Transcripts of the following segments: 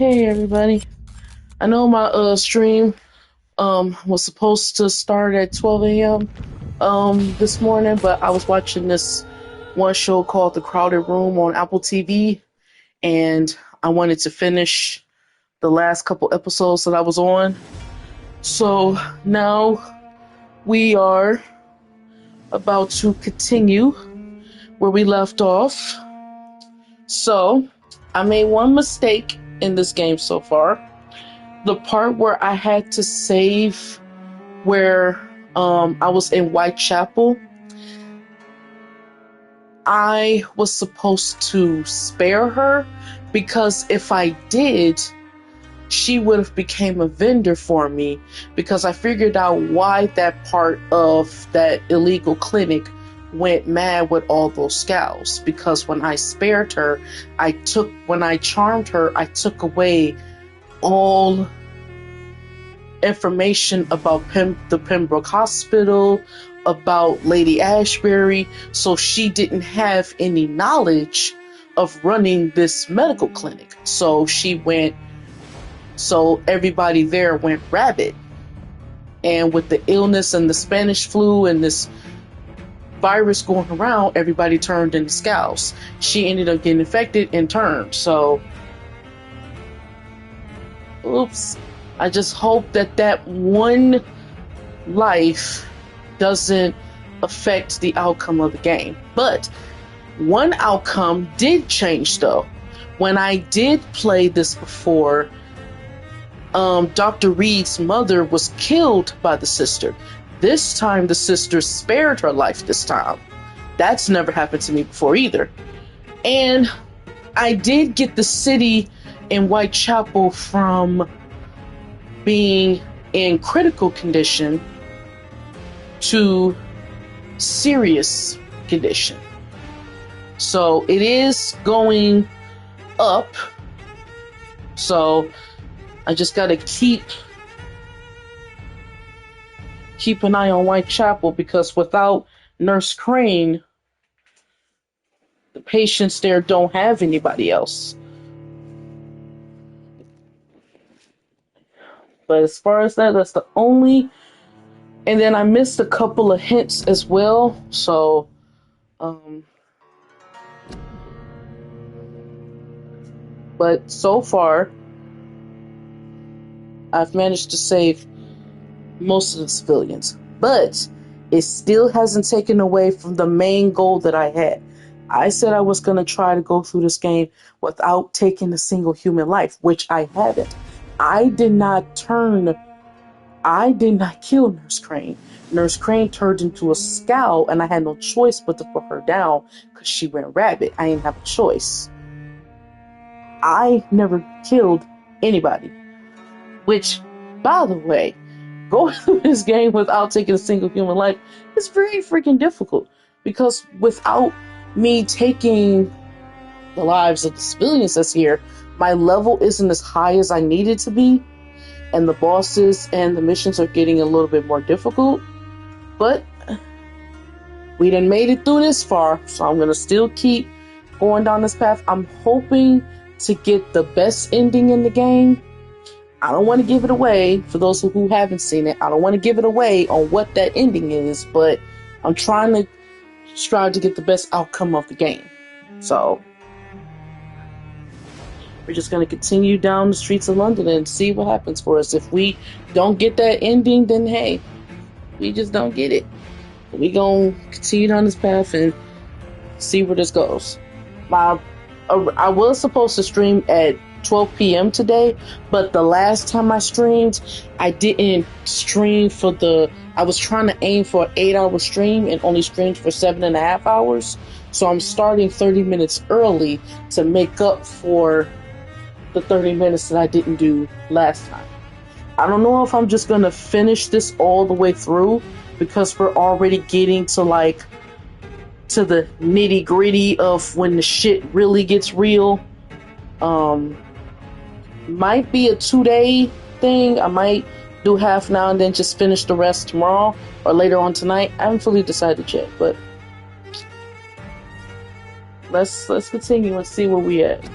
Hey everybody. I know my stream was supposed to start at 12 a.m. This morning, but I was watching this one show called The Crowded Room on Apple TV, and I wanted to finish the last couple episodes that I was on. So now we are about to continue where we left off. So I made one mistake in this game so far. The part where I had to save where I was in Whitechapel, I was supposed to spare her because if I did, she would have became a vendor for me because I figured out why that part of that illegal clinic went mad with all those scouts, because when I spared her, when I charmed her, I took away all information about the Pembroke Hospital, about Lady Ashbury, so she didn't have any knowledge of running this medical clinic. So everybody there went rabid. And with the illness and the Spanish flu and this virus going around, everybody turned into scouts. She ended up getting infected and turned. So, oops. I just hope that one life doesn't affect the outcome of the game. But one outcome did change, though. When I did play this before, Dr. Reed's mother was killed by the sister. This time, the sister spared her life this time. That's never happened to me before either. And I did get the city in Whitechapel from being in critical condition to serious condition. So it is going up. So I just gotta keep an eye on Whitechapel, because without Nurse Crane, the patients there don't have anybody else. But as far as that's the only. And then I missed a couple of hints as well. So, but so far, I've managed to save most of the civilians. But it still hasn't taken away from the main goal that I had. I said I was going to try to go through this game without taking a single human life, which I haven't. I did not kill Nurse Crane. Nurse Crane turned into a scout, and I had no choice but to put her down because she went rabid. I didn't have a choice. I never killed anybody. Which, by the way, going through this game without taking a single human life is very freaking difficult. Because without me taking the lives of the civilians that's here, my level isn't as high as I need it to be. And the bosses and the missions are getting a little bit more difficult. But we done made it through this far, so I'm going to still keep going down this path. I'm hoping to get the best ending in the game. I don't want to give it away for those who haven't seen it. I don't want to give it away on what that ending is, but I'm trying to strive to get the best outcome of the game. So we're just going to continue down the streets of London and see what happens for us. If we don't get that ending, then hey, we just don't get it. We going to continue down this path and see where this goes. I was supposed to stream at 12 p.m. today, but the last time I streamed, I didn't stream I was trying to aim for an 8-hour stream and only streamed for 7.5 hours. So I'm starting 30 minutes early to make up for the 30 minutes that I didn't do last time. I don't know if I'm just gonna finish this all the way through, because we're already getting to the nitty gritty of when the shit really gets real. Might be a 2-day thing. I might do half now and then just finish the rest tomorrow or later on tonight. I haven't fully decided yet, but let's continue and see where we at.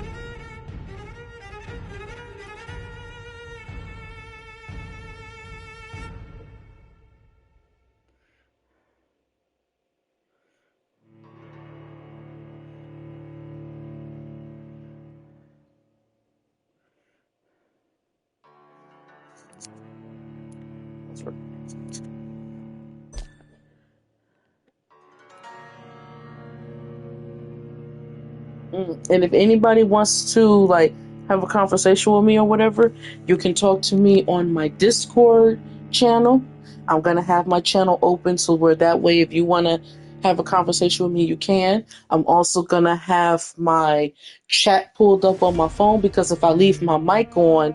And if anybody wants to like have a conversation with me or whatever, you can talk to me on my Discord channel. I'm gonna have my channel open so where that way if you wanna have a conversation with me, you can. I'm also gonna have my chat pulled up on my phone because if I leave my mic on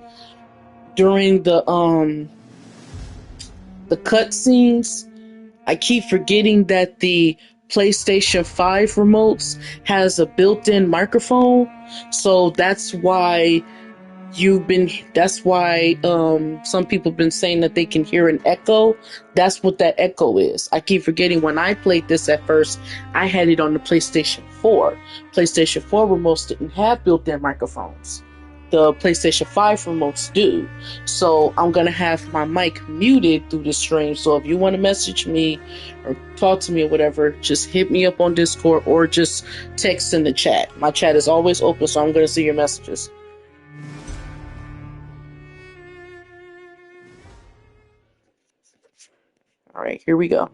during the cutscenes, I keep forgetting that the PlayStation 5 remotes has a built-in microphone. So that's why some people have been saying that they can hear an echo. That's what that echo is. I keep forgetting when I played this at first, I had it on the PlayStation 4. PlayStation 4 remotes didn't have built-in microphones. The PlayStation 5 remotes do. So I'm going to have my mic muted through the stream. So if you want to message me or talk to me or whatever, just hit me up on Discord or just text in the chat. My chat is always open, so I'm going to see your messages. All right, here we go.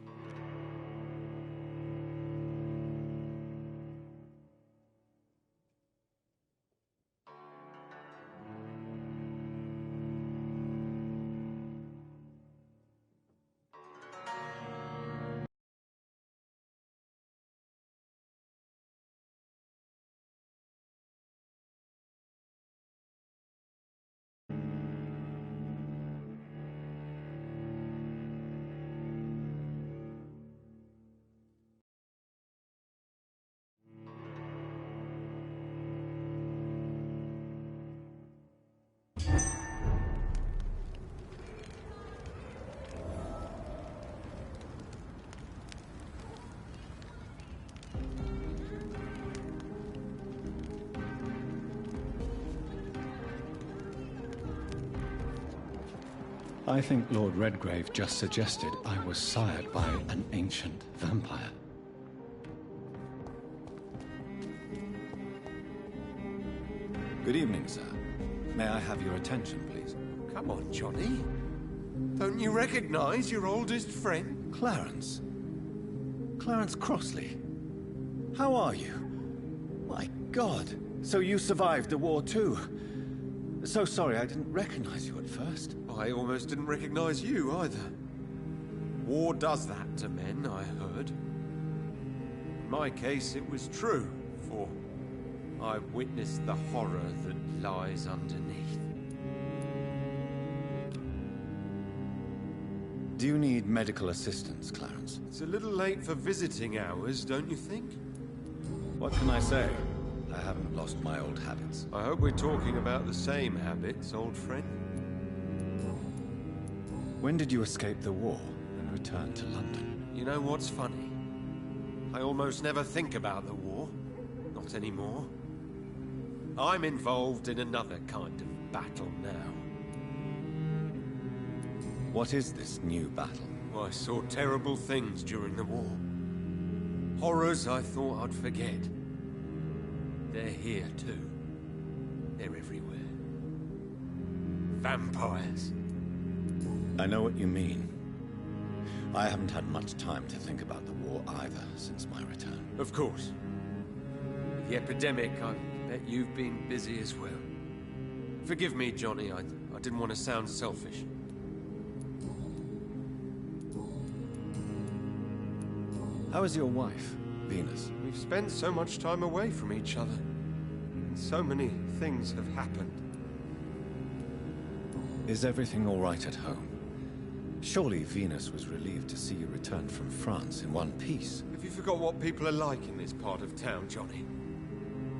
I think Lord Redgrave just suggested I was sired by an ancient vampire. Good evening, sir. May I have your attention, please? Come on, Johnny. Don't you recognize your oldest friend? Clarence. Clarence Crossley. How are you? My God. So you survived the war too. So sorry I didn't recognize you at first. I almost didn't recognize you either. War does that to men, I heard. In my case, it was true, for I witnessed the horror that lies underneath. Do you need medical assistance, Clarence? It's a little late for visiting hours, don't you think? What can I say? I haven't lost my old habits. I hope we're talking about the same habits, old friend. When did you escape the war and return to London? You know what's funny? I almost never think about the war. Not anymore. I'm involved in another kind of battle now. What is this new battle? I saw terrible things during the war. Horrors I thought I'd forget. They're here too. They're everywhere. Vampires. I know what you mean. I haven't had much time to think about the war either since my return. Of course. With the epidemic, I bet you've been busy as well. Forgive me, Johnny, I didn't want to sound selfish. How is your wife, Venus? We've spent so much time away from each other. And so many things have happened. Is everything all right at home? Surely Venus was relieved to see you return from France in one piece. Have you forgot what people are like in this part of town, Johnny?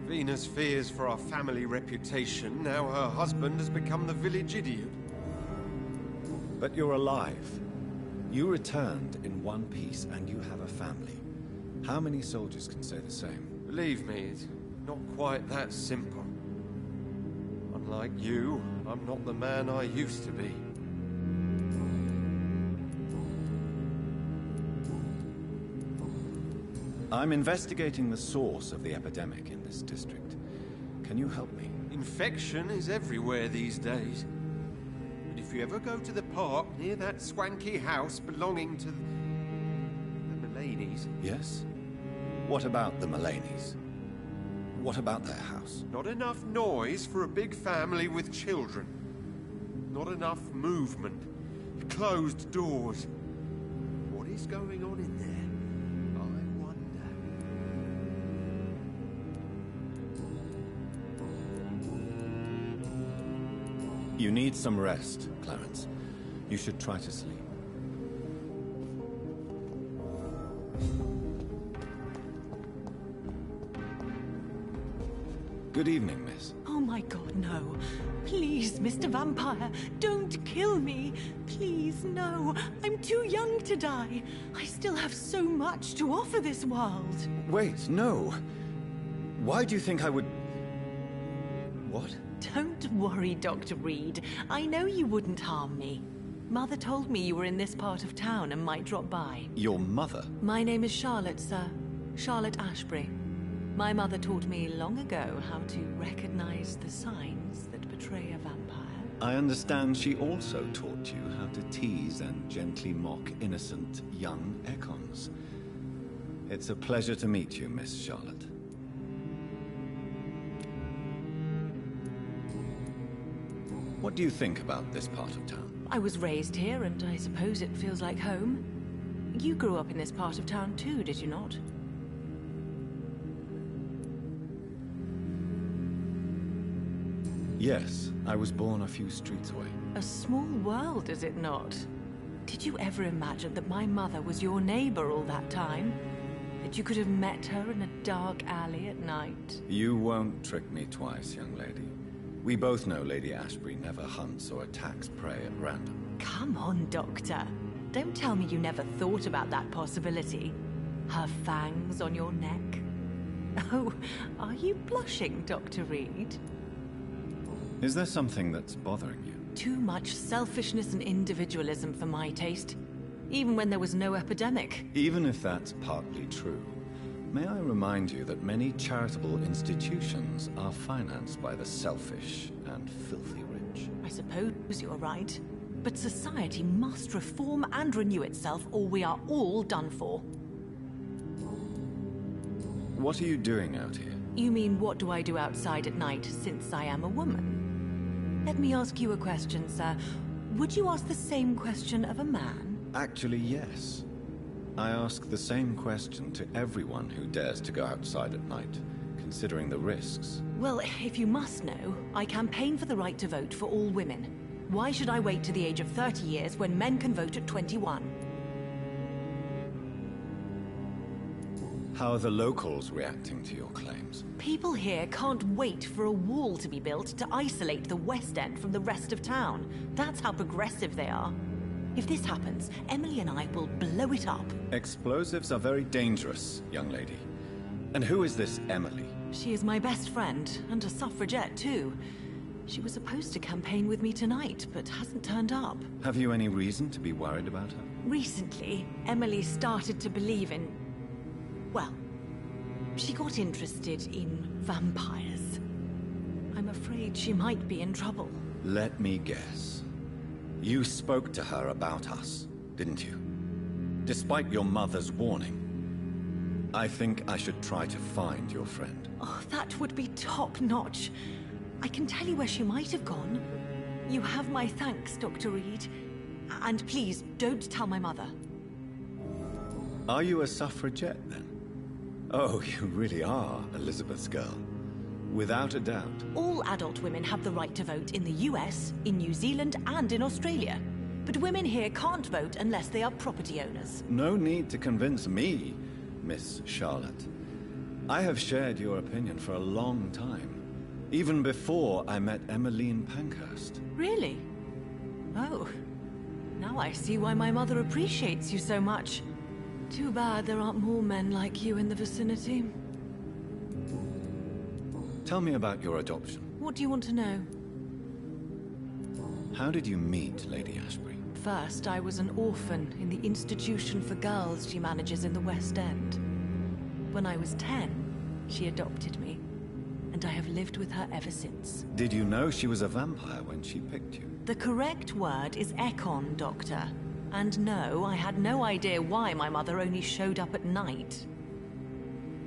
Venus fears for our family reputation. Now her husband has become the village idiot. But you're alive. You returned in one piece and you have a family. How many soldiers can say the same? Believe me, it's not quite that simple. Unlike you, I'm not the man I used to be. I'm investigating the source of the epidemic in this district. Can you help me? Infection is everywhere these days. But if if you ever go to the park near that swanky house belonging to the Mullaneys. Yes? What about the Mullaneys? What about their house? Not enough noise for a big family with children. Not enough movement. Closed doors. What is going on in there? I wonder. You need some rest, Clarence. You should try to sleep. Good evening, miss. Oh my god, no. Please, Mr. Vampire, don't kill me. Please, no. I'm too young to die. I still have so much to offer this world. Wait, no. Why do you think I would... What? Don't worry, Dr. Reed. I know you wouldn't harm me. Mother told me you were in this part of town and might drop by. Your mother? My name is Charlotte, sir. Charlotte Ashbury. My mother taught me long ago how to recognize the signs that betray a vampire. I understand she also taught you how to tease and gently mock innocent young Ekons. It's a pleasure to meet you, Miss Charlotte. What do you think about this part of town? I was raised here, and I suppose it feels like home. You grew up in this part of town too, did you not? Yes, I was born a few streets away. A small world, is it not? Did you ever imagine that my mother was your neighbor all that time? That you could have met her in a dark alley at night? You won't trick me twice, young lady. We both know Lady Ashbury never hunts or attacks prey at random. Come on, Doctor. Don't tell me you never thought about that possibility. Her fangs on your neck. Oh, are you blushing, Dr. Reed? Is there something that's bothering you? Too much selfishness and individualism for my taste. Even when there was no epidemic. Even if that's partly true, may I remind you that many charitable institutions are financed by the selfish and filthy rich. I suppose you're right. But society must reform and renew itself, or we are all done for. What are you doing out here? You mean, what do I do outside at night, since I am a woman? Let me ask you a question, sir. Would you ask the same question of a man? Actually, yes. I ask the same question to everyone who dares to go outside at night, considering the risks. Well, if you must know, I campaign for the right to vote for all women. Why should I wait to the age of 30 years when men can vote at 21? How are the locals reacting to your claims? People here can't wait for a wall to be built to isolate the West End from the rest of town. That's how progressive they are. If this happens, Emily and I will blow it up. Explosives are very dangerous, young lady. And who is this Emily? She is my best friend, and a suffragette too. She was supposed to campaign with me tonight, but hasn't turned up. Have you any reason to be worried about her? Recently, Emily started to believe in... well, she got interested in vampires. I'm afraid she might be in trouble. Let me guess. You spoke to her about us, didn't you? Despite your mother's warning. I think I should try to find your friend. Oh, that would be top-notch. I can tell you where she might have gone. You have my thanks, Dr. Reed. And please, don't tell my mother. Are you a suffragette, then? Oh, you really are Elizabeth's girl. Without a doubt. All adult women have the right to vote in the US, in New Zealand, and in Australia. But women here can't vote unless they are property owners. No need to convince me, Miss Charlotte. I have shared your opinion for a long time. Even before I met Emmeline Pankhurst. Really? Oh. Now I see why my mother appreciates you so much. Too bad there aren't more men like you in the vicinity. Tell me about your adoption. What do you want to know? How did you meet Lady Ashbury? First, I was an orphan in the institution for girls she manages in the West End. When I was 10, she adopted me. And and I have lived with her ever since. Did you know she was a vampire when she picked you? The correct word is Ekon, Doctor. And no, I had no idea why my mother only showed up at night.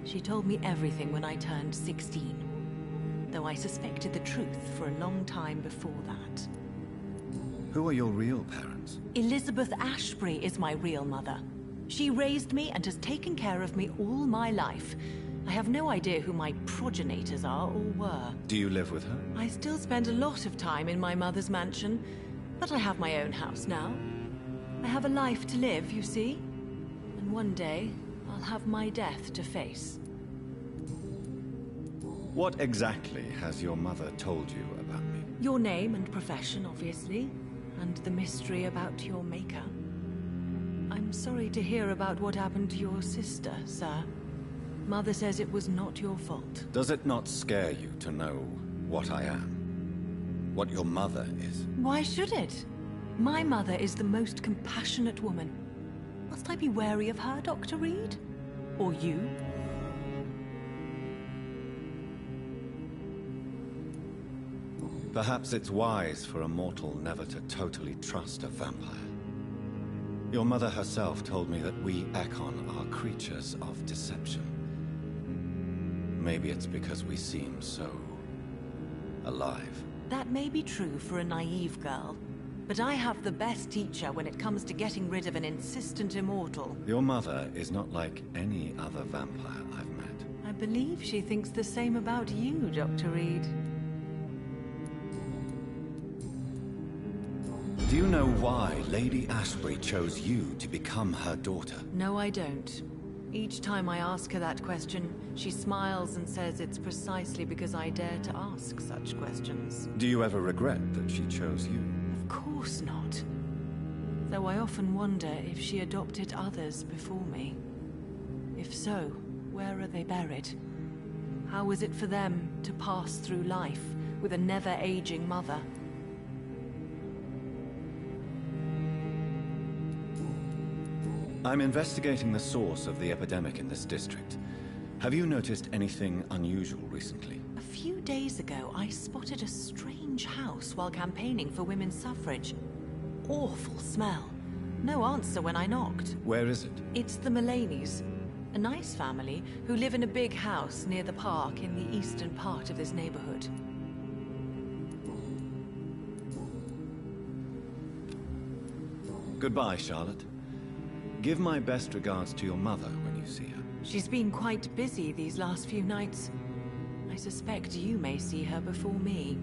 She told me everything when I turned 16, though I suspected the truth for a long time before that. Who are your real parents? Elizabeth Ashbury is my real mother. She raised me and has taken care of me all my life. I have no idea who my progenitors are or were. Do you live with her? I still spend a lot of time in my mother's mansion, but I have my own house now. I have a life to live, you see. And one day, I'll have my death to face. What exactly has your mother told you about me? Your name and profession, obviously, and the mystery about your maker. I'm sorry to hear about what happened to your sister, sir. Mother says it was not your fault. Does it not scare you to know what I am? What your mother is? Why should it? My mother is the most compassionate woman. Must I be wary of her, Dr. Reed? Or you? Perhaps it's wise for a mortal never to totally trust a vampire. Your mother herself told me that we Ekon are creatures of deception. Maybe it's because we seem so alive. That may be true for a naive girl, but I have the best teacher when it comes to getting rid of an insistent immortal. Your mother is not like any other vampire I've met. I believe she thinks the same about you, Dr. Reed. Do you know why Lady Ashbury chose you to become her daughter? No, I don't. Each time I ask her that question, she smiles and says it's precisely because I dare to ask such questions. Do you ever regret that she chose you? Of course not. Though I often wonder if she adopted others before me. If so, where are they buried? How is it for them to pass through life with a never-aging mother? I'm investigating the source of the epidemic in this district. Have you noticed anything unusual recently? A few days ago, I spotted a strange house while campaigning for women's suffrage. Awful smell. No answer when I knocked. Where is it? It's the Mullaneys, a nice family who live in a big house near the park in the eastern part of this neighborhood. Goodbye, Charlotte. Give my best regards to your mother when you see her. She's been quite busy these last few nights. I suspect you may see her before me.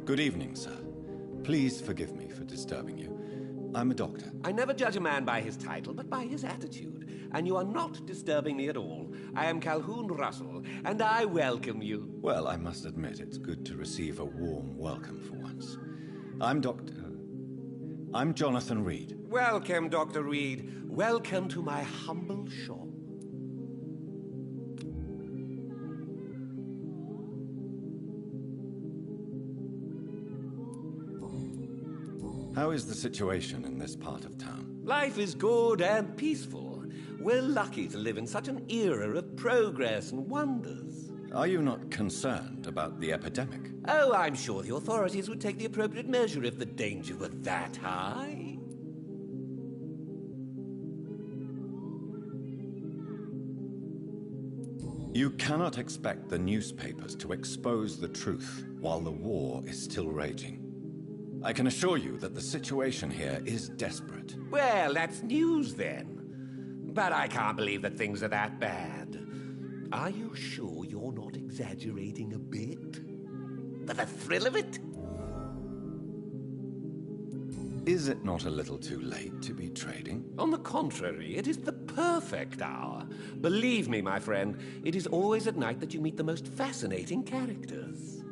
Good evening, sir. Please forgive me for disturbing you. I'm a doctor. I never judge a man by his title, but by his attitude. And you are not disturbing me at all. I am Calhoun Russell, and I welcome you. Well, I must admit it's good to receive a warm welcome for once. I'm Jonathan Reed. Welcome, Dr. Reed. Welcome to my humble shop. How is the situation in this part of town? Life is good and peaceful. We're lucky to live in such an era of progress and wonders. Are you not concerned about the epidemic? Oh, I'm sure the authorities would take the appropriate measure if the danger were that high. You cannot expect the newspapers to expose the truth while the war is still raging. I can assure you that the situation here is desperate. Well, that's news then. But I can't believe that things are that bad. Are you sure you're not exaggerating a bit? For the thrill of it? Is it not a little too late to be trading? On the contrary, it is the perfect hour. Believe me, my friend, it is always at night that you meet the most fascinating characters.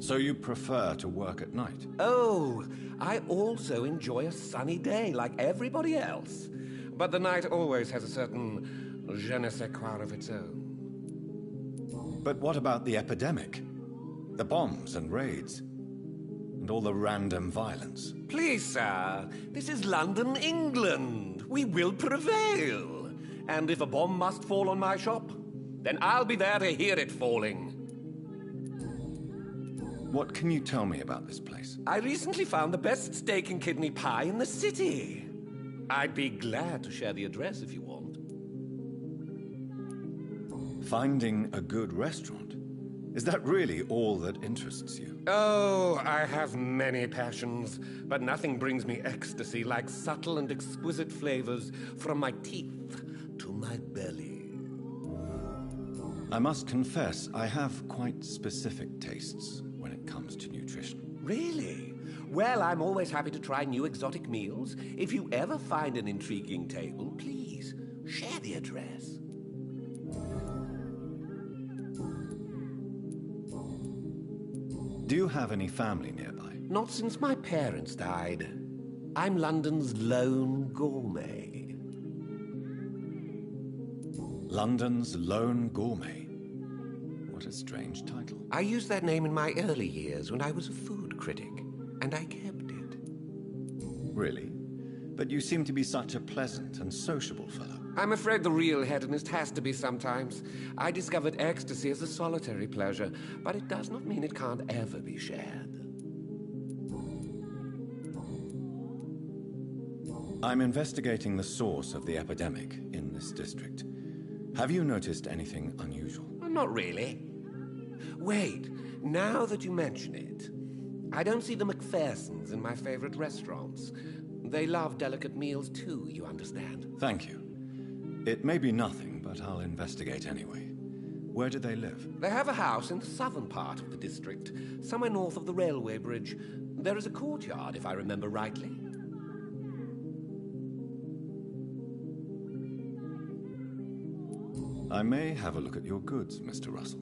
So you prefer to work at night? Oh, I also enjoy a sunny day like everybody else. But the night always has a certain je ne sais quoi of its own. But what about the epidemic? The bombs and raids. And all the random violence. Please, sir, this is London, England. We will prevail. And if a bomb must fall on my shop, then I'll be there to hear it falling. What can you tell me about this place? I recently found the best steak and kidney pie in the city. I'd be glad to share the address if you want. Finding a good restaurant? Is that really all that interests you? Oh, I have many passions, but nothing brings me ecstasy like subtle and exquisite flavors from my teeth to my belly. I must confess, I have quite specific tastes when it comes to nutrition. Really? Well, I'm always happy to try new exotic meals. If you ever find an intriguing table, please share the address. Do you have any family nearby? Not since my parents died. I'm London's lone gourmet. London's Lone Gourmet. What a strange title. I used that name in my early years when I was a food critic, and I kept it. Really? But you seem to be such a pleasant and sociable fellow. I'm afraid the real hedonist has to be sometimes. I discovered ecstasy as a solitary pleasure, but it does not mean it can't ever be shared. I'm investigating the source of the epidemic in this district. Have you noticed anything unusual? Not really. Wait, now that you mention it, I don't see the McPhersons in my favorite restaurants. They love delicate meals too, you understand. Thank you. It may be nothing, but I'll investigate anyway. Where do they live? They have a house in the southern part of the district, somewhere north of the railway bridge. There is a courtyard, if I remember rightly. I may have a look at your goods, Mr. Russell.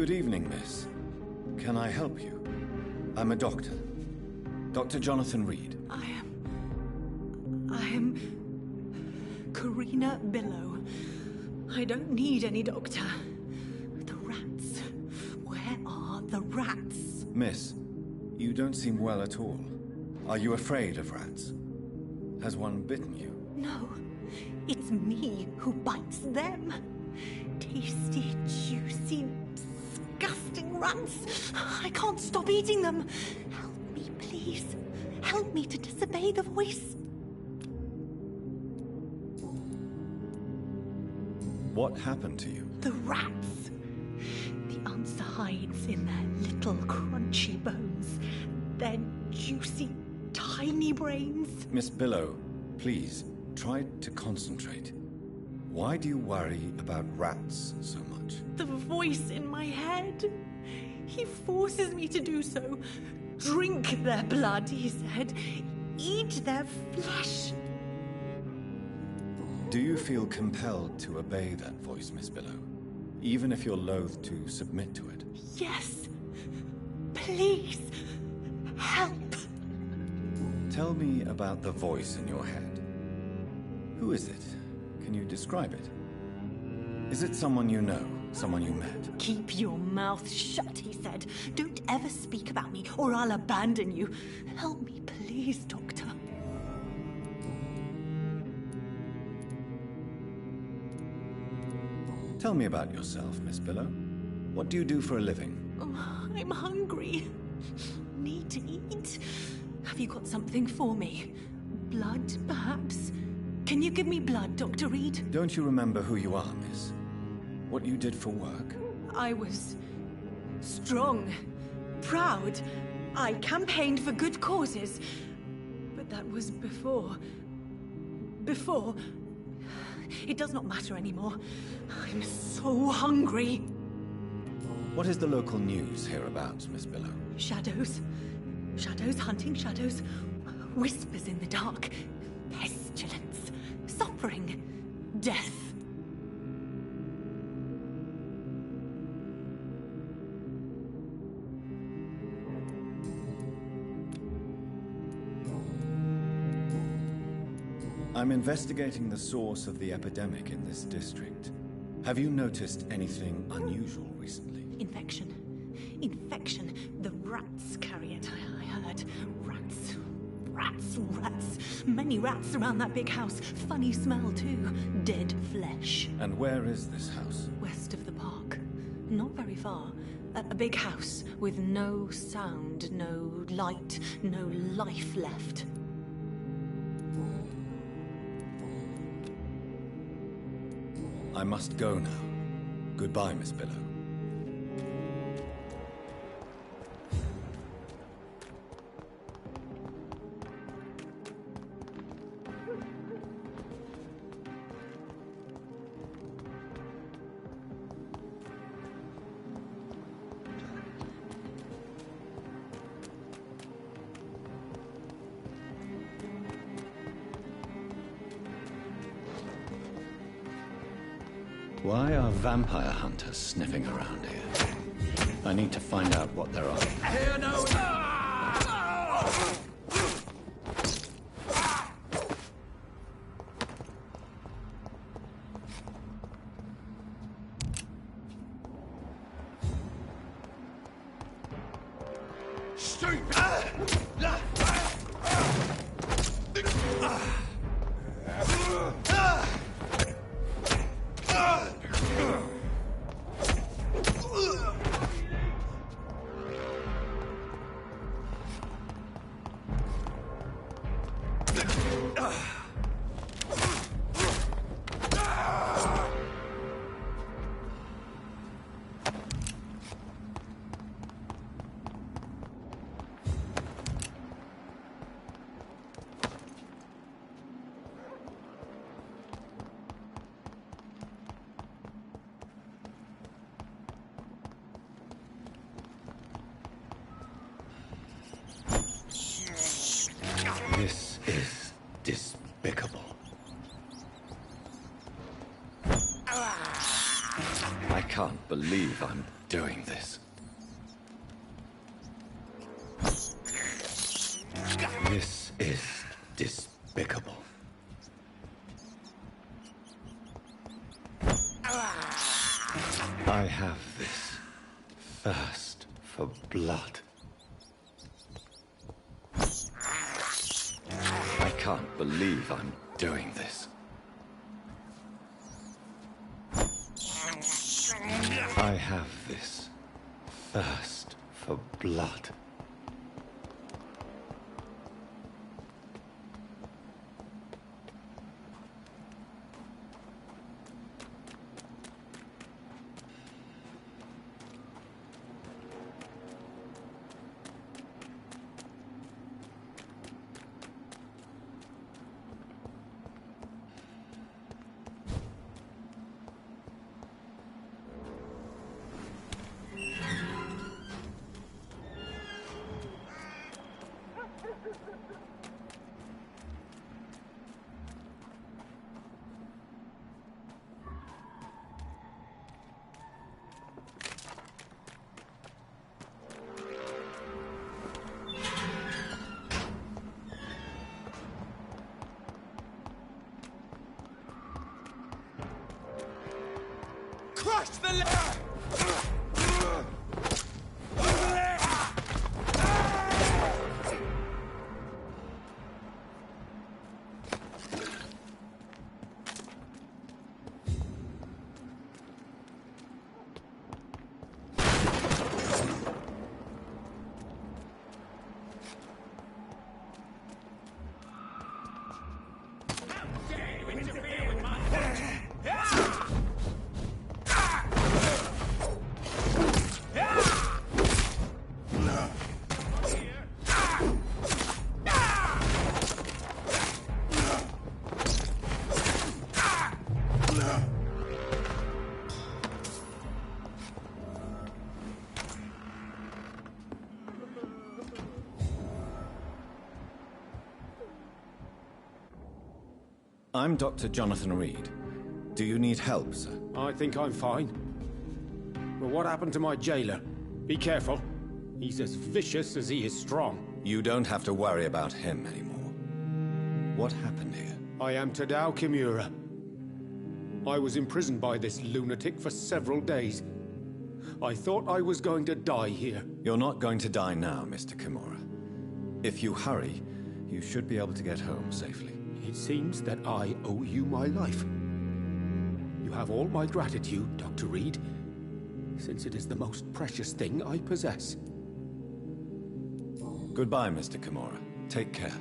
Good evening, miss. Can I help you? I'm a doctor. Dr. Jonathan Reed. I am Karina Billow. I don't need any doctor. The rats. Where are the rats? Miss, you don't seem well at all. Are you afraid of rats? Has one bitten you? No, it's me who bites them. Tasty, juicy, disgusting rats. I can't stop eating them. Help me, please. Help me to disobey the voice. What happened to you? The rats. The answer hides in their little crunchy bones. Their juicy, tiny brains. Miss Billow, please, try to concentrate. Why do you worry about rats so much? The voice in my head. He forces me to do so. Drink their blood, he said. Eat their flesh. Do you feel compelled to obey that voice, Miss Billow? Even if you're loath to submit to it? Yes. Please. Help. Tell me about the voice in your head. Who is it? Can you describe it? Is it someone you know? Someone you met? Keep your mouth shut, he said. Don't ever speak about me, or I'll abandon you. Help me, please, Doctor. Tell me about yourself, Miss Billow. What do you do for a living? Oh, I'm hungry. Need to eat. Have you got something for me? Blood, perhaps? Can you give me blood, Dr. Reed? Don't you remember who you are, miss? What you did for work? I was strong, proud. I campaigned for good causes. But that was before. Before. It does not matter anymore. I'm so hungry. What is the local news hereabouts, Miss Billow? Shadows. Shadows hunting shadows. Whispers in the dark. Pestilence. Suffering. Death. I'm investigating the source of the epidemic in this district. Have you noticed anything unusual recently? Infection. Infection. The rats carry it, I heard. Rats. Rats. Rats. Many rats around that big house. Funny smell, too. Dead flesh. And where is this house? West of the park. Not very far. A big house with no sound, no light, no life left. I must go now. Goodbye, Miss Billow. Why are vampire hunters sniffing around here? I need to find out what they're on. Here no... This is despicable. I can't believe I'm doing this. This is despicable. I have this thirst for blood. I can't believe I'm doing this. I have this thirst for blood. Crush the I'm Dr. Jonathan Reed. Do you need help, sir? I think I'm fine. But what happened to my jailer? Be careful. He's as vicious as he is strong. You don't have to worry about him anymore. What happened here? I am Tadao Kimura. I was imprisoned by this lunatic for several days. I thought I was going to die here. You're not going to die now, Mr. Kimura. If you hurry, you should be able to get home safely. It seems that I owe you my life. You have all my gratitude, Dr. Reed, since it is the most precious thing I possess. Goodbye, Mr. Kimura. Take care.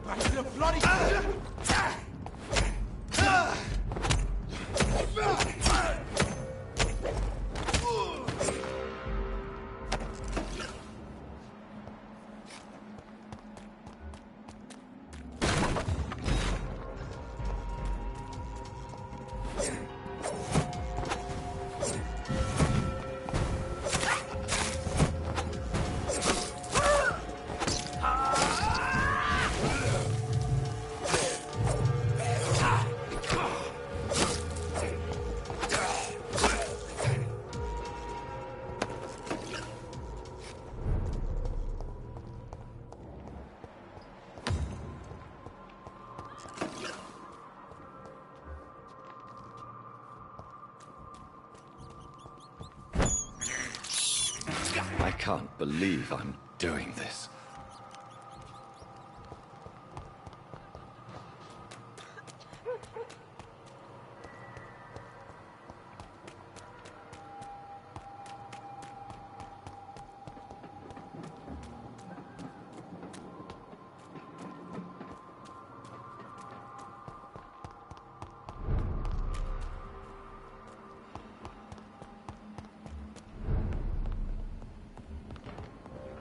back to the bloody... I can't believe I'm doing this.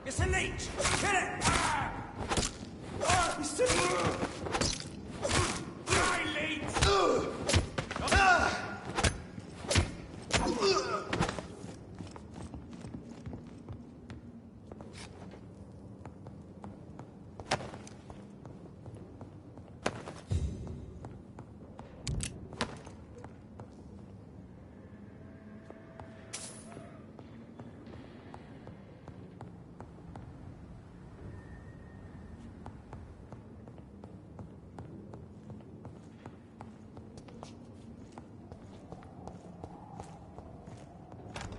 It's a leech! Kill it! He's still... Die, leech!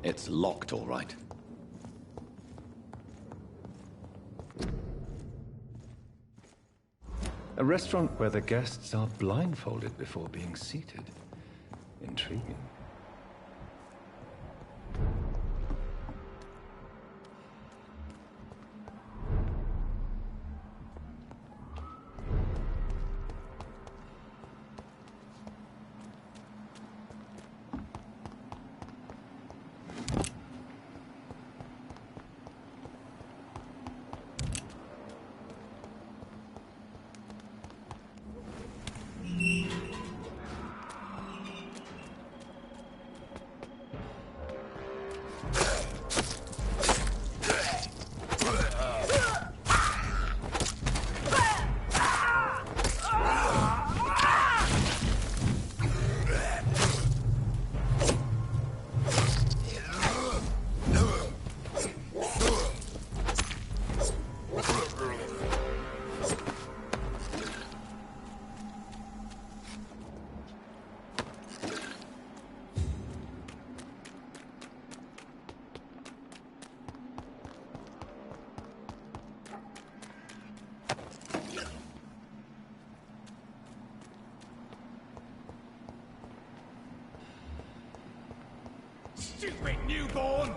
It's locked, all right. A restaurant where the guests are blindfolded before being seated. Intriguing. Stupid newborn!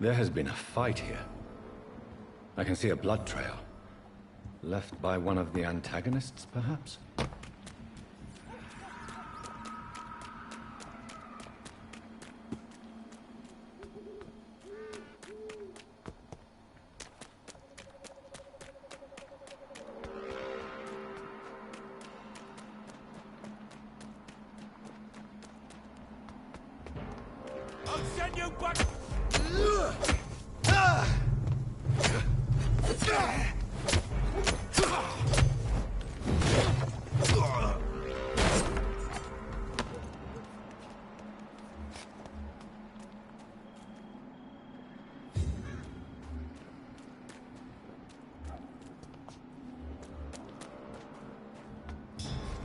There has been a fight here. I can see a blood trail. Left by one of the antagonists, perhaps? I'll send you back!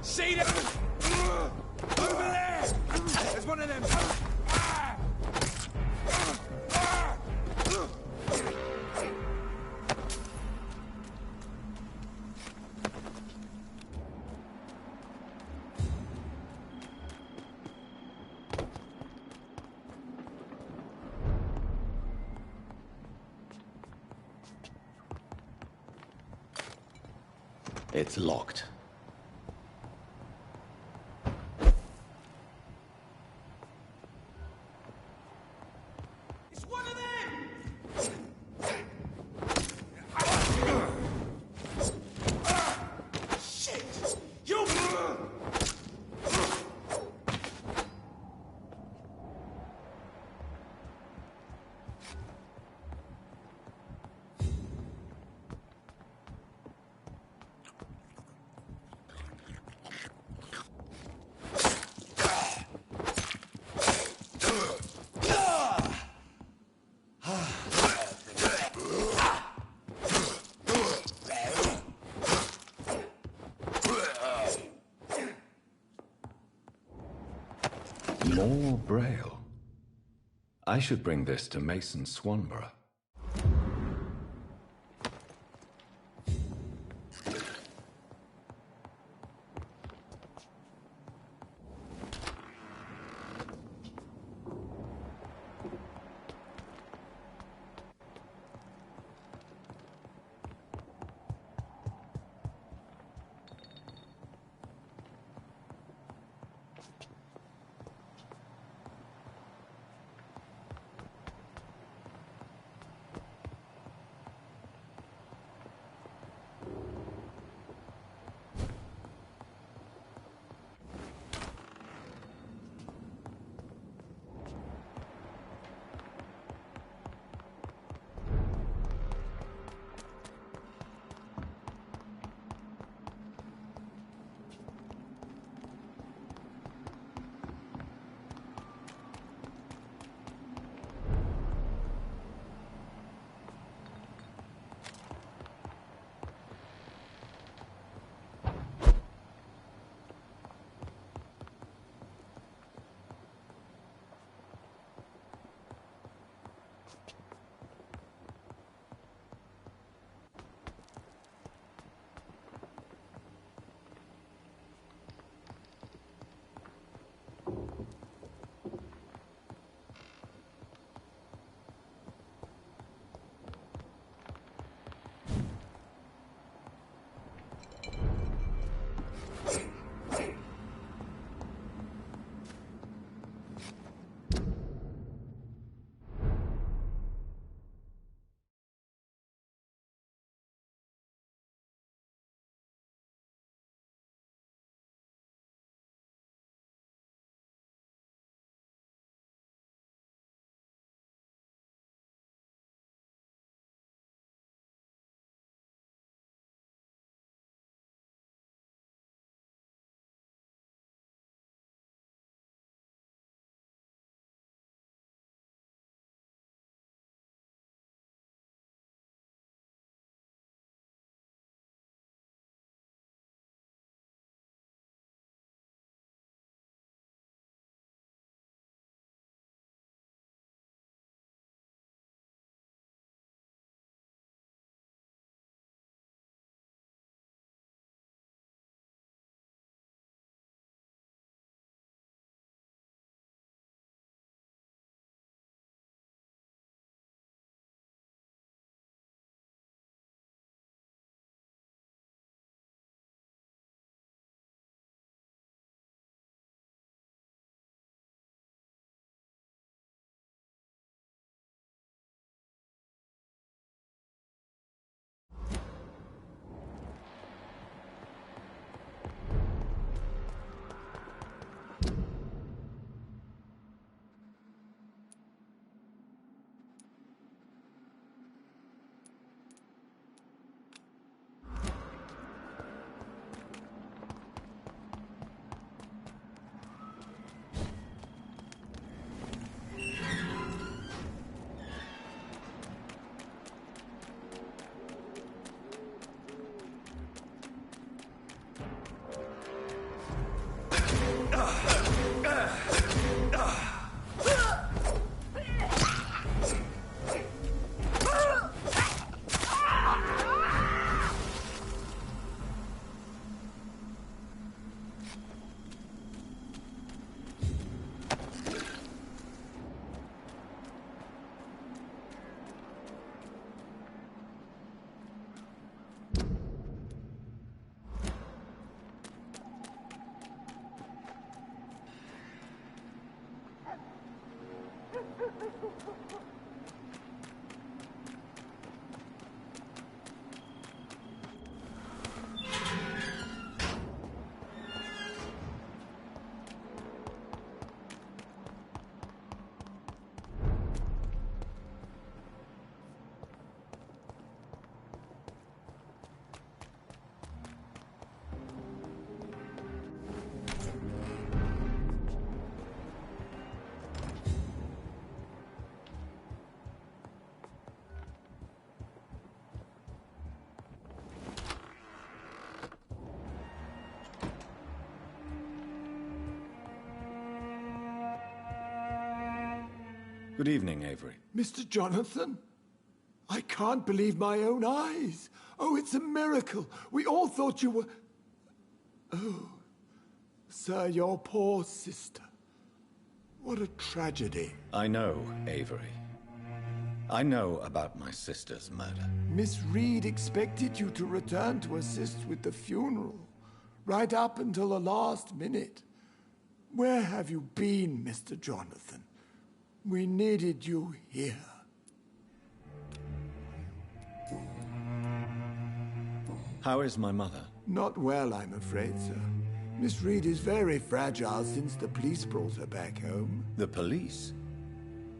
See them? Over there! There's one of them! It's locked. It's one of them! Shit! You... More Braille. I should bring this to Mason Swanborough. Good evening, Avery. Mr. Jonathan? I can't believe my own eyes. Oh, it's a miracle. We all thought you were... Oh, sir, your poor sister. What a tragedy. I know, Avery. I know about my sister's murder. Miss Reed expected you to return to assist with the funeral, right up until the last minute. Where have you been, Mr. Jonathan? We needed you here. How is my mother? Not well, I'm afraid, sir. Miss Reed is very fragile since the police brought her back home. The police?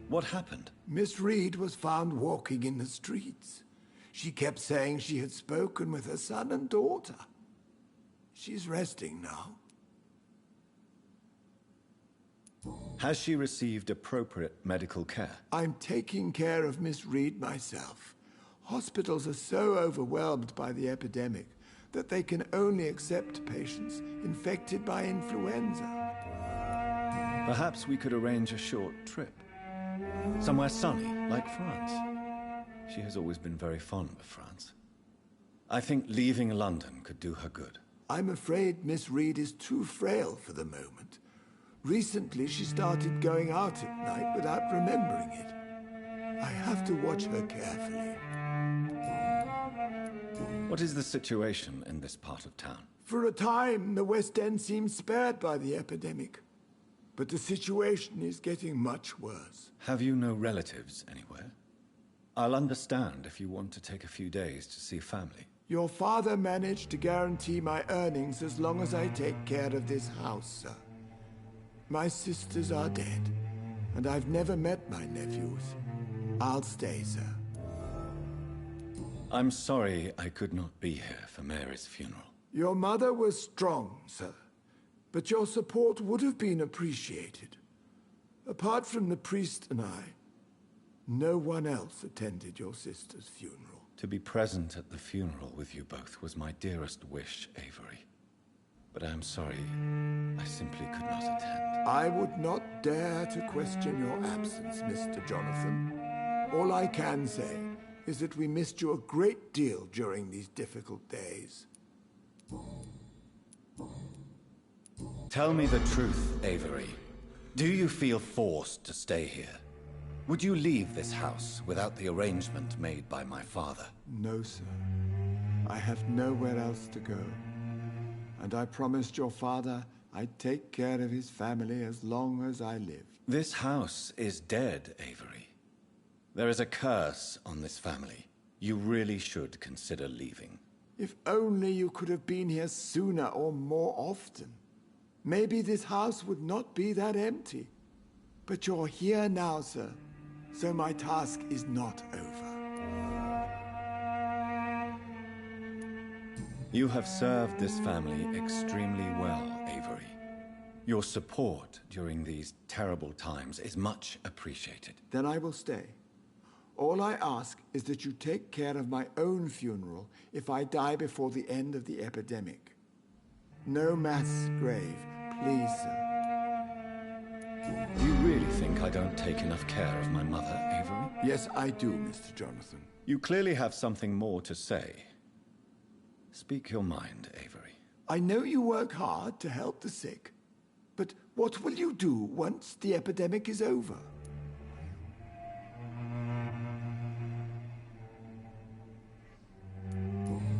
What happened? Miss Reed was found walking in the streets. She kept saying she had spoken with her son and daughter. She's resting now. Has she received appropriate medical care? I'm taking care of Miss Reed myself. Hospitals are so overwhelmed by the epidemic that they can only accept patients infected by influenza. Perhaps we could arrange a short trip. Somewhere sunny, like France. She has always been very fond of France. I think leaving London could do her good. I'm afraid Miss Reed is too frail for the moment. Recently, she started going out at night without remembering it. I have to watch her carefully. What is the situation in this part of town? For a time, the West End seemed spared by the epidemic. But the situation is getting much worse. Have you no relatives anywhere? I'll understand if you want to take a few days to see family. Your father managed to guarantee my earnings as long as I take care of this house, sir. My sisters are dead, and I've never met my nephews. I'll stay, sir. I'm sorry I could not be here for Mary's funeral. Your mother was strong, sir. But your support would have been appreciated. Apart from the priest and I, no one else attended your sister's funeral. To be present at the funeral with you both was my dearest wish, Avery. But I am sorry, I simply could not attend. I would not dare to question your absence, Mr. Jonathan. All I can say is that we missed you a great deal during these difficult days. Tell me the truth, Avery. Do you feel forced to stay here? Would you leave this house without the arrangement made by my father? No, sir. I have nowhere else to go. And I promised your father I'd take care of his family as long as I lived. This house is dead, Avery. There is a curse on this family. You really should consider leaving. If only you could have been here sooner or more often. Maybe this house would not be that empty. But you're here now, sir. So my task is not over. You have served this family extremely well, Avery. Your support during these terrible times is much appreciated. Then I will stay. All I ask is that you take care of my own funeral if I die before the end of the epidemic. No mass grave, please, sir. Do you really think I don't take enough care of my mother, Avery? Yes, I do, Mr. Jonathan. You clearly have something more to say. Speak your mind, Avery. I know you work hard to help the sick, but what will you do once the epidemic is over?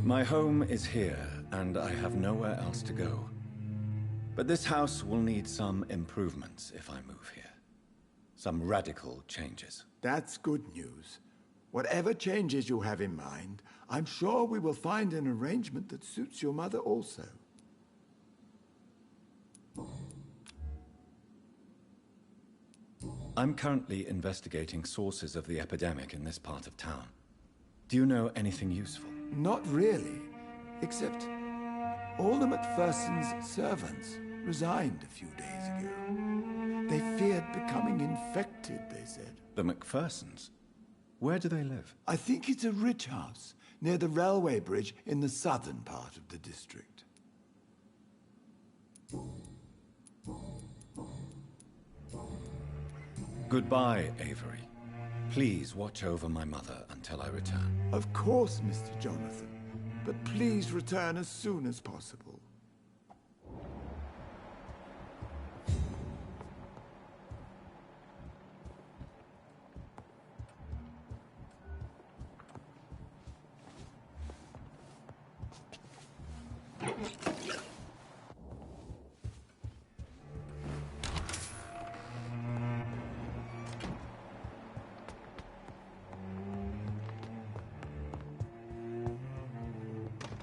My home is here, and I have nowhere else to go. But this house will need some improvements if I move here. Some radical changes. That's good news. Whatever changes you have in mind, I'm sure we will find an arrangement that suits your mother also. I'm currently investigating sources of the epidemic in this part of town. Do you know anything useful? Not really, except all the Macphersons' servants resigned a few days ago. They feared becoming infected, they said. The Macphersons? Where do they live? I think it's a rich house near the railway bridge in the southern part of the district. Goodbye, Avery. Please watch over my mother until I return. Of course, Mr. Jonathan. But please return as soon as possible.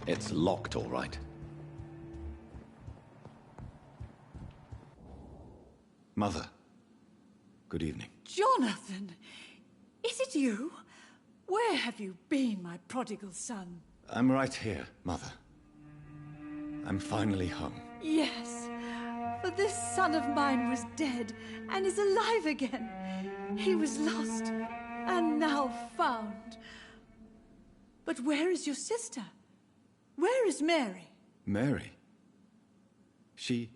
It's locked, all right. Mother, good evening. Jonathan! Is it you? Where have you been, my prodigal son? I'm right here, Mother. I'm finally home. Yes, for this son of mine was dead and is alive again. He was lost and now found. But where is your sister? Where is Mary? Mary? She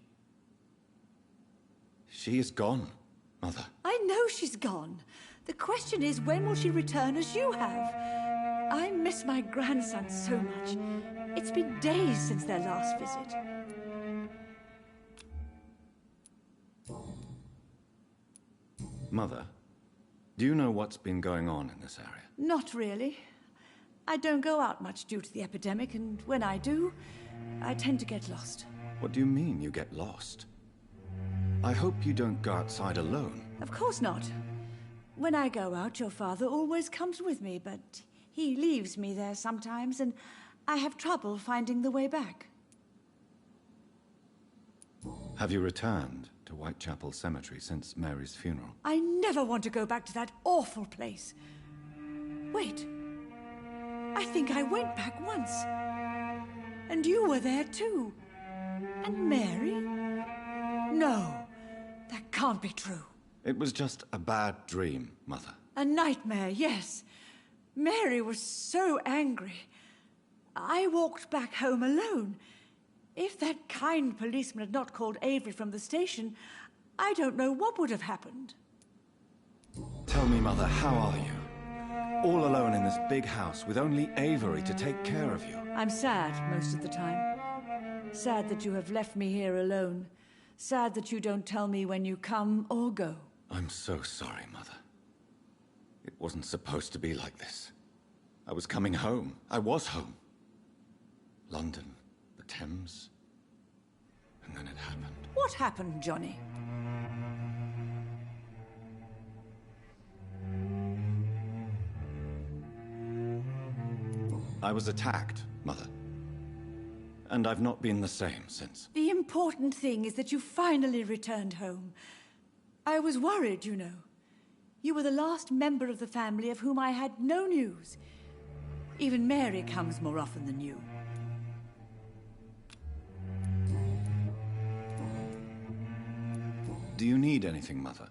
is gone, Mother. I know she's gone. The question is, when will she return as you have? I miss my grandson so much. It's been days since their last visit. Mother, do you know what's been going on in this area? Not really. I don't go out much due to the epidemic, and when I do, I tend to get lost. What do you mean you get lost? I hope you don't go outside alone. Of course not. When I go out, your father always comes with me, but he leaves me there sometimes, and I have trouble finding the way back. Have you returned to Whitechapel Cemetery since Mary's funeral? I never want to go back to that awful place. Wait. I think I went back once. And you were there too. And Mary? No, that can't be true. It was just a bad dream, Mother. A nightmare, yes. Mary was so angry. I walked back home alone. If that kind policeman had not called Avery from the station, I don't know what would have happened. Tell me, Mother, how are you? All alone in this big house with only Avery to take care of you. I'm sad most of the time. Sad that you have left me here alone. Sad that you don't tell me when you come or go. I'm so sorry, Mother. It wasn't supposed to be like this. I was coming home. I was home. London, the Thames, and then it happened. What happened, Johnny? I was attacked, Mother. And I've not been the same since. The important thing is that you finally returned home. I was worried, you know. You were the last member of the family of whom I had no news. Even Mary comes more often than you. Do you need anything, Mother?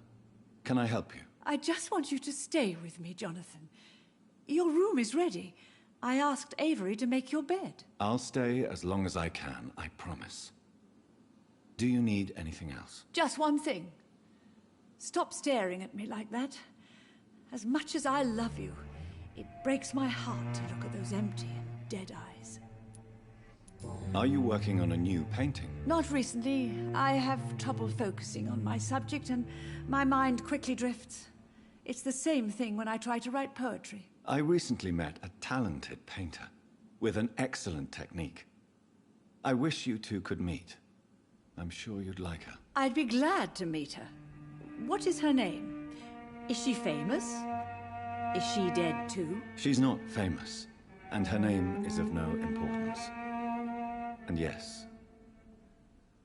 Can I help you? I just want you to stay with me, Jonathan. Your room is ready. I asked Avery to make your bed. I'll stay as long as I can, I promise. Do you need anything else? Just one thing. Stop staring at me like that. As much as I love you, it breaks my heart to look at those empty and dead eyes. Are you working on a new painting? Not recently. I have trouble focusing on my subject, and my mind quickly drifts. It's the same thing when I try to write poetry. I recently met a talented painter with an excellent technique. I wish you two could meet. I'm sure you'd like her. I'd be glad to meet her. What is her name? Is she famous? Is she dead too? She's not famous, and her name is of no importance. And yes,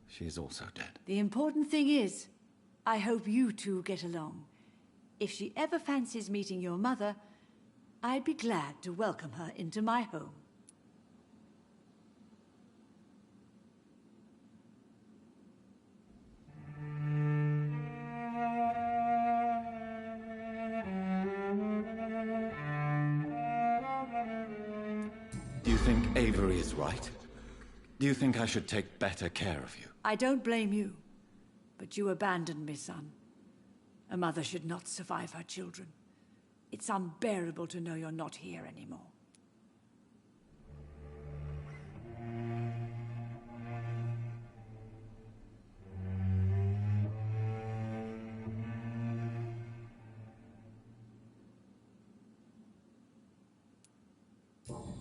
she is also dead. The important thing is, I hope you two get along. If she ever fancies meeting your mother, I'd be glad to welcome her into my home. Do you think Avery is right? Do you think I should take better care of you? I don't blame you, but you abandoned me, son. A mother should not survive her children. It's unbearable to know you're not here anymore.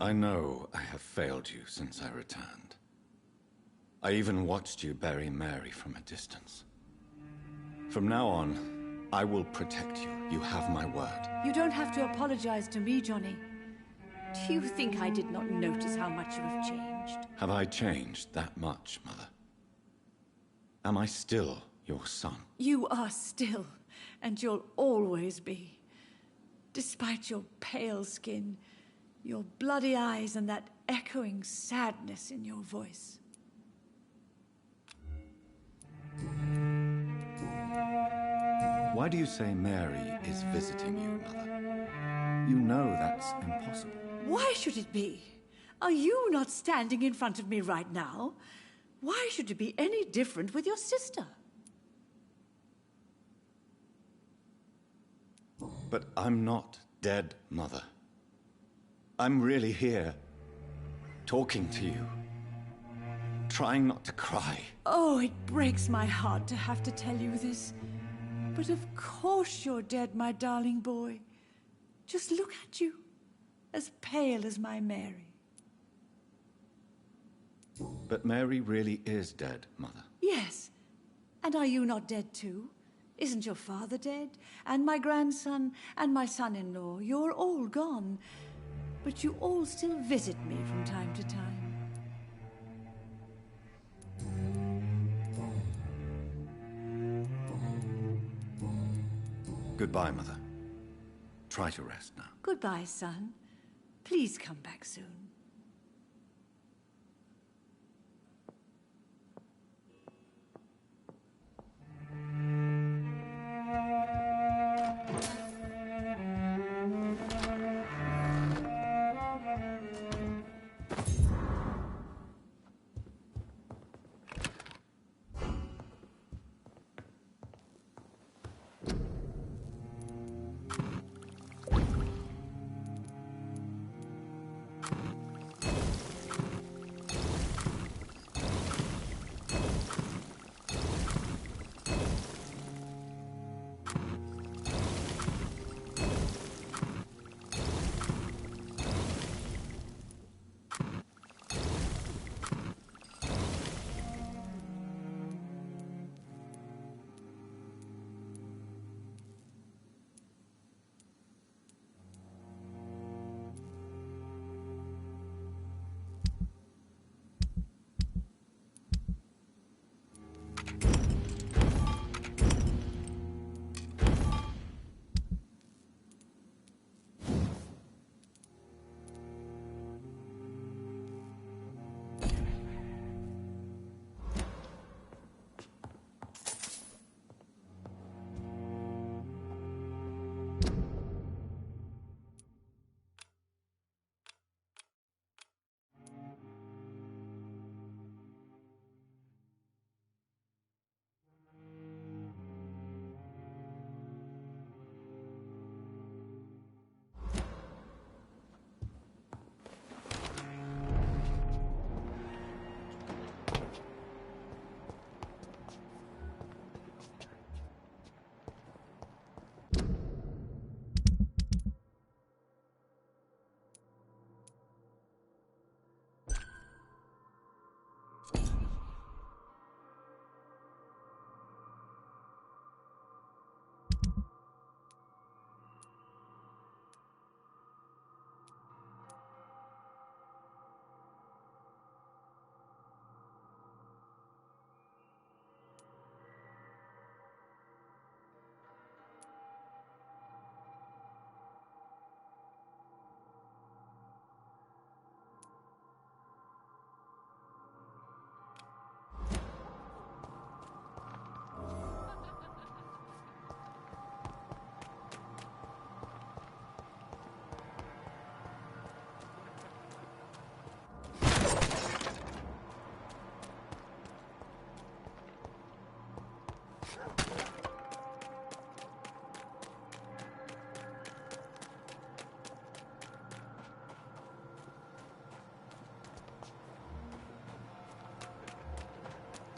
I know I have failed you since I returned. I even watched you bury Mary from a distance. From now on, I will protect you. You have my word. You don't have to apologize to me, Johnny. Do you think I did not notice how much you have changed? Have I changed that much, Mother? Am I still your son? You are still, and you'll always be. Despite your pale skin, your bloody eyes, and that echoing sadness in your voice. Why do you say Mary is visiting you, Mother? You know that's impossible. Why should it be? Are you not standing in front of me right now? Why should it be any different with your sister? But I'm not dead, Mother. I'm really here, talking to you, trying not to cry. Oh, it breaks my heart to have to tell you this. But of course you're dead, my darling boy. Just look at you, as pale as my Mary. But Mary really is dead, Mother. Yes. And are you not dead too? Isn't your father dead? And my grandson, and my son-in-law? You're all gone. But you all still visit me from time to time. Goodbye, Mother. Try to rest now. Goodbye, son. Please come back soon.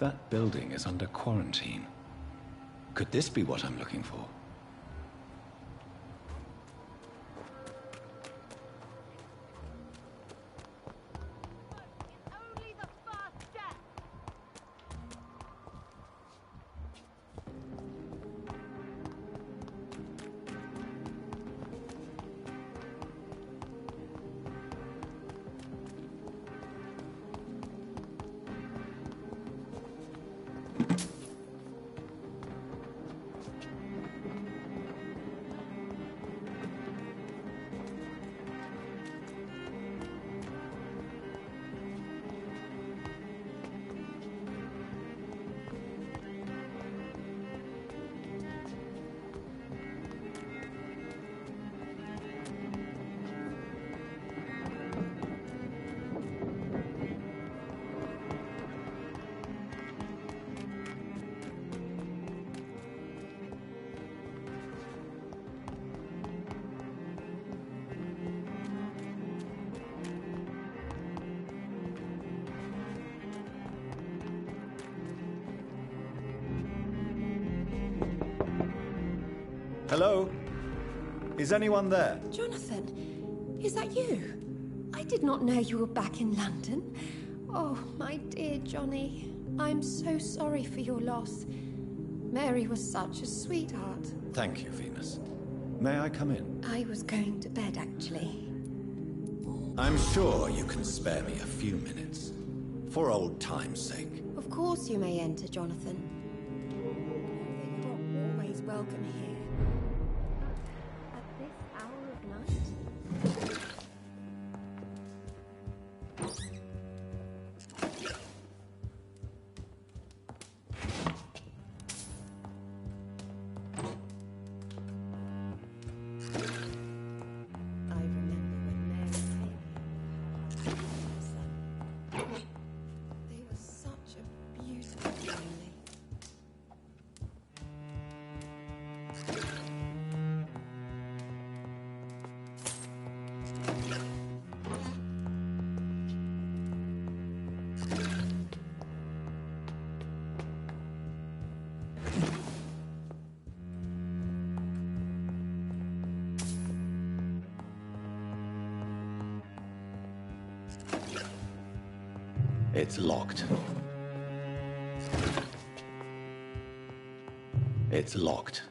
That building is under quarantine. Could this be what I'm looking for? Hello? Is anyone there? Jonathan, is that you? I did not know you were back in London. Oh, my dear Johnny, I'm so sorry for your loss. Mary was such a sweetheart. Thank you, Venus. May I come in? I was going to bed, actually. I'm sure you can spare me a few minutes. For old time's sake. Of course you may enter, Jonathan. Know that you are always welcome here. At this hour of night? I remember when Mary came here. They were such a beautiful family. It's locked. It's locked.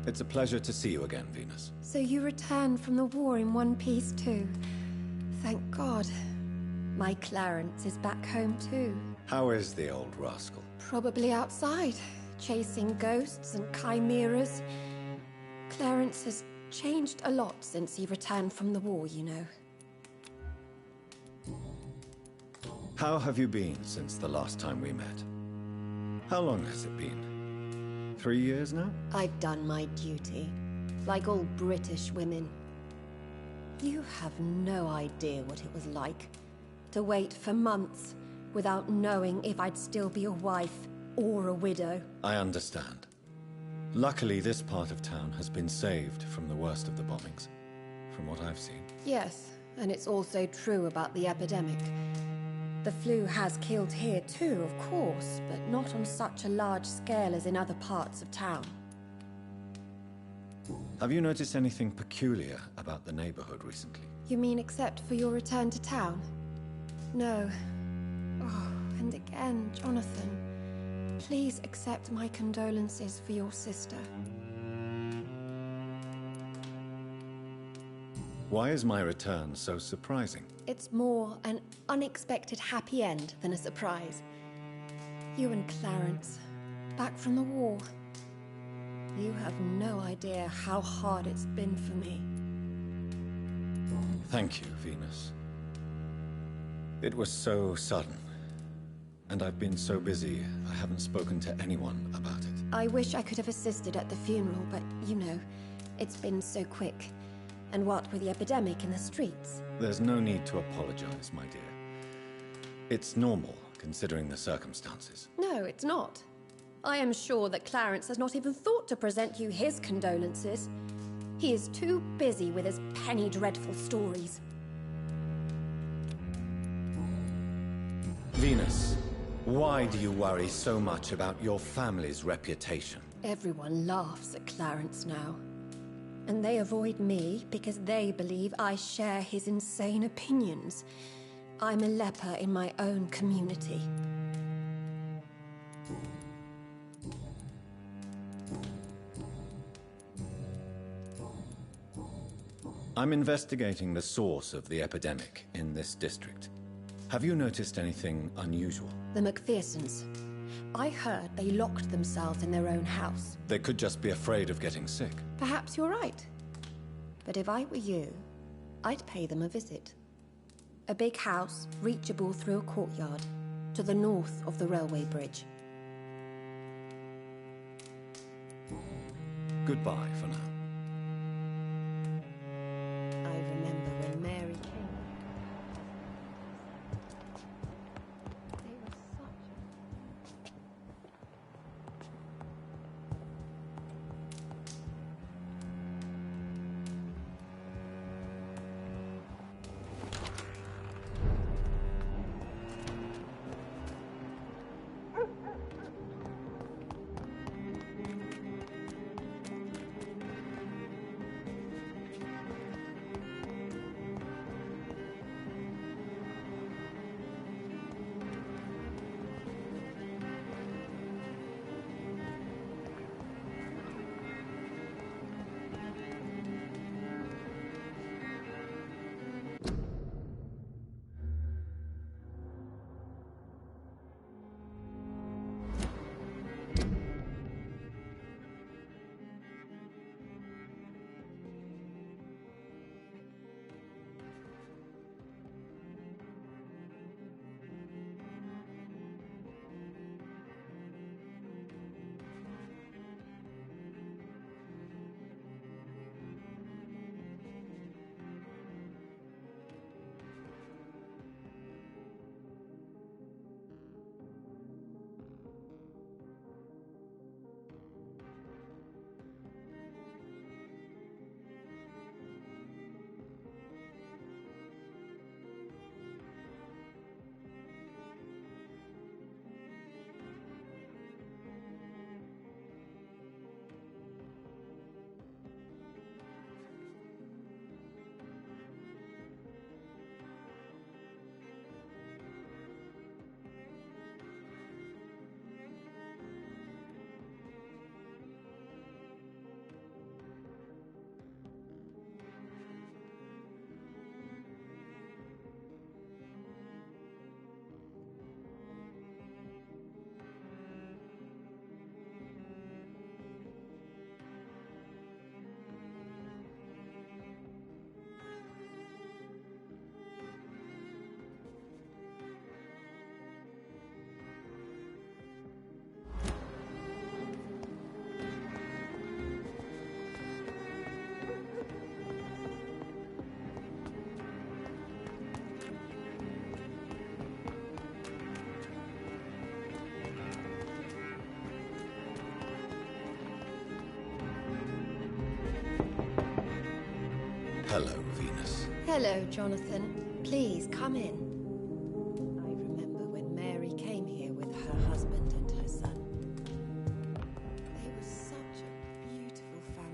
It's a pleasure to see you again, Venus. So you returned from the war in one piece too. Thank God. My Clarence is back home too. How is the old rascal? Probably outside, chasing ghosts and chimeras. Clarence has changed a lot since he returned from the war, you know. How have you been since the last time we met? How long has it been? 3 years now? I've done my duty, like all British women. You have no idea what it was like to wait for months without knowing if I'd still be a wife or a widow. I understand. Luckily, this part of town has been saved from the worst of the bombings, from what I've seen. Yes, and it's also true about the epidemic. The flu has killed here too, of course, but not on such a large scale as in other parts of town. Have you noticed anything peculiar about the neighborhood recently? You mean except for your return to town? No. Oh, and again, Jonathan. Please accept my condolences for your sister. Why is my return so surprising? It's more an unexpected happy end than a surprise. You and Clarence, back from the war. You have no idea how hard it's been for me. Thank you, Venus. It was so sudden. And I've been so busy, I haven't spoken to anyone about it. I wish I could have assisted at the funeral, but you know, it's been so quick. And what with the epidemic in the streets? There's no need to apologize, my dear. It's normal, considering the circumstances. No, it's not. I am sure that Clarence has not even thought to present you his condolences. He is too busy with his penny dreadful stories. Venus, why do you worry so much about your family's reputation? Everyone laughs at Clarence now. And they avoid me because they believe I share his insane opinions. I'm a leper in my own community. I'm investigating the source of the epidemic in this district. Have you noticed anything unusual? The McPhersons. I heard they locked themselves in their own house. They could just be afraid of getting sick. Perhaps you're right. But if I were you, I'd pay them a visit. A big house, reachable through a courtyard, to the north of the railway bridge. Goodbye for now. I remember when Mary came. They were such... Hello, Venus. Hello, Jonathan. Please, come in. I remember when Mary came here with her husband and her son. They were such a beautiful family.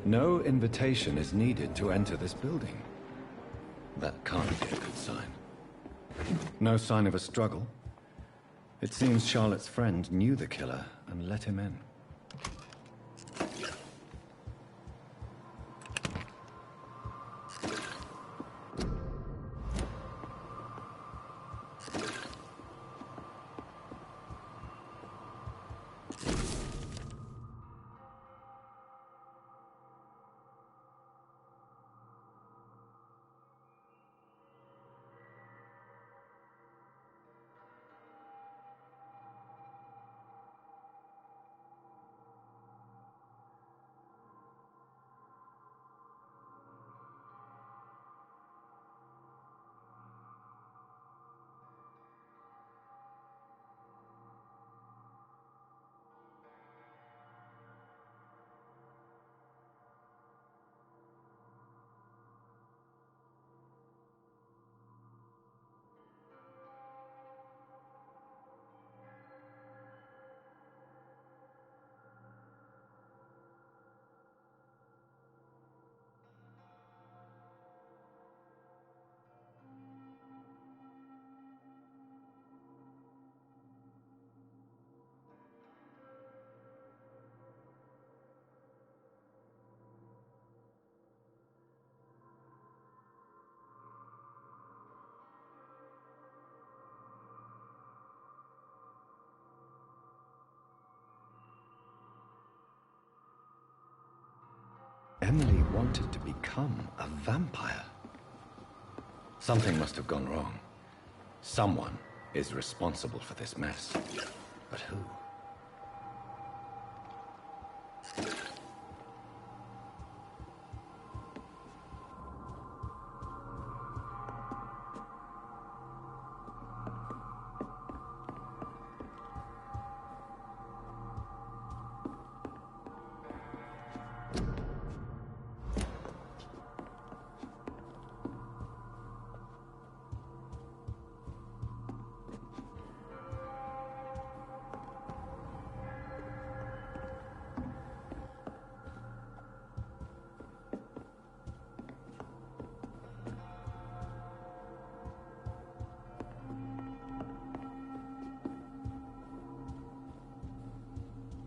No invitation is needed to enter this building. That can't be a good sign. No sign of a struggle. It seems Charlotte's friend knew the killer and let him in. Emily wanted to become a vampire. Something must have gone wrong. Someone is responsible for this mess. But who?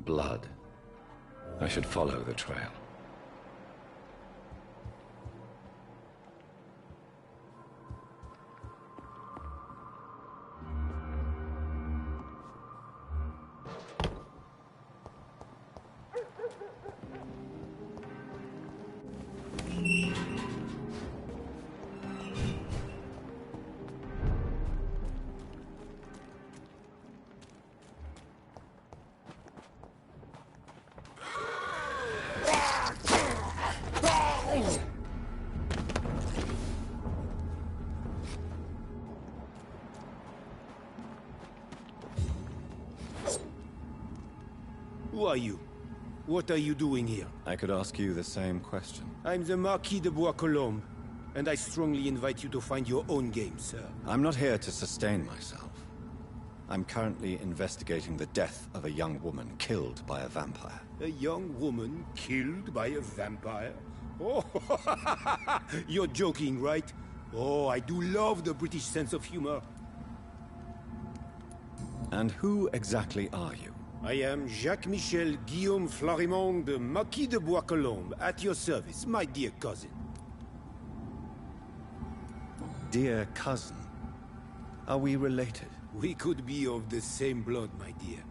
Blood. I should follow the trail. Who are you? What are you doing here? I could ask you the same question. I'm the Marquis de Bois-Colombes, and I strongly invite you to find your own game, sir. I'm not here to sustain myself. I'm currently investigating the death of a young woman killed by a vampire. A young woman killed by a vampire? Oh, you're joking, right? Oh, I do love the British sense of humor. And who exactly are you? I am Jacques-Michel Guillaume Florimond de Marquis de Bois-Colombes, at your service, my dear cousin. Dear cousin? Are we related? We could be of the same blood, my dear.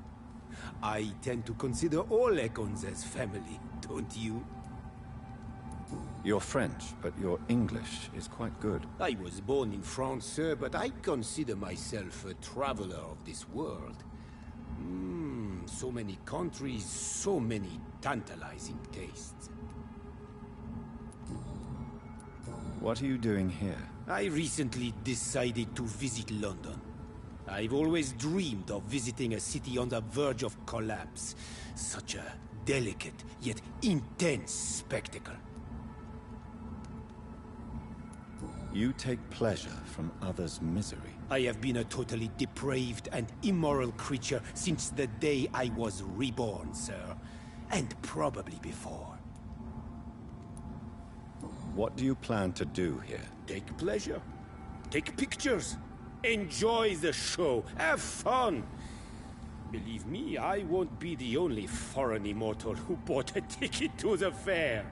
I tend to consider all Econs as family, don't you? You're French, but your English is quite good. I was born in France, sir, but I consider myself a traveler of this world. So many countries, so many tantalizing tastes. What are you doing here? I recently decided to visit London. I've always dreamed of visiting a city on the verge of collapse. Such a delicate, yet intense spectacle. You take pleasure from others' misery. I have been a totally depraved and immoral creature since the day I was reborn, sir. And probably before. What do you plan to do here? Take pleasure. Take pictures. Enjoy the show. Have fun. Believe me, I won't be the only foreign immortal who bought a ticket to the fair.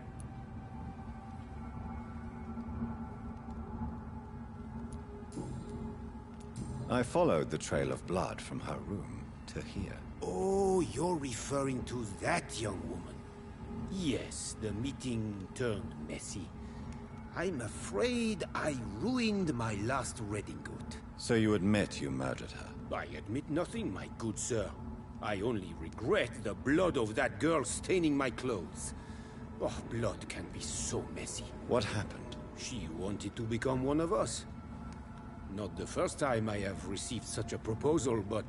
I followed the trail of blood from her room to here. Oh, you're referring to that young woman. Yes, the meeting turned messy. I'm afraid I ruined my last redingote. So you admit you murdered her? I admit nothing, my good sir. I only regret the blood of that girl staining my clothes. Oh, blood can be so messy. What happened? She wanted to become one of us. Not the first time I have received such a proposal, but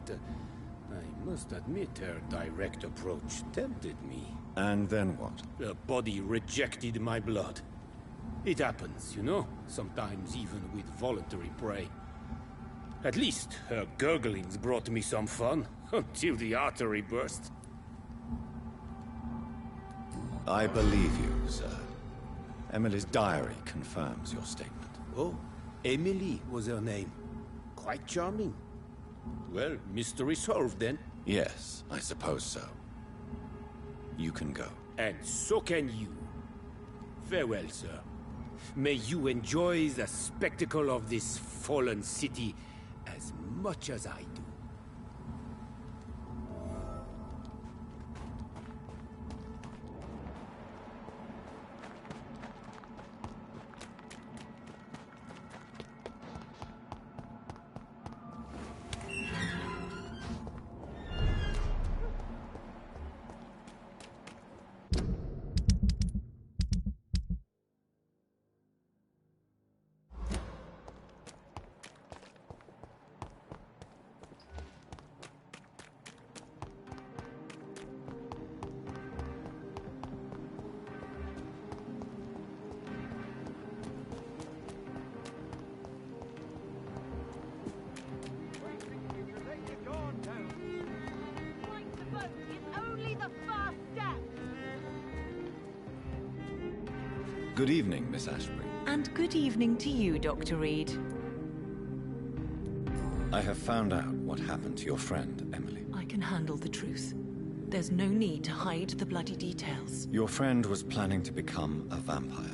I must admit her direct approach tempted me. And then what? The body rejected my blood. It happens, you know, sometimes even with voluntary prey. At least her gurglings brought me some fun, until the artery burst. I believe you, sir. Emily's diary confirms your statement. Oh, Emily was her name. Quite charming. Well, mystery solved then. Yes, I suppose so. You can go. And so can you. Farewell, sir. May you enjoy the spectacle of this fallen city as much as I do. Good evening, Miss Ashbury. And good evening to you, Dr. Reed. I have found out what happened to your friend, Emily. I can handle the truth. There's no need to hide the bloody details. Your friend was planning to become a vampire.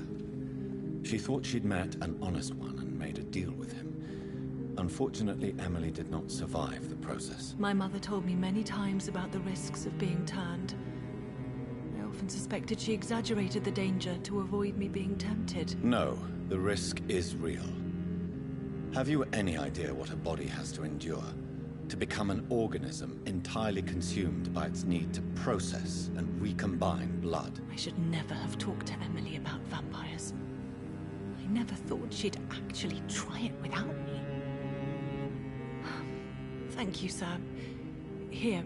She thought she'd met an honest one and made a deal with him. Unfortunately, Emily did not survive the process. My mother told me many times about the risks of being turned. I often suspected she exaggerated the danger to avoid me being tempted. No, the risk is real. Have you any idea what a body has to endure? To become an organism entirely consumed by its need to process and recombine blood? I should never have talked to Emily about vampires. I never thought she'd actually try it without me. Thank you, sir. Here,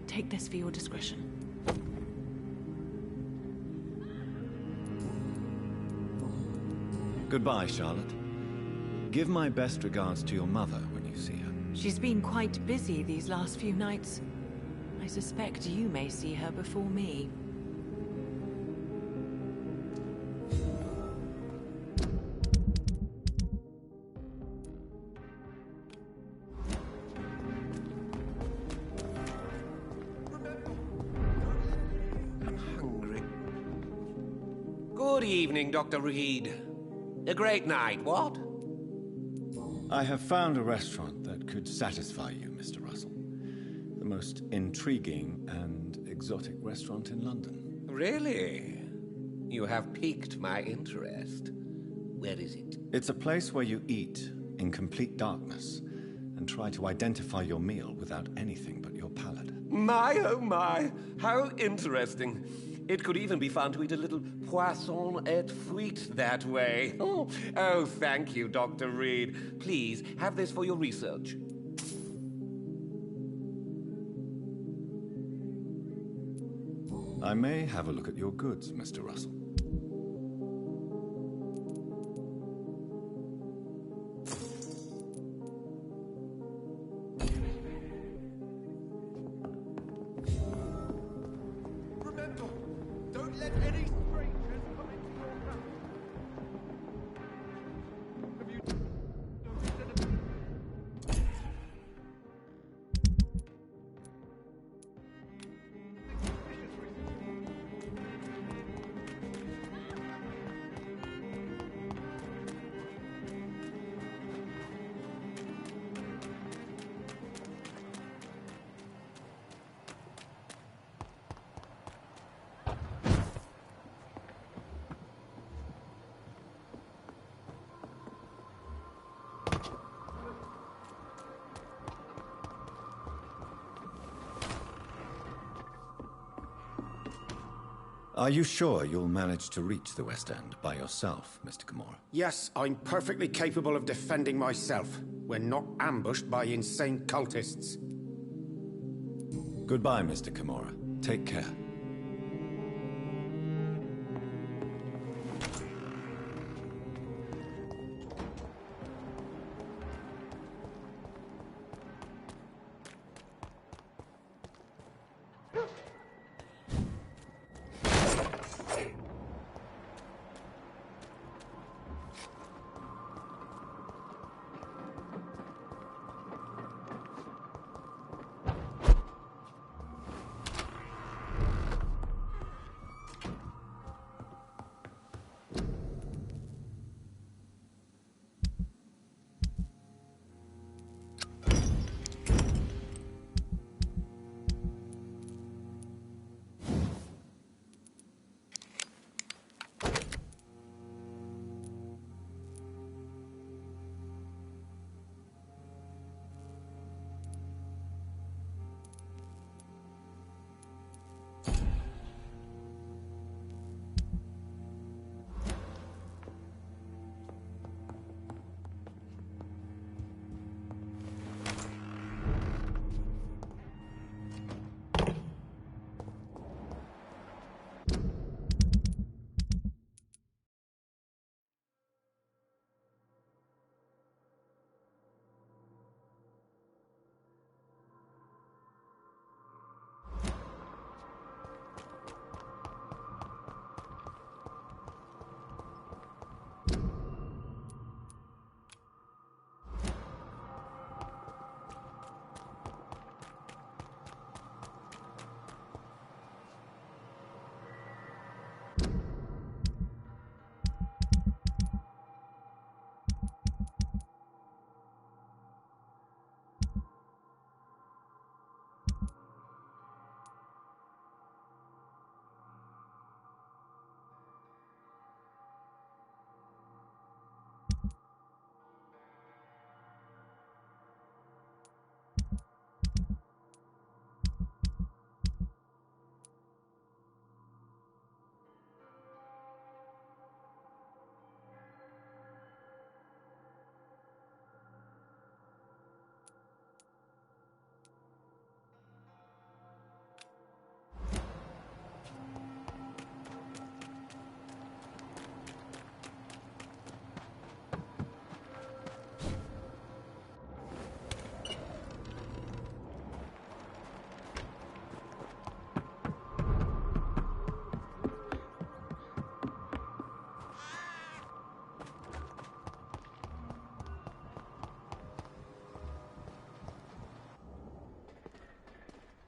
take this for your discretion. Goodbye, Charlotte. Give my best regards to your mother when you see her. She's been quite busy these last few nights. I suspect you may see her before me. I'm hungry. Good evening, Dr. Reed. A great night, what? I have found a restaurant that could satisfy you, Mr. Russell. The most intriguing and exotic restaurant in London. Really? You have piqued my interest. Where is it? It's a place where you eat in complete darkness and try to identify your meal without anything but your palate. My, oh my, how interesting. It could even be fun to eat a little poisson et fruit that way. Oh, thank you, Dr. Reed. Please, have this for your research. I may have a look at your goods, Mr. Russell. Remember, don't let any strangers come into your house. Have you noticed anything? Suspicious recently? Are you sure you'll manage to reach the West End by yourself, Mr. Gamora? Yes, I'm perfectly capable of defending myself when not ambushed by insane cultists. Goodbye, Mr. Gamora. Take care.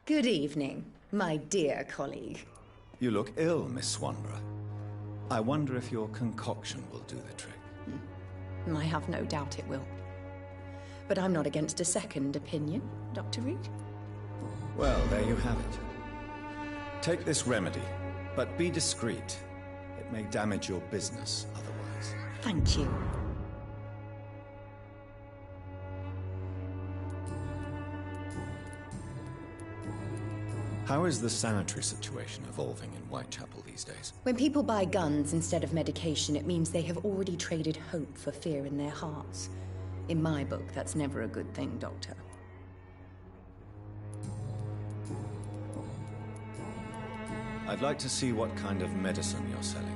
Good evening, my dear colleague. You look ill, Miss Swanborough. I wonder if your concoction will do the trick. I have no doubt it will. But I'm not against a second opinion, Dr. Reed. Well, there you have it. Take this remedy, but be discreet. It may damage your business otherwise. Thank you. How is the sanitary situation evolving in Whitechapel these days? When people buy guns instead of medication, it means they have already traded hope for fear in their hearts. In my book, that's never a good thing, Doctor. I'd like to see what kind of medicine you're selling.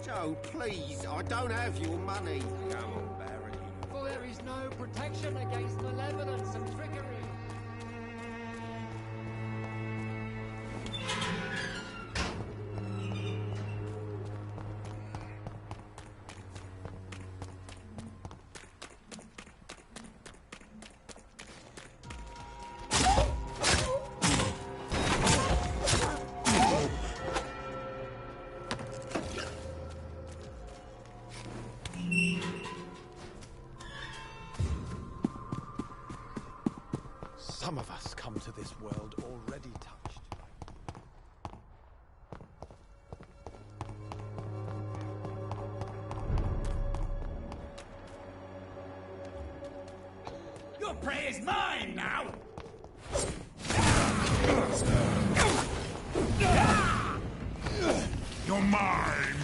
Joe, please, I don't have your money. Come on, Barry. For there is no protection against malevolence and trickery. Some of us come to this world already touched. Your prey is mine now! You're mine!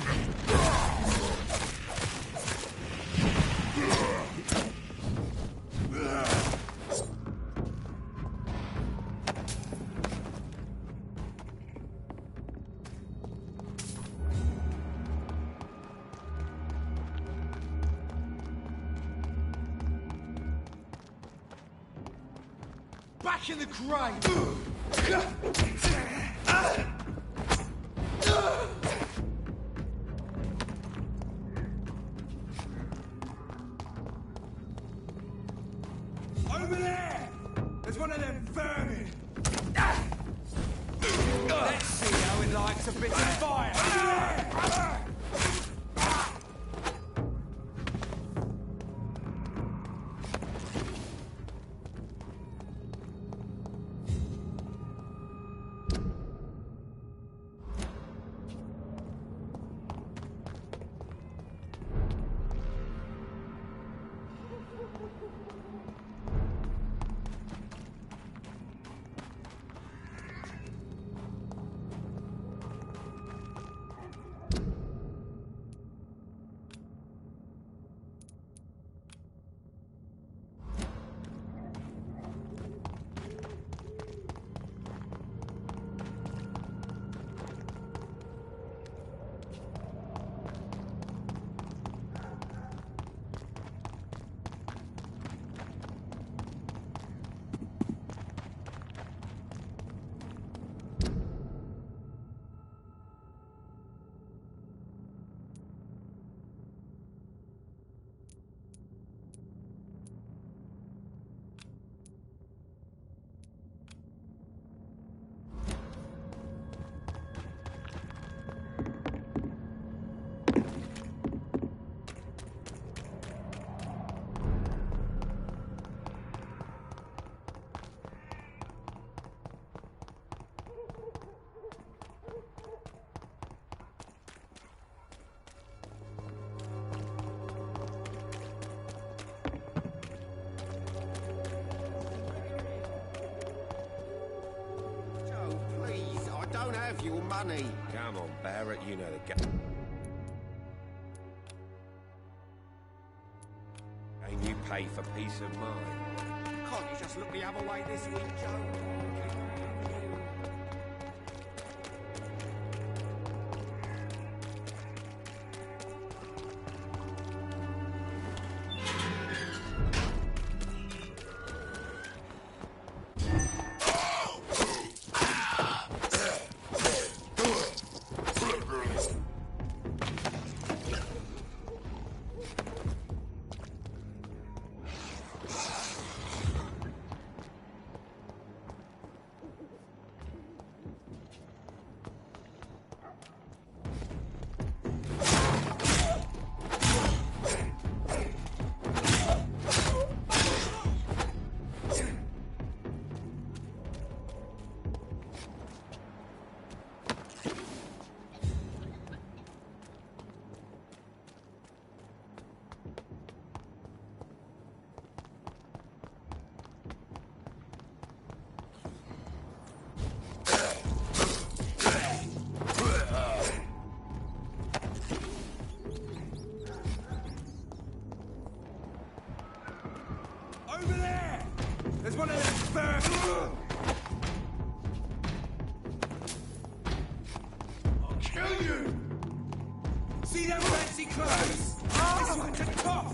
Back in the grave! Over there! There's one of them vermin! Let's see how it likes a bit of fire! have your money. Come on, Barrett, you know the game. And you pay for peace of mind. Can't you just look the other way this week, Joe? One of them birds! I'll kill you! See them fancy clothes? This one's a tough!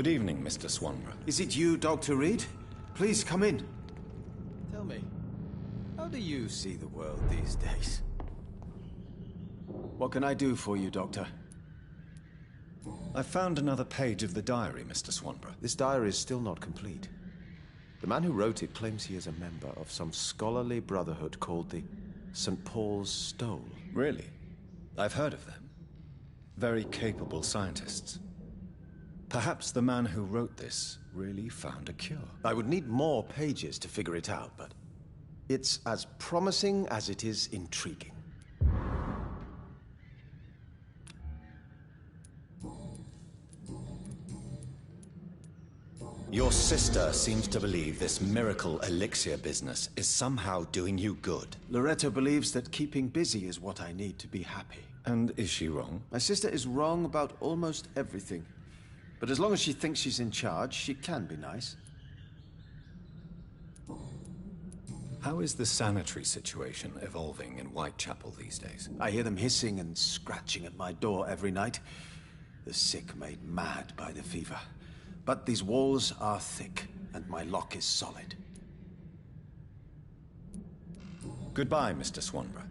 Good evening, Mr. Swanborough. Is it you, Dr. Reed? Please come in. Tell me, how do you see the world these days? What can I do for you, Doctor? I found another page of the diary, Mr. Swanborough. This diary is still not complete. The man who wrote it claims he is a member of some scholarly brotherhood called the St. Paul's Stole. Really? I've heard of them. Very capable scientists. Perhaps the man who wrote this really found a cure. I would need more pages to figure it out, but it's as promising as it is intriguing. Your sister seems to believe this miracle elixir business is somehow doing you good. Loretta believes that keeping busy is what I need to be happy. And is she wrong? My sister is wrong about almost everything. But as long as she thinks she's in charge, she can be nice. How is the sanitary situation evolving in Whitechapel these days? I hear them hissing and scratching at my door every night. The sick made mad by the fever. But these walls are thick, and my lock is solid. Goodbye, Mr. Swanborough.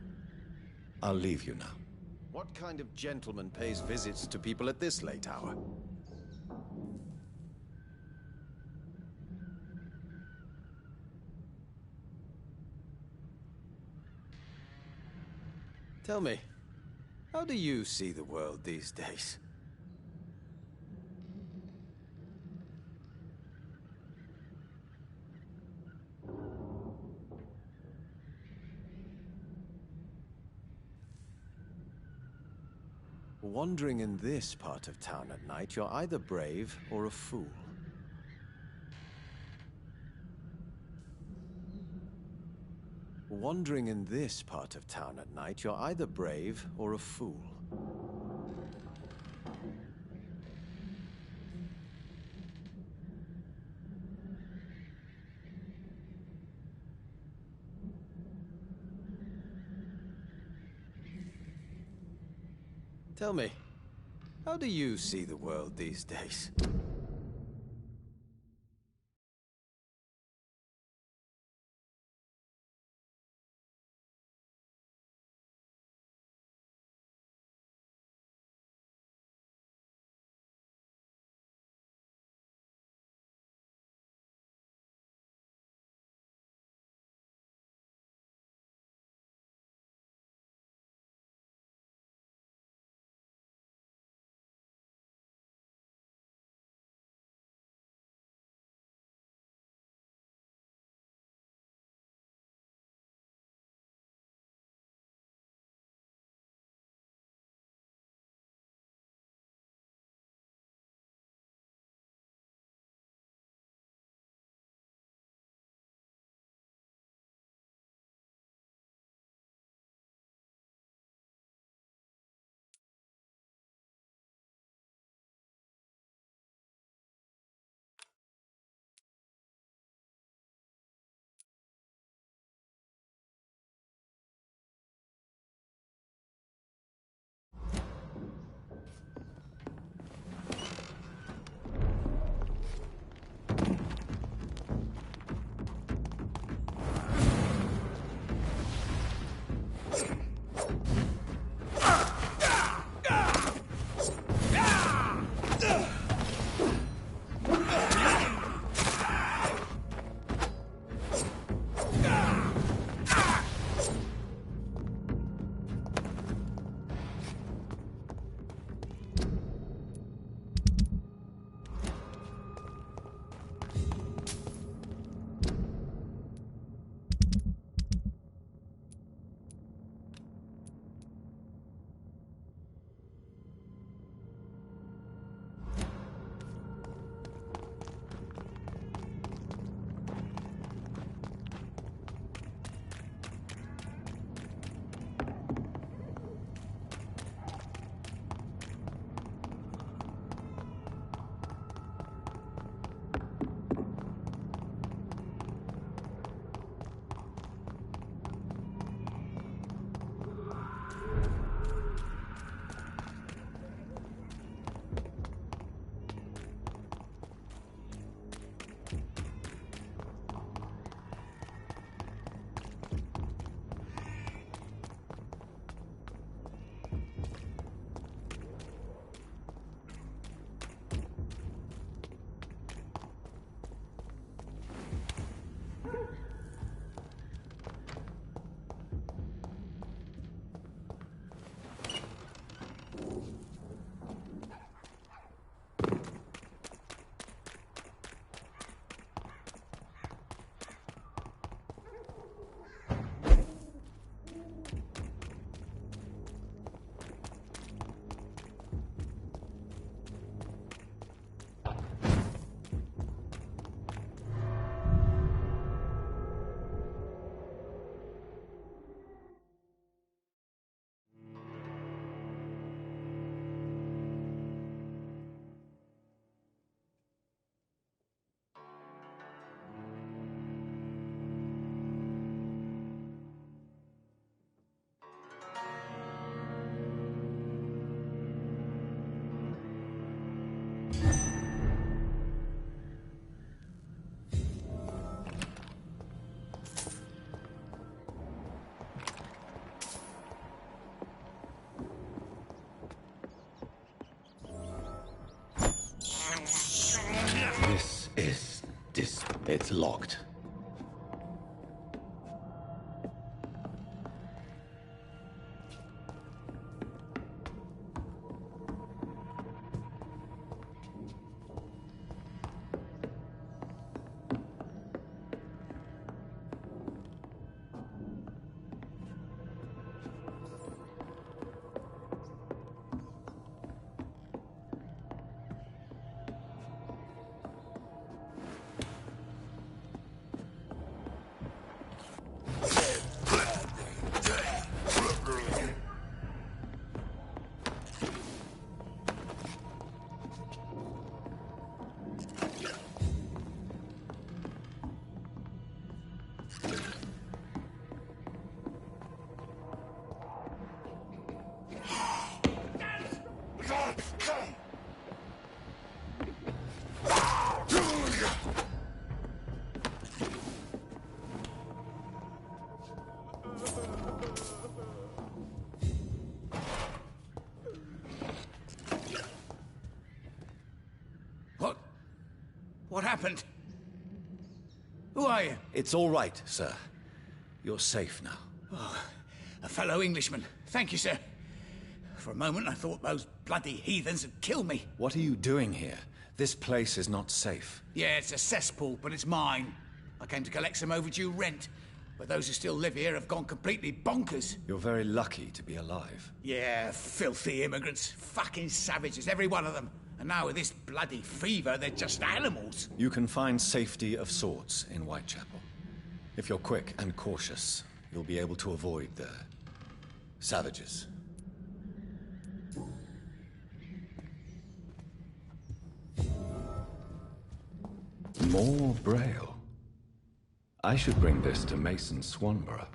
I'll leave you now. What kind of gentleman pays visits to people at this late hour? Tell me, how do you see the world these days? Wandering in this part of town at night, you're either brave or a fool. Wandering in this part of town at night, you're either brave or a fool. Tell me, how do you see the world these days? locked. What happened? Who are you? It's all right, sir. You're safe now. Oh, a fellow Englishman. Thank you, sir. For a moment, I thought those bloody heathens had killed me. What are you doing here? This place is not safe. Yeah, it's a cesspool, but it's mine. I came to collect some overdue rent, but those who still live here have gone completely bonkers. You're very lucky to be alive. Yeah, filthy immigrants. Fucking savages, every one of them. And now with this bloody fever, they're just animals. You can find safety of sorts in Whitechapel. If you're quick and cautious, you'll be able to avoid the savages. More Braille. I should bring this to Mason Swanborough.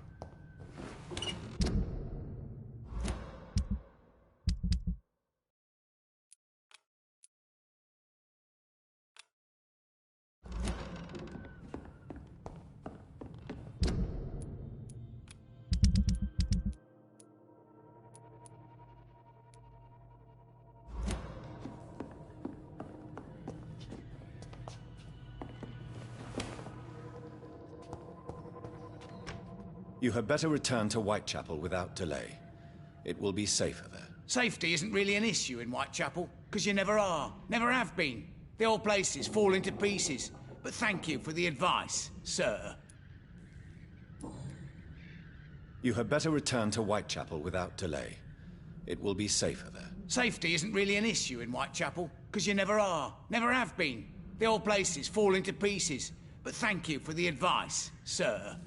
You had better return to Whitechapel without delay. It will be safer there. Safety isn't really an issue in Whitechapel, because you never are. Never have been. The old place is falling to pieces. But thank you for the advice, sir. You had better return to Whitechapel without delay. It will be safer there. Safety isn't really an issue in Whitechapel, because you never are. Never have been. The old place is falling to pieces. But thank you for the advice, sir.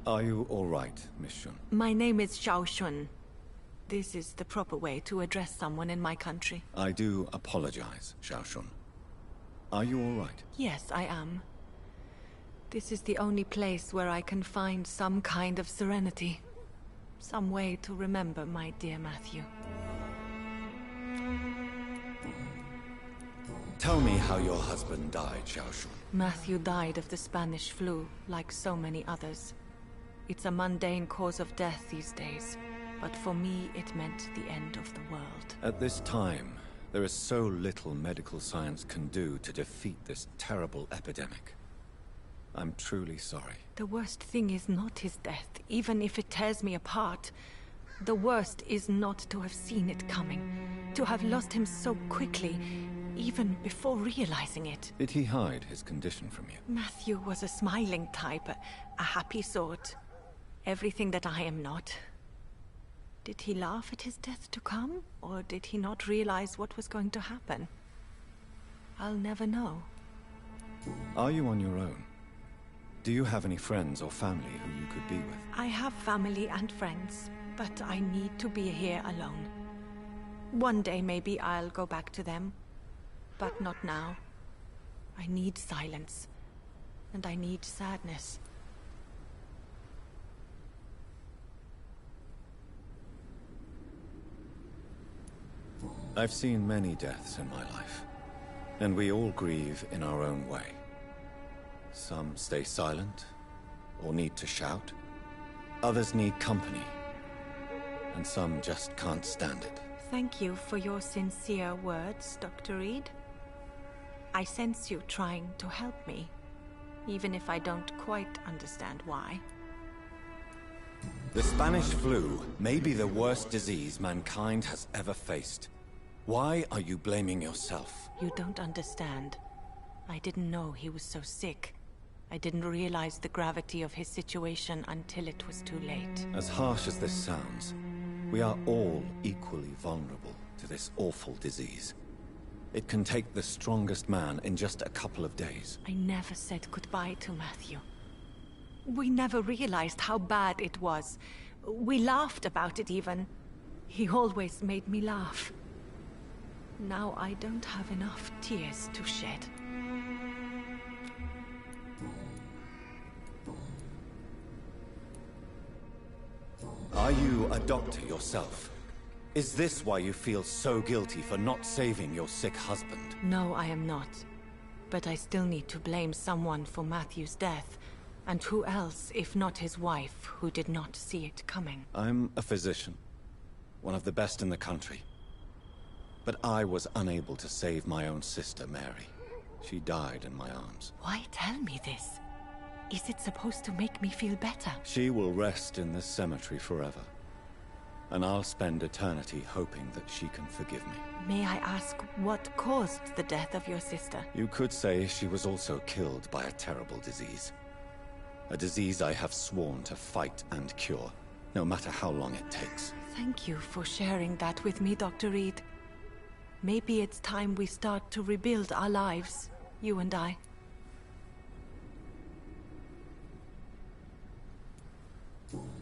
Are you all right, Miss Shun? My name is Xiao Shun. This is the proper way to address someone in my country. I do apologize, Xiao Shun. Are you all right? Yes, I am. This is the only place where I can find some kind of serenity. Some way to remember my dear Matthew. Tell me how your husband died, Xiao Shun. Matthew died of the Spanish flu, like so many others. It's a mundane cause of death these days, but for me it meant the end of the world. At this time, there is so little medical science can do to defeat this terrible epidemic. I'm truly sorry. The worst thing is not his death, even if it tears me apart. The worst is not to have seen it coming, to have lost him so quickly, even before realizing it. Did he hide his condition from you? Matthew was a smiling type, a happy sort. Everything that I am not. Did he laugh at his death to come, or did he not realize what was going to happen? I'll never know. Are you on your own? Do you have any friends or family who you could be with? I have family and friends, but I need to be here alone. One day maybe I'll go back to them, but not now. I need silence, and I need sadness. I've seen many deaths in my life, and we all grieve in our own way. Some stay silent, or need to shout. Others need company, and some just can't stand it. Thank you for your sincere words, Dr. Reed. I sense you trying to help me, even if I don't quite understand why. The Spanish flu may be the worst disease mankind has ever faced. Why are you blaming yourself? You don't understand. I didn't know he was so sick. I didn't realize the gravity of his situation until it was too late. As harsh as this sounds, we are all equally vulnerable to this awful disease. It can take the strongest man in just a couple of days. I never said goodbye to Matthew. We never realized how bad it was. We laughed about it even. He always made me laugh. Now I don't have enough tears to shed. Are you a doctor yourself? Is this why you feel so guilty for not saving your sick husband? No, I am not. But I still need to blame someone for Matthew's death. And who else, if not his wife, who did not see it coming? I'm a physician. One of the best in the country. But I was unable to save my own sister, Mary. She died in my arms. Why tell me this? Is it supposed to make me feel better? She will rest in this cemetery forever. And I'll spend eternity hoping that she can forgive me. May I ask what caused the death of your sister? You could say she was also killed by a terrible disease. A disease I have sworn to fight and cure, no matter how long it takes. Thank you for sharing that with me, Dr. Reed. Maybe it's time we start to rebuild our lives, you and I.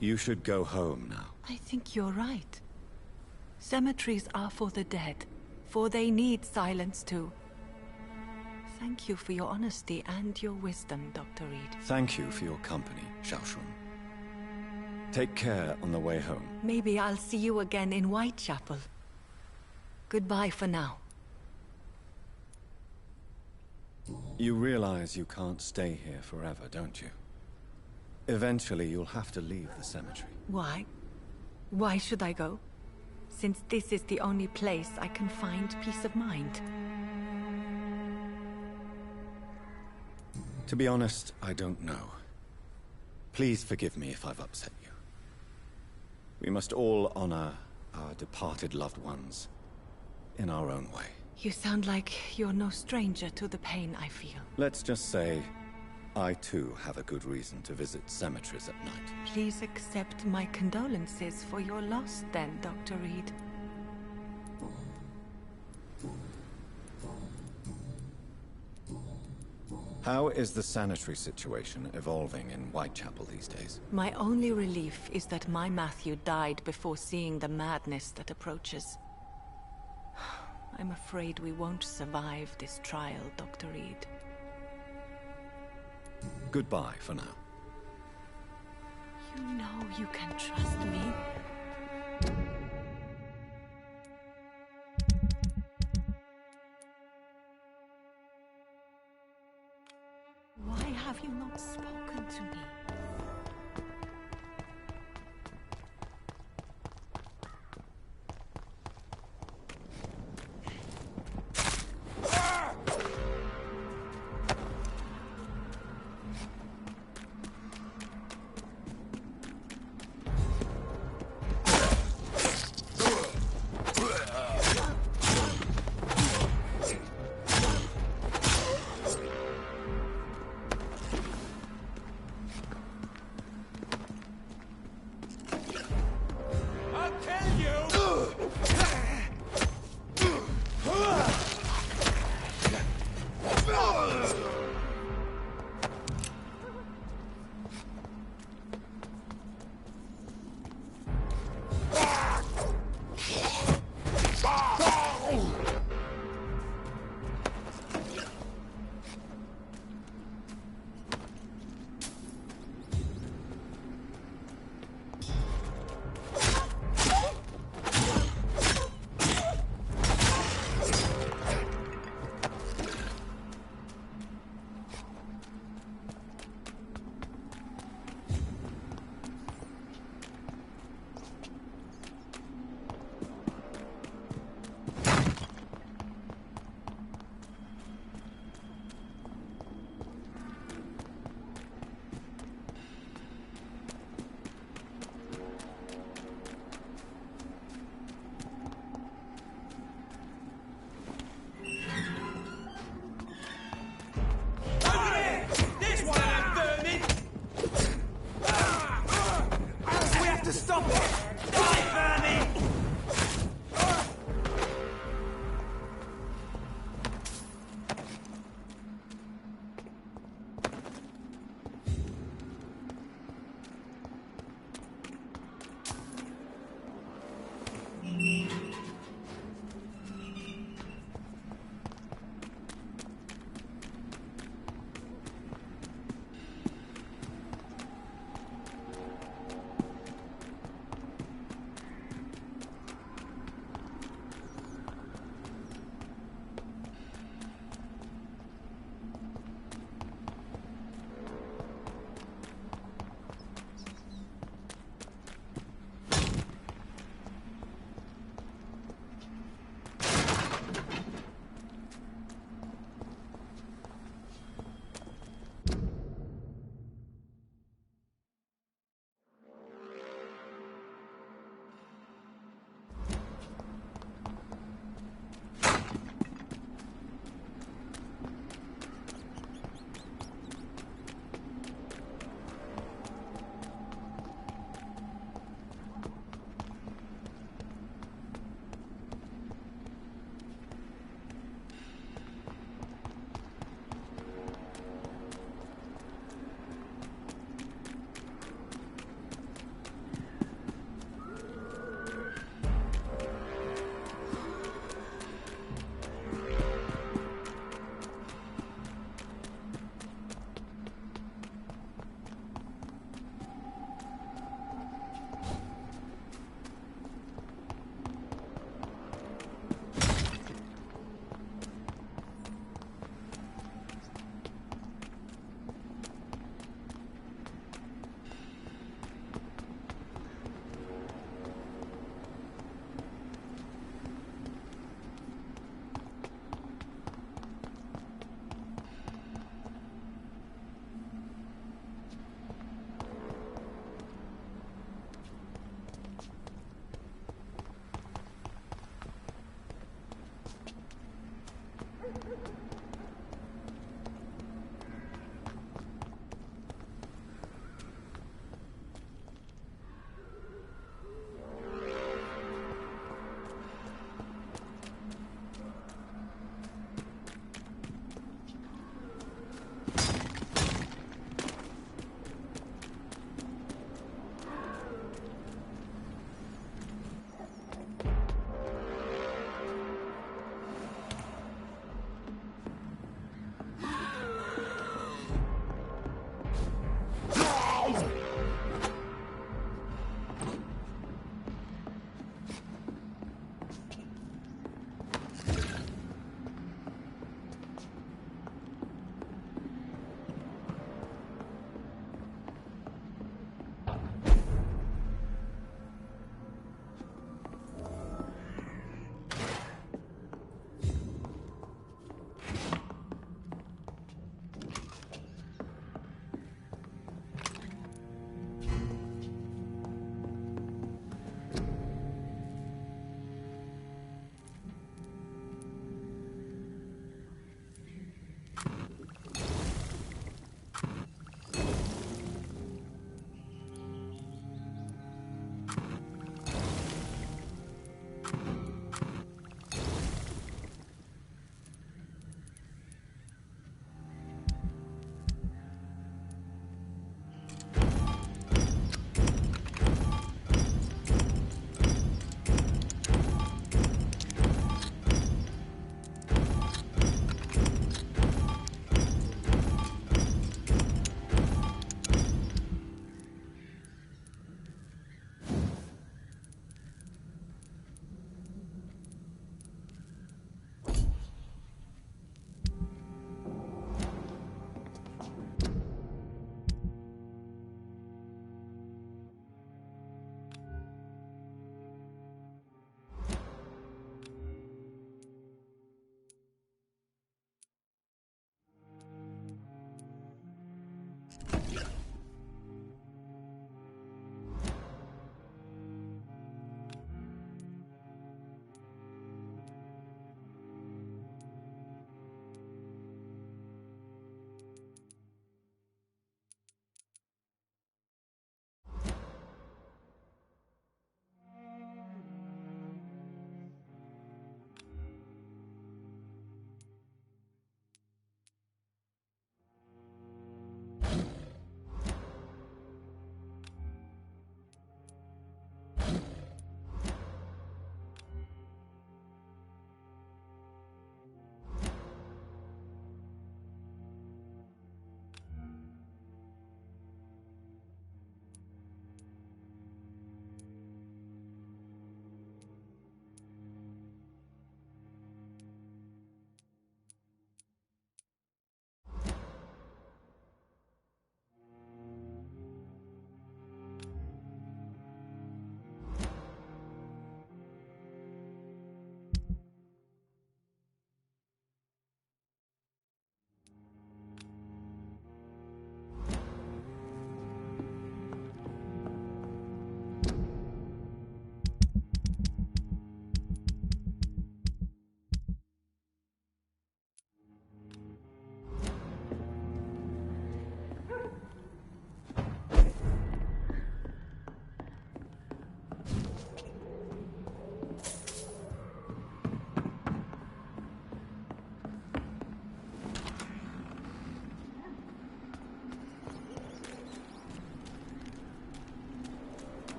You should go home now. I think you're right. Cemeteries are for the dead, for they need silence too. Thank you for your honesty and your wisdom, Dr. Reed. Thank you for your company, Xiaoshun. Take care on the way home. Maybe I'll see you again in Whitechapel. Goodbye for now. You realize you can't stay here forever, don't you? Eventually, you'll have to leave the cemetery. Why? Why should I go? Since this is the only place I can find peace of mind. To be honest, I don't know. Please forgive me if I've upset you. We must all honor our departed loved ones in our own way. You sound like you're no stranger to the pain I feel. Let's just say, I too have a good reason to visit cemeteries at night. Please accept my condolences for your loss then, Dr. Reed. How is the sanitary situation evolving in Whitechapel these days? My only relief is that my Matthew died before seeing the madness that approaches. I'm afraid we won't survive this trial, Dr. Reed. Goodbye for now. You know you can trust me. Why have you not spoken to me?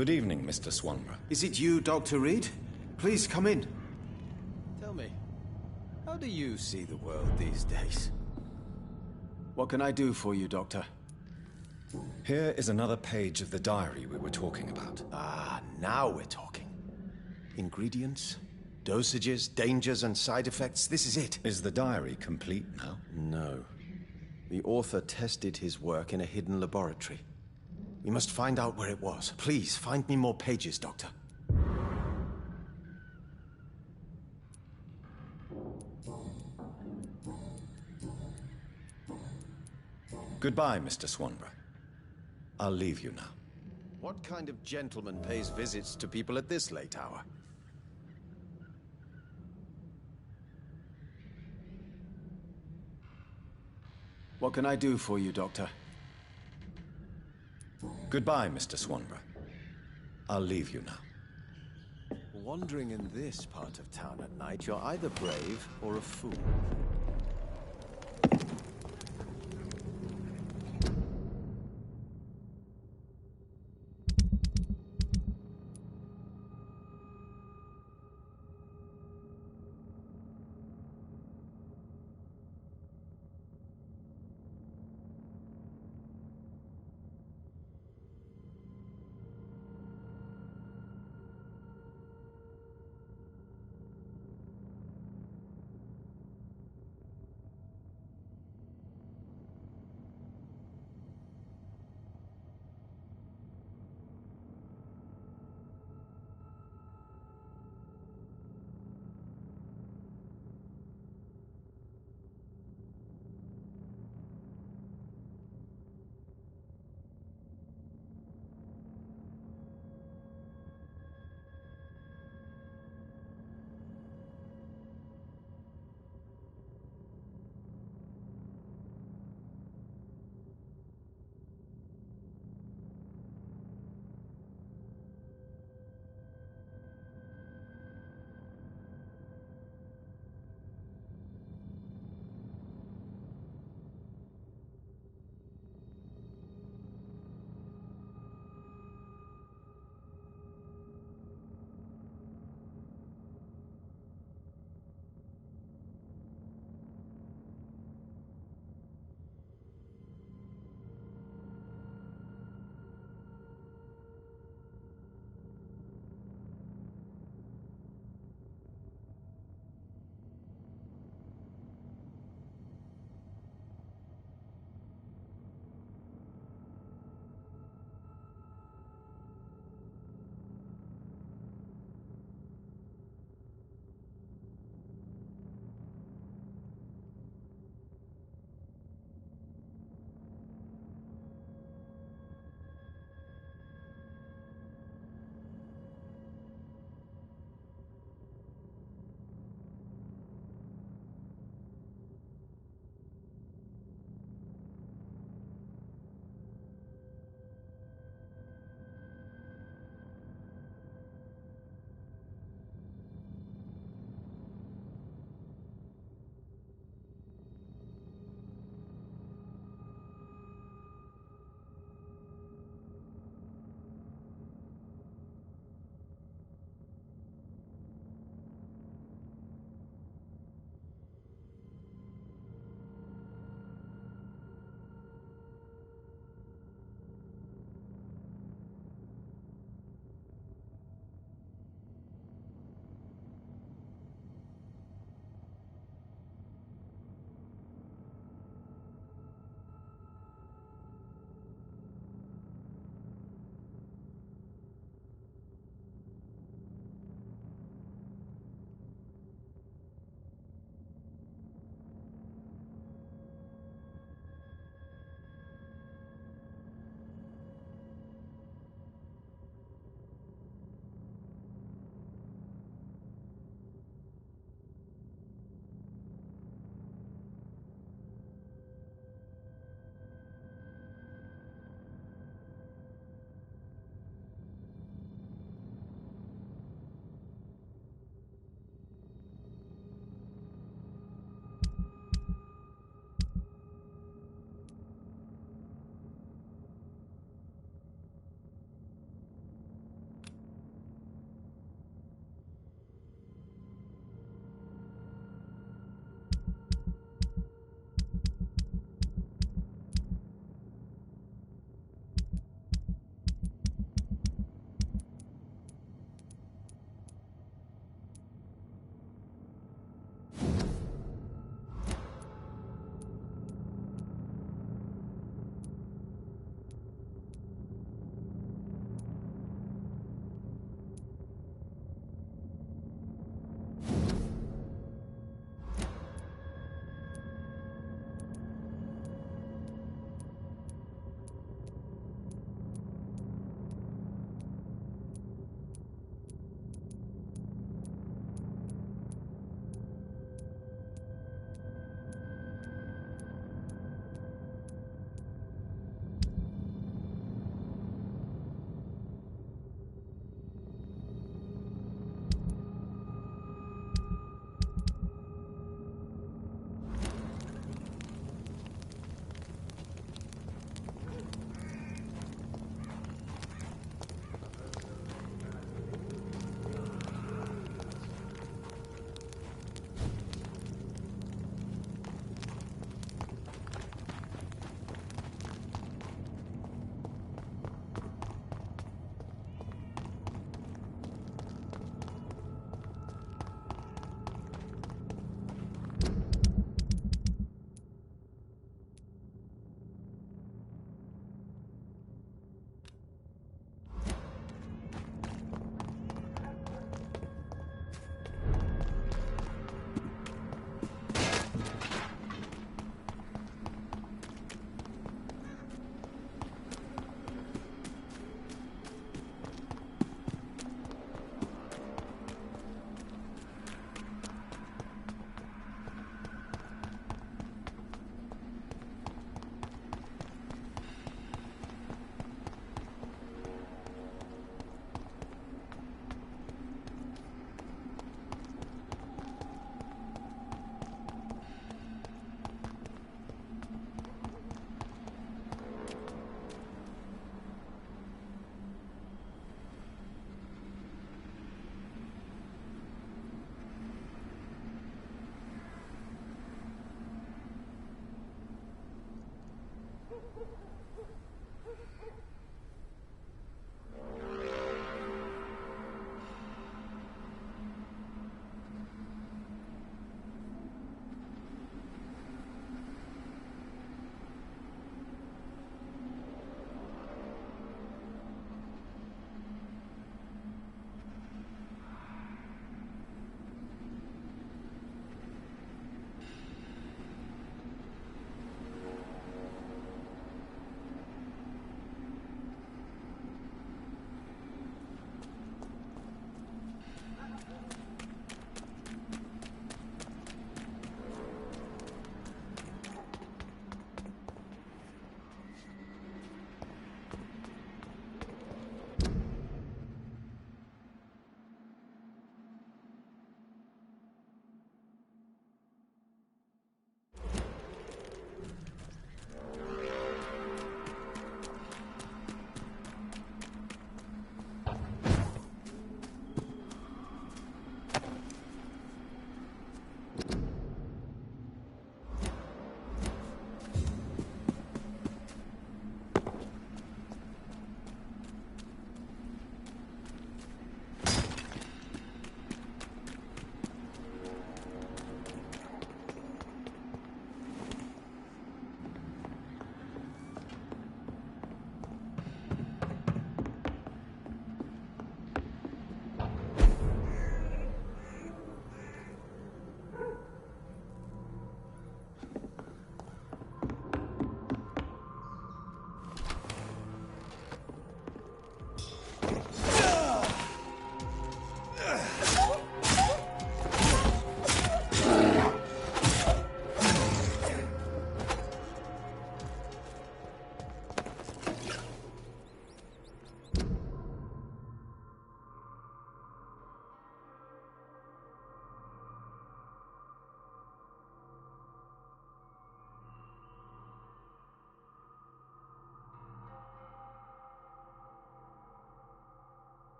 Good evening, Mr. Swanborough. Is it you, Dr. Reed? Please come in. Tell me, how do you see the world these days? What can I do for you, Doctor? Here is another page of the diary we were talking about. Ah, now we're talking. Ingredients, dosages, dangers, and side effects. This is it. Is the diary complete now? No. The author tested his work in a hidden laboratory. We must find out where it was. Please, find me more pages, Doctor. Goodbye, Mr. Swanborough. I'll leave you now. What kind of gentleman pays visits to people at this late hour? What can I do for you, Doctor? Goodbye, Mr. Swanborough. I'll leave you now. Wandering in this part of town at night, you're either brave or a fool.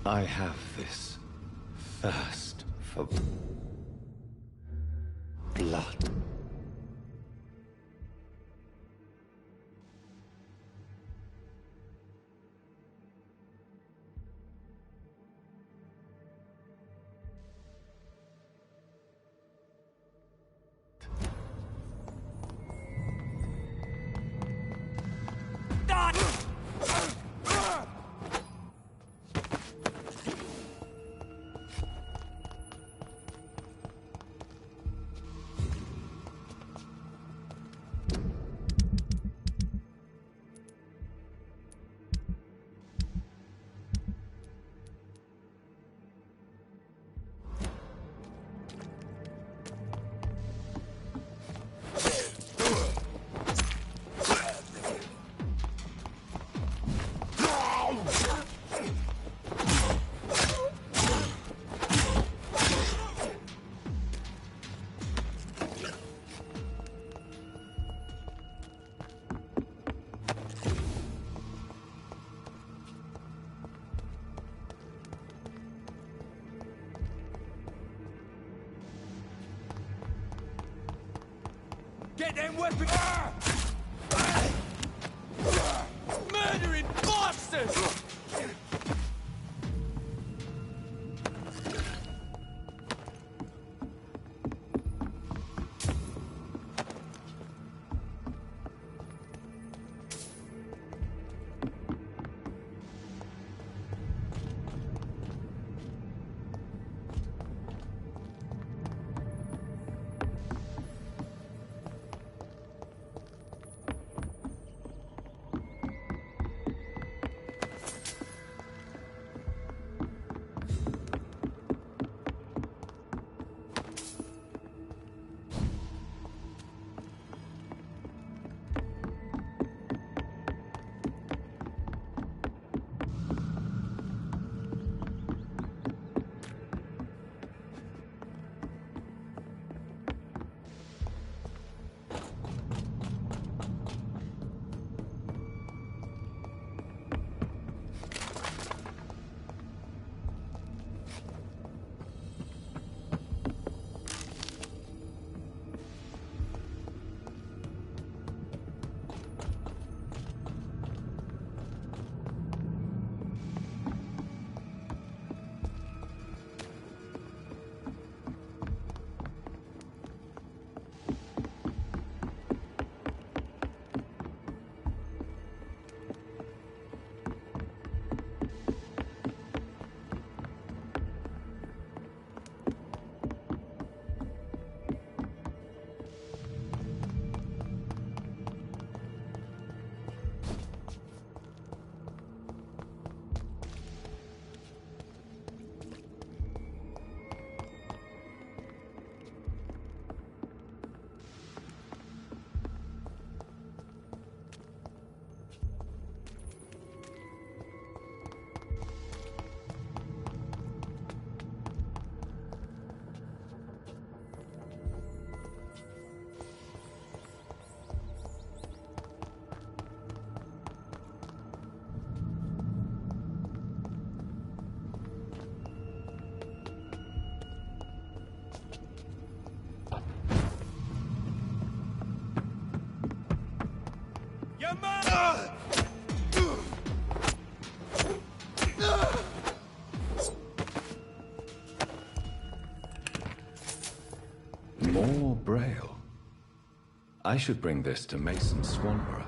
I have this thirst for blood. Get them weapons! Murdering bastards! More Braille. I should bring this to Mason Swanborough.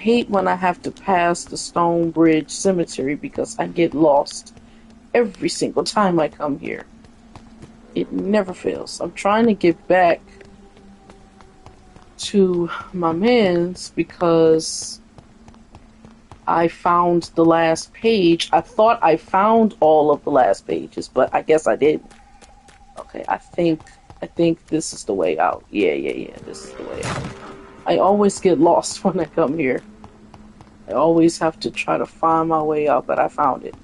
hate when I have to pass the Stonebridge Cemetery because I get lost every single time I come here. It never fails. I'm trying to get back to my man's because I found the last page. I thought I found all of the last pages, but I guess I didn't. Okay, I think this is the way out. Yeah, this is the way out. I always get lost when I come here. I always have to try to find my way out, but I found it.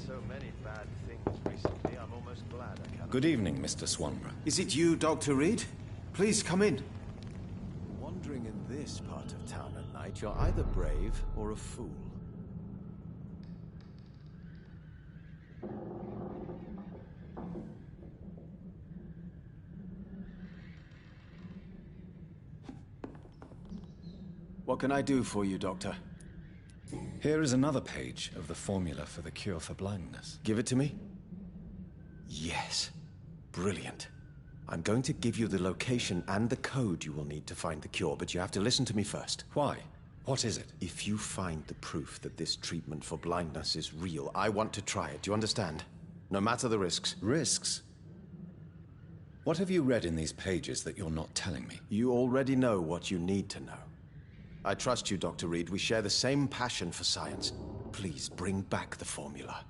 So many bad things recently, I'm almost glad I cannot. Good evening, Mr. Swanborough. Is it you, Dr. Reed? Please come in. Wandering in this part of town at night, you're either brave or a fool. What can I do for you, Doctor? Here is another page of the formula for the cure for blindness. Give it to me? Yes. Brilliant. I'm going to give you the location and the code you will need to find the cure, but you have to listen to me first. Why? What is it? If you find the proof that this treatment for blindness is real, I want to try it. Do you understand? No matter the risks. Risks? What have you read in these pages that you're not telling me? You already know what you need to know. I trust you, Dr. Reed. We share the same passion for science. Please bring back the formula.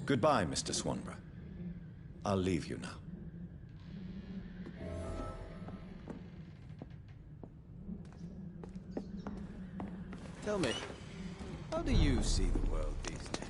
Goodbye, Mr. Swanborough. I'll leave you now. Tell me, how do you see the world these days?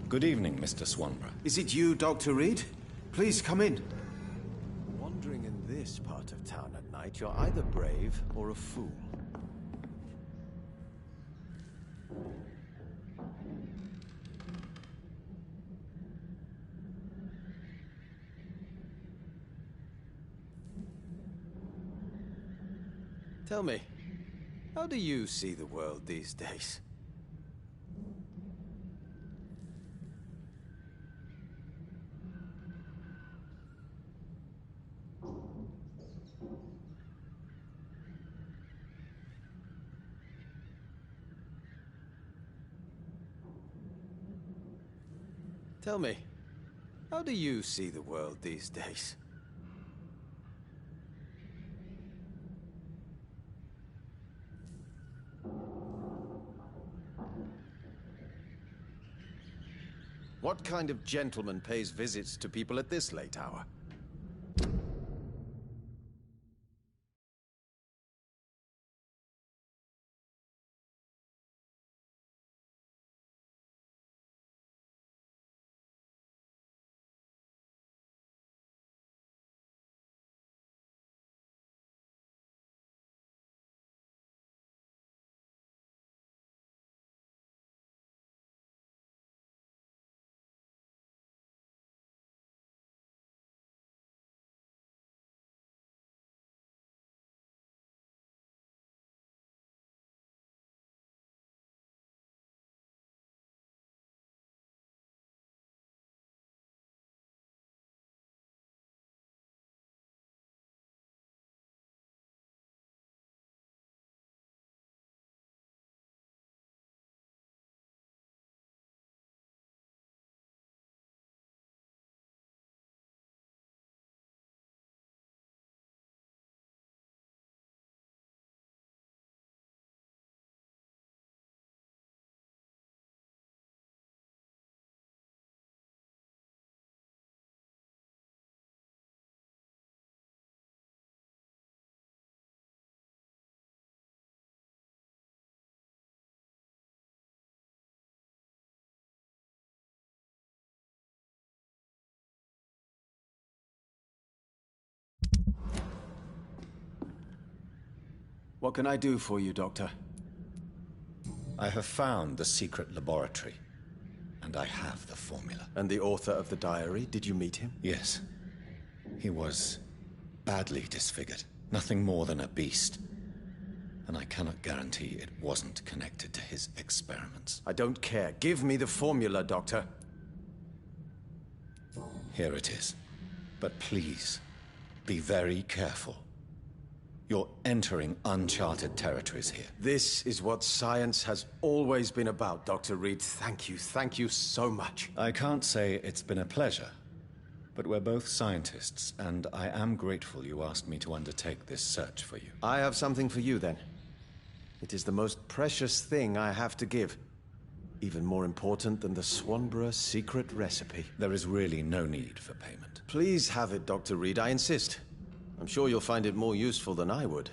Good evening, Mr. Swanborough. Is it you, Dr. Reed? Please come in. Wandering in this part of town at night, you're either brave or a fool. Tell me, how do you see the world these days? Tell me, how do you see the world these days? What kind of gentleman pays visits to people at this late hour? What can I do for you, Doctor? I have found the secret laboratory, and I have the formula. And the author of the diary, did you meet him? Yes. He was badly disfigured. Nothing more than a beast. And I cannot guarantee it wasn't connected to his experiments. I don't care. Give me the formula, Doctor. Here it is. But please, be very careful. You're entering uncharted territories here. This is what science has always been about, Dr. Reed. Thank you so much. I can't say it's been a pleasure, but we're both scientists, and I am grateful you asked me to undertake this search for you. I have something for you, then. It is the most precious thing I have to give. Even more important than the Swanborough secret recipe. There is really no need for payment. Please have it, Dr. Reed. I insist. I'm sure you'll find it more useful than I would.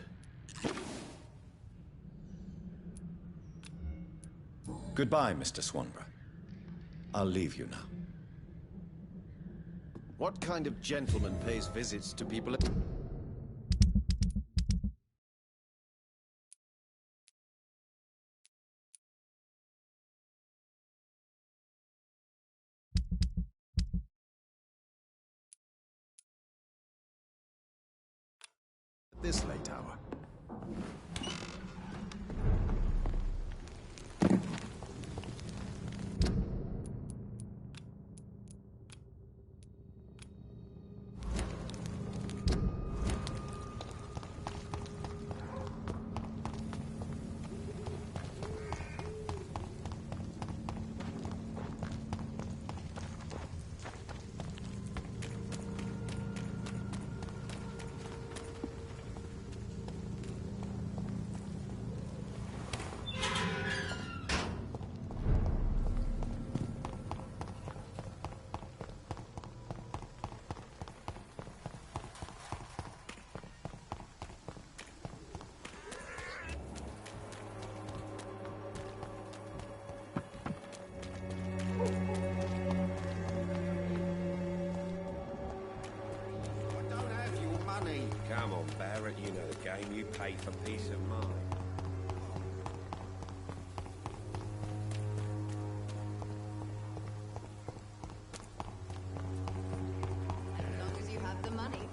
Goodbye, Mr. Swanborough. I'll leave you now. What kind of gentleman pays visits to people at... this late hour? Come on, Barrett, you know the game. You pay for peace of mind. As long as you have the money.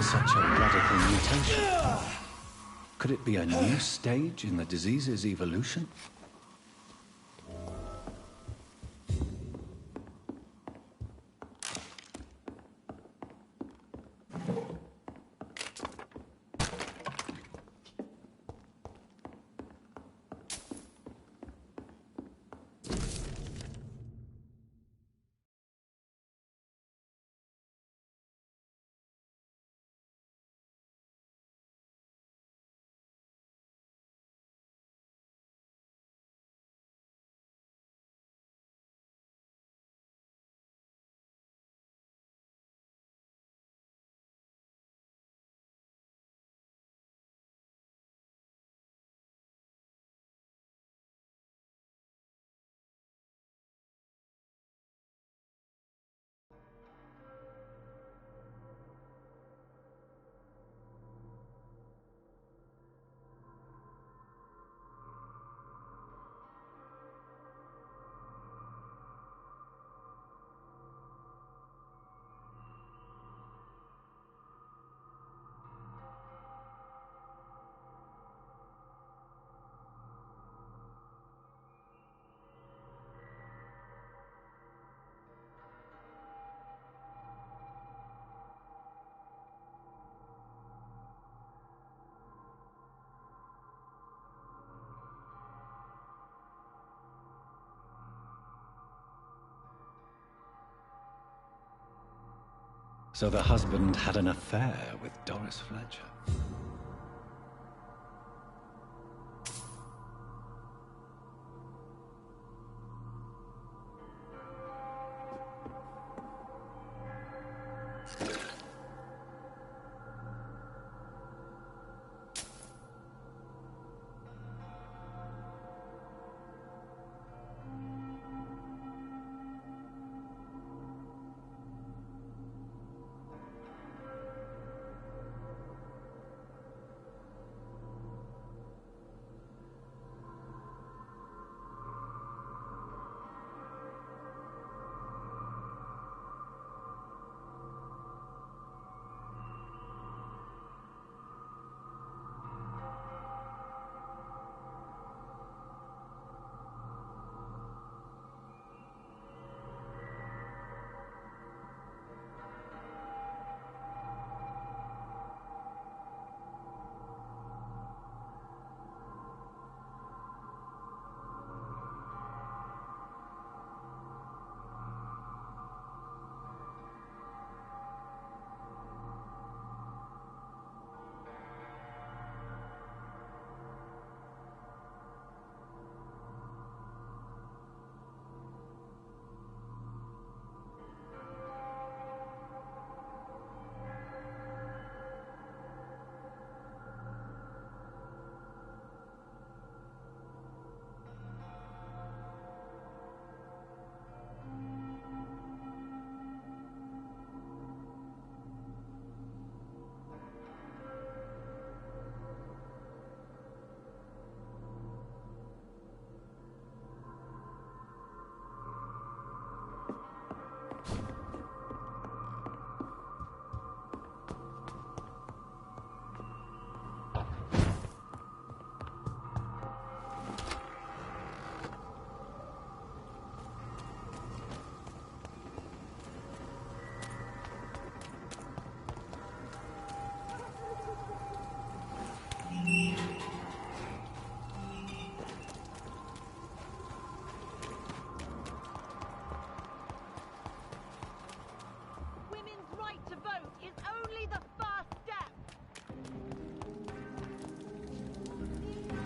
Such a radical mutation. Could it be a new stage in the disease's evolution? So the husband had an affair with Doris Fletcher.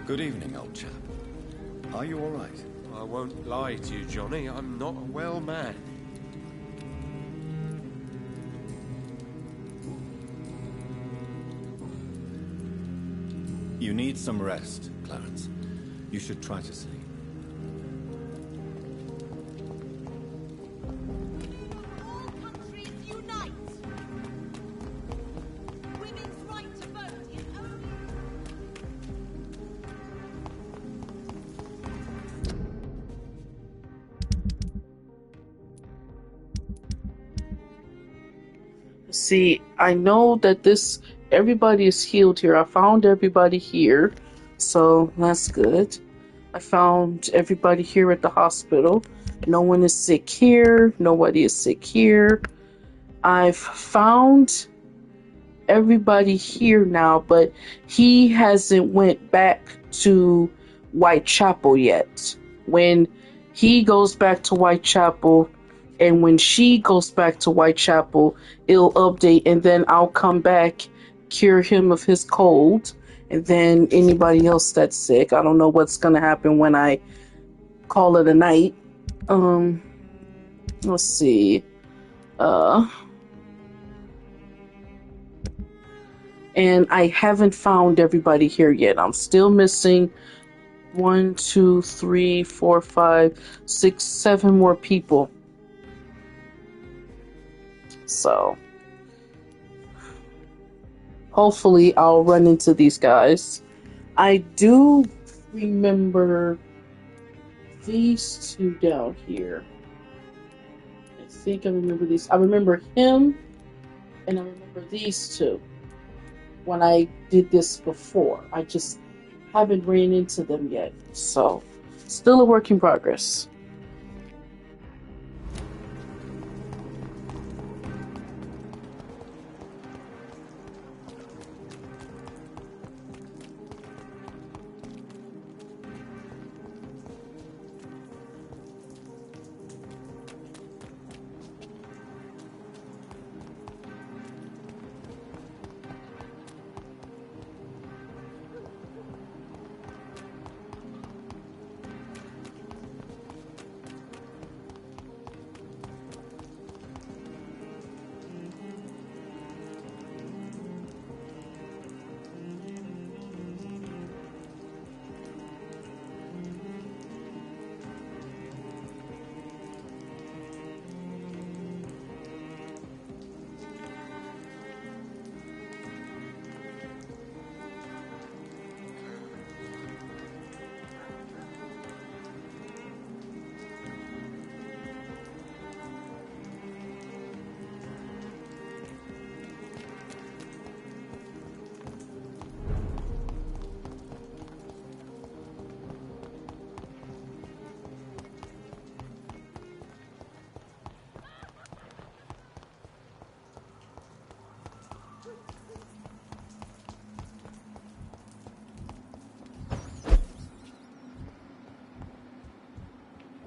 Good evening, old chap. Are you all right? I won't lie to you, Johnny. I'm not a well man. You need some rest, Clarence. You should try to sleep. See, I know that everybody is healed here. I found everybody here, so that's good. I found everybody here at the hospital. No one is sick here. Nobody is sick here. I've found everybody here now, but he hasn't went back to Whitechapel yet. When he goes back to Whitechapel, and when she goes back to Whitechapel, it'll update, and then I'll come back, cure him of his cold, and then anybody else that's sick. I don't know what's gonna happen when I call it a night. Let's see. And I haven't found everybody here yet. I'm still missing 1, 2, 3, 4, 5, 6, 7 more people. So hopefully I'll run into these guys. I do remember these two down here. I think I remember these. I remember him, and I remember these two when I did this before. I just haven't ran into them yet. So still a work in progress.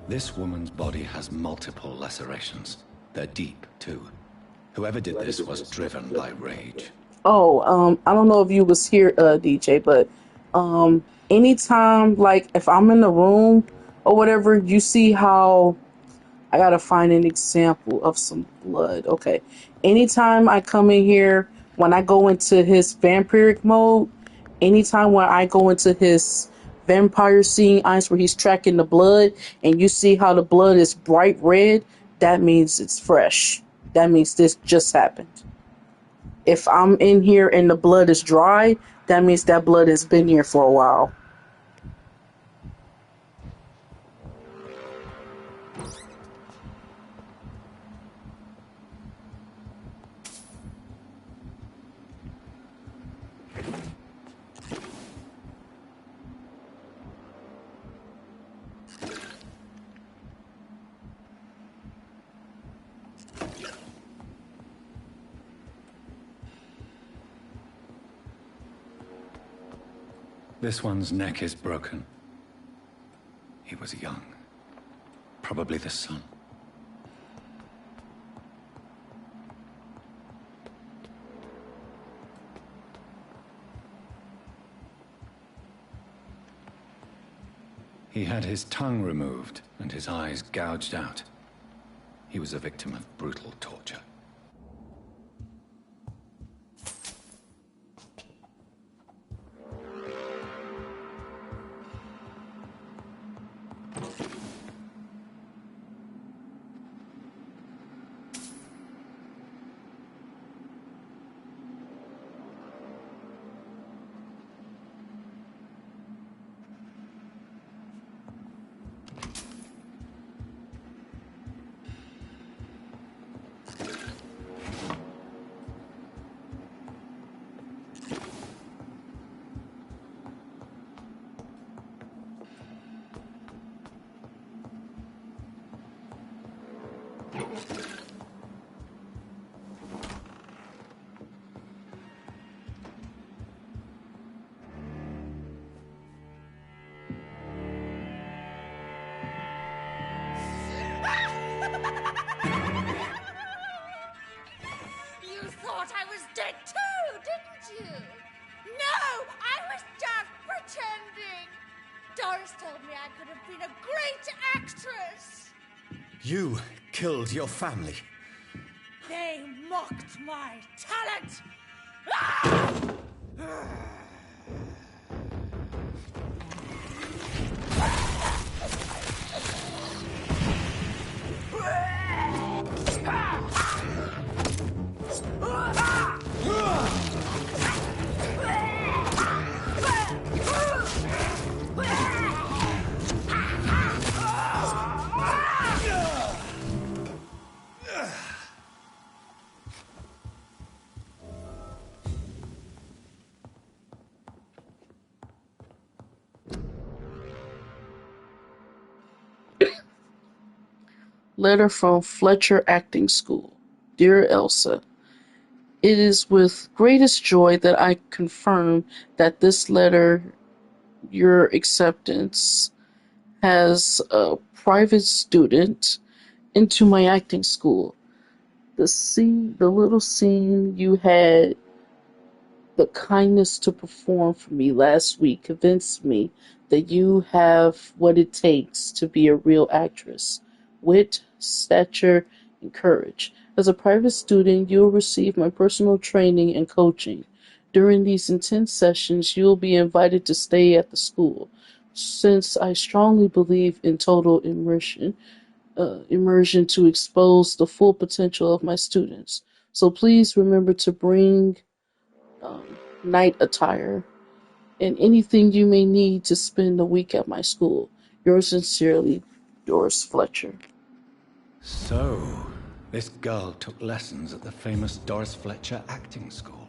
This woman's body has multiple lacerations. They're deep, too. Whoever did this was driven by rage. Oh, I don't know if you was here, DJ, but anytime, like, if I'm in the room or whatever, you see how I gotta find an example of some blood. Okay. Anytime I come in here, when I go into his vampiric mode, anytime when I go into his vampire seeing eyes where he's tracking the blood and you see how the blood is bright red, that means it's fresh. That means this just happened. If I'm in here and the blood is dry, that means that blood has been here for a while. This one's neck is broken. He was young. Probably the son. He had his tongue removed and his eyes gouged out. He was a victim of brutal torture. You thought I was dead too, didn't you? No, I was just pretending. Doris told me I could have been a great actress. You killed your family. They mocked my talent. Ah! Letter from Fletcher Acting School. Dear Elsa, it is with greatest joy that I confirm that this letter, your acceptance, has a private student into my acting school. The little scene you had the kindness to perform for me last week convinced me that you have what it takes to be a real actress. Wit, stature, and courage. As a private student, you'll receive my personal training and coaching. During these intense sessions, you'll be invited to stay at the school. Since I strongly believe in total immersion to expose the full potential of my students. So please remember to bring night attire and anything you may need to spend the week at my school. Yours sincerely, Doris Fletcher. So, this girl took lessons at the famous Doris Fletcher Acting School.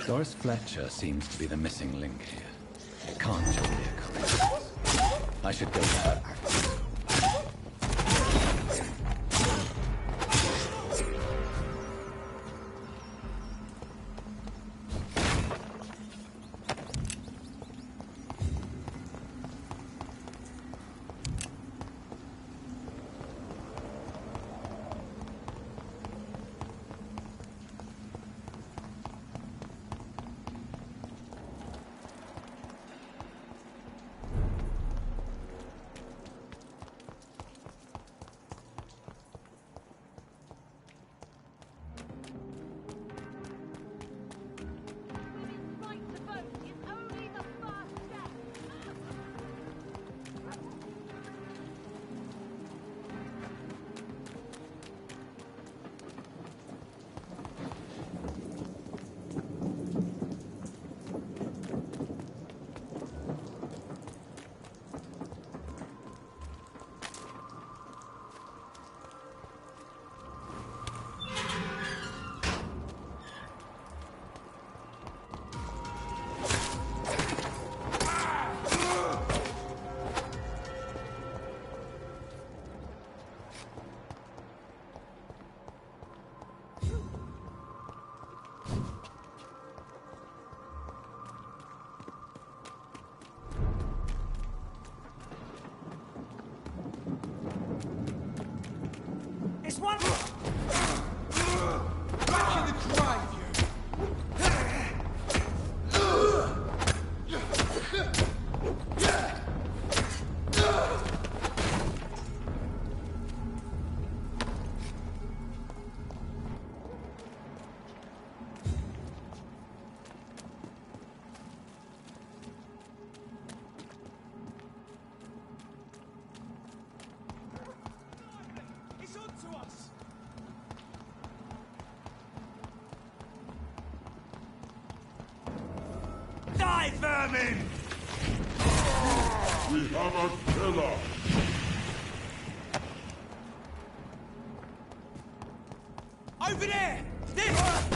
Doris Fletcher seems to be the missing link here. It can't just be a coincidence. I should go to her acting school. Die, vermin! We have a killer! Over there! This!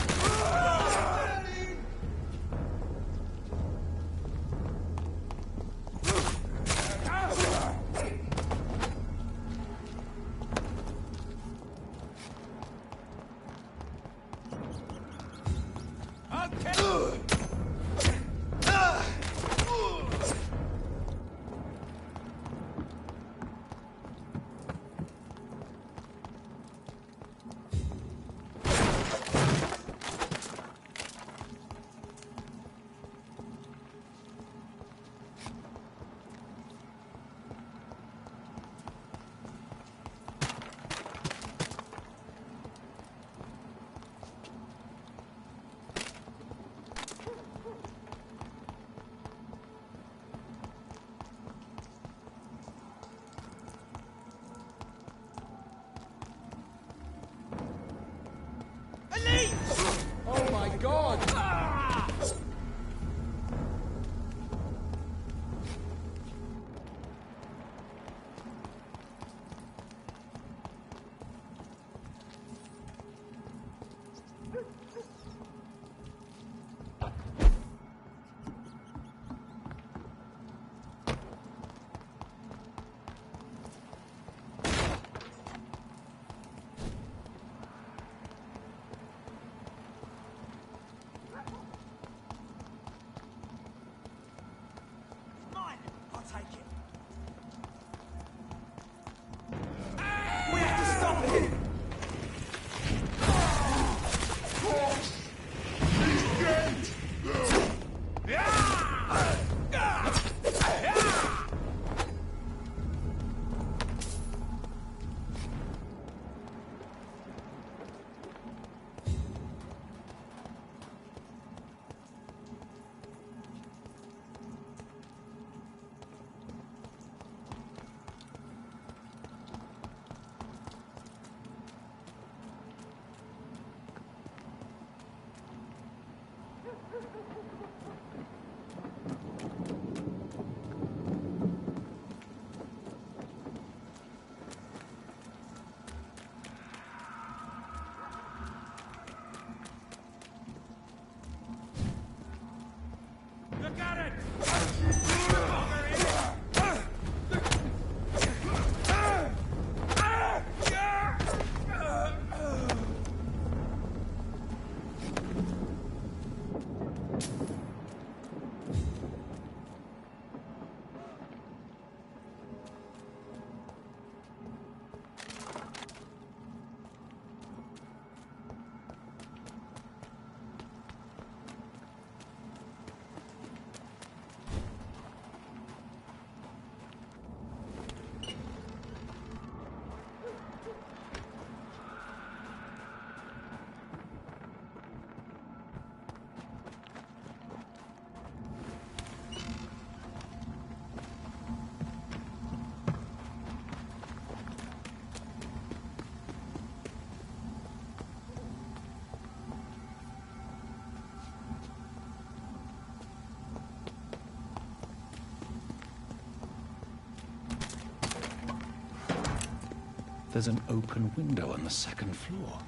There's an open window on the second floor.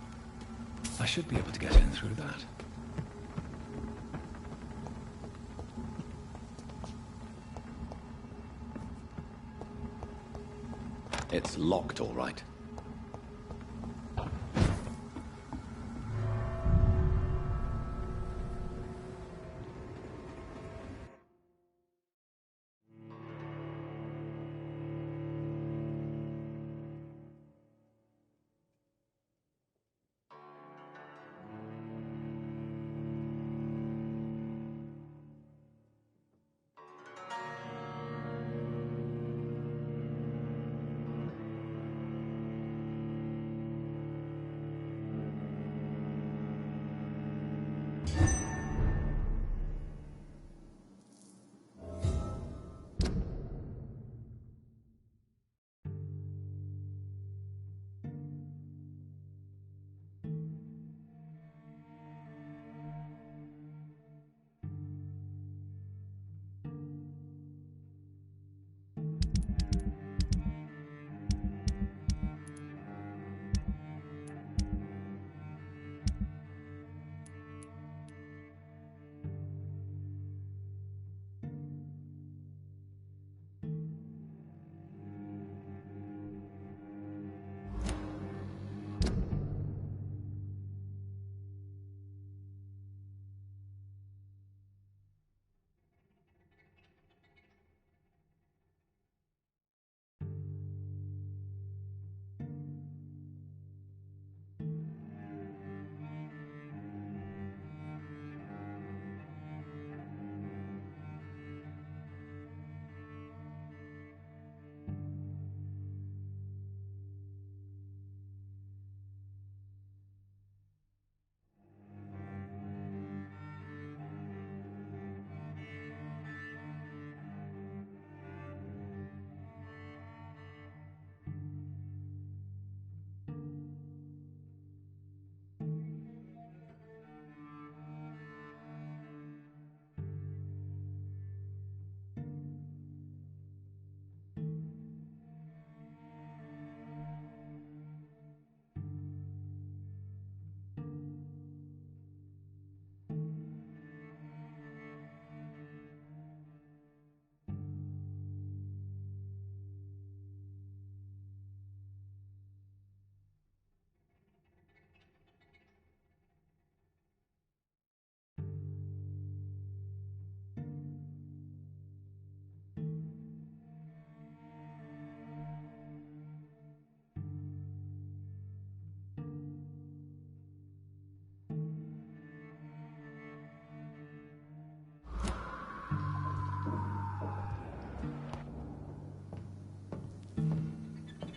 I should be able to get in through that. It's locked, all right.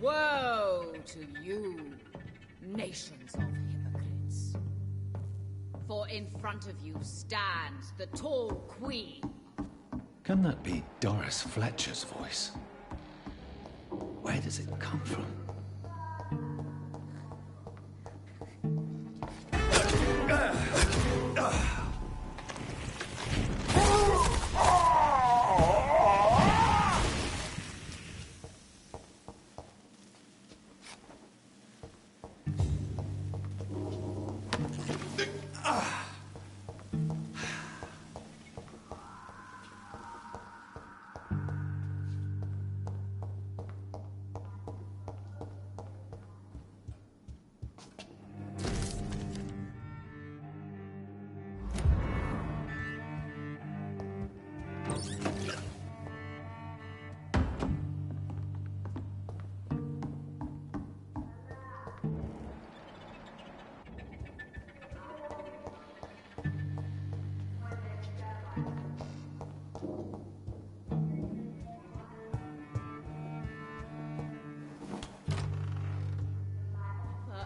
Woe to you, nations of hypocrites. For in front of you stands the tall queen. Can that be Doris Fletcher's voice? Where does it come from?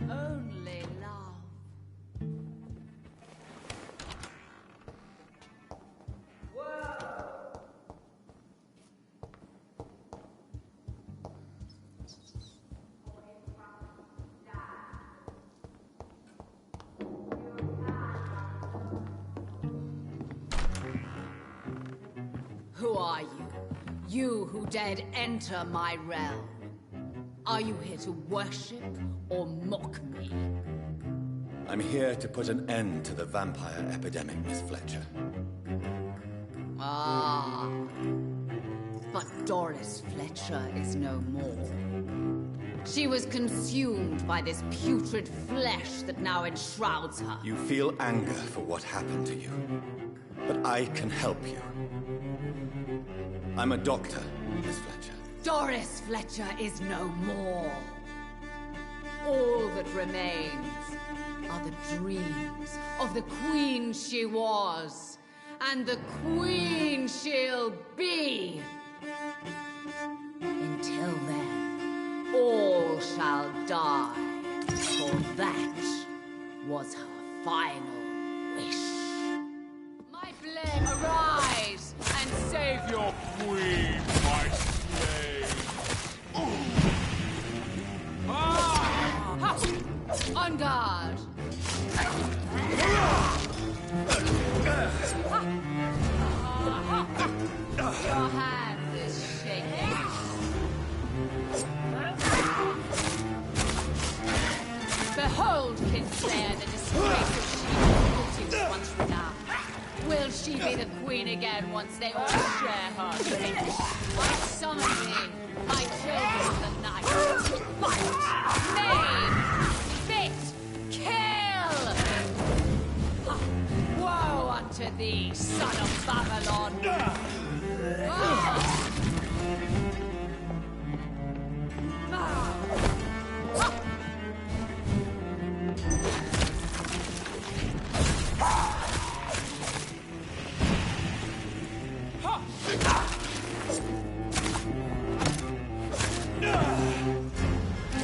Only love. Who are you? You who dared enter my realm? Are you here to worship or mock me? I'm here to put an end to the vampire epidemic, Miss Fletcher. Ah. But Doris Fletcher is no more. She was consumed by this putrid flesh that now enshrouds her. You feel anger for what happened to you. But I can help you. I'm a doctor, Miss Fletcher. Doris Fletcher is no more. All that remains are the dreams of the queen she was, and the queen she'll be. Until then, all shall die, for that was her final wish. My blade, arise and save your queen, my slave. On guard. Your hand is shaking. Behold, Kinslayer, the disgrace of she was once renowned. Will she be the queen again once they all share her fate? I summon thee, my children of the night. Fight! Maim! Fit! Kill! Woe unto thee, son of Babylon!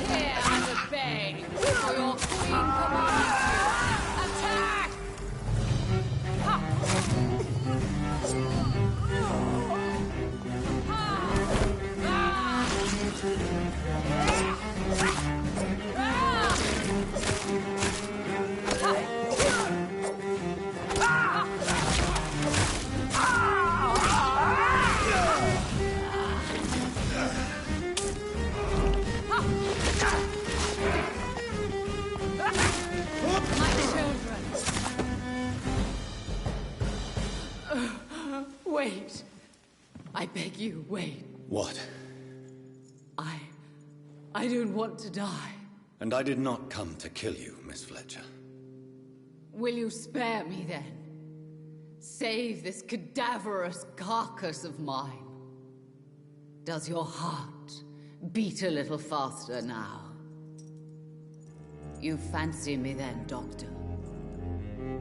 Here and obey, for your queen commands you. Attack! Wait. I beg you, wait. What? I don't want to die. And I did not come to kill you, Miss Fletcher. Will you spare me then? Save this cadaverous carcass of mine. Does your heart beat a little faster now? You fancy me then, Doctor?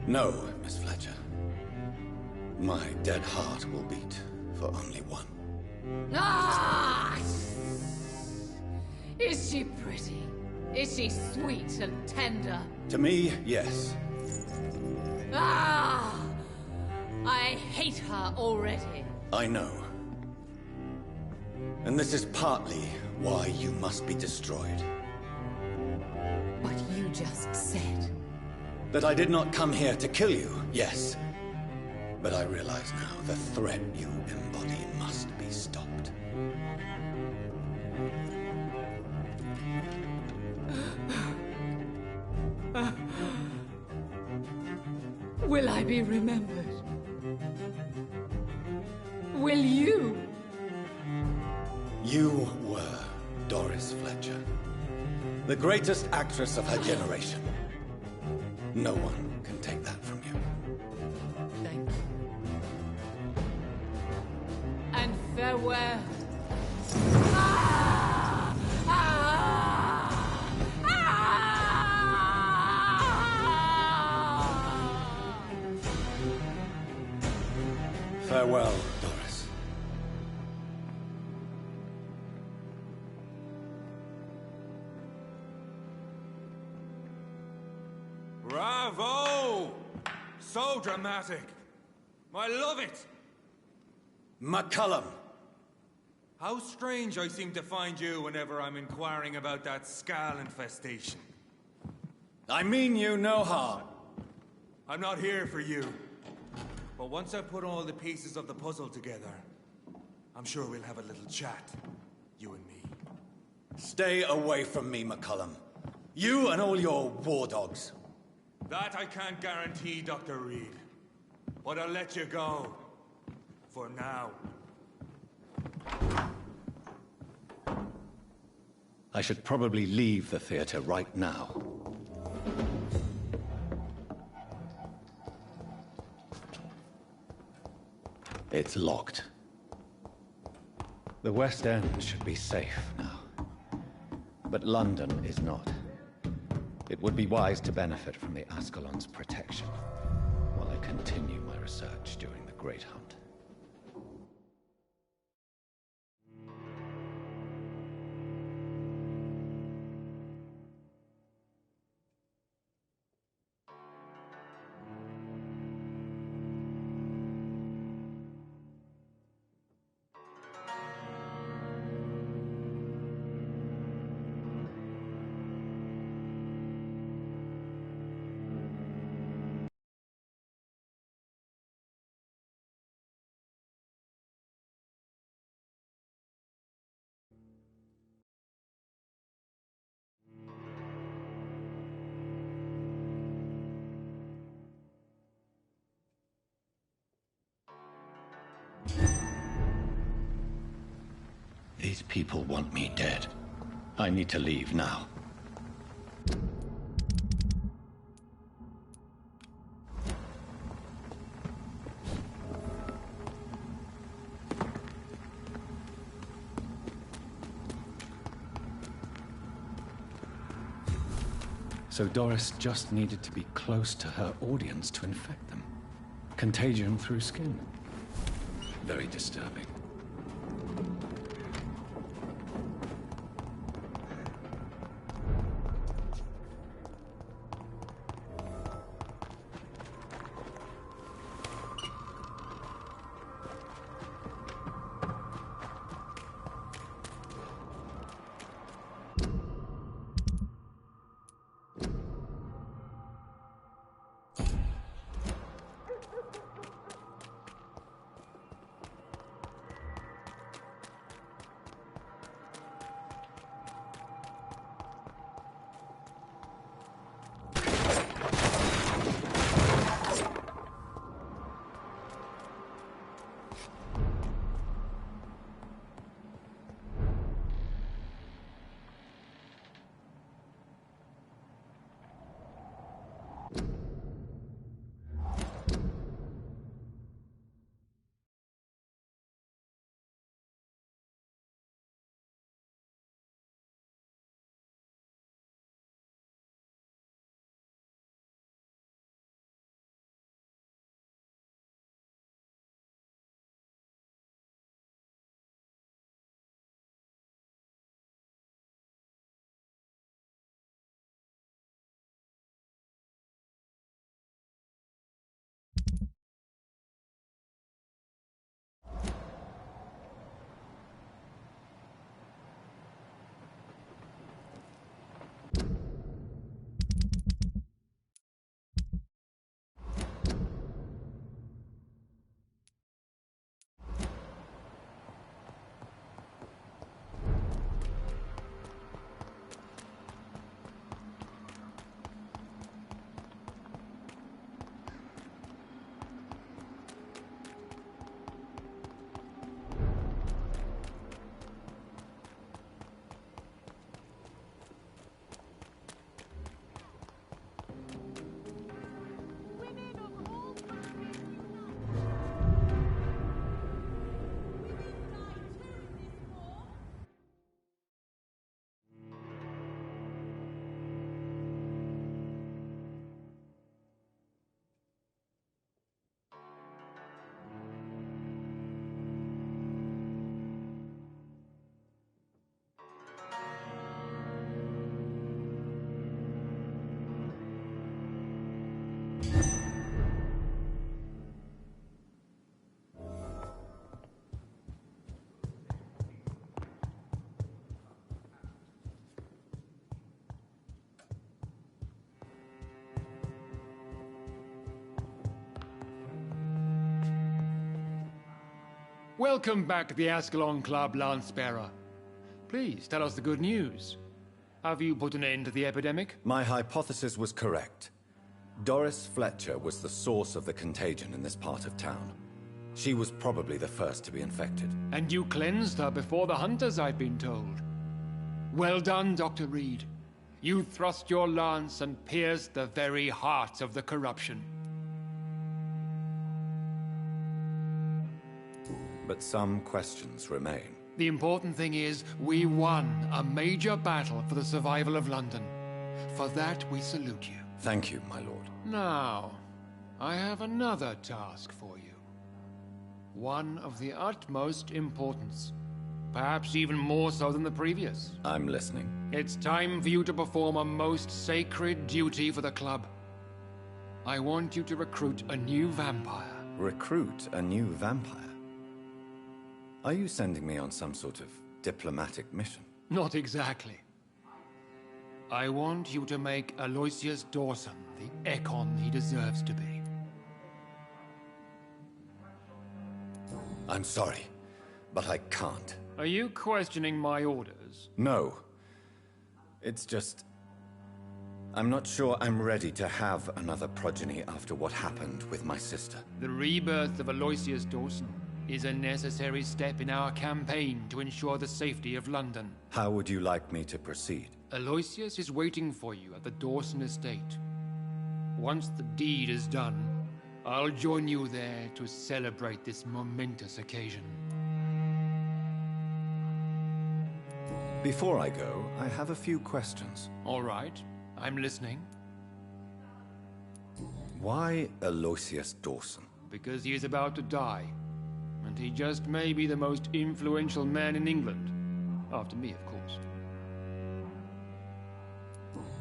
No, Miss Fletcher. My dead heart will beat for only one. Ah! Is she pretty? Is she sweet and tender? To me, yes. Ah! I hate her already. I know. And this is partly why you must be destroyed. But you just said... That I did not come here to kill you, yes. But I realize now the threat you embody must be stopped. Will I be remembered? Will you? You were Doris Fletcher, the greatest actress of her generation. No one can take that from you. Thank you. And farewell. Ah! Ah! Ah! Farewell, Doris. Bravo! So dramatic. I love it. McCullum! How strange I seem to find you whenever I'm inquiring about that Skal infestation. I mean you no harm. I'm not here for you. But once I put all the pieces of the puzzle together, I'm sure we'll have a little chat, you and me. Stay away from me, McCullum. You and all your war dogs. That I can't guarantee, Dr. Reed. But I'll let you go. For now. I should probably leave the theater right now. It's locked. The West End should be safe now. But London is not. It would be wise to benefit from the Ascalon's protection while I continue my research during the Great Hunt. These people want me dead. I need to leave now. So Doris just needed to be close to her audience to infect them. Contagion through skin. Very disturbing. Welcome back to the Ascalon Club, Lancebearer. Please, tell us the good news. Have you put an end to the epidemic? My hypothesis was correct. Doris Fletcher was the source of the contagion in this part of town. She was probably the first to be infected. And you cleansed her before the hunters, I've been told. Well done, Dr. Reed. You thrust your lance and pierced the very heart of the corruption. But some questions remain. The important thing is, we won a major battle for the survival of London. For that, we salute you. Thank you, my lord. Now, I have another task for you. One of the utmost importance. Perhaps even more so than the previous. I'm listening. It's time for you to perform a most sacred duty for the club. I want you to recruit a new vampire. Recruit a new vampire? Are you sending me on some sort of diplomatic mission? Not exactly. I want you to make Aloysius Dawson the Ekon he deserves to be. I'm sorry, but I can't. Are you questioning my orders? No. It's just... I'm not sure I'm ready to have another progeny after what happened with my sister. The rebirth of Aloysius Dawson is a necessary step in our campaign to ensure the safety of London. How would you like me to proceed? Aloysius is waiting for you at the Dawson estate. Once the deed is done, I'll join you there to celebrate this momentous occasion. Before I go, I have a few questions. All right, I'm listening. Why Aloysius Dawson? Because he is about to die. And he just may be the most influential man in England. After me, of course.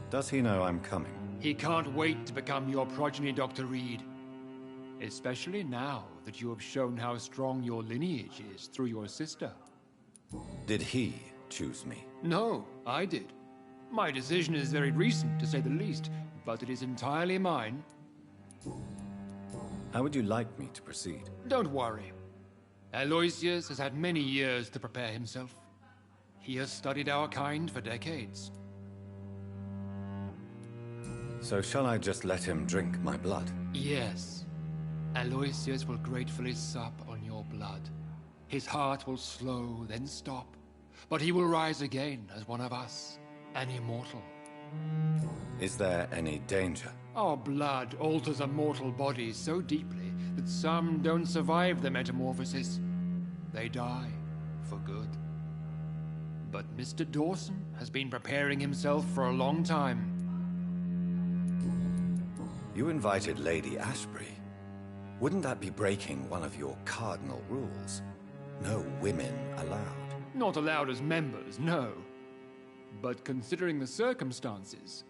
Does he know I'm coming? He can't wait to become your progeny, Dr. Reed. Especially now that you have shown how strong your lineage is through your sister. Did he choose me? No, I did. My decision is very recent, to say the least, but it is entirely mine. How would you like me to proceed? Don't worry. Aloysius has had many years to prepare himself. He has studied our kind for decades. So shall I just let him drink my blood? Yes. Aloysius will gratefully sup on your blood. His heart will slow, then stop. But he will rise again as one of us, an immortal. Is there any danger? Our blood alters a mortal body so deeply that some don't survive the metamorphosis. They die for good. But Mr. Dawson has been preparing himself for a long time. You invited Lady Ashbury. Wouldn't that be breaking one of your cardinal rules? No women allowed. Not allowed as members, no. But considering the circumstances,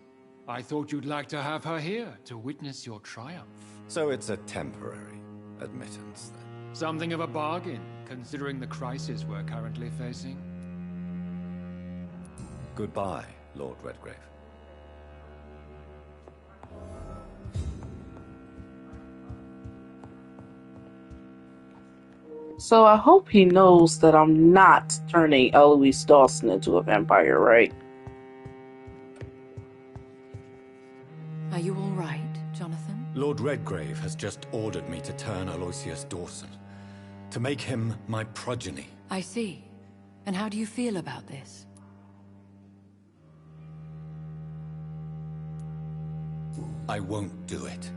I thought you'd like to have her here to witness your triumph. So it's a temporary admittance, then? Something of a bargain, considering the crisis we're currently facing. Goodbye, Lord Redgrave. So I hope he knows that I'm not turning Eloise Dawson into a vampire, right? Are you all right, Jonathan? Lord Redgrave has just ordered me to turn Aloysius Dawson. To make him my progeny. I see. And how do you feel about this? I won't do it.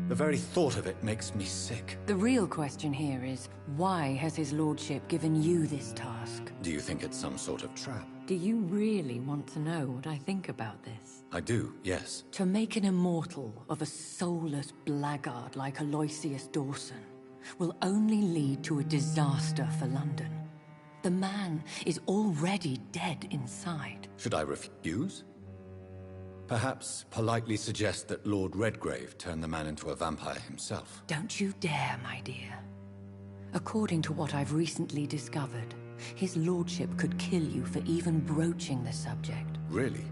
The very thought of it makes me sick. The real question here is, why has his lordship given you this task? Do you think it's some sort of trap? Do you really want to know what I think about this? I do, yes. To make an immortal of a soulless blackguard like Aloysius Dawson will only lead to a disaster for London. The man is already dead inside. Should I refuse? Perhaps politely suggest that Lord Redgrave turn the man into a vampire himself. Don't you dare, my dear. According to what I've recently discovered, his lordship could kill you for even broaching the subject. Really?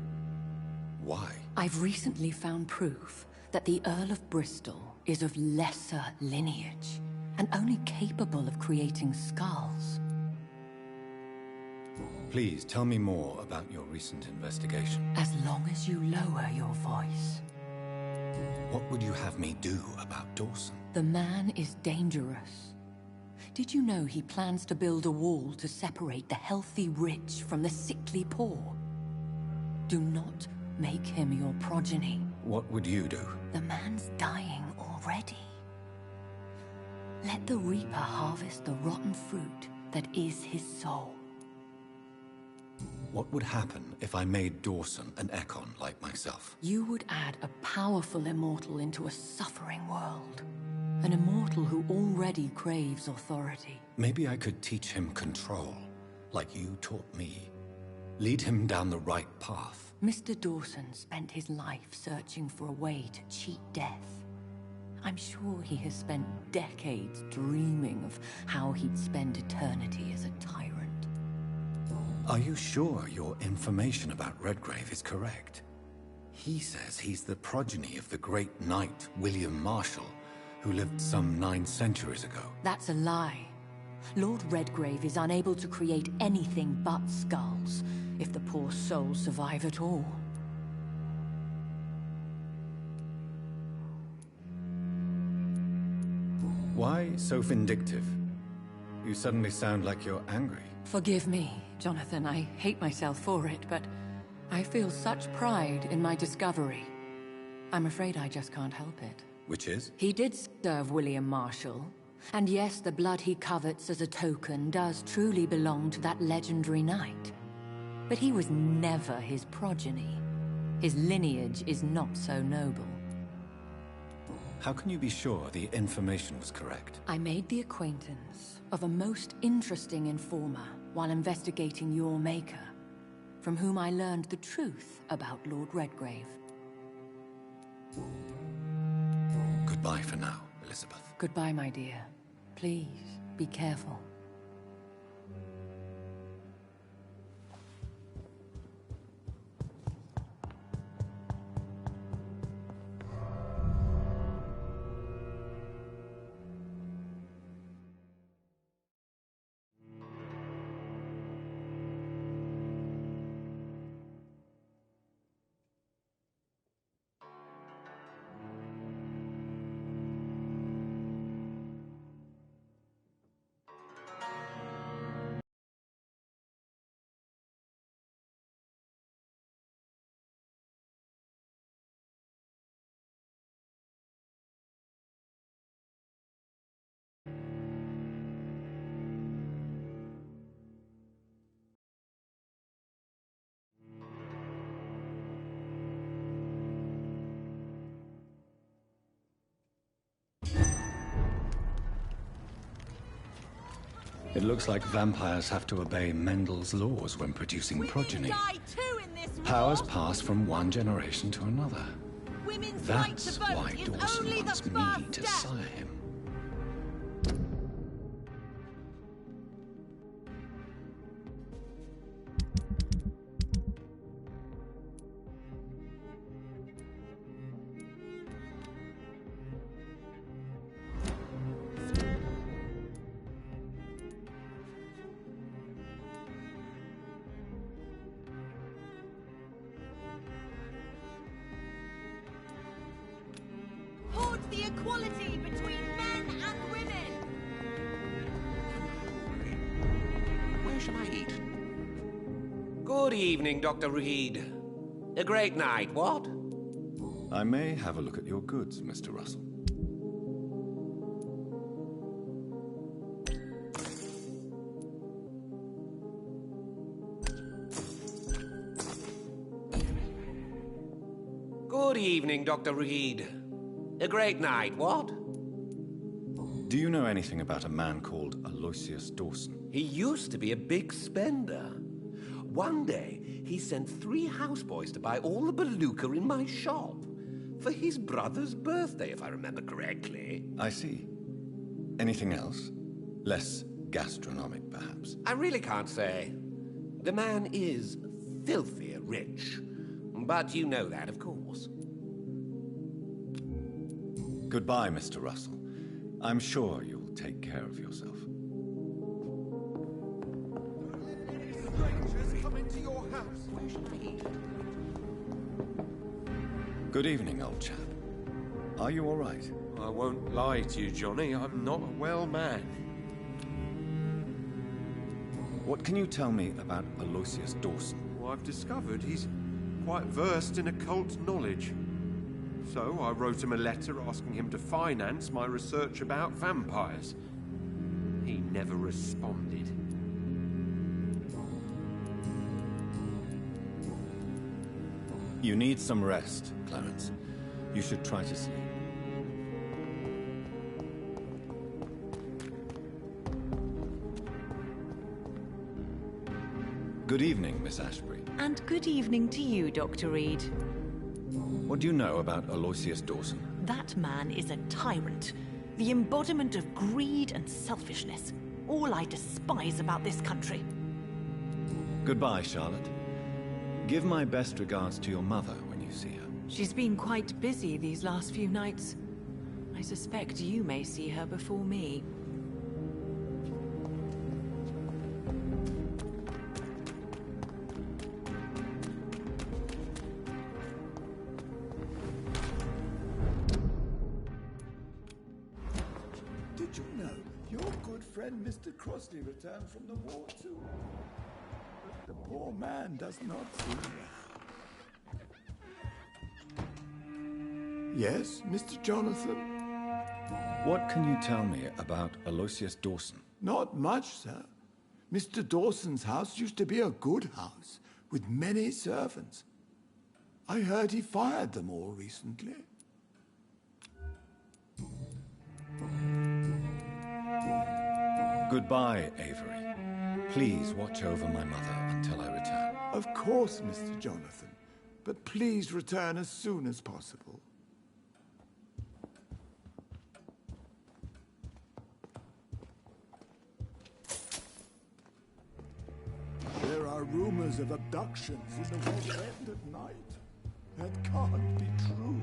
Why? I've recently found proof that the Earl of Bristol is of lesser lineage and only capable of creating skulls. Please tell me more about your recent investigation. As long as you lower your voice. What would you have me do about Dawson? The man is dangerous. Did you know he plans to build a wall to separate the healthy rich from the sickly poor? Do not make him your progeny. What would you do? The man's dying already. Let the Reaper harvest the rotten fruit that is his soul. What would happen if I made Dawson an Ekon like myself? You would add a powerful immortal into a suffering world. An immortal who already craves authority. Maybe I could teach him control, like you taught me. Lead him down the right path. Mr. Dawson spent his life searching for a way to cheat death. I'm sure he has spent decades dreaming of how he'd spend eternity as a tyrant. Are you sure your information about Redgrave is correct? He says he's the progeny of the great knight William Marshall, who lived some 9 centuries ago. That's a lie. Lord Redgrave is unable to create anything but skulls, if the poor souls survive at all. Why so vindictive? You suddenly sound like you're angry. Forgive me, Jonathan. I hate myself for it, but I feel such pride in my discovery. I'm afraid I just can't help it. Which is? He did serve William Marshall. And yes, the blood he covets as a token does truly belong to that legendary knight. But he was never his progeny. His lineage is not so noble. How can you be sure the information was correct? I made the acquaintance of a most interesting informer while investigating your maker, from whom I learned the truth about Lord Redgrave. Goodbye for now, Elizabeth. Goodbye, my dear. Please, be careful. It looks like vampires have to obey Mendel's laws when producing progeny. Powers pass from one generation to another. That's why Dawson wants me to sire him. The equality between men and women. Where shall I eat? Good evening, Dr. Reed. A great night, what? I may have a look at your goods, Mr. Russell. Good evening, Dr. Reed. A great night, what? Do you know anything about a man called Aloysius Dawson? He used to be a big spender. One day, he sent 3 houseboys to buy all the Beluga in my shop. For his brother's birthday, if I remember correctly. I see. Anything else? Less gastronomic, perhaps? I really can't say. The man is filthy rich. But you know that, of course. Goodbye, Mr. Russell. I'm sure you'll take care of yourself. strangers come into your house? Where should I eat? Good evening, old chap. Are you all right? I won't lie to you, Johnny. I'm not a well man. What can you tell me about Aloysius Dawson? Well, I've discovered he's quite versed in occult knowledge. So I wrote him a letter asking him to finance my research about vampires. He never responded. You need some rest, Clarence. You should try to sleep. Good evening, Miss Ashbury. And good evening to you, Dr. Reed. What do you know about Aloysius Dawson? That man is a tyrant. The embodiment of greed and selfishness. All I despise about this country. Goodbye, Charlotte. Give my best regards to your mother when you see her. She's been quite busy these last few nights. I suspect you may see her before me. Did you know your good friend Mr. Crossley returned from the war too? The poor man does not seem well. Yes, Mr. Jonathan? What can you tell me about Aloysius Dawson? Not much, sir. Mr. Dawson's house used to be a good house, with many servants. I heard he fired them all recently. Goodbye, Avery. Please watch over my mother until I return. Of course, Mr. Jonathan. But please return as soon as possible. There are rumors of abductions in the West End at night. That can't be true.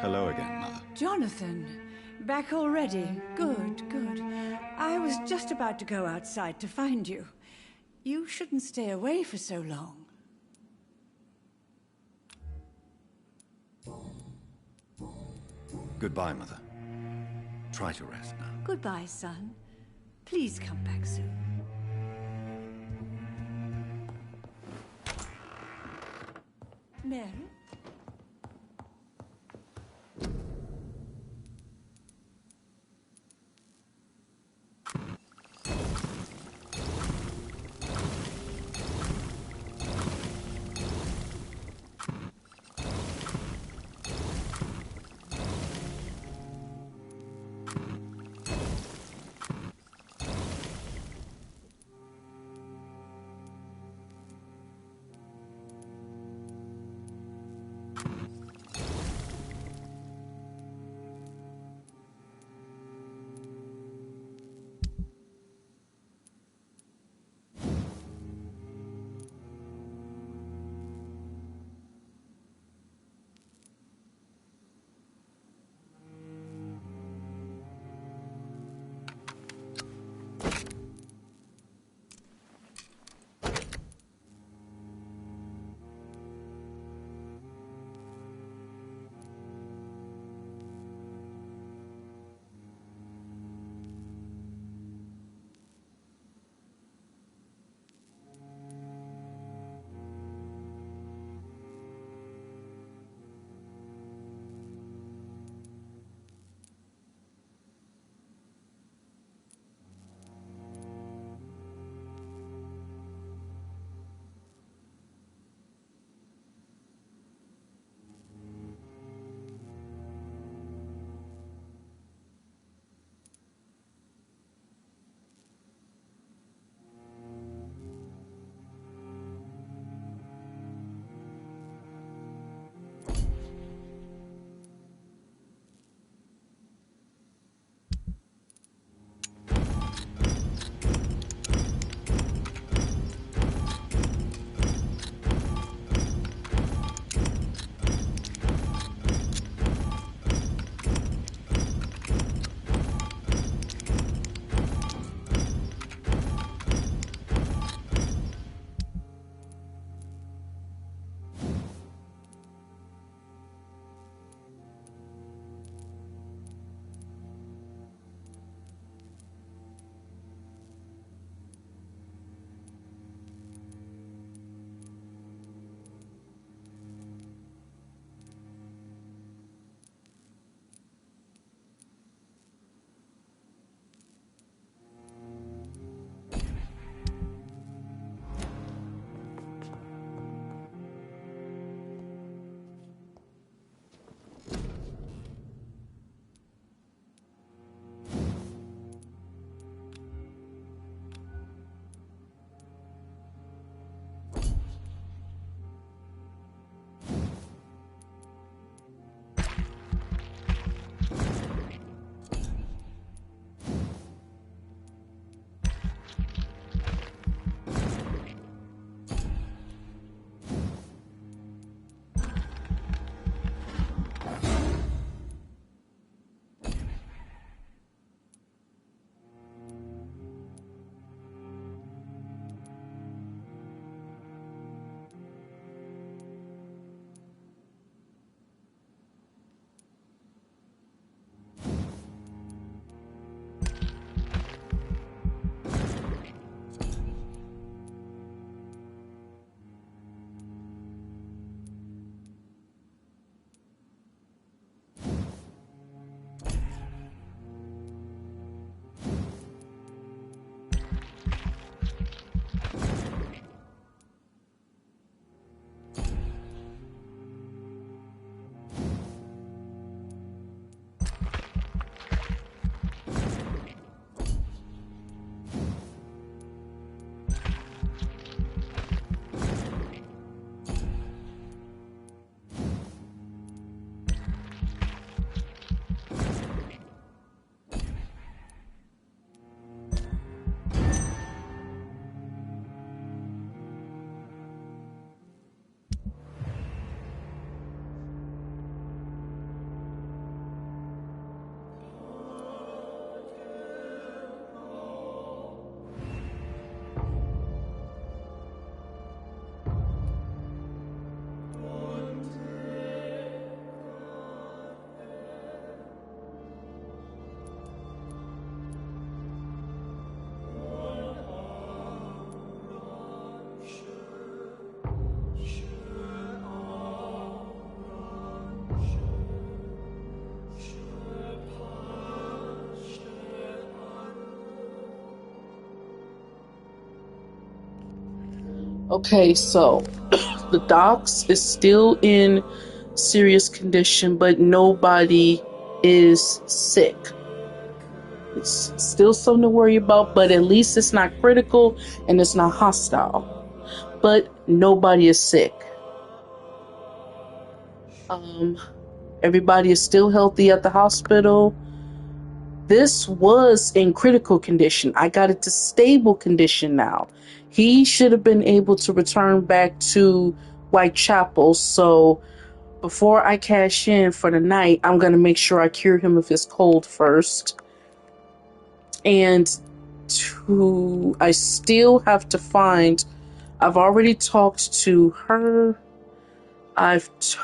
Hello again, Mother. Jonathan, back already? Good, good. I was just about to go outside to find you. You shouldn't stay away for so long. Goodbye, Mother. Try to rest now. Goodbye, son. Please come back soon. Mary? Okay, so the Docs is still in serious condition, but nobody is sick. It's still something to worry about, but at least it's not critical and it's not hostile. But nobody is sick. Everybody is still healthy at the hospital. This was in critical condition. I got it to stable condition now. He should have been able to return back to Whitechapel. So before I cash in for the night, I'm going to make sure I cure him of his cold first. And I still have to find, I've already talked to her.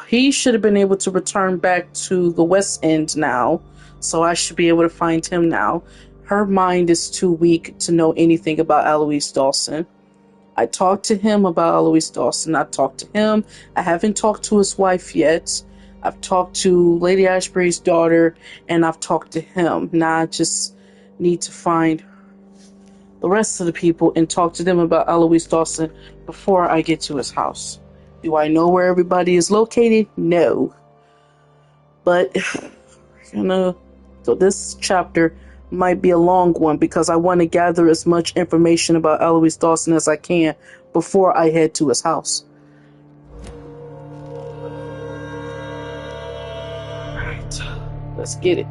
He should have been able to return back to the West End now, so I should be able to find him now. Her mind is too weak to know anything about Eloise Dawson. I talked to him about Eloise Dawson. I talked to him. I haven't talked to his wife yet. I've talked to Lady Ashbury's daughter, and I've talked to him. Now I just need to find the rest of the people and talk to them about Eloise Dawson before I get to his house. Do I know where everybody is located? No. But, so this chapter might be a long one because I want to gather as much information about Eloise Dawson as I can before I head to his house. Alright, let's get it.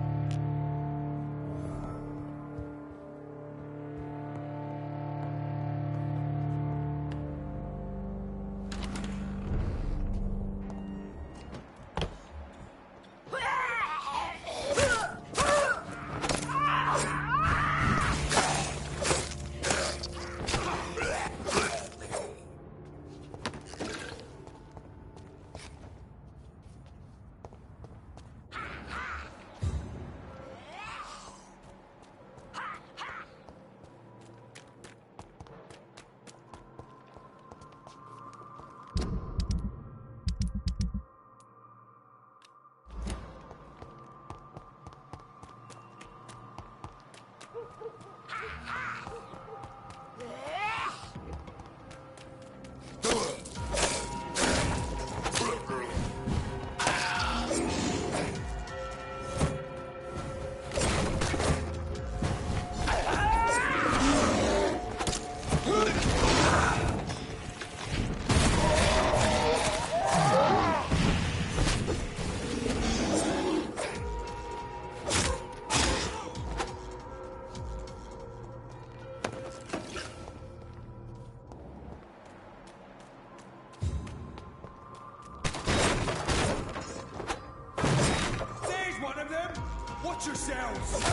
Watch yourselves!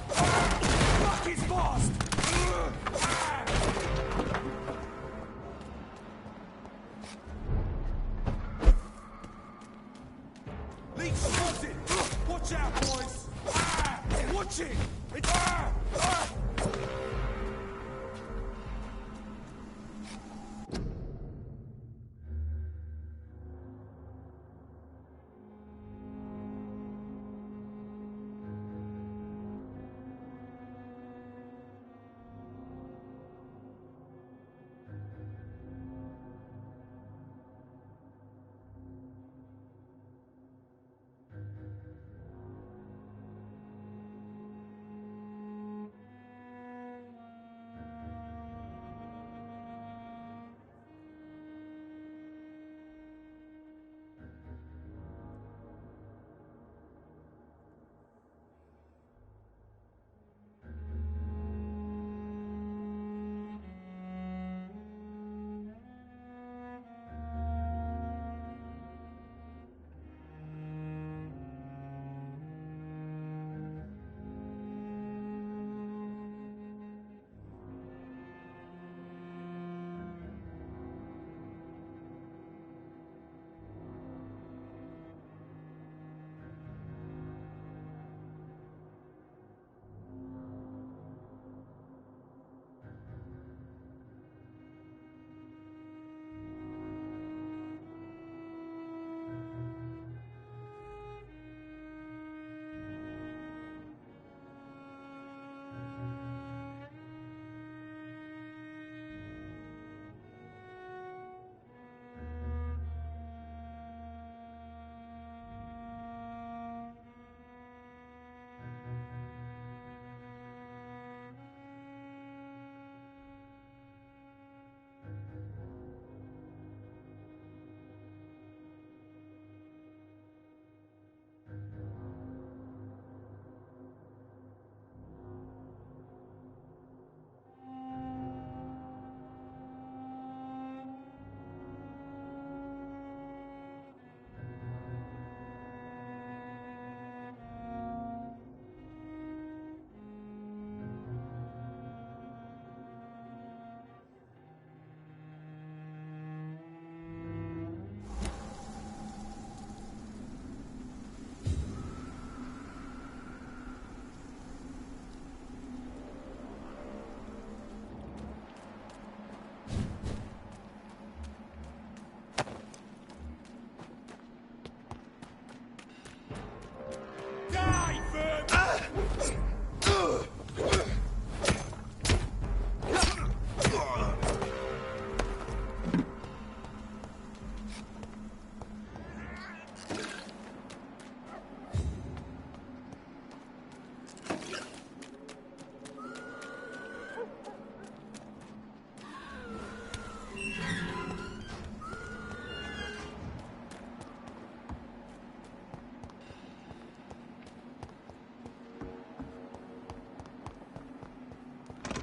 Fuck, he's fast! Leech spotted! Watch out, boys! Watch it! It's...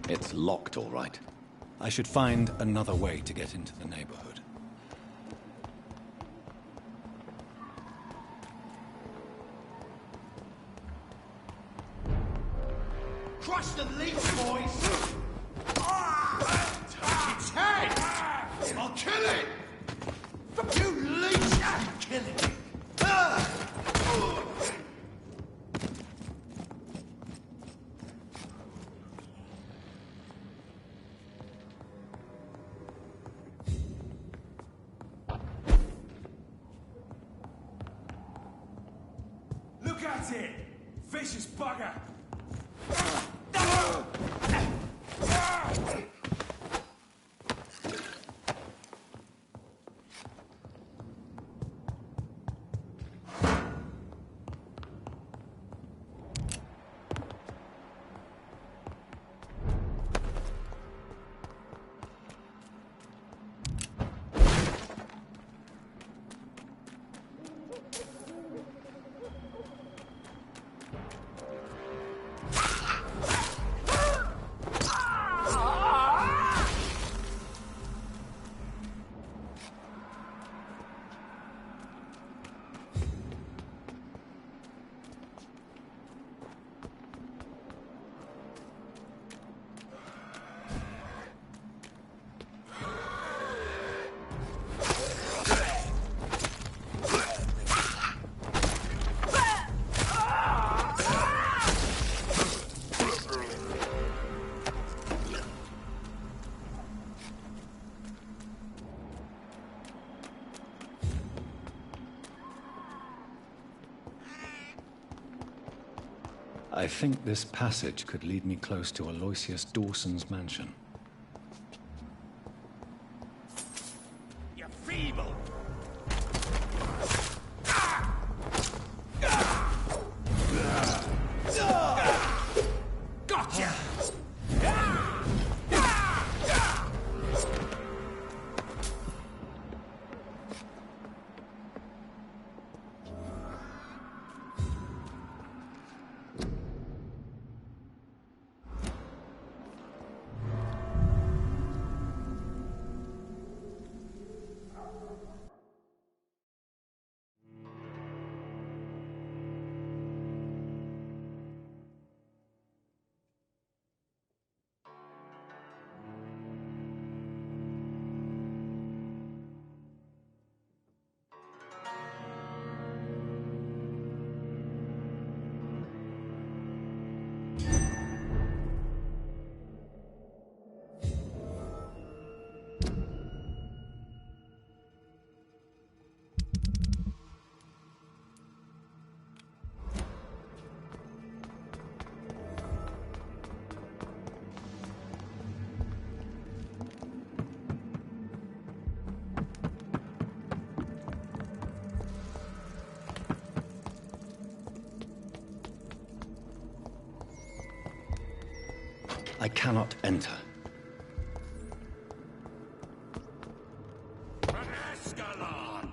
It's locked, all right. I should find another way to get into the neighborhood. Crush the leech, boys! Touch its head! I'll kill it! You leech! Kill it! Look at it! Vicious bugger! I think this passage could lead me close to Aloysius Dawson's mansion. You're feeble! Gotcha! I cannot enter. Ascalon!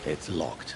It's locked.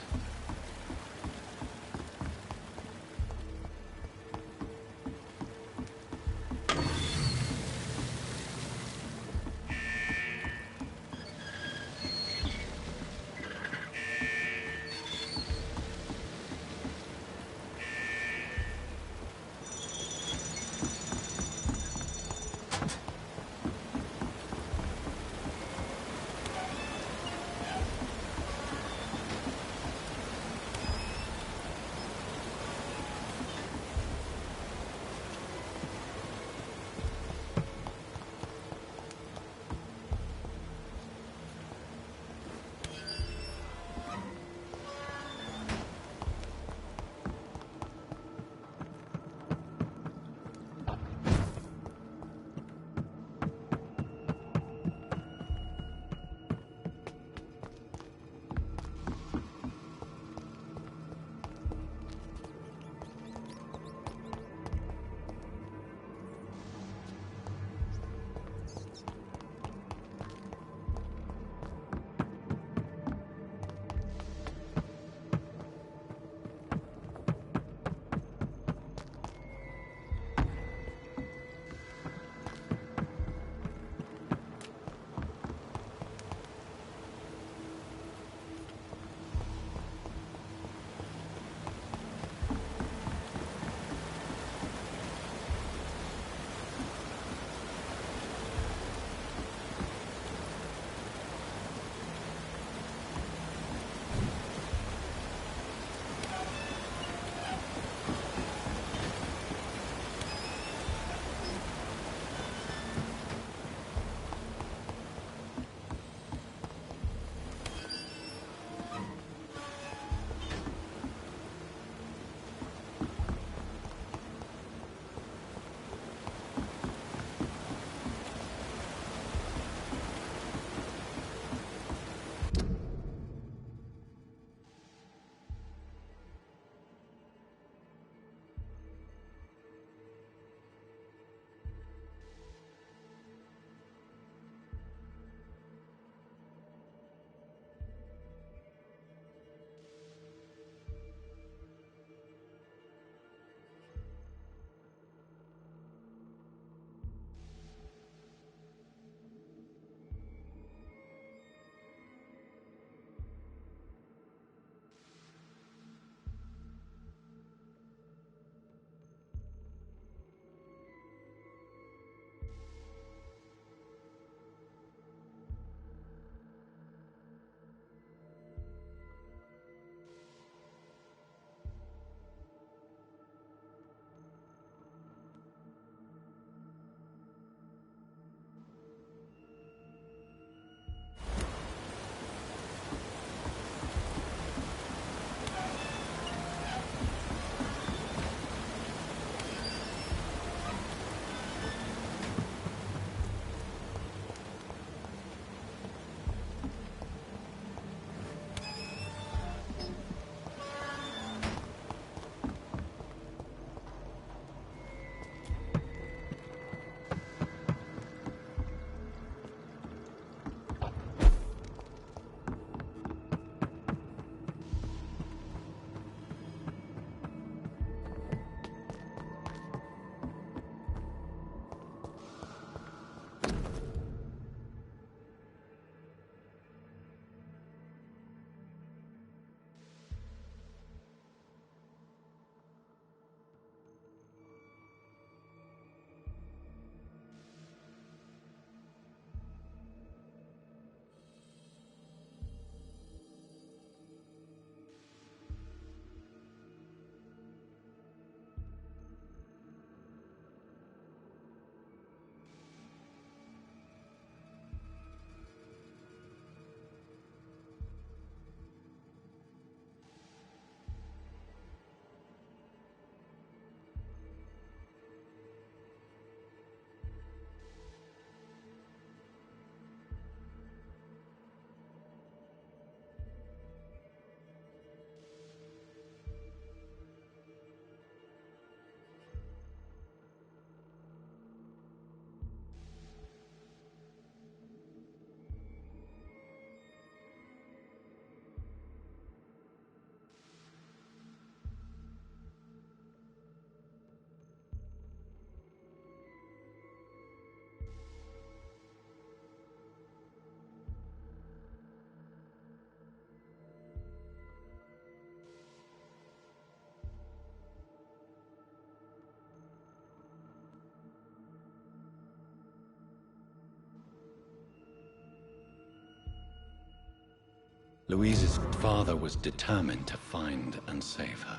Louise's father was determined to find and save her.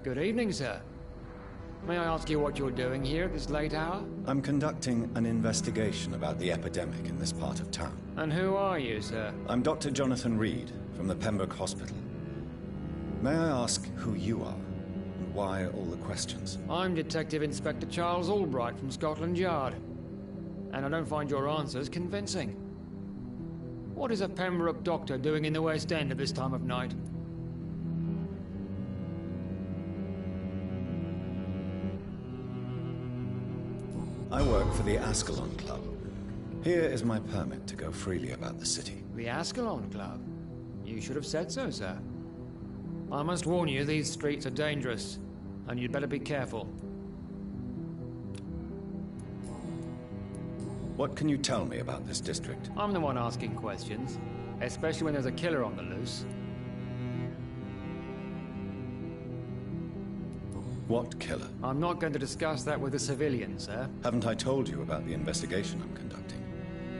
Good evening, sir. May I ask you what you're doing here at this late hour? I'm conducting an investigation about the epidemic in this part of town. And who are you, sir? I'm Dr. Jonathan Reed from the Pembroke Hospital. May I ask who you are and why all the questions? I'm Detective Inspector Charles Albright from Scotland Yard. And I don't find your answers convincing. What is a Pembroke doctor doing in the West End at this time of night? I work for the Ascalon Club. Here is my permit to go freely about the city. The Ascalon Club? You should have said so, sir. I must warn you, these streets are dangerous, and you'd better be careful. What can you tell me about this district? I'm the one asking questions, especially when there's a killer on the loose. What killer? I'm not going to discuss that with the civilians, sir. Haven't I told you about the investigation I'm conducting?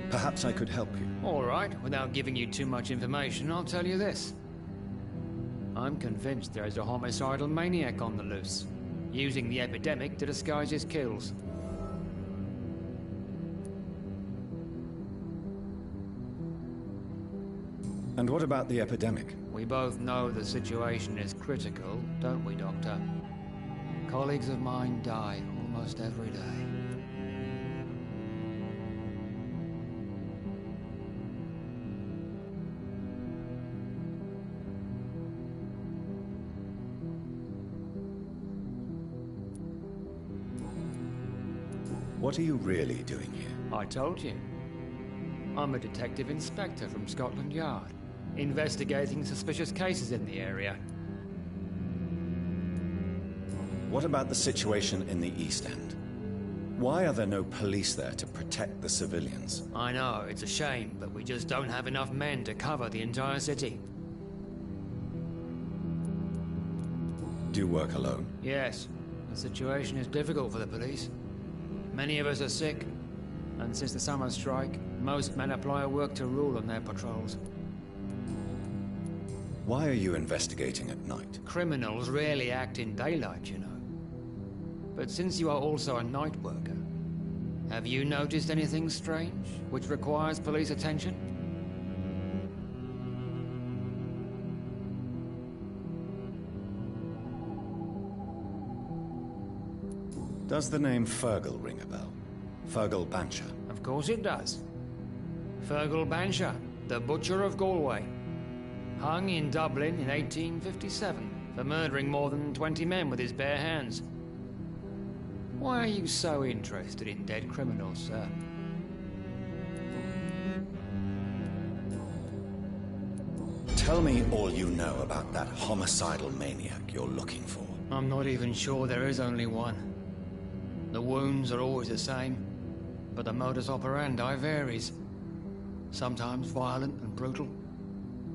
Perhaps I could help you. All right, without giving you too much information, I'll tell you this. I'm convinced there is a homicidal maniac on the loose, using the epidemic to disguise his kills. And what about the epidemic? We both know the situation is critical, don't we, Doctor? Colleagues of mine die almost every day. What are you really doing here? I told you. I'm a detective inspector from Scotland Yard, investigating suspicious cases in the area. What about the situation in the East End? Why are there no police there to protect the civilians? I know, it's a shame, but we just don't have enough men to cover the entire city. Do you work alone? Yes. The situation is difficult for the police. Many of us are sick, and since the summer strike, most men apply a work to rule on their patrols. Why are you investigating at night? Criminals rarely act in daylight, you know. But since you are also a night worker, have you noticed anything strange which requires police attention? Does the name Fergal ring a bell? Fergal Bancher? Of course it does. Fergal Bancher, the Butcher of Galway. Hung in Dublin in 1857 for murdering more than 20 men with his bare hands. Why are you so interested in dead criminals, sir? Tell me all you know about that homicidal maniac you're looking for. I'm not even sure there is only one. The wounds are always the same, but the modus operandi varies. Sometimes violent and brutal,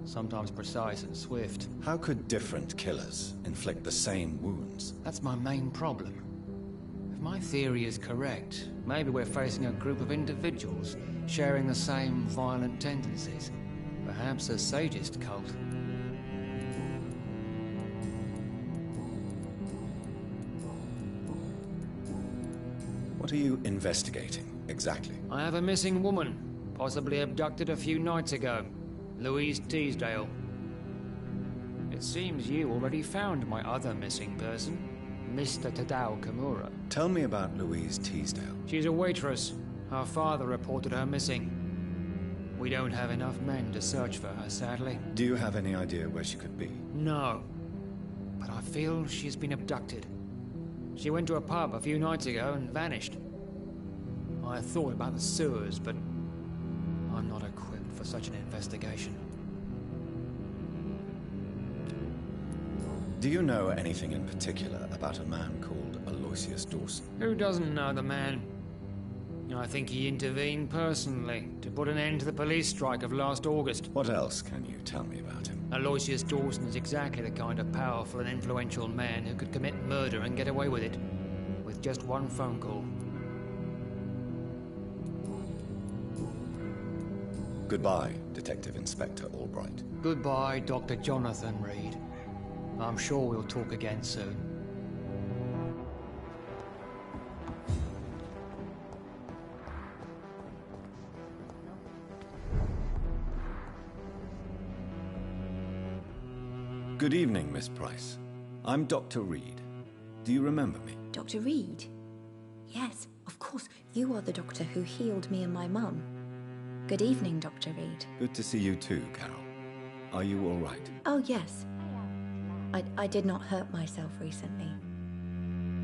sometimes precise and swift. How could different killers inflict the same wounds? That's my main problem. If my theory is correct, maybe we're facing a group of individuals sharing the same violent tendencies. Perhaps a sadist cult. What are you investigating, exactly? I have a missing woman, possibly abducted a few nights ago. Louise Teasdale. It seems you already found my other missing person, Mr. Tadao Kimura. Tell me about Louise Teasdale. She's a waitress. Her father reported her missing. We don't have enough men to search for her, sadly. Do you have any idea where she could be? No. But I feel she's been abducted. She went to a pub a few nights ago and vanished. I thought about the sewers, but I'm not equipped for such an investigation. Do you know anything in particular about a man called Aloysius Dawson? Who doesn't know the man? I think he intervened personally to put an end to the police strike of last August. What else can you tell me about him? Aloysius Dawson is exactly the kind of powerful and influential man who could commit murder and get away with it, with just one phone call. Goodbye, Detective Inspector Albright. Goodbye, Dr. Jonathan Reed. I'm sure we'll talk again soon. Good evening, Miss Price. I'm Dr. Reed. Do you remember me? Dr. Reed? Yes, of course. You are the doctor who healed me and my mum. Good evening, Dr. Reed. Good to see you too, Carol. Are you all right? Oh, yes. I did not hurt myself recently.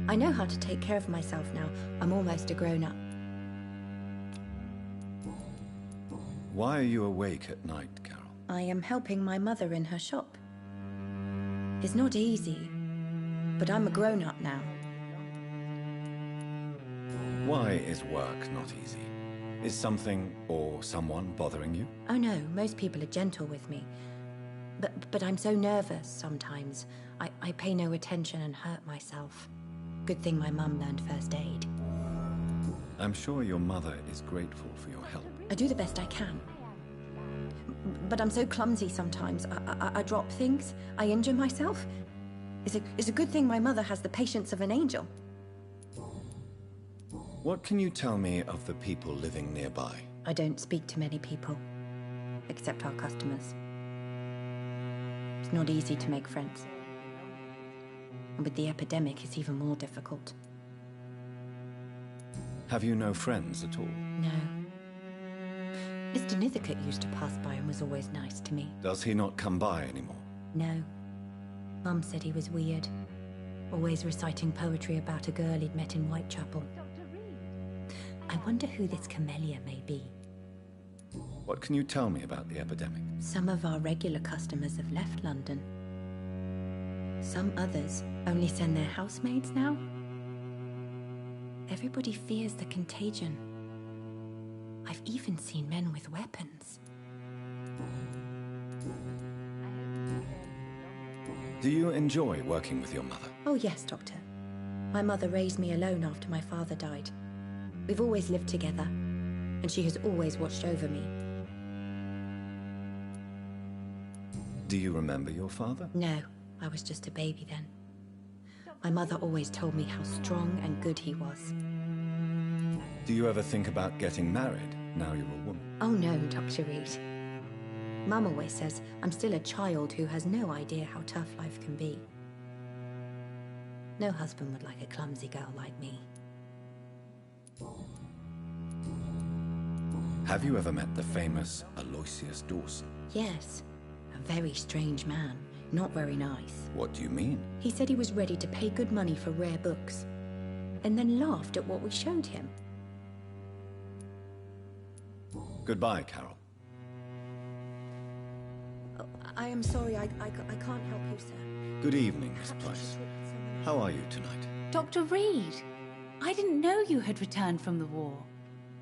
I know how to take care of myself now. I'm almost a grown-up. Why are you awake at night, Carol? I am helping my mother in her shop. It's not easy, but I'm a grown-up now. Why is work not easy? Is something or someone bothering you? Oh no, most people are gentle with me. But I'm so nervous sometimes. I pay no attention and hurt myself. Good thing my mum learned first aid. I'm sure your mother is grateful for your help. I do the best I can. But I'm so clumsy sometimes. I drop things. I injure myself. It's a good thing my mother has the patience of an angel. What can you tell me of the people living nearby? I don't speak to many people, except our customers. It's not easy to make friends. And with the epidemic, it's even more difficult. Have you no friends at all? No. Mr. Nithercote used to pass by and was always nice to me. Does he not come by anymore? No. Mum said he was weird. Always reciting poetry about a girl he'd met in Whitechapel. I wonder who this camellia may be. What can you tell me about the epidemic? Some of our regular customers have left London. Some others only send their housemaids now. Everybody fears the contagion. I've even seen men with weapons. Do you enjoy working with your mother? Oh yes, Doctor. My mother raised me alone after my father died. We've always lived together, and she has always watched over me. Do you remember your father? No, I was just a baby then. My mother always told me how strong and good he was. Do you ever think about getting married, now you're a woman? Oh no, Dr. Reed. Mum always says I'm still a child who has no idea how tough life can be. No husband would like a clumsy girl like me. Have you ever met the famous Aloysius Dawson? Yes, a very strange man. Not very nice. What do you mean? He said he was ready to pay good money for rare books, and then laughed at what we showed him. Goodbye, Carol. Oh, I am sorry, I can't help you, sir. Good evening, Miss Price. How are you tonight? Dr. Reed, I didn't know you had returned from the war.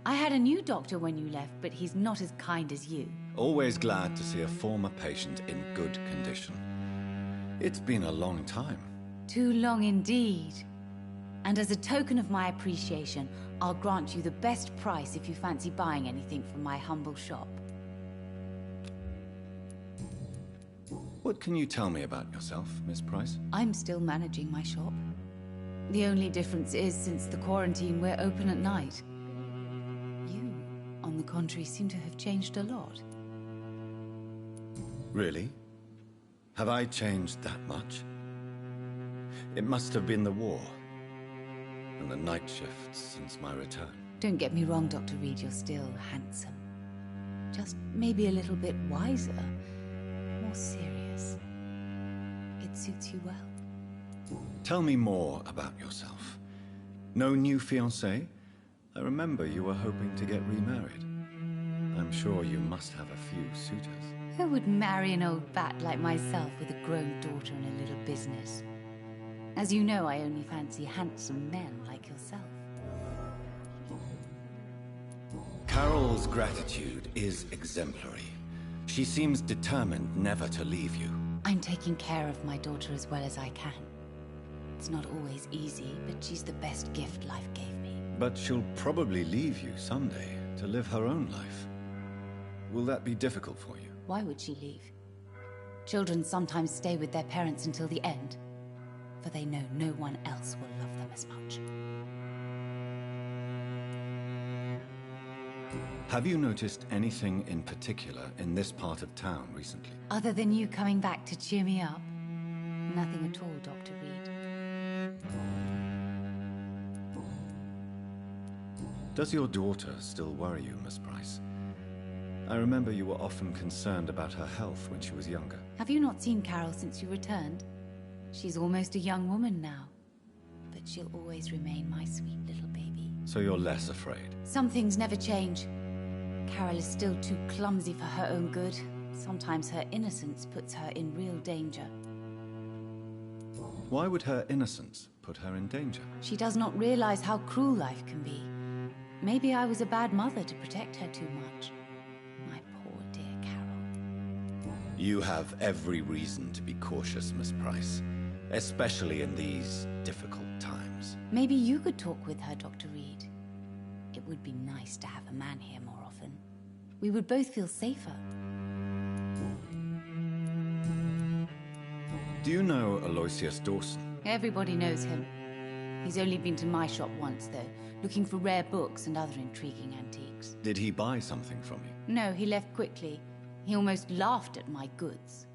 I had a new doctor when you left, but he's not as kind as you. Always glad to see a former patient in good condition. It's been a long time. Too long indeed. And as a token of my appreciation, I'll grant you the best price if you fancy buying anything from my humble shop. What can you tell me about yourself, Miss Price? I'm still managing my shop. The only difference is, since the quarantine, we're open at night. You, on the contrary, seem to have changed a lot. Really? Have I changed that much? It must have been the war and the night shifts since my return. Don't get me wrong, Dr. Reed, you're still handsome. Just maybe a little bit wiser, more serious. It suits you well. Tell me more about yourself. No new fiancé? I remember you were hoping to get remarried. I'm sure you must have a few suitors. Who would marry an old bat like myself with a grown daughter and a little business? As you know, I only fancy handsome men like yourself. Carol's gratitude is exemplary. She seems determined never to leave you. I'm taking care of my daughter as well as I can. It's not always easy, but she's the best gift life gave me. But she'll probably leave you someday to live her own life. Will that be difficult for you? Why would she leave? Children sometimes stay with their parents until the end, for they know no one else will love them as much. Have you noticed anything in particular in this part of town recently? Other than you coming back to cheer me up? Nothing at all, Dr. Reed. Does your daughter still worry you, Miss Price? I remember you were often concerned about her health when she was younger. Have you not seen Carol since you returned? She's almost a young woman now. But she'll always remain my sweet little baby. So you're less afraid? Some things never change. Carol is still too clumsy for her own good. Sometimes her innocence puts her in real danger. Why would her innocence put her in danger? She does not realize how cruel life can be. Maybe I was a bad mother to protect her too much. My poor dear Carol. You have every reason to be cautious, Miss Price. Especially in these difficult times. Maybe you could talk with her, Dr. Reed. It would be nice to have a man here more often. We would both feel safer. Do you know Aloysius Dawson? Everybody knows him. He's only been to my shop once, though, looking for rare books and other intriguing antiques. Did he buy something from you? No, he left quickly. He almost laughed at my goods.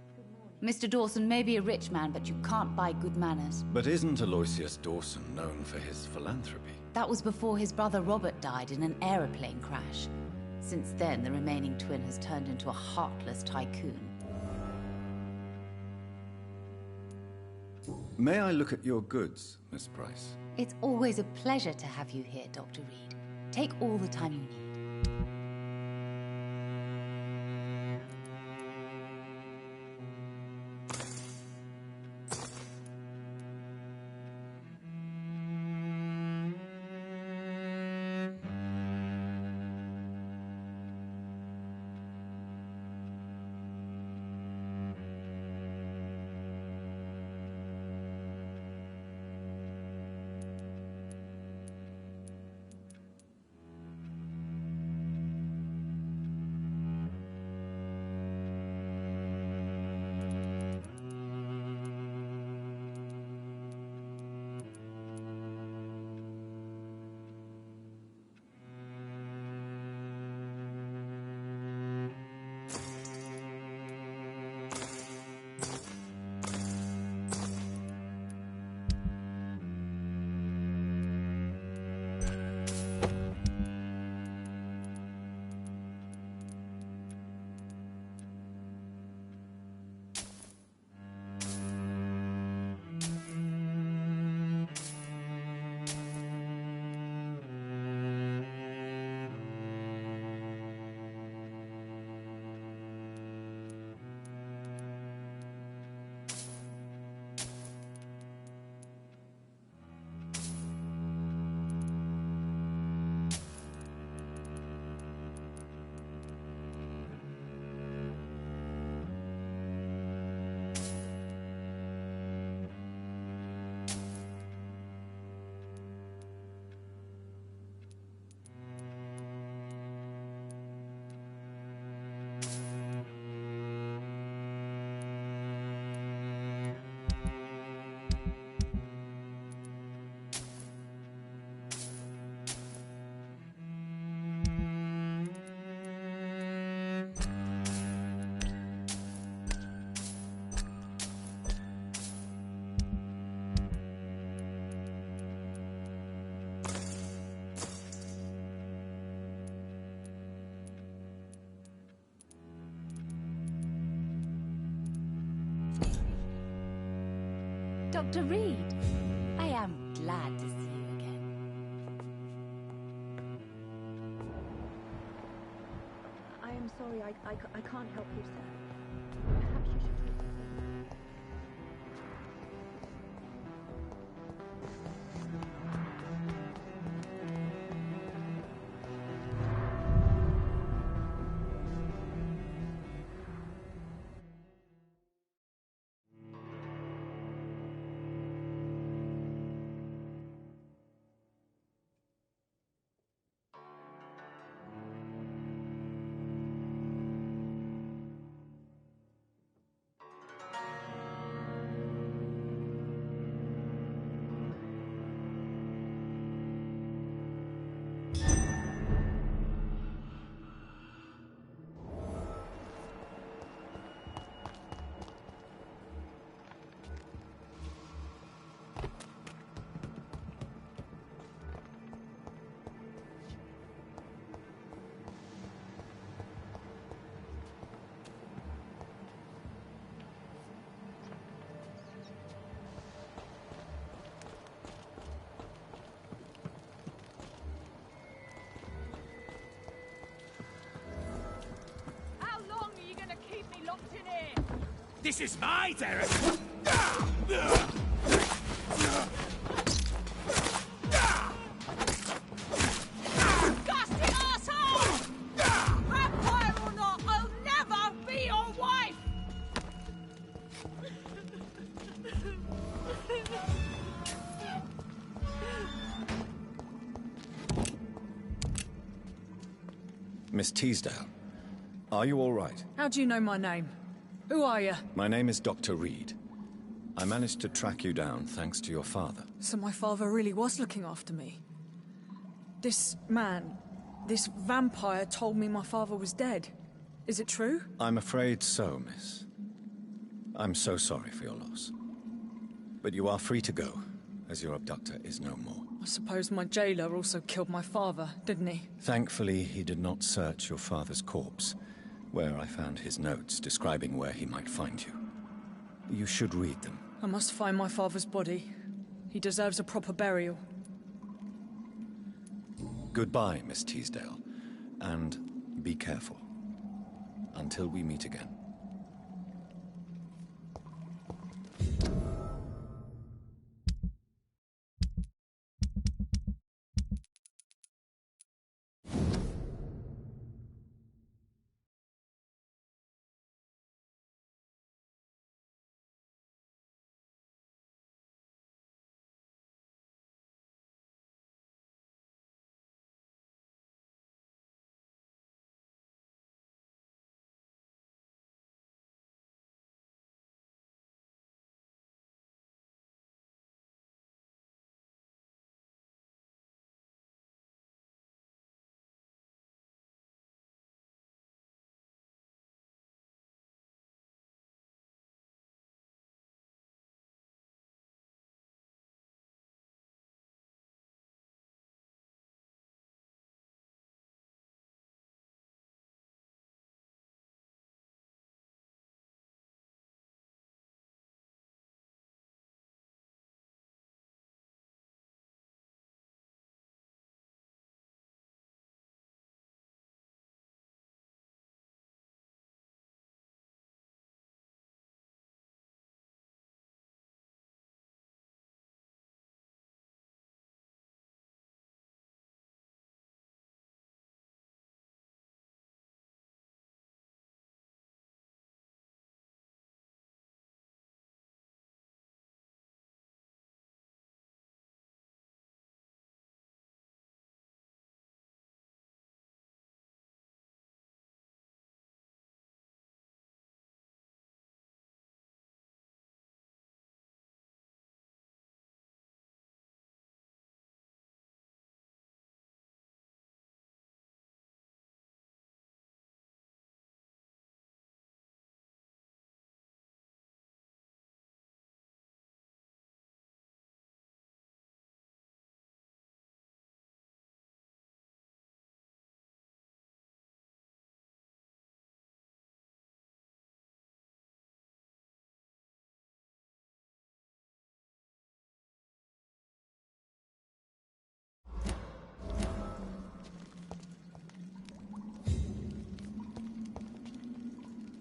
Mr. Dawson may be a rich man, but you can't buy good manners. But isn't Aloysius Dawson known for his philanthropy? That was before his brother Robert died in an aeroplane crash. Since then, the remaining twin has turned into a heartless tycoon. May I look at your goods, Miss Price? It's always a pleasure to have you here, Dr. Reed. Take all the time you need. Dr. Reed, I am glad to see you again. I am sorry, I can't help you, sir. Perhaps you should... This is my territory! Disgusting asshole! Vampire or not, I'll never be your wife! Miss Teasdale, are you all right? How do you know my name? Who are you? My name is Dr. Reed. I managed to track you down thanks to your father. So my father really was looking after me. This man, this vampire told me my father was dead. Is it true? I'm afraid so, miss. I'm so sorry for your loss. But you are free to go, as your abductor is no more. I suppose my jailer also killed my father, didn't he? Thankfully, he did not search your father's corpse, where I found his notes describing where he might find you. You should read them. I must find my father's body. He deserves a proper burial. Goodbye, Miss Teasdale, and be careful. Until we meet again.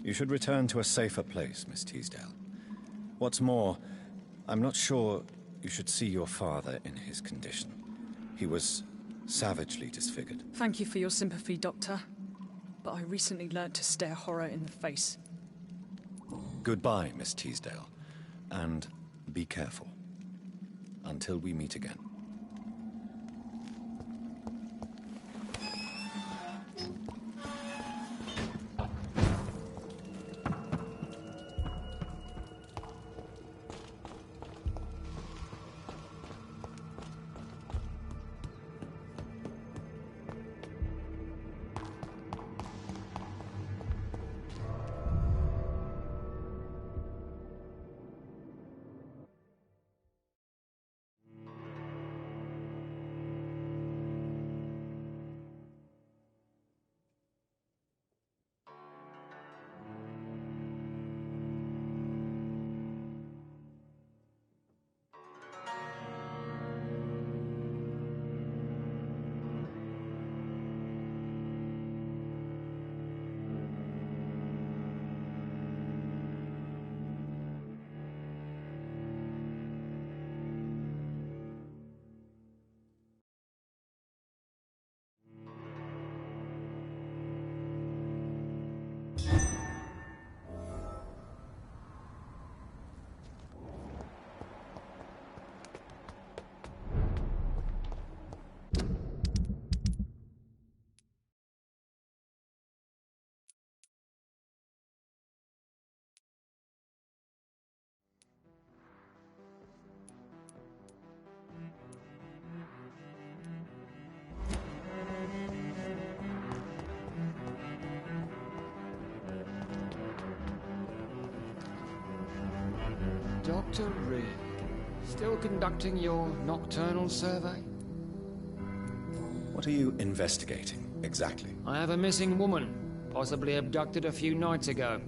You should return to a safer place, Miss Teasdale. What's more, I'm not sure you should see your father in his condition. He was savagely disfigured. Thank you for your sympathy, Doctor. But I recently learned to stare horror in the face. Goodbye, Miss Teasdale. And be careful. Until we meet again. Dr. Reed, still conducting your nocturnal survey? What are you investigating, exactly? I have a missing woman, possibly abducted a few nights ago.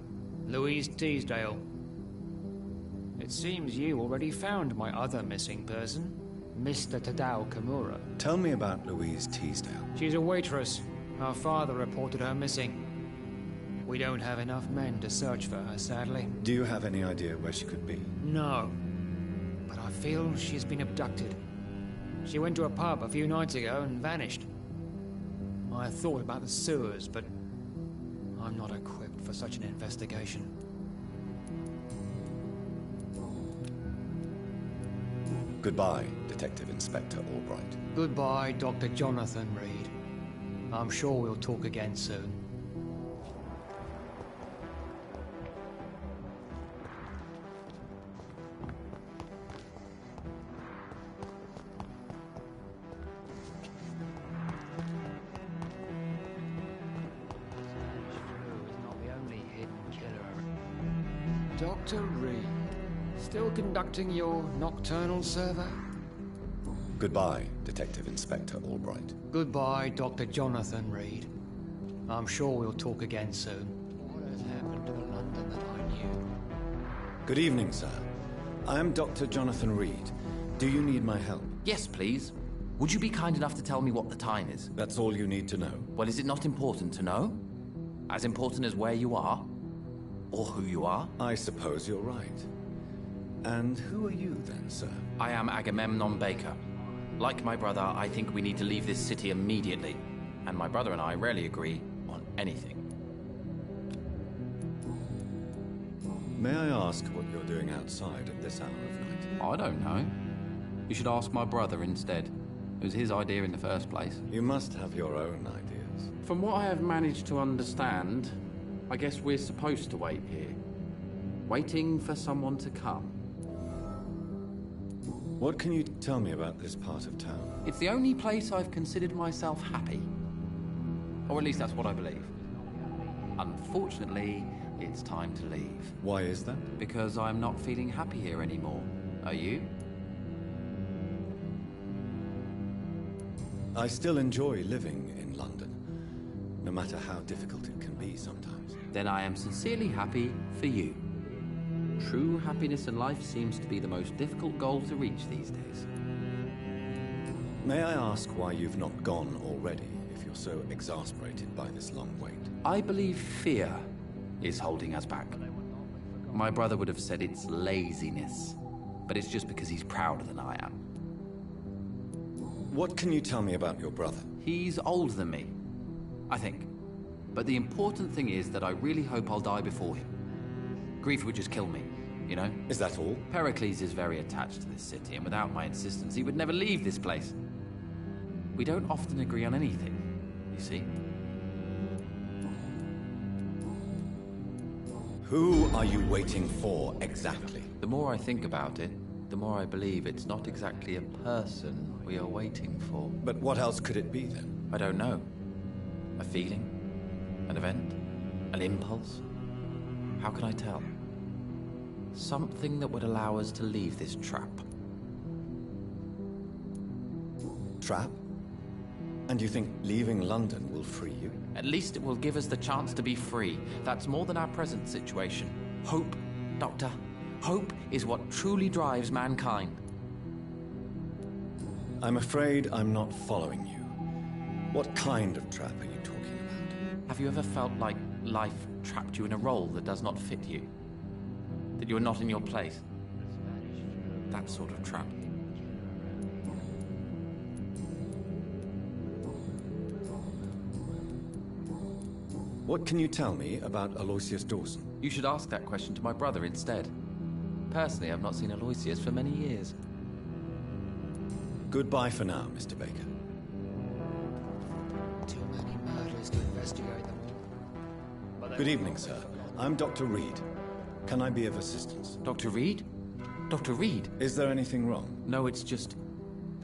Louise Teasdale. It seems you already found my other missing person, Mr. Tadao Kimura. Tell me about Louise Teasdale. She's a waitress. Our father reported her missing. We don't have enough men to search for her, sadly. Do you have any idea where she could be? No. But I feel she's been abducted. She went to a pub a few nights ago and vanished. I thought about the sewers, but I'm not equipped for such an investigation. Goodbye, Detective Inspector Albright. Goodbye, Dr. Jonathan Reed. I'm sure we'll talk again soon. Dr. Reed, still conducting your nocturnal survey? Goodbye, Detective Inspector Albright. Goodbye, Dr. Jonathan Reed. I'm sure we'll talk again soon. What has happened to the London that I knew? Good evening, sir. I am Dr. Jonathan Reed. Do you need my help? Yes, please. Would you be kind enough to tell me what the time is? That's all you need to know. Well, is it not important to know? As important as where you are? Or who you are? I suppose you're right. And who are you then, sir? I am Agamemnon Baker. Like my brother, I think we need to leave this city immediately. And my brother and I rarely agree on anything. May I ask what you're doing outside at this hour of night? I don't know. You should ask my brother instead. It was his idea in the first place. You must have your own ideas. From what I have managed to understand, I guess we're supposed to wait here. Waiting for someone to come. What can you tell me about this part of town? It's the only place I've considered myself happy. Or at least that's what I believe. Unfortunately, it's time to leave. Why is that? Because I'm not feeling happy here anymore. Are you? I still enjoy living in London, no matter how difficult it can be sometimes. Then I am sincerely happy for you. True happiness in life seems to be the most difficult goal to reach these days. May I ask why you've not gone already, if you're so exasperated by this long wait? I believe fear is holding us back. My brother would have said it's laziness, but it's just because he's prouder than I am. What can you tell me about your brother? He's older than me, I think. But the important thing is that I really hope I'll die before him. Grief would just kill me, you know? Is that all? Pericles is very attached to this city, and without my insistence, he would never leave this place. We don't often agree on anything, you see. Who are you waiting for, exactly? The more I think about it, the more I believe it's not exactly a person we are waiting for. But what else could it be, then? I don't know. A feeling? An event? An impulse? How can I tell? Something that would allow us to leave this trap. Trap? And you think leaving London will free you? At least it will give us the chance to be free. That's more than our present situation. Hope, Doctor. Hope is what truly drives mankind. I'm afraid I'm not following you. What kind of trap are you talking about? Have you ever felt like life trapped you in a role that does not fit you? That you're not in your place? That sort of trap. What can you tell me about Aloysius Dawson? You should ask that question to my brother instead. Personally, I've not seen Aloysius for many years. Goodbye for now, Mr. Baker. Too many murders to investigate them all. Good evening, sir. I'm Dr. Reed. Can I be of assistance? Dr. Reed? Dr. Reed? Is there anything wrong? No, it's just...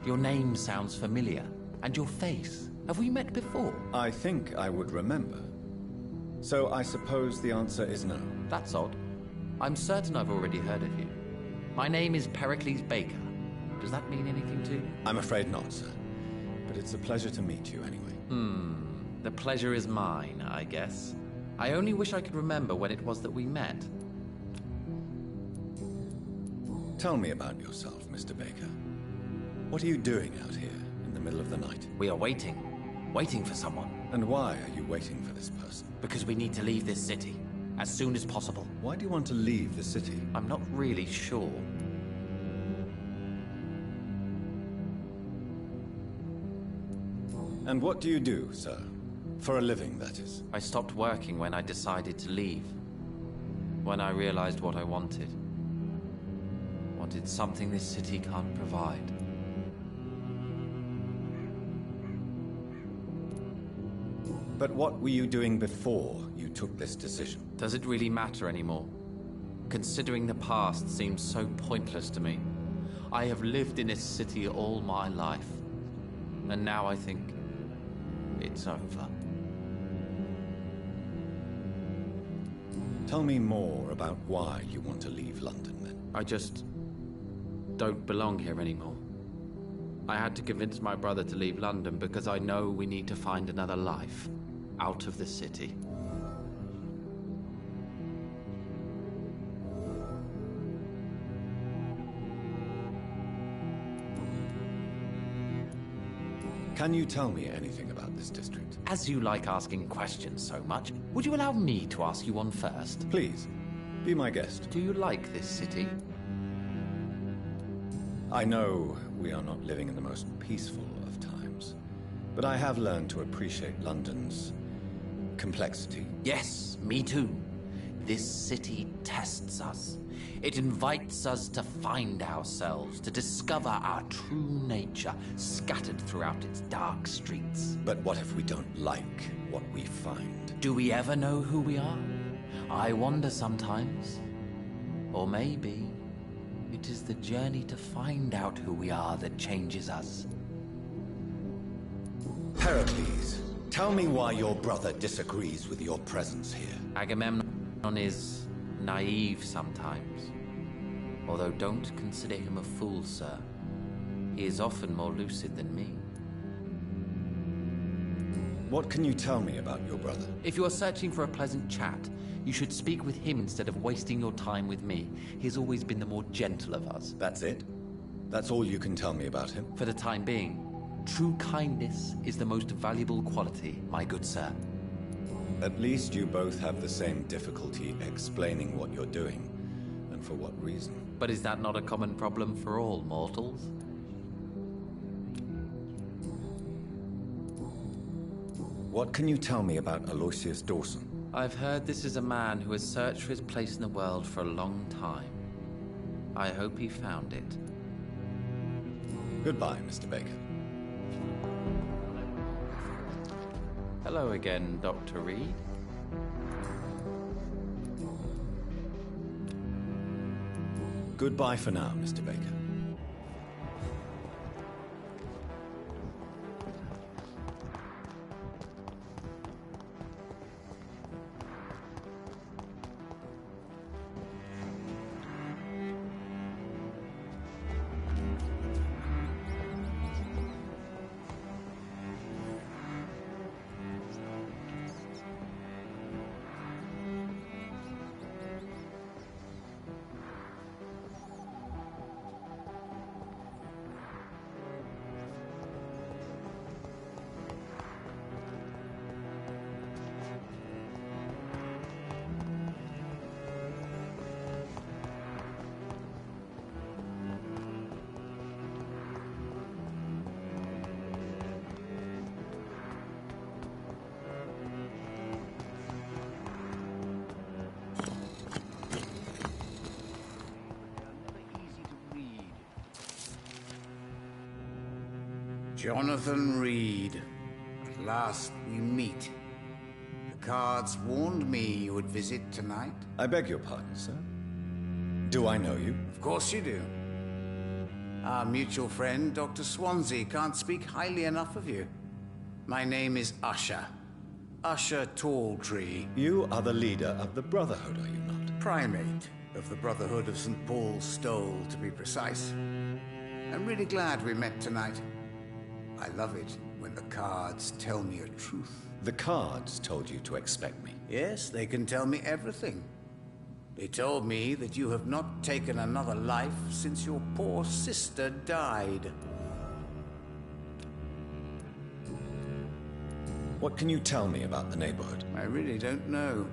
your name sounds familiar. And your face. Have we met before? I think I would remember. So I suppose the answer is no. That's odd. I'm certain I've already heard of you. My name is Pericles Baker. Does that mean anything to you? I'm afraid not, sir. But it's a pleasure to meet you anyway. The pleasure is mine, I guess. I only wish I could remember when it was that we met. Tell me about yourself, Mr. Baker. What are you doing out here in the middle of the night? We are waiting. Waiting for someone. And why are you waiting for this person? Because we need to leave this city. As soon as possible. Why do you want to leave the city? I'm not really sure. And what do you do, sir? For a living, that is. I stopped working when I decided to leave. When I realized what I wanted. Wanted something this city can't provide. But what were you doing before you took this decision? Does it really matter anymore? Considering the past seems so pointless to me. I have lived in this city all my life. And now I think it's over. Tell me more about why you want to leave London, then. I just don't belong here anymore. I had to convince my brother to leave London because I know we need to find another life out of the city. Can you tell me anything about this district? As you like asking questions so much, would you allow me to ask you one first? Please, be my guest. Do you like this city? I know we are not living in the most peaceful of times, but I have learned to appreciate London's complexity. Yes, me too. This city tests us. It invites us to find ourselves, to discover our true nature scattered throughout its dark streets. But what if we don't like what we find? Do we ever know who we are? I wonder sometimes. Or maybe it is the journey to find out who we are that changes us. Pericles, tell me why your brother disagrees with your presence here. Agamemnon is naive sometimes. Although don't consider him a fool, sir. He is often more lucid than me. What can you tell me about your brother? If you are searching for a pleasant chat, you should speak with him instead of wasting your time with me. He's always been the more gentle of us. That's it? That's all you can tell me about him? For the time being. True kindness is the most valuable quality, my good sir. At least you both have the same difficulty explaining what you're doing, and for what reason. But is that not a common problem for all mortals? What can you tell me about Aloysius Dawson? I've heard this is a man who has searched for his place in the world for a long time. I hope he found it. Goodbye, Mr. Baker. Hello again, Dr. Reed. Goodbye for now, Mr. Baker. Jonathan Reed. At last we meet. The cards warned me you would visit tonight. I beg your pardon, sir. Do I know you? Of course you do. Our mutual friend, Dr. Swansea, can't speak highly enough of you. My name is Usher. Usher Talltree. You are the leader of the Brotherhood, are you not? Primate. of the Brotherhood of St. Paul's Stole, to be precise. I'm really glad we met tonight. I love it when the cards tell me a truth. The cards told you to expect me. Yes, they can tell me everything. They told me that you have not taken another life since your poor sister died. What can you tell me about the neighborhood? I really don't know.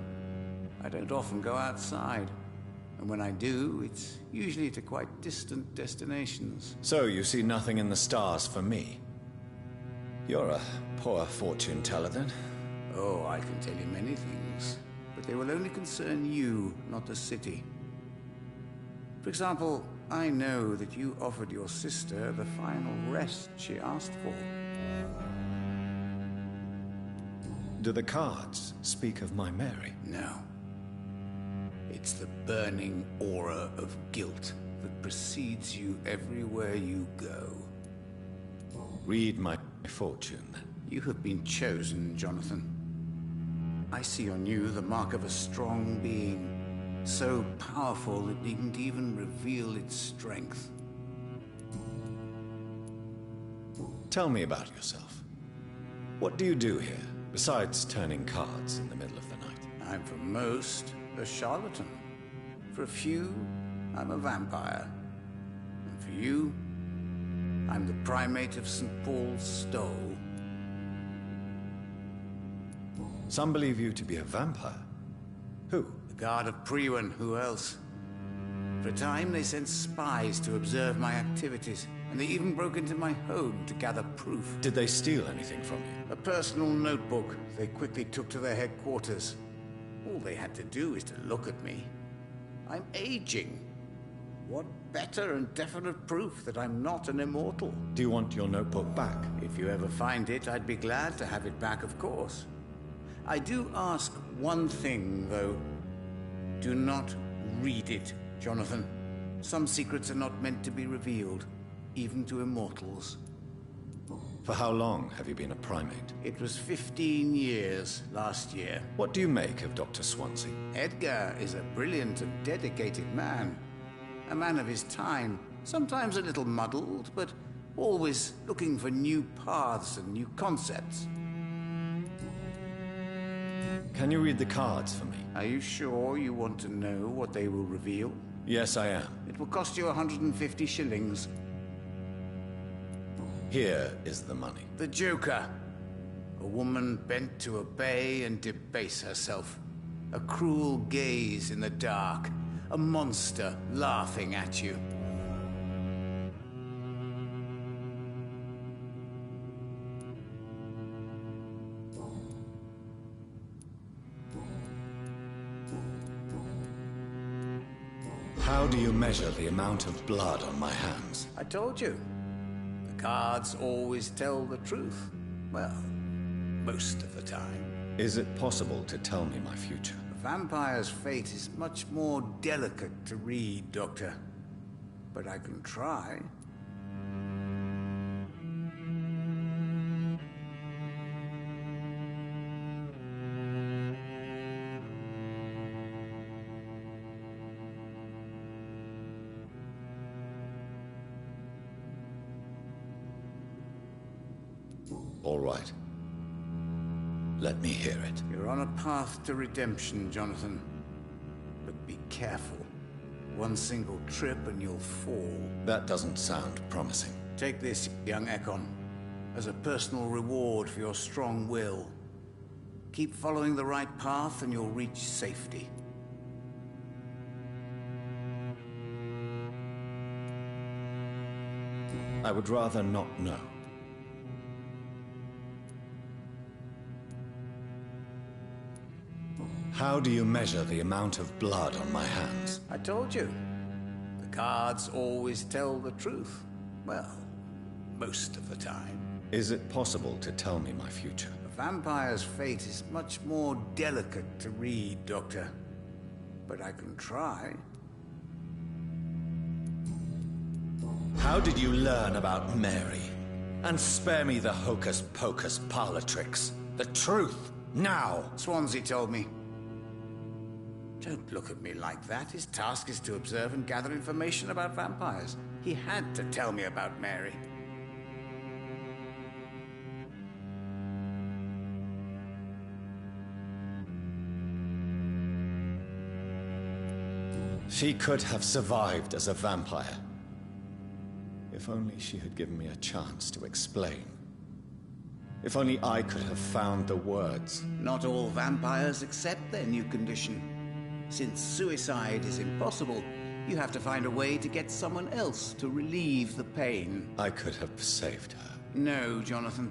I don't often go outside. And when I do, it's usually to quite distant destinations. So you see nothing in the stars for me? You're a poor fortune teller, then? Oh, I can tell you many things, but they will only concern you, not the city. For example, I know that you offered your sister the final rest she asked for. Do the cards speak of my Mary? No. It's the burning aura of guilt that precedes you everywhere you go. Read my fortune, then. You have been chosen, Jonathan. I see on you the mark of a strong being, so powerful it needn't even reveal its strength. Tell me about yourself. What do you do here, besides turning cards in the middle of the night? I'm for most a charlatan. For a few, I'm a vampire. And for you, I'm the primate of St. Paul's Stole. Some believe you to be a vampire. Who? The Guard of Priwen. Who else? For a time, they sent spies to observe my activities, and they even broke into my home to gather proof. Did they steal anything from you? A personal notebook they quickly took to their headquarters. All they had to do is to look at me. I'm aging. What better and definite proof that I'm not an immortal? Do you want your notebook back? If you ever find it, I'd be glad to have it back, of course. I do ask one thing, though. Do not read it, Jonathan. Some secrets are not meant to be revealed, even to immortals. For how long have you been a primate? It was 15 years last year. What do you make of Dr. Swansea? Edgar is a brilliant and dedicated man. A man of his time, sometimes a little muddled, but always looking for new paths and new concepts. Can you read the cards for me? Are you sure you want to know what they will reveal? Yes, I am. It will cost you 150 shillings. Here is the money. The Joker. A woman bent to obey and debase herself. A cruel gaze in the dark. A monster laughing at you. How do you measure the amount of blood on my hands? I told you. The cards always tell the truth. Well, most of the time. Is it possible to tell me my future? A vampire's fate is much more delicate to read, Doctor. But I can try. All right. Let me hear it. You're on a path to redemption, Jonathan. But be careful. One single trip and you'll fall. That doesn't sound promising. Take this, young Ekon, as a personal reward for your strong will. Keep following the right path and you'll reach safety. I would rather not know. How do you measure the amount of blood on my hands? I told you. The cards always tell the truth. Well, most of the time. Is it possible to tell me my future? A vampire's fate is much more delicate to read, Doctor. But I can try. How did you learn about Mary? And spare me the hocus-pocus parlor tricks. The truth, now! Swansea told me. Don't look at me like that. His task is to observe and gather information about vampires. He had to tell me about Mary. She could have survived as a vampire. If only she had given me a chance to explain. If only I could have found the words. Not all vampires accept their new condition. Since suicide is impossible, you have to find a way to get someone else to relieve the pain. I could have saved her. No, Jonathan.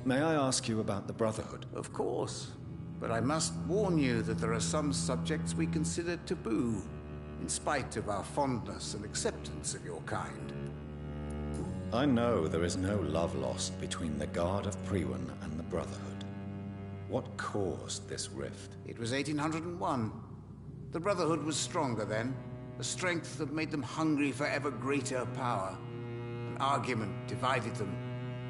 May I ask you about the Brotherhood? Of course. But I must warn you that there are some subjects we consider taboo, in spite of our fondness and acceptance of your kind. I know there is no love lost between the Guard of Priwen and the Brotherhood. What caused this rift? It was 1801. The Brotherhood was stronger then, a strength that made them hungry for ever greater power. An argument divided them,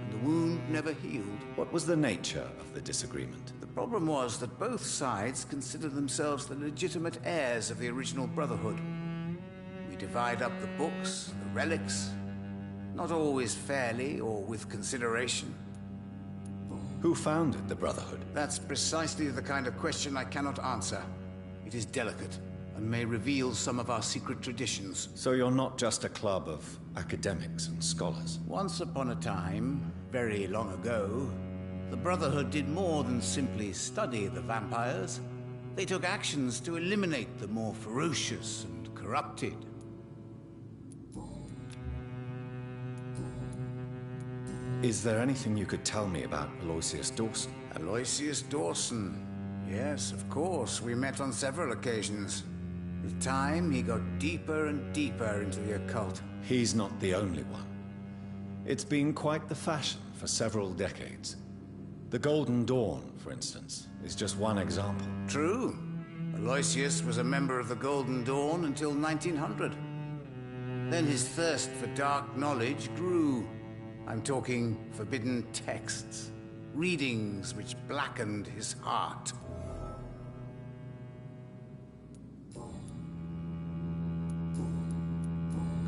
and the wound never healed. What was the nature of the disagreement? The problem was that both sides considered themselves the legitimate heirs of the original Brotherhood. We divide up the books, the relics, not always fairly or with consideration. Who founded the Brotherhood? That's precisely the kind of question I cannot answer. It is delicate, and may reveal some of our secret traditions. So you're not just a club of academics and scholars? Once upon a time, very long ago, the Brotherhood did more than simply study the vampires. They took actions to eliminate the more ferocious and corrupted. Is there anything you could tell me about Aloysius Dawson? Aloysius Dawson? Yes, of course. We met on several occasions. With time, he got deeper and deeper into the occult. He's not the only one. It's been quite the fashion for several decades. The Golden Dawn, for instance, is just one example. True. Aloysius was a member of the Golden Dawn until 1900. Then his thirst for dark knowledge grew. I'm talking forbidden texts, readings which blackened his heart.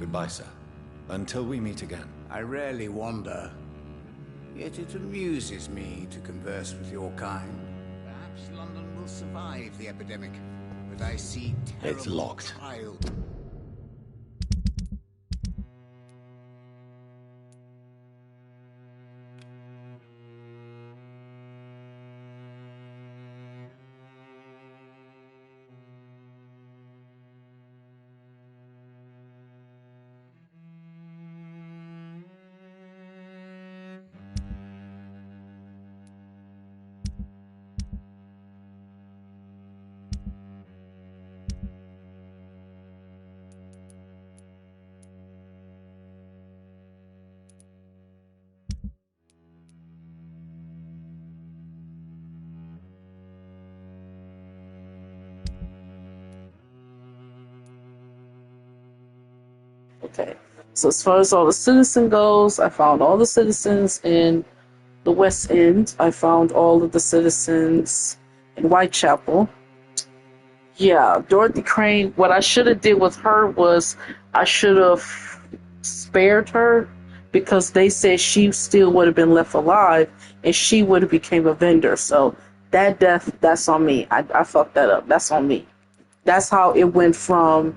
Goodbye, sir. Until we meet again. I rarely wander, yet it amuses me to converse with your kind. Perhaps London will survive the epidemic, but I see terrible It's locked. trial. Okay, so as far as all the citizen goes, I found all the citizens in the West End. I found all of the citizens in Whitechapel. Yeah, Dorothy Crane, what I should have did with her was I should have spared her, because they said she still would have been left alive and she would have became a vendor. So that death, that's on me. I fucked that up. That's on me. That's how it went from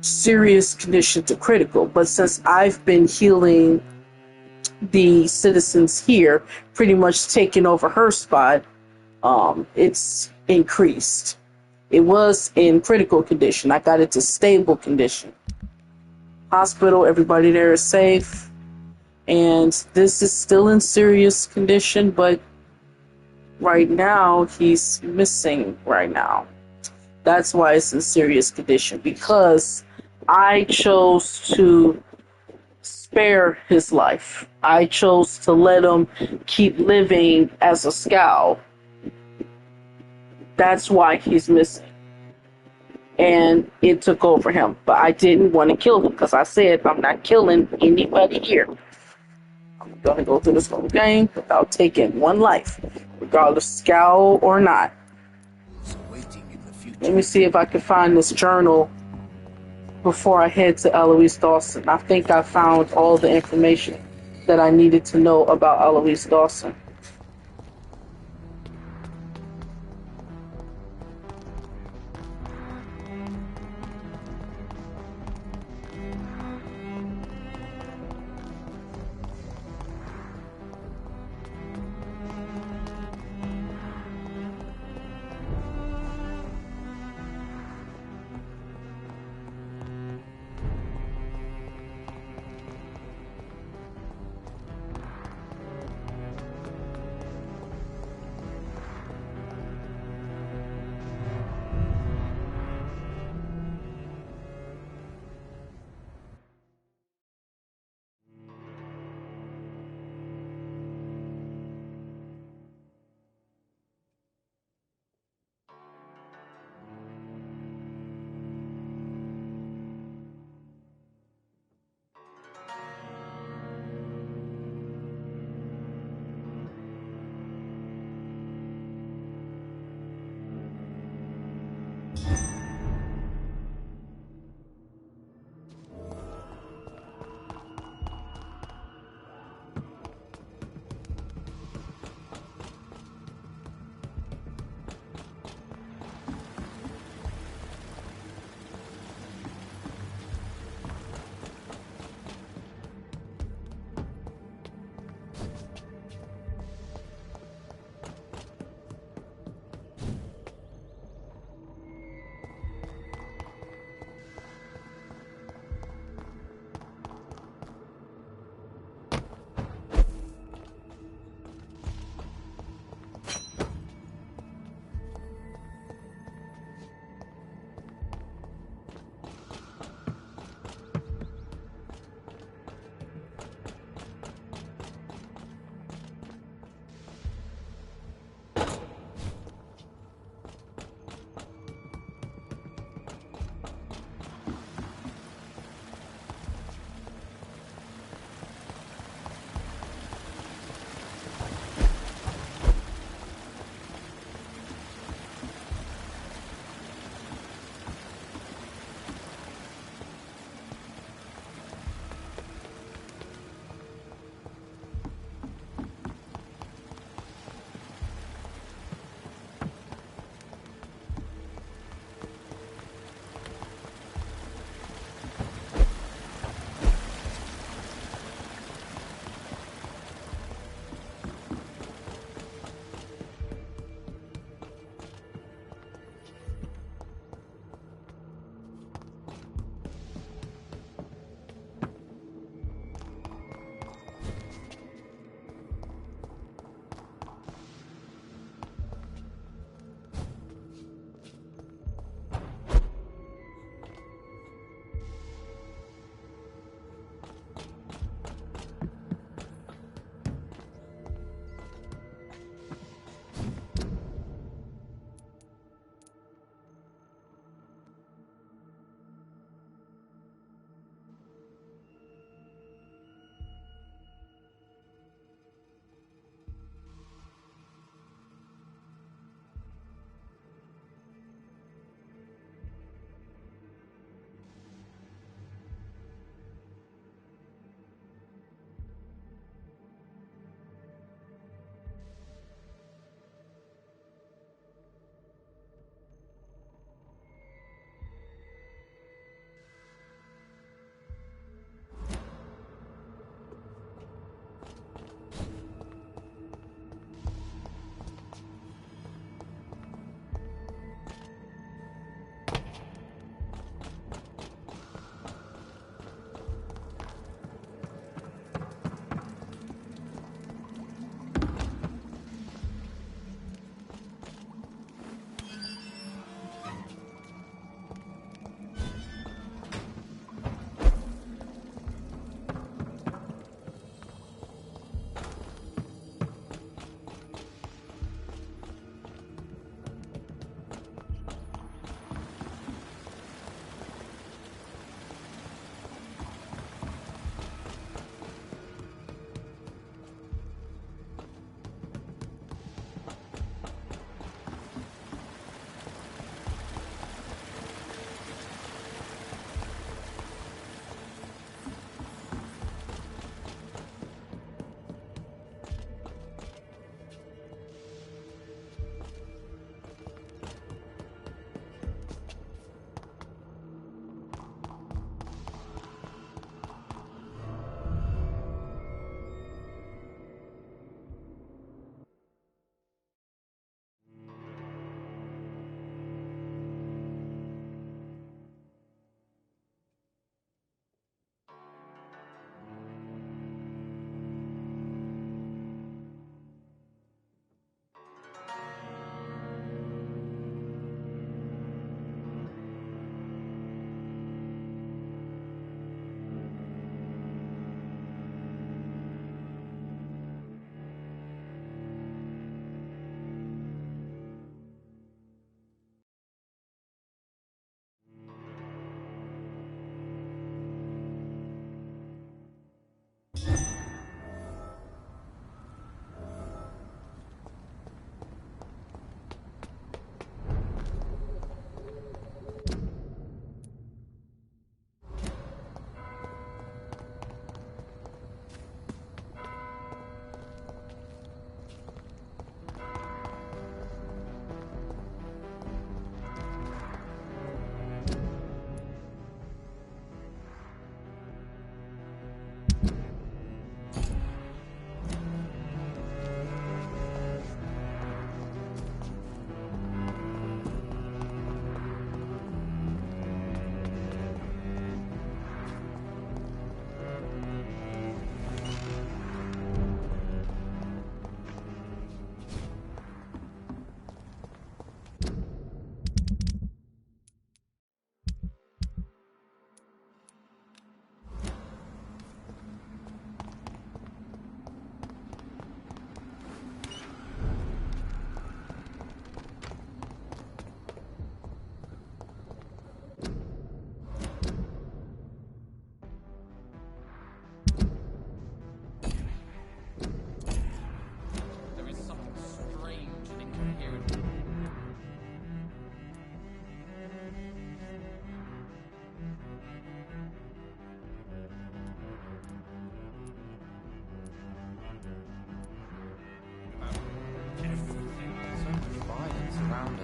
serious condition to critical. But since I've been healing the citizens here, pretty much taking over her spot, it's increased. It was in critical condition. I got it to stable condition. Hospital, everybody there is safe. And this is still in serious condition, but right now he's missing right now. That's why it's in serious condition, because I chose to spare his life. I chose to let him keep living as a scowl. That's why he's missing. And it took over him. But I didn't want to kill him, because I said I'm not killing anybody here. I'm going to go through this whole game without taking one life. regardless scowl or not. Waiting in the future. Let me see if I can find this journal before I head to Eloise Dawson. I think I found all the information that I needed to know about Eloise Dawson.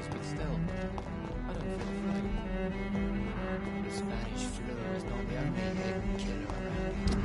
others, but still, I don't feel afraid. The Spanish flu is not the only hidden killer around here.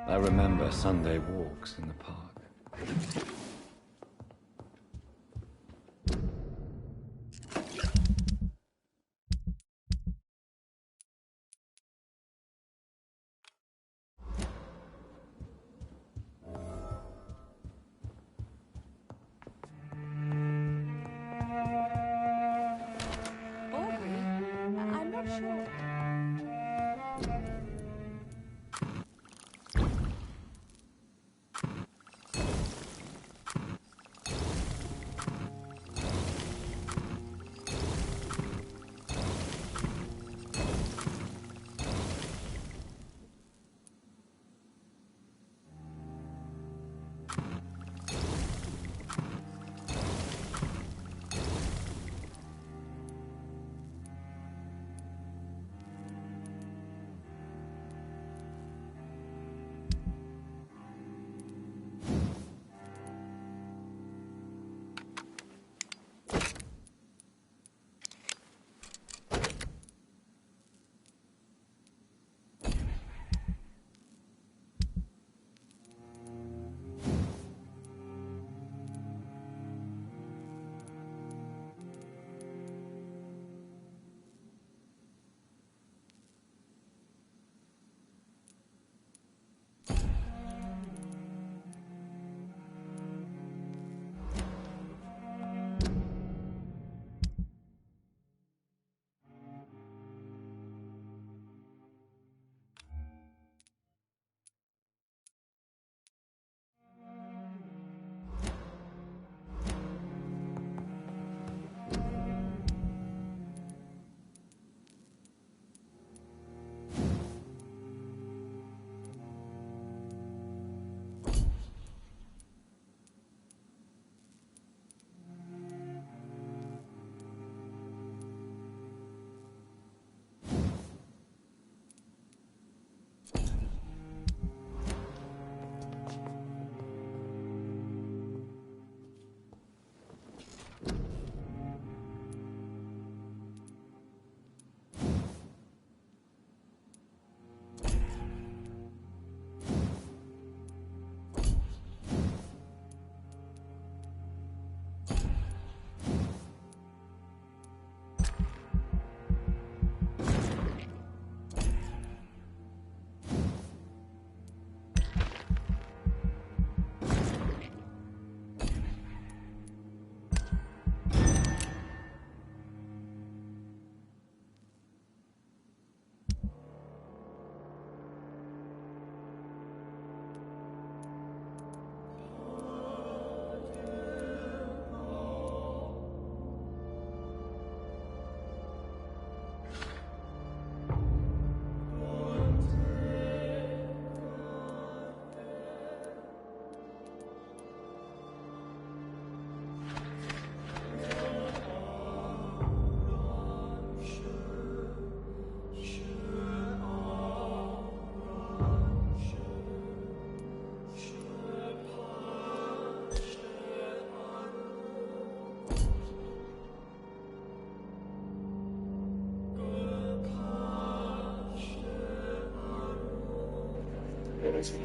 I remember Sunday walks in the park. Aubrey, I'm not sure.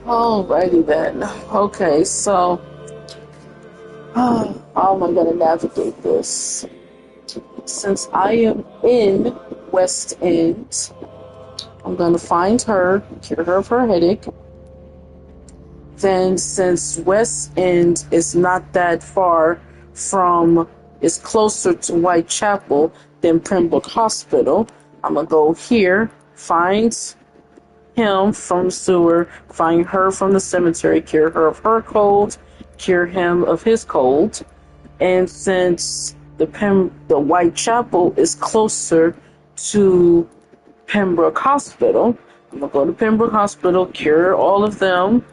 Alrighty then. Okay, so how am I gonna navigate this? Since I am in West End, I'm gonna find her, cure her of her headache. Then, since West End is not that far from, it's closer to Whitechapel than Pembroke Hospital, I'm gonna go here, find him from the sewer, find her from the cemetery, cure her of her cold, cure him of his cold. And since the Whitechapel is closer to Pembroke Hospital, I'm gonna go to Pembroke Hospital, cure all of them,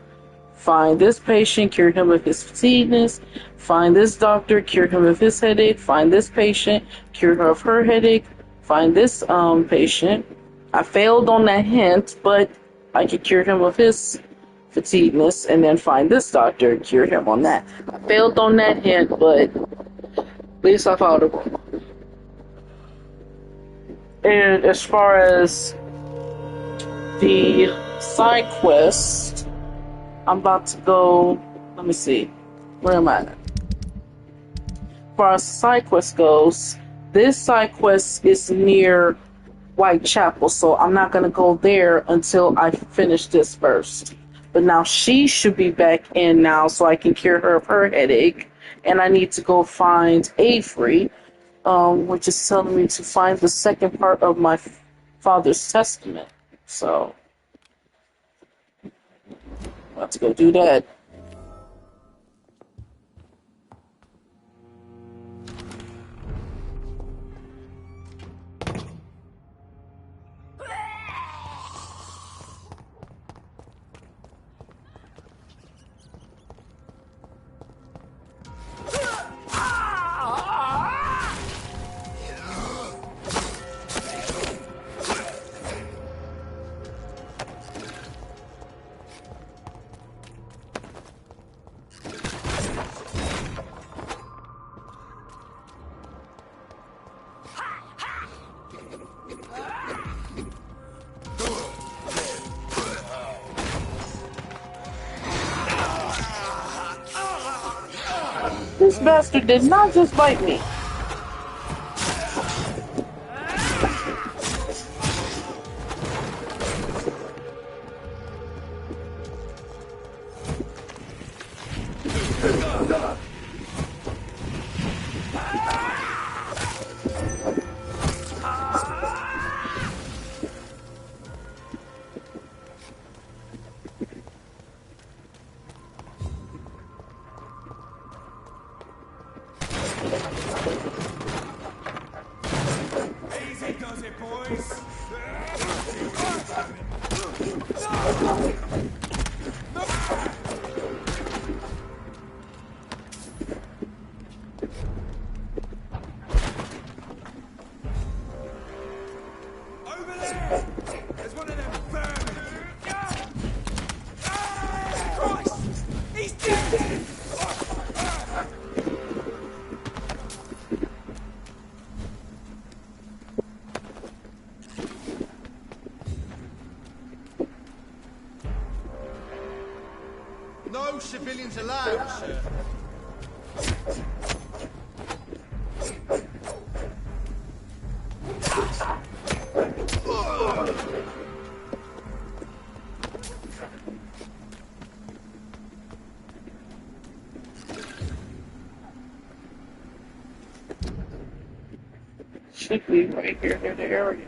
find this patient, cure him of his fatigueness, find this doctor, cure him of his headache, find this patient, cure her of her headache, find this patient. I failed on that hint, but I could cure him of his fatigueness, and then find this doctor and cure him on that. I failed on that hint, but at least I followed it. And as far as the side quest, I'm about to go. Let me see. Where am I? As far as side quest goes, this side quest is near Whitechapel, so I'm not gonna go there until I finish this first. But now she should be back in now, so I can cure her of her headache. And I need to go find Avery, which is telling me to find the second part of my father's testament. So, I'm about to go do that. This bastard did not just bite me. Easy does it, boys. Over there! There's one of them vermin! Christ! He's dead! No civilians allowed, sir. Should be right here near the area.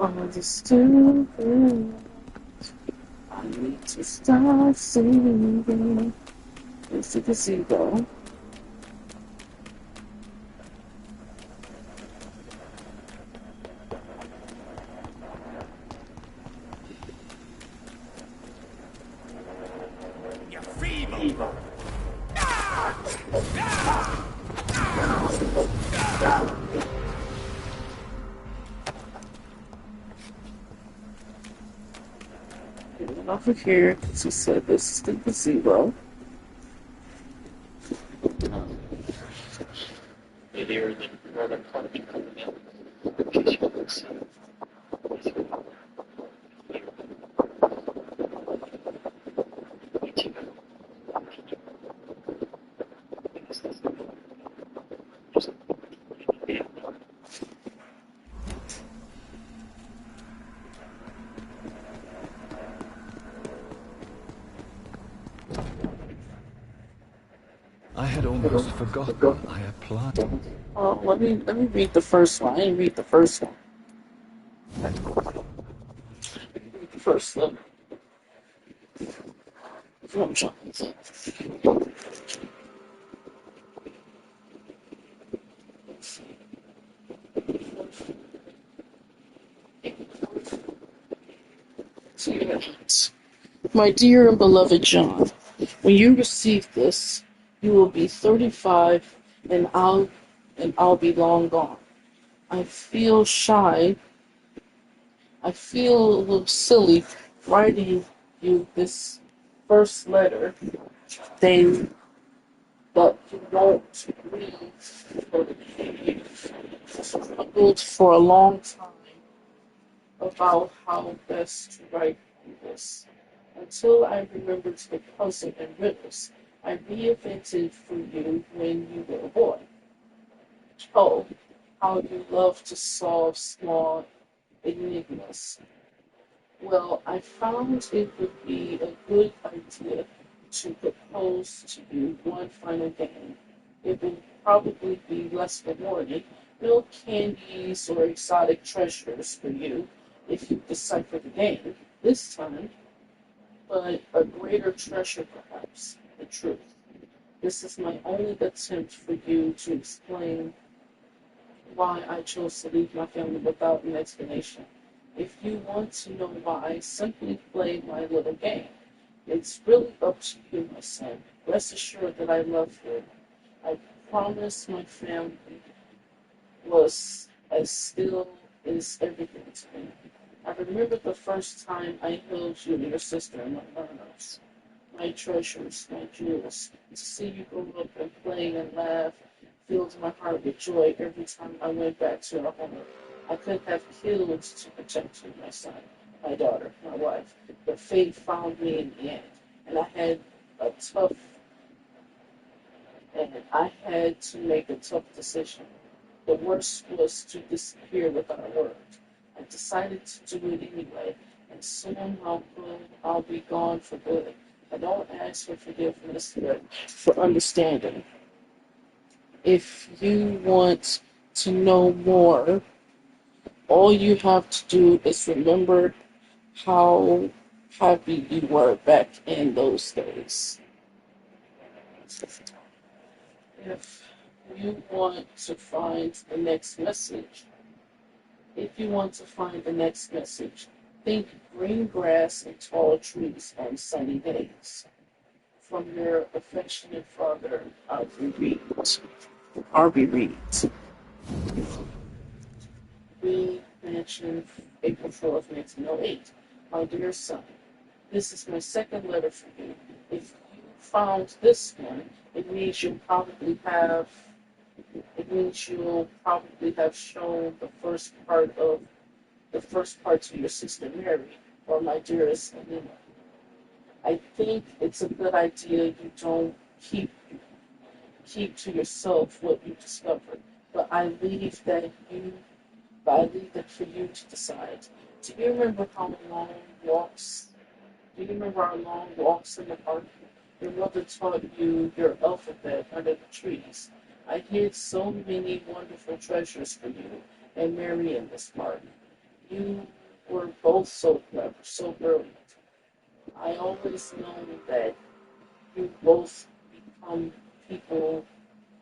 I'm just stupid. I need to stop singing. It's a gazebo. You're feeble. And over here, because he said this is the gazebo. Here, the northern part of the coming in case you can see. I had almost forgotten I applied. Oh, let me read the first one. I didn't read the first one. Read the first one. From Jonathan. My dear and beloved John, when you receive this, you will be 35 and I'll be long gone. I feel shy. I feel a little silly writing you this first letter saying that you won't read for you struggled for a long time about how best to write this. Until I remembered the puzzle and riddles I reinvented for you when you were a boy. Oh, how you love to solve small enigmas. Well, I found it would be a good idea to propose to you one final game. It will probably be less rewarding. No candies or exotic treasures for you if you decipher the game this time, but a greater treasure perhaps, the truth. This is my only attempt for you to explain why I chose to leave my family without an explanation. If you want to know why, simply play my little game. It's really up to you, my son. Rest assured that I love you. I promise my family was as still as everything to me. I remember the first time I held you and your sister in my arms. My treasures, my jewels. To see you grow up and play and laugh filled my heart with joy every time I went back to our home. I could have killed to protect you, my son, my daughter, my wife, but fate found me in the end, and I had to make a tough decision. The worst was to disappear without a word. I decided to do it anyway, and soon I'll be gone for good. I don't ask for forgiveness, but for understanding. If you want to know more, all you have to do is remember how happy you were back in those days. If you want to find the next message, think green grass and tall trees on sunny days. From your affectionate father, Harvey Reed. Reed Mansion, April 4th, 1908. My dear son, this is my second letter for you. If you found this one, it means you'll probably have shown the first part to your sister Mary, or my dearest Anina. I think it's a good idea you don't keep to yourself what you discovered, but I leave that for you to decide. Do you remember our long walks in the park? Your mother taught you your alphabet under the trees. I hid so many wonderful treasures for you and Mary in this park. You were both so clever, so brilliant. I always know that you both become people,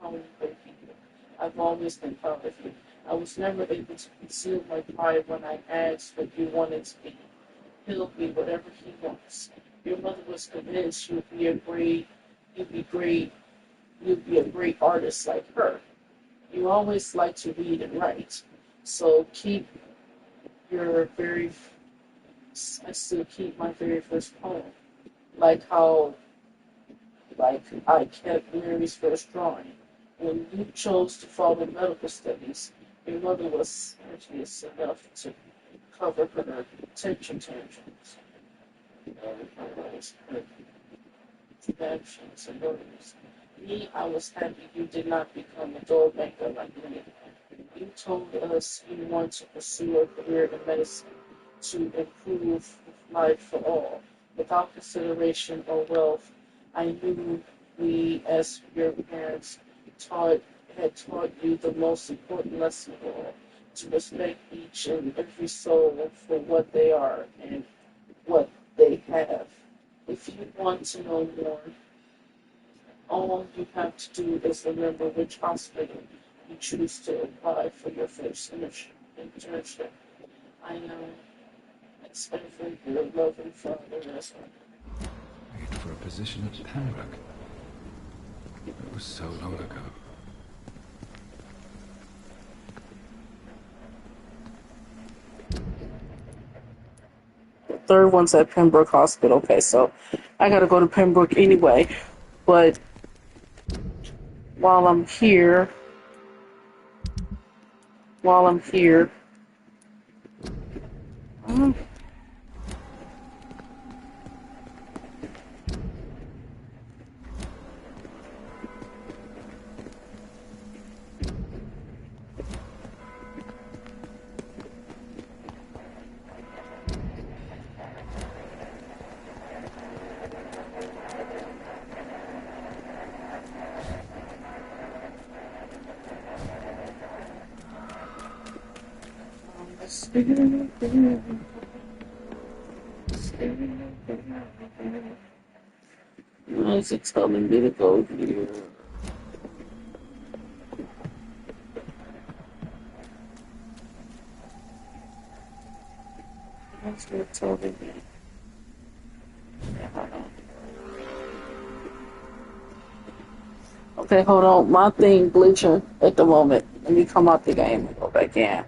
become great people. I've always been proud of you. I was never able to conceal my pride when I asked what you wanted to be. He'll be whatever he wants. Your mother was convinced you'd be a great artist like her. You always like to read and write. So I still keep my very first poem. Like I kept Mary's first drawing. When you chose to follow medical studies, your mother was serious enough to cover her attention tantrums. Her connections and motives. Me, I was happy you did not become a doll maker like me. You told us you want to pursue a career in medicine to improve life for all, without consideration or wealth. I knew we, as your parents, had taught you the most important lesson of all, to respect each and every soul for what they are and what they have. If you want to know more, all you have to do is remember which hospital you choose to apply for your first internship. I know it's been for your loving father as well. For a position at Pembroke. It was so long ago. The third one's at Pembroke Hospital. Okay, so I gotta go to Pembroke anyway. But while I'm here, why is it telling me to go here? What's it telling me? Okay, hold on. My thing glitching at the moment. Let me come out the game and go back in.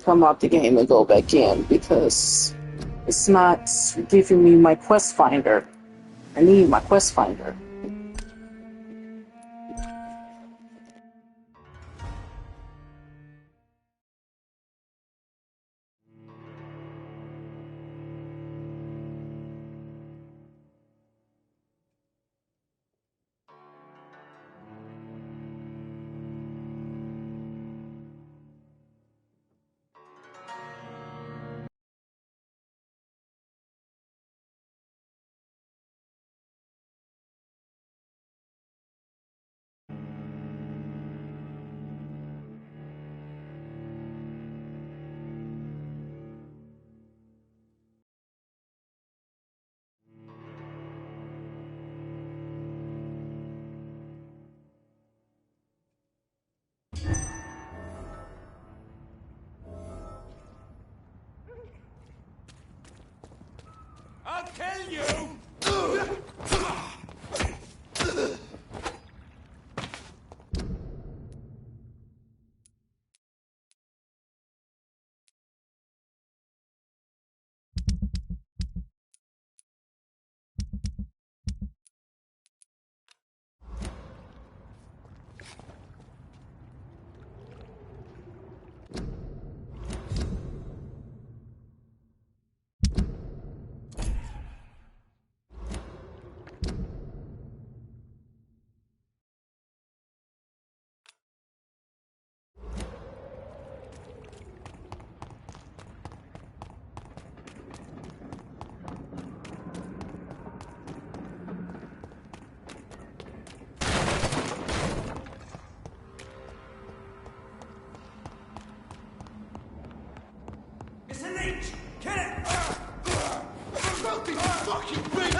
Come out the game and go back in because it's not giving me my quest finder. I need my quest finder. I'll kill you! Stop this fucking thing!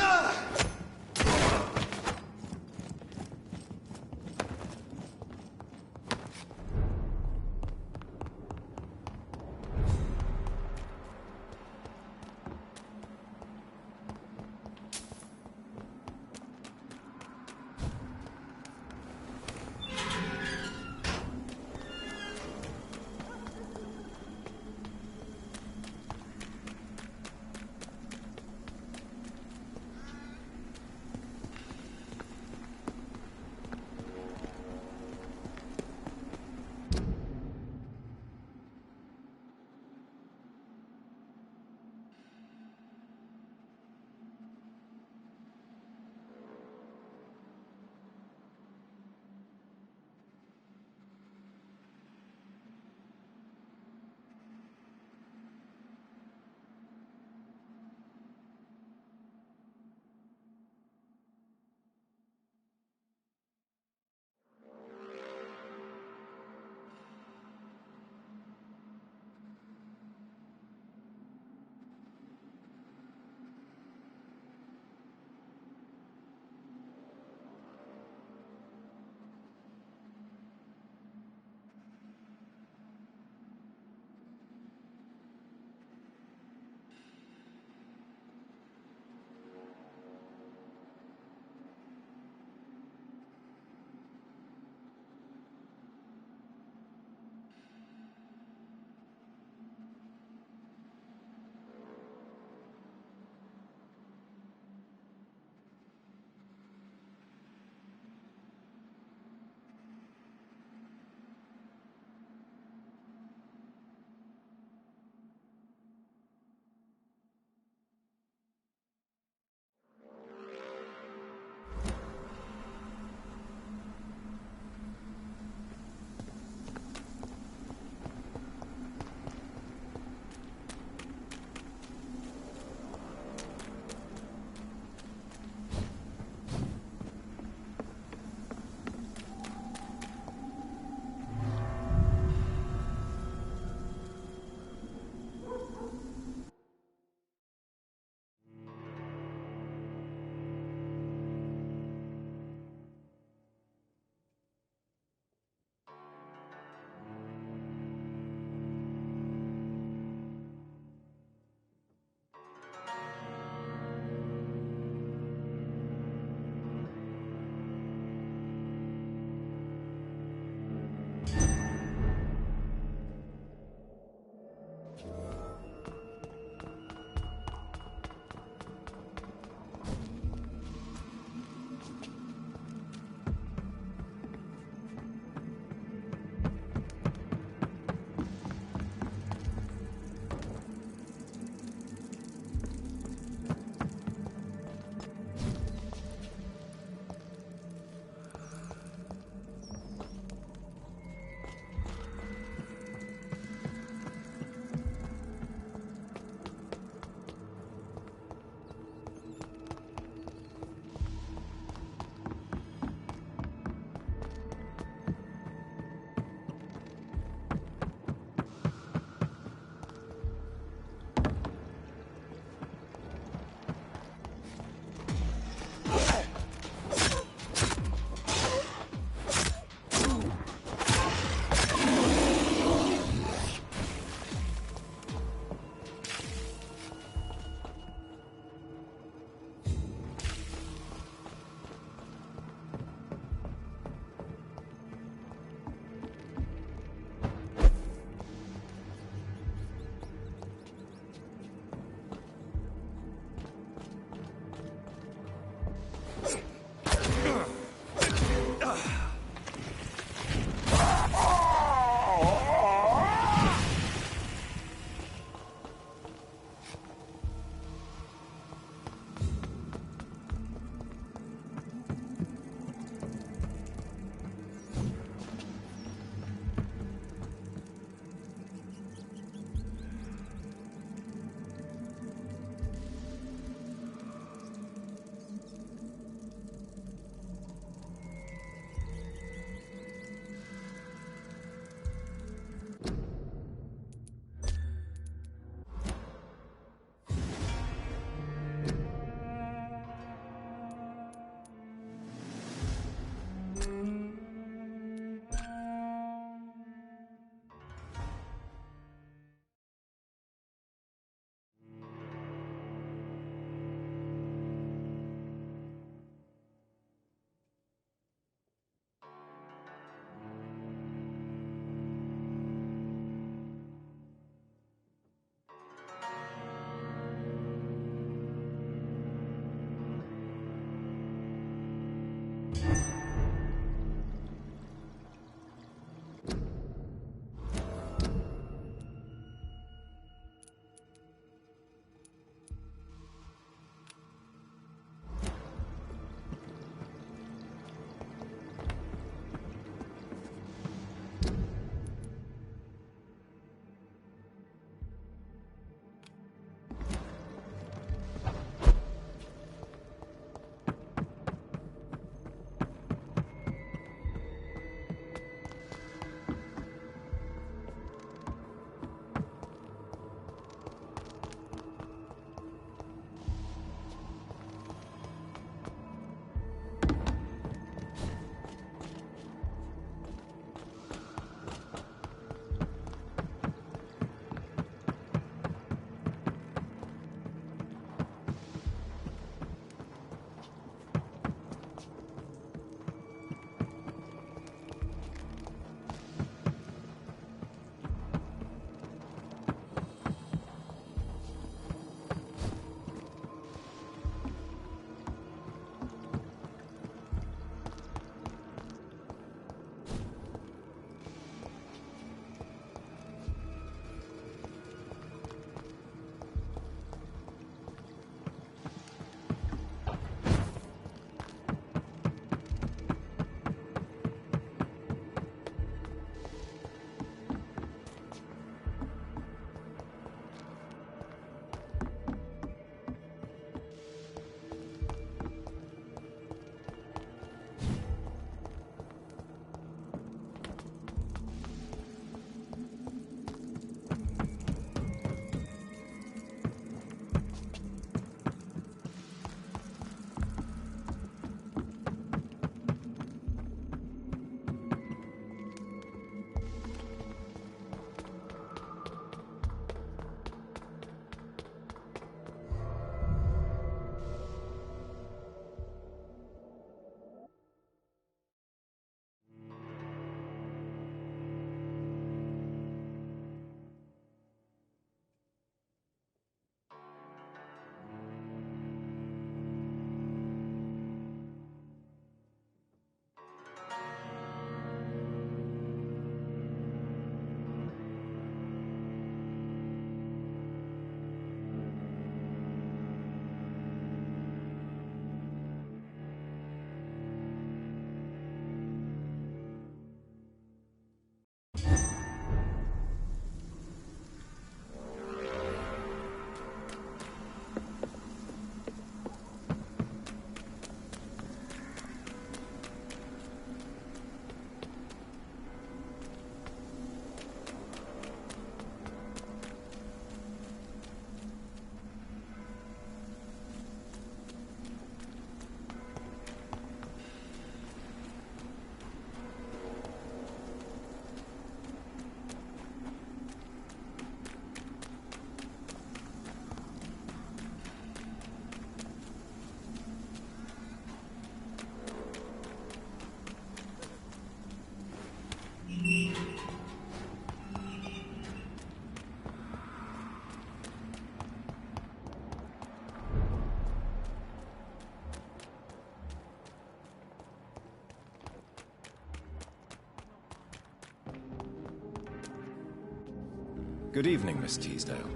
Good evening, Miss Teasdale.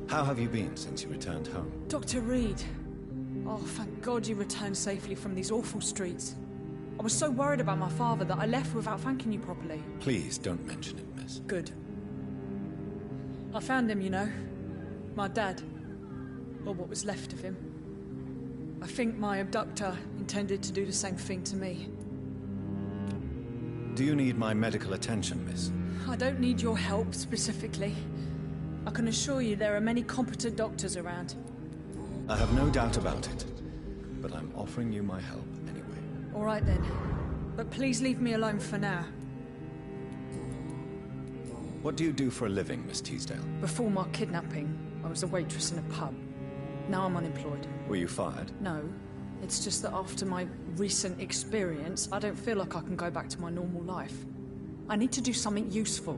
How have you been since you returned home? Dr. Reed. Oh, thank God you returned safely from these awful streets. I was so worried about my father that I left without thanking you properly. Please don't mention it, miss. Good. I found him, you know. My dad. Or what was left of him. I think my abductor intended to do the same thing to me. Do you need my medical attention, miss? I don't need your help, specifically. I can assure you there are many competent doctors around. I have no doubt about it, but I'm offering you my help anyway. All right then. But please leave me alone for now. What do you do for a living, Miss Teasdale? Before my kidnapping, I was a waitress in a pub. Now I'm unemployed. Were you fired? No. It's just that after my recent experience, I don't feel like I can go back to my normal life. I need to do something useful.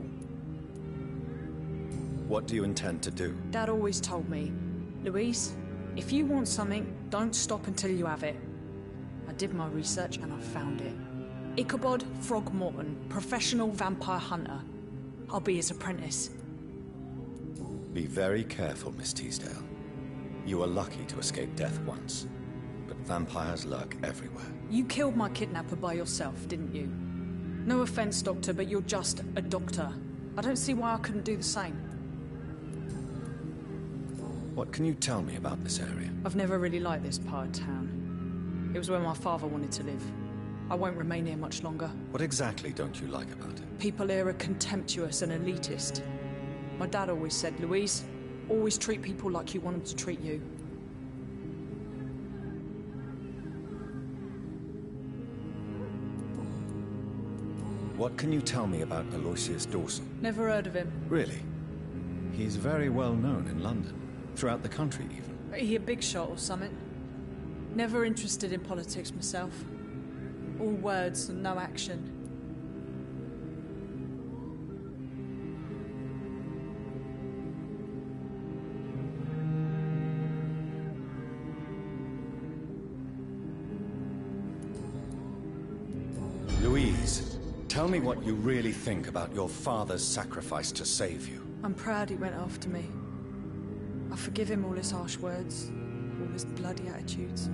What do you intend to do? Dad always told me, Louise, if you want something, don't stop until you have it. I did my research and I found it. Ichabod Throgmorton, professional vampire hunter. I'll be his apprentice. Be very careful, Miss Teasdale. You are lucky to escape death once, but vampires lurk everywhere. You killed my kidnapper by yourself, didn't you? No offense, Doctor, but you're just a doctor. I don't see why I couldn't do the same. What can you tell me about this area? I've never really liked this part of town. It was where my father wanted to live. I won't remain here much longer. What exactly don't you like about it? People here are contemptuous and elitist. My dad always said, Louise, always treat people like you want them to treat you. What can you tell me about Aloysius Dawson? Never heard of him. Really? He's very well known in London. Throughout the country, even. He a big shot or something? Never interested in politics myself. All words and no action. Louise, tell me what you really think about your father's sacrifice to save you. I'm proud he went after me. I forgive him all his harsh words, all his bloody attitudes.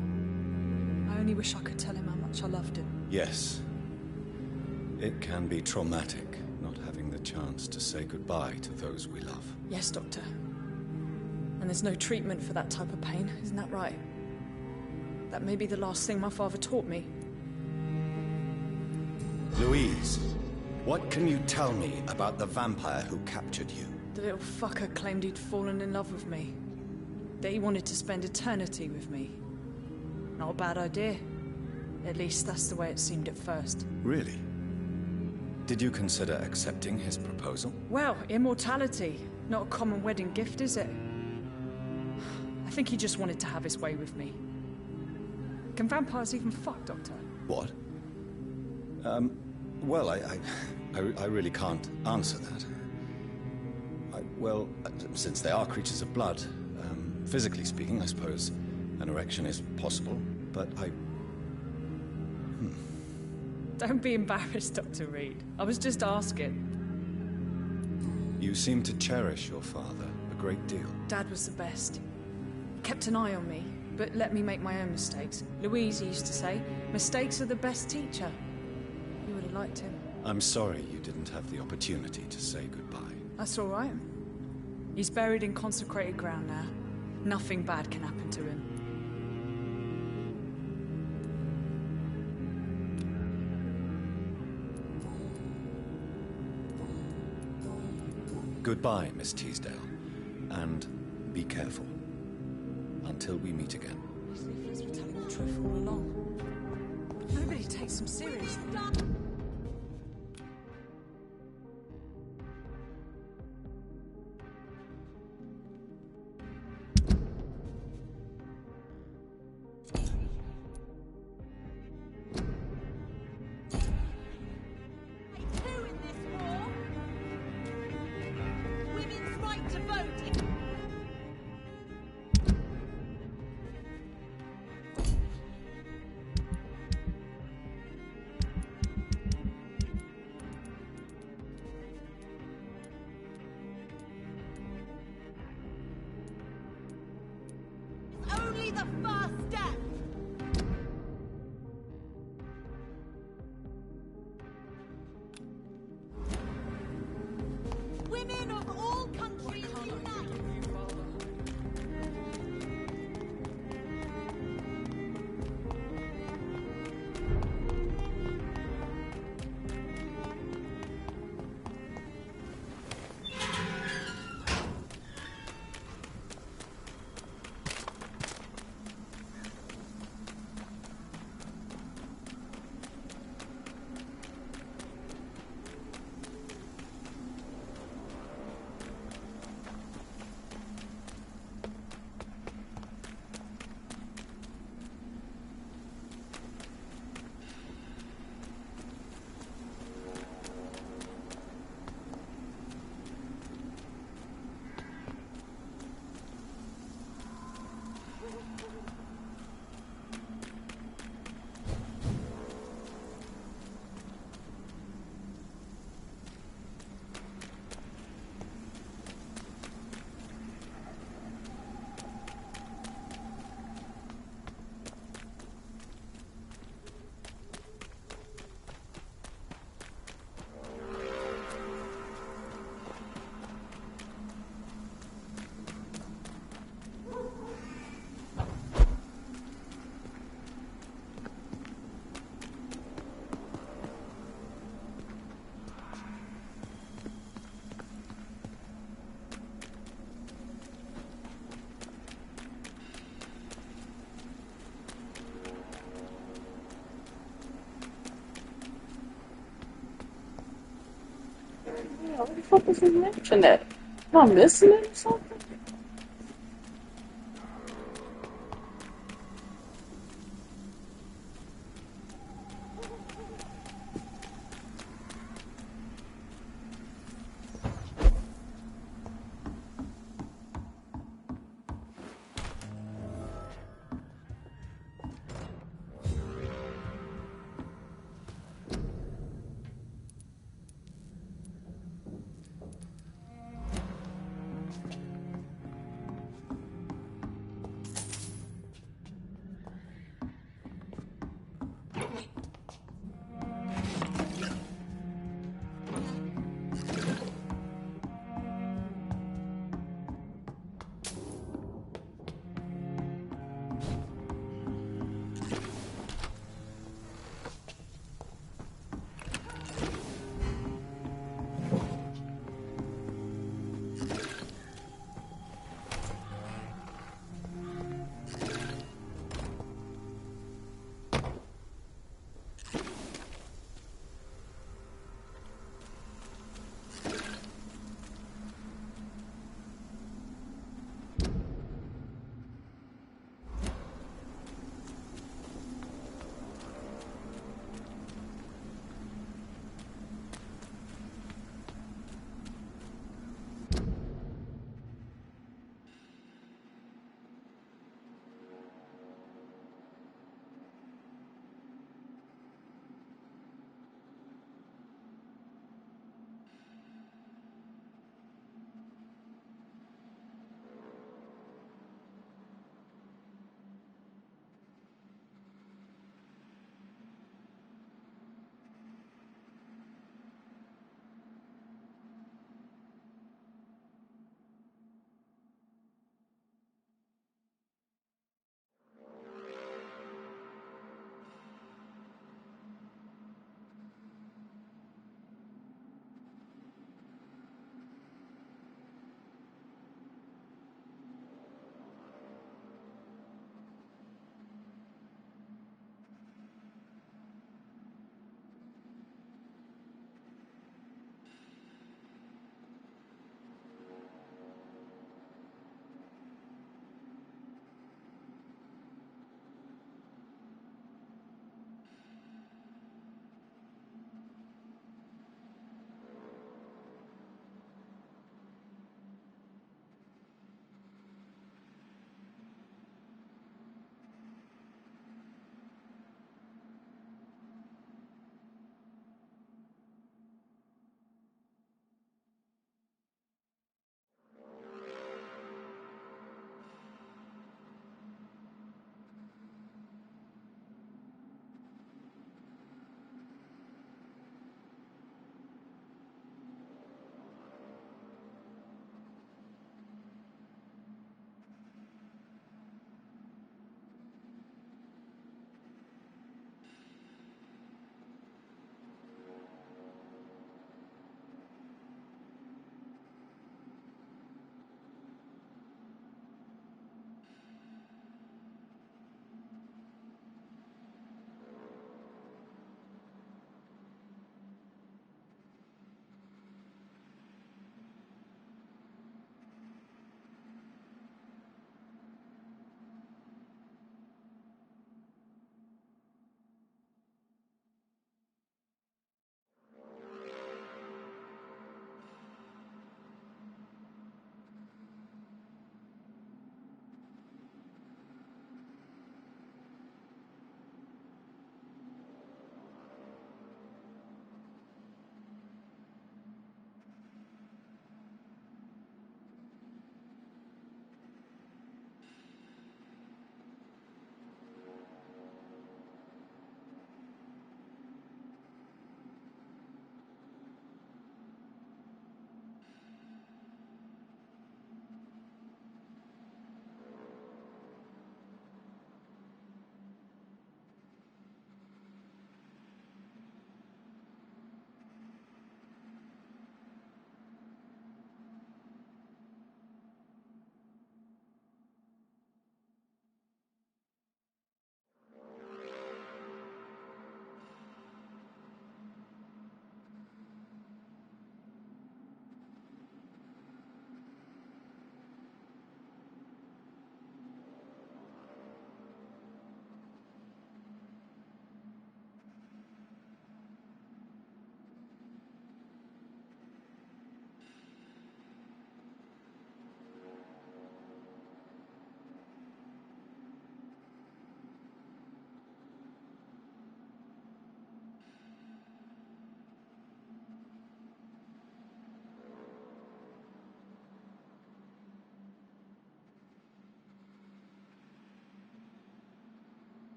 I only wish I could tell him how much I loved him. Yes. It can be traumatic, not having the chance to say goodbye to those we love. Yes, Doctor. And there's no treatment for that type of pain, isn't that right? That may be the last thing my father taught me. Louise, what can you tell me about the vampire who captured you? The little fucker claimed he'd fallen in love with me. That he wanted to spend eternity with me. Not a bad idea. At least that's the way it seemed at first. Really? Did you consider accepting his proposal? Well, immortality. Not a common wedding gift, is it? I think he just wanted to have his way with me. Can vampires even fuck, Doctor? What? Well, I really can't answer that. Well, since they are creatures of blood, physically speaking, I suppose an erection is possible, but Don't be embarrassed, Dr. Reed. I was just asking. You seem to cherish your father a great deal. Dad was the best. He kept an eye on me, but let me make my own mistakes. Louise used to say, mistakes are the best teacher. You would have liked him. I'm sorry you didn't have the opportunity to say goodbye. That's all right. He's buried in consecrated ground now. Nothing bad can happen to him. Goodbye, Miss Teasdale. And be careful. Until we meet again. These leaflets were telling the truth all along. Nobody takes them seriously. Why the fuck does he mention that? Am I missing it or something?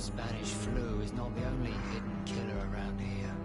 Spanish flu is not the only hidden killer around here.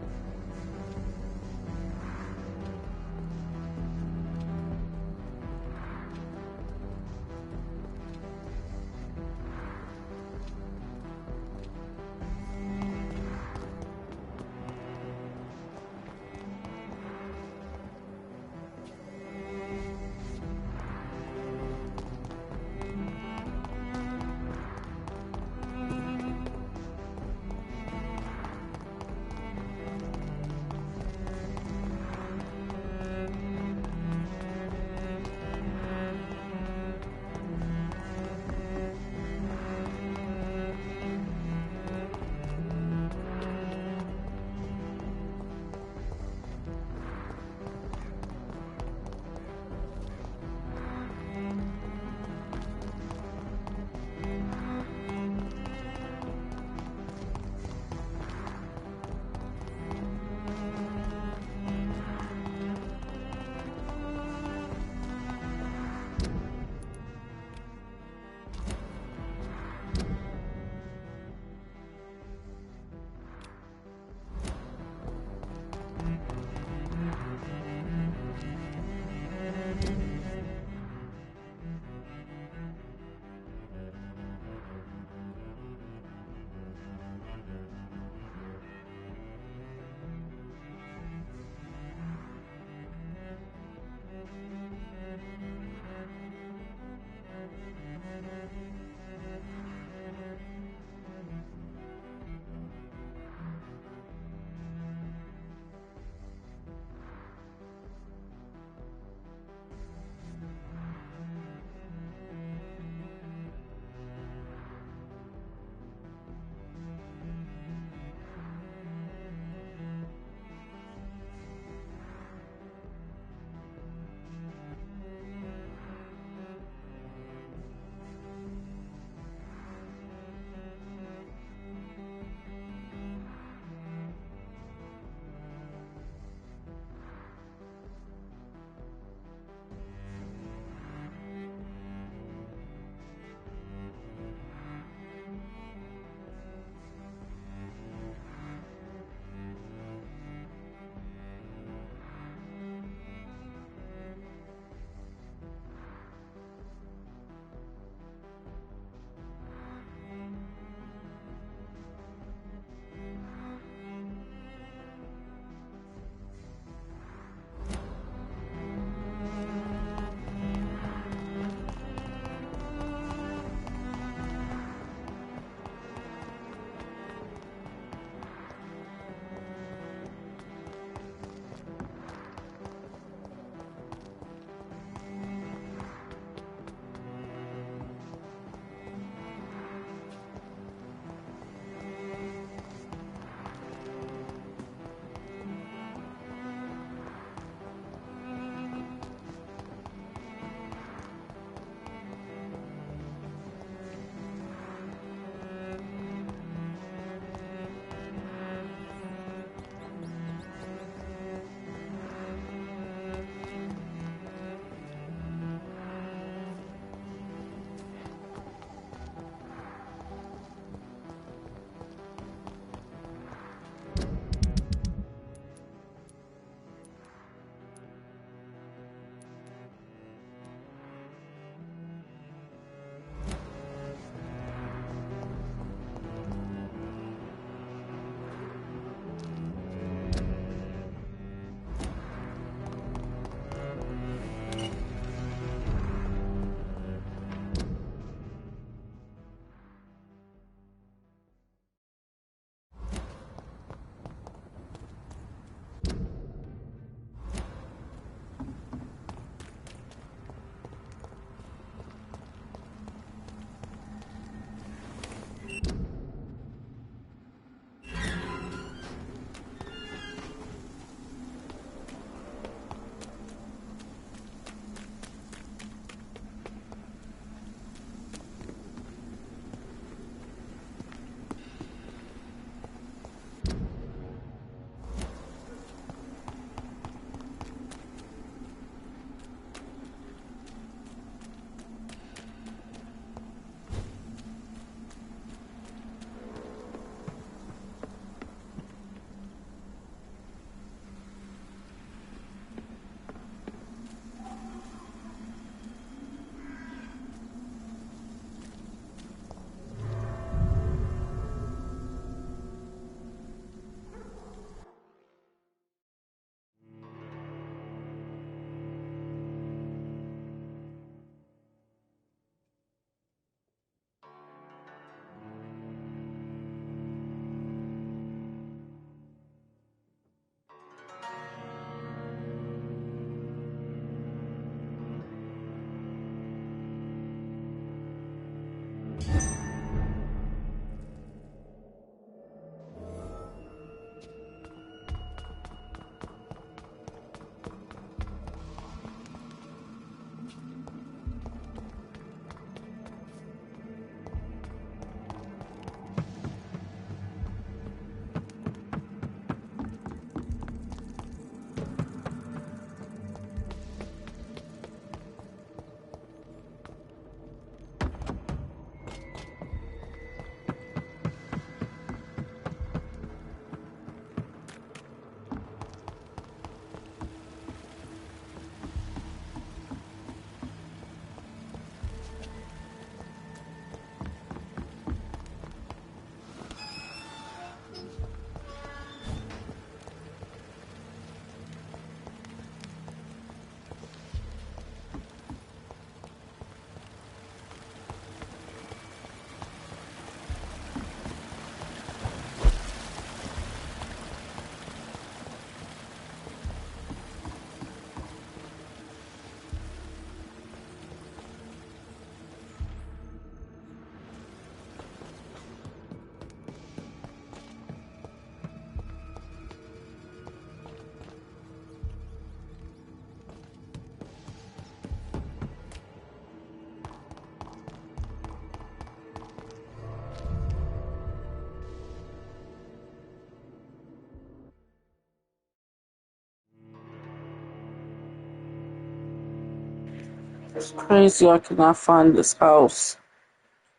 It's crazy I cannot find this house.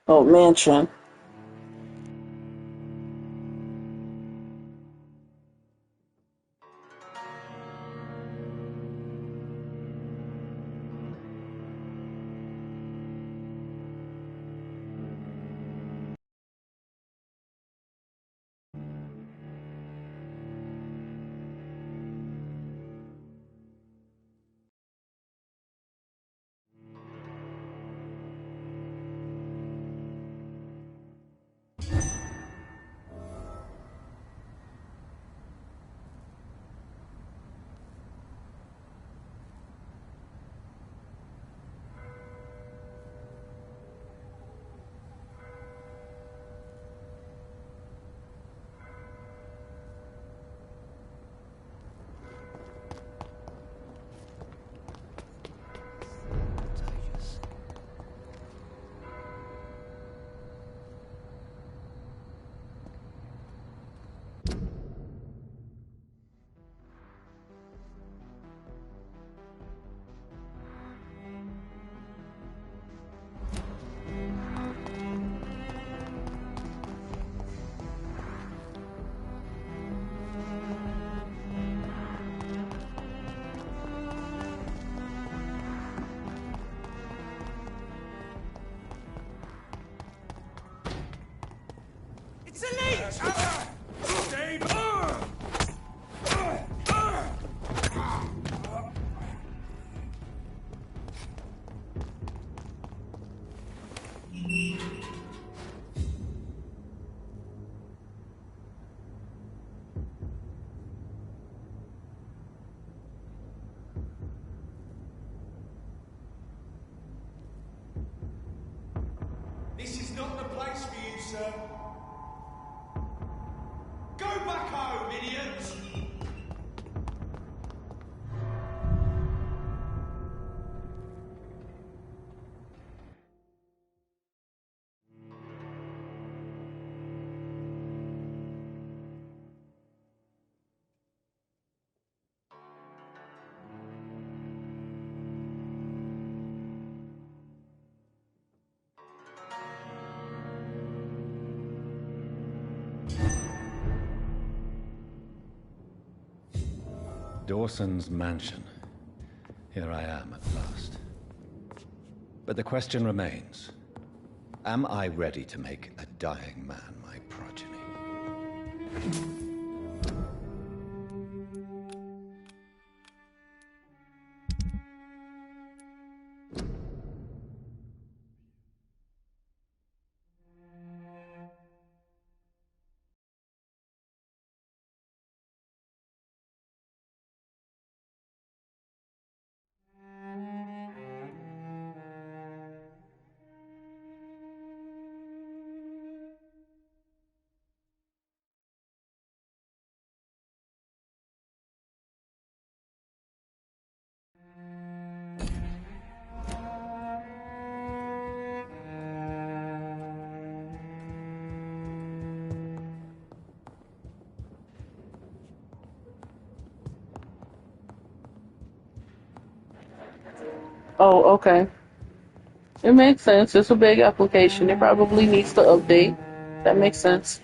Oh, mansion. It's a leech! Dave! This is not the place for you, sir. Go back home, idiots! Dawson's mansion. Here I am at last. But the question remains, am I ready to make a dying man my progeny? Oh, okay. It makes sense. It's a big application. It probably needs to update. That makes sense.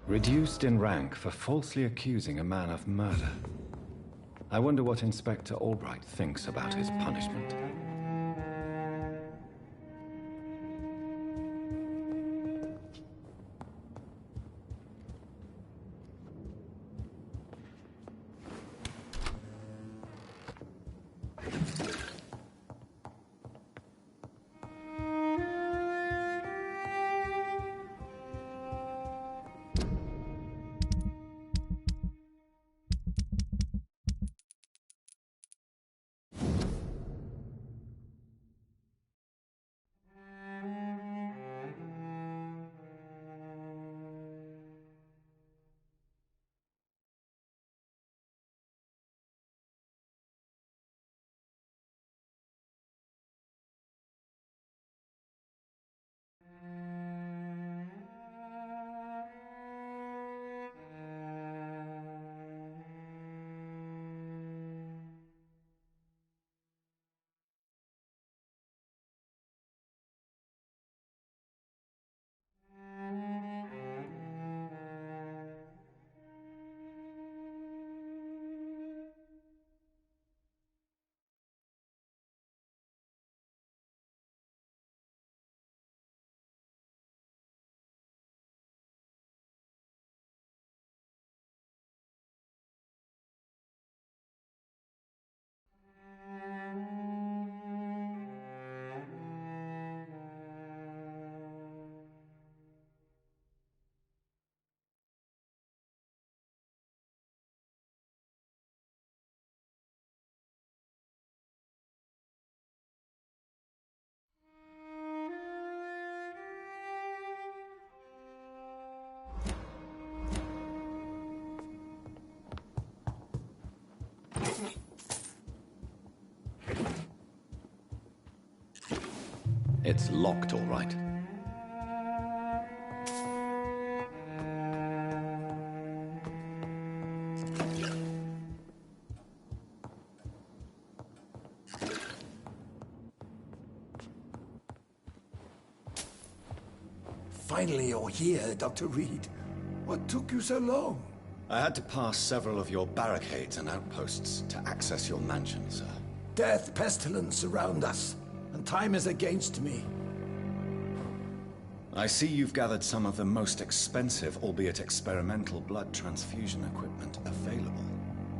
Reduced in rank for falsely accusing a man of murder. I wonder what Inspector Albright thinks about his punishment. It's locked, all right. Finally, you're here, Dr. Reed. What took you so long? I had to pass several of your barricades and outposts to access your mansion, sir. Death, pestilence surround us, and time is against me. I see you've gathered some of the most expensive, albeit experimental, blood transfusion equipment available.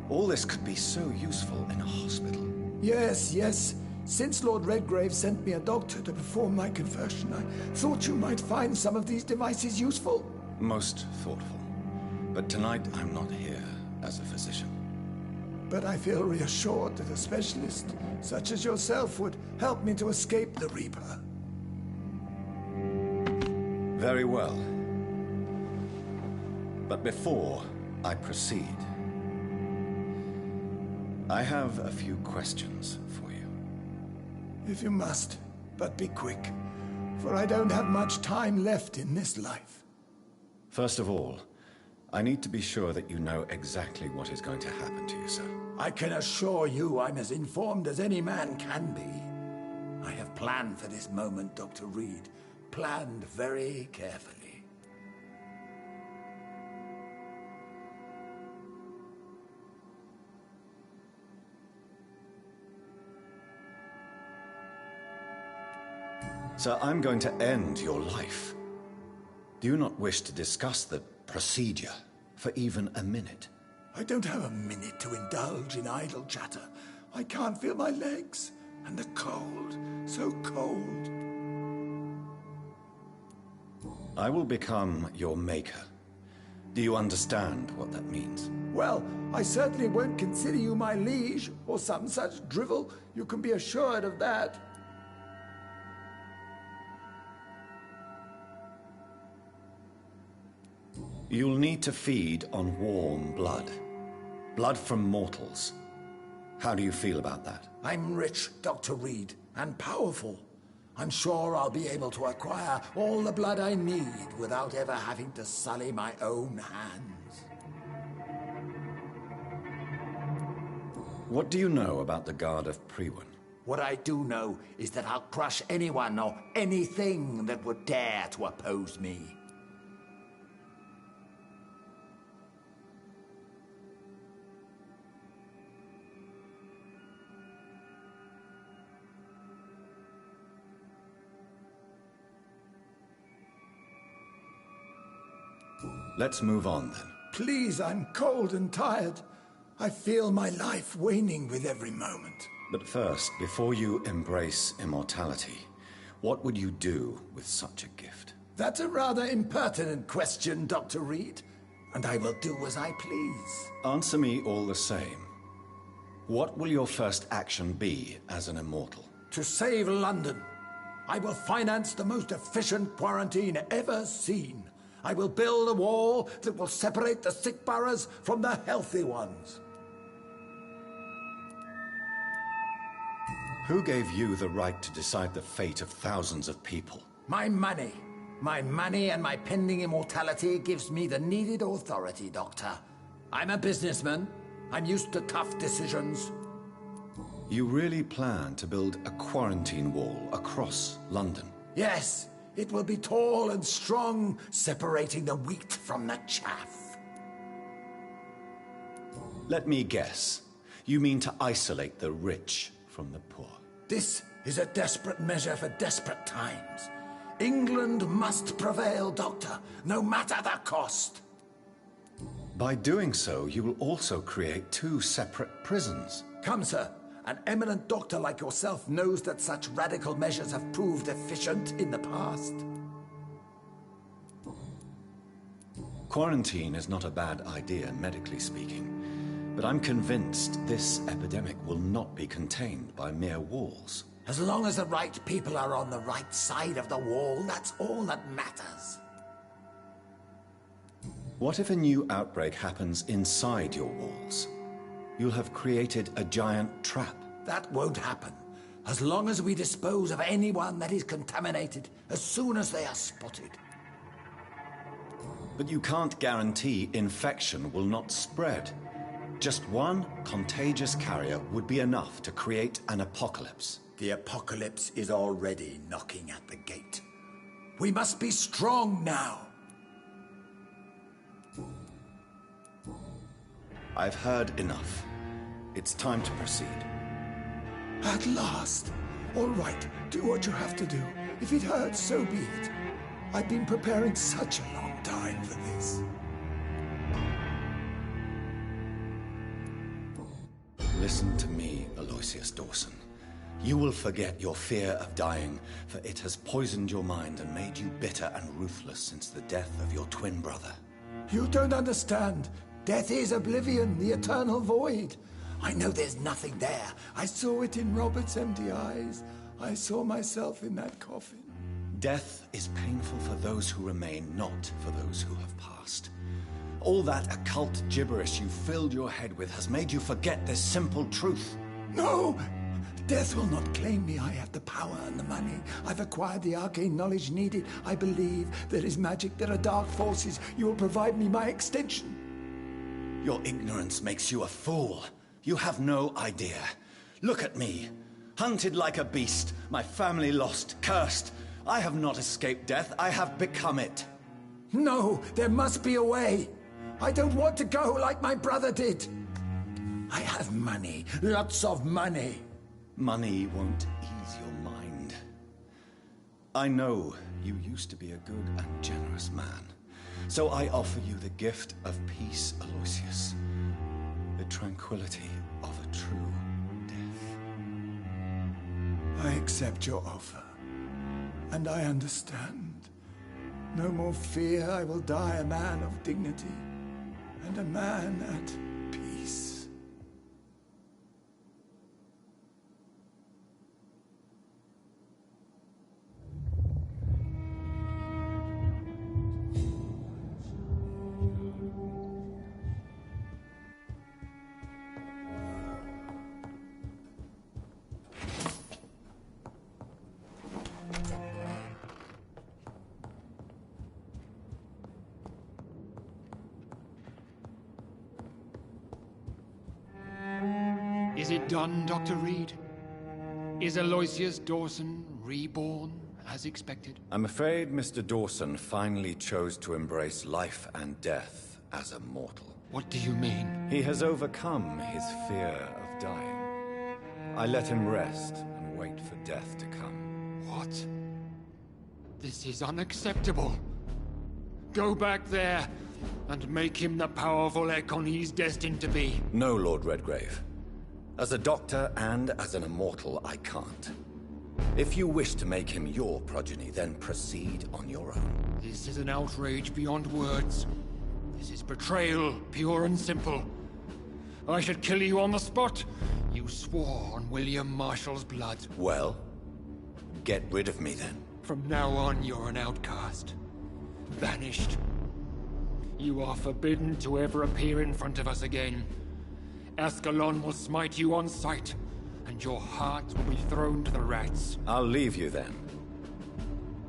All this could be so useful in a hospital. Yes, yes. Since Lord Redgrave sent me a doctor to perform my conversion, I thought you might find some of these devices useful. Most thoughtful. But tonight, I'm not here as a physician. But I feel reassured that a specialist such as yourself would help me to escape the Reaper. Very well. But before I proceed, I have a few questions for you. If you must, but be quick, for I don't have much time left in this life. First of all, I need to be sure that you know exactly what is going to happen to you, sir. I can assure you I'm as informed as any man can be. I have planned for this moment, Dr. Reed. Planned very carefully. Sir, I'm going to end your life. Do you not wish to discuss the procedure for even a minute? I don't have a minute to indulge in idle chatter. I can't feel my legs. And the cold, so cold. I will become your maker. Do you understand what that means? Well, I certainly won't consider you my liege, or some such drivel. You can be assured of that. You'll need to feed on warm blood. Blood from mortals. How do you feel about that? I'm rich, Dr. Reed, and powerful. I'm sure I'll be able to acquire all the blood I need without ever having to sully my own hands. What do you know about the Guard of Priwen? What I do know is that I'll crush anyone or anything that would dare to oppose me. Let's move on, then. Please, I'm cold and tired. I feel my life waning with every moment. But first, before you embrace immortality, what would you do with such a gift? That's a rather impertinent question, Dr. Reed, and I will do as I please. Answer me all the same. What will your first action be as an immortal? To save London. I will finance the most efficient quarantine ever seen. I will build a wall that will separate the sick boroughs from the healthy ones. Who gave you the right to decide the fate of thousands of people? My money. My money and my pending immortality gives me the needed authority, Doctor. I'm a businessman. I'm used to tough decisions. You really plan to build a quarantine wall across London? Yes. It will be tall and strong, separating the wheat from the chaff. Let me guess. You mean to isolate the rich from the poor? This is a desperate measure for desperate times. England must prevail, Doctor, no matter the cost. By doing so, you will also create 2 separate prisons. Come, sir. An eminent doctor like yourself knows that such radical measures have proved efficient in the past. Quarantine is not a bad idea, medically speaking, but I'm convinced this epidemic will not be contained by mere walls. As long as the right people are on the right side of the wall, that's all that matters. What if a new outbreak happens inside your walls? You'll have created a giant trap. That won't happen. As long as we dispose of anyone that is contaminated as soon as they are spotted. But you can't guarantee infection will not spread. Just one contagious carrier would be enough to create an apocalypse. The apocalypse is already knocking at the gate. We must be strong now. I've heard enough. It's time to proceed. At last. All right, do what you have to do. If it hurts, so be it. I've been preparing such a long time for this. Listen to me, Aloysius Dawson. You will forget your fear of dying, for it has poisoned your mind and made you bitter and ruthless since the death of your twin brother. You don't understand. Death is oblivion, the eternal void. I know there's nothing there. I saw it in Robert's empty eyes. I saw myself in that coffin. Death is painful for those who remain, not for those who have passed. All that occult gibberish you filled your head with has made you forget this simple truth. No! Death will not claim me. I have the power and the money. I've acquired the arcane knowledge needed. I believe there is magic, there are dark forces. You will provide me my extension. Your ignorance makes you a fool. You have no idea. Look at me. Hunted like a beast, my family lost, cursed. I have not escaped death, I have become it. No, there must be a way. I don't want to go like my brother did. I have money, lots of money. Money won't ease your mind. I know you used to be a good and generous man. So I offer you the gift of peace, Aloysius. The tranquility of a true death. I accept your offer. And I understand. No more fear, I will die a man of dignity. And a man at peace. Is it done, Dr. Reed? Is Aloysius Dawson reborn, as expected? I'm afraid Mr. Dawson finally chose to embrace life and death as a mortal. What do you mean? He has overcome his fear of dying. I let him rest and wait for death to come. What? This is unacceptable. Go back there and make him the powerful Ekon he's destined to be. No, Lord Redgrave. As a doctor and as an immortal, I can't. If you wish to make him your progeny, then proceed on your own. This is an outrage beyond words. This is betrayal, pure and simple. I should kill you on the spot. You swore on William Marshall's blood. Well, get rid of me then. From now on, you're an outcast. Banished. You are forbidden to ever appear in front of us again. Ascalon will smite you on sight, and your heart will be thrown to the rats. I'll leave you then.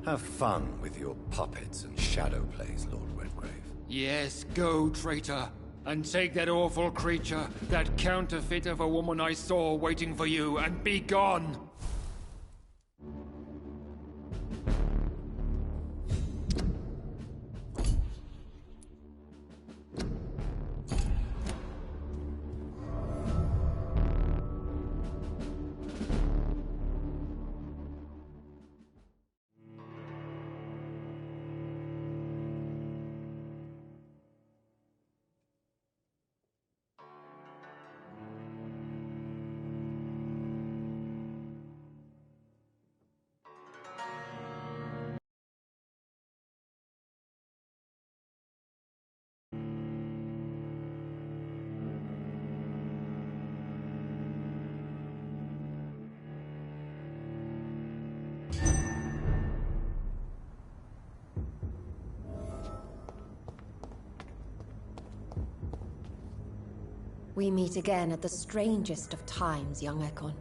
Have fun with your puppets and shadow plays, Lord Redgrave. Yes, go, traitor, and take that awful creature, that counterfeit of a woman I saw waiting for you, and be gone! We meet again at the strangest of times, young Ekon.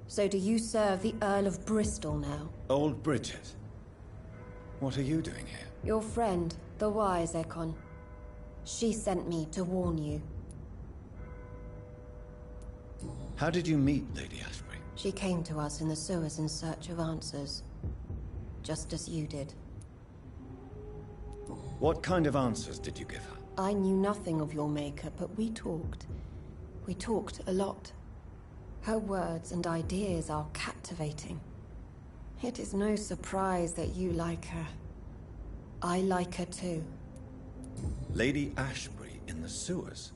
So do you serve the Earl of Bristol now? Old Bridget. What are you doing here? Your friend, the wise Ekon. She sent me to warn you. How did you meet Lady Ashbury? She came to us in the sewers in search of answers. Just as you did. What kind of answers did you give her? I knew nothing of your maker, but we talked. We talked a lot. Her words and ideas are captivating. It is no surprise that you like her. I like her too. Lady Ashbury in the sewers?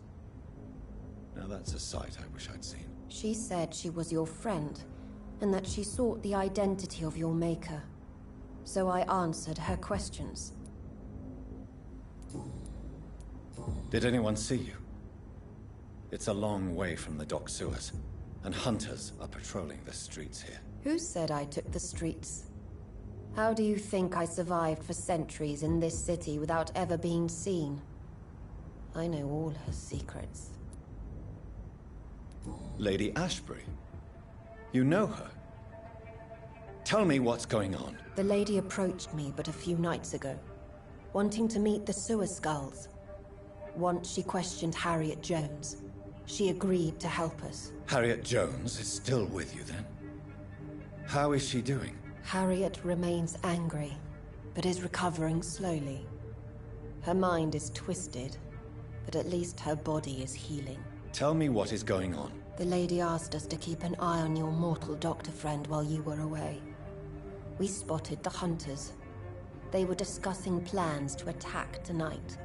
Now that's a sight I wish I'd seen. She said she was your friend, and that she sought the identity of your maker. So I answered her questions. Did anyone see you? It's a long way from the dock sewers, and hunters are patrolling the streets here. Who said I took the streets? How do you think I survived for centuries in this city without ever being seen? I know all her secrets. Lady Ashbury? You know her? Tell me what's going on. The lady approached me but a few nights ago, wanting to meet the sewer skulls. Once she questioned Harriet Jones. She agreed to help us. Harriet Jones is still with you then? How is she doing? Harriet remains angry, but is recovering slowly. Her mind is twisted, but at least her body is healing. Tell me what is going on. The lady asked us to keep an eye on your mortal doctor friend while you were away. We spotted the hunters. They were discussing plans to attack tonight.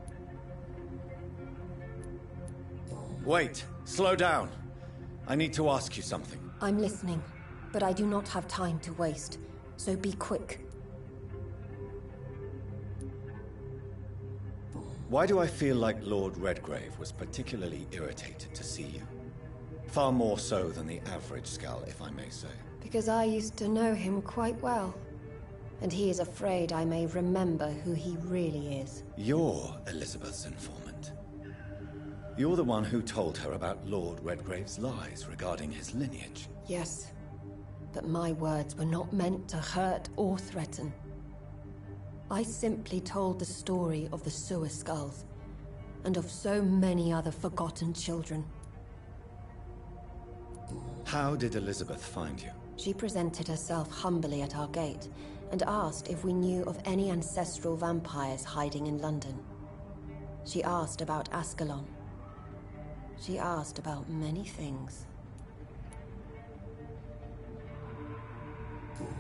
Wait, slow down. I need to ask you something. I'm listening. But I do not have time to waste, so be quick. Why do I feel like Lord Redgrave was particularly irritated to see you? Far more so than the average Skull, if I may say. Because I used to know him quite well. And he is afraid I may remember who he really is. You're Elizabeth's informant. You're the one who told her about Lord Redgrave's lies regarding his lineage. Yes, but my words were not meant to hurt or threaten. I simply told the story of the Sewer Skulls, and of so many other forgotten children. How did Elizabeth find you? She presented herself humbly at our gate, and asked if we knew of any ancestral vampires hiding in London. She asked about Ascalon. She asked about many things.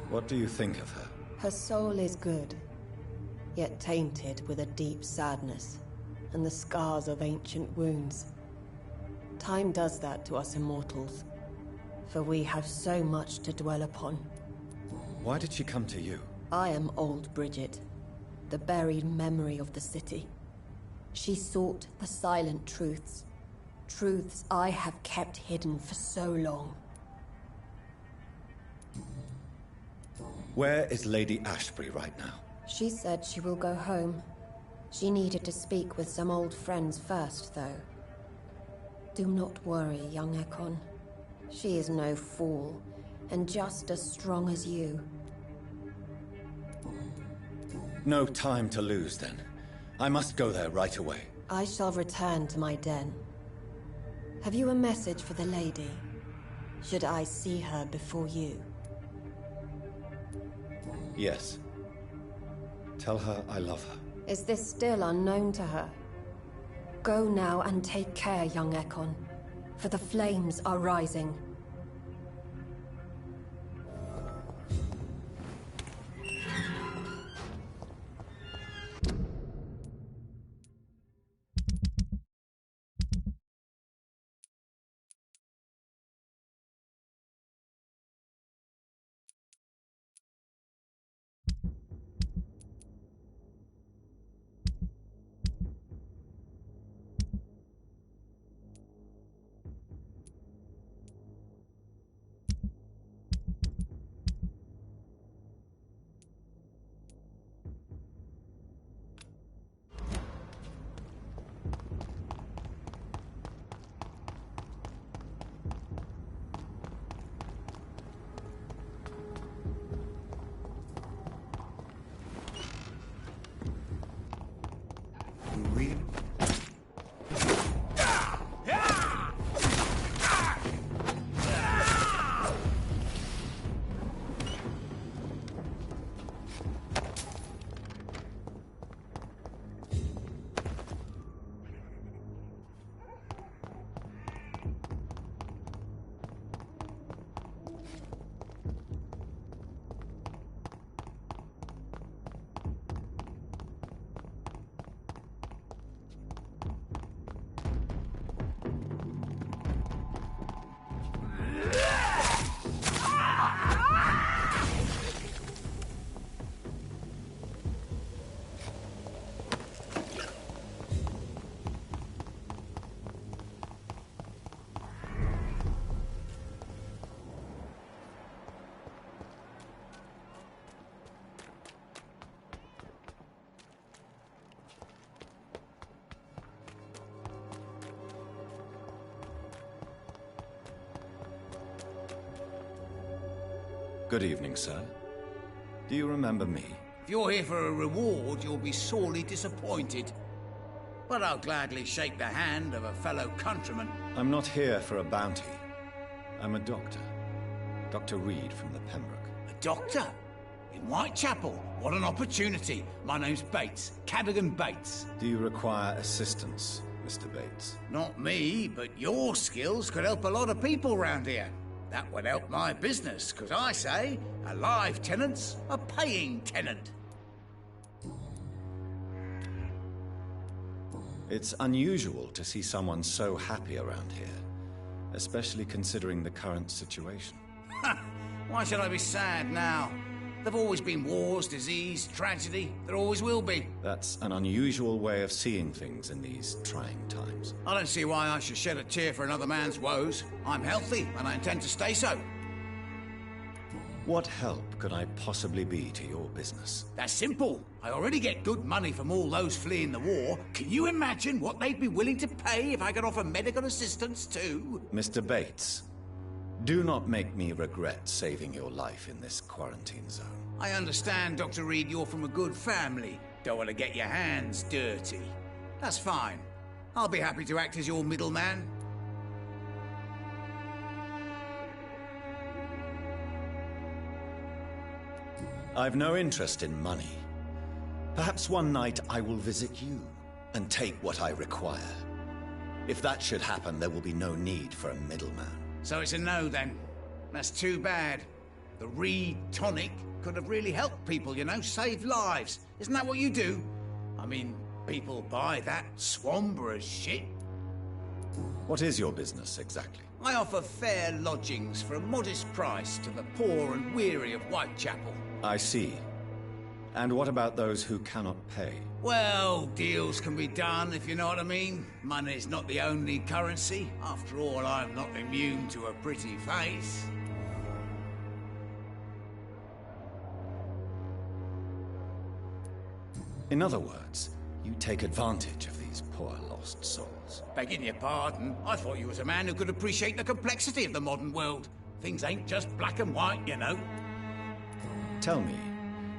What do you think of her? Her soul is good, yet tainted with a deep sadness, and the scars of ancient wounds. Time does that to us immortals, for we have so much to dwell upon. Why did she come to you? I am old Bridget, the buried memory of the city. She sought the silent truths, truths I have kept hidden for so long. Where is Lady Ashbury right now? She said she will go home. She needed to speak with some old friends first, though. Do not worry, young Ekon. She is no fool, and just as strong as you. No time to lose, then. I must go there right away. I shall return to my den. Have you a message for the lady? Should I see her before you? Yes. Tell her I love her. Is this still unknown to her? Go now and take care, young Ekon, for the flames are rising. Good evening, sir. Do you remember me? If you're here for a reward, you'll be sorely disappointed. But I'll gladly shake the hand of a fellow countryman. I'm not here for a bounty. I'm a doctor. Dr. Reed from the Pembroke. A doctor? In Whitechapel? What an opportunity. My name's Bates. Cadogan Bates. Do you require assistance, Mr. Bates? Not me, but your skills could help a lot of people round here. That would help my business, because I say, a live tenant's a paying tenant. It's unusual to see someone so happy around here, especially considering the current situation. Why should I be sad now? There've always been wars, disease, tragedy. There always will be. That's an unusual way of seeing things in these trying times. I don't see why I should shed a tear for another man's woes. I'm healthy, and I intend to stay so. What help could I possibly be to your business? That's simple. I already get good money from all those fleeing the war. Can you imagine what they'd be willing to pay if I could offer medical assistance too? Mr. Bates, do not make me regret saving your life in this quarantine zone. I understand, Dr. Reed, you're from a good family. Don't want to get your hands dirty. That's fine. I'll be happy to act as your middleman. I've no interest in money. Perhaps one night I will visit you and take what I require. If that should happen, there will be no need for a middleman. So it's a no, then. That's too bad. The Reed tonic could have really helped people, you know, saved lives. Isn't that what you do? I mean, people buy that Swamburgh shit. What is your business, exactly? I offer fair lodgings for a modest price to the poor and weary of Whitechapel. I see. And what about those who cannot pay? Well, deals can be done, if you know what I mean. Money's not the only currency. After all, I'm not immune to a pretty face. In other words, you take advantage of these poor lost souls. Begging your pardon, I thought you was a man who could appreciate the complexity of the modern world. Things ain't just black and white, you know. Tell me,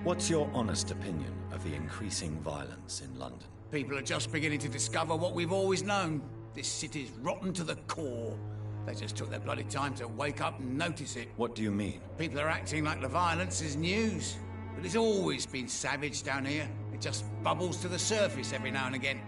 what's your honest opinion of the increasing violence in London? People are just beginning to discover what we've always known. This city's rotten to the core. They just took their bloody time to wake up and notice it. What do you mean? People are acting like the violence is news. But it's always been savage down here. It just bubbles to the surface every now and again.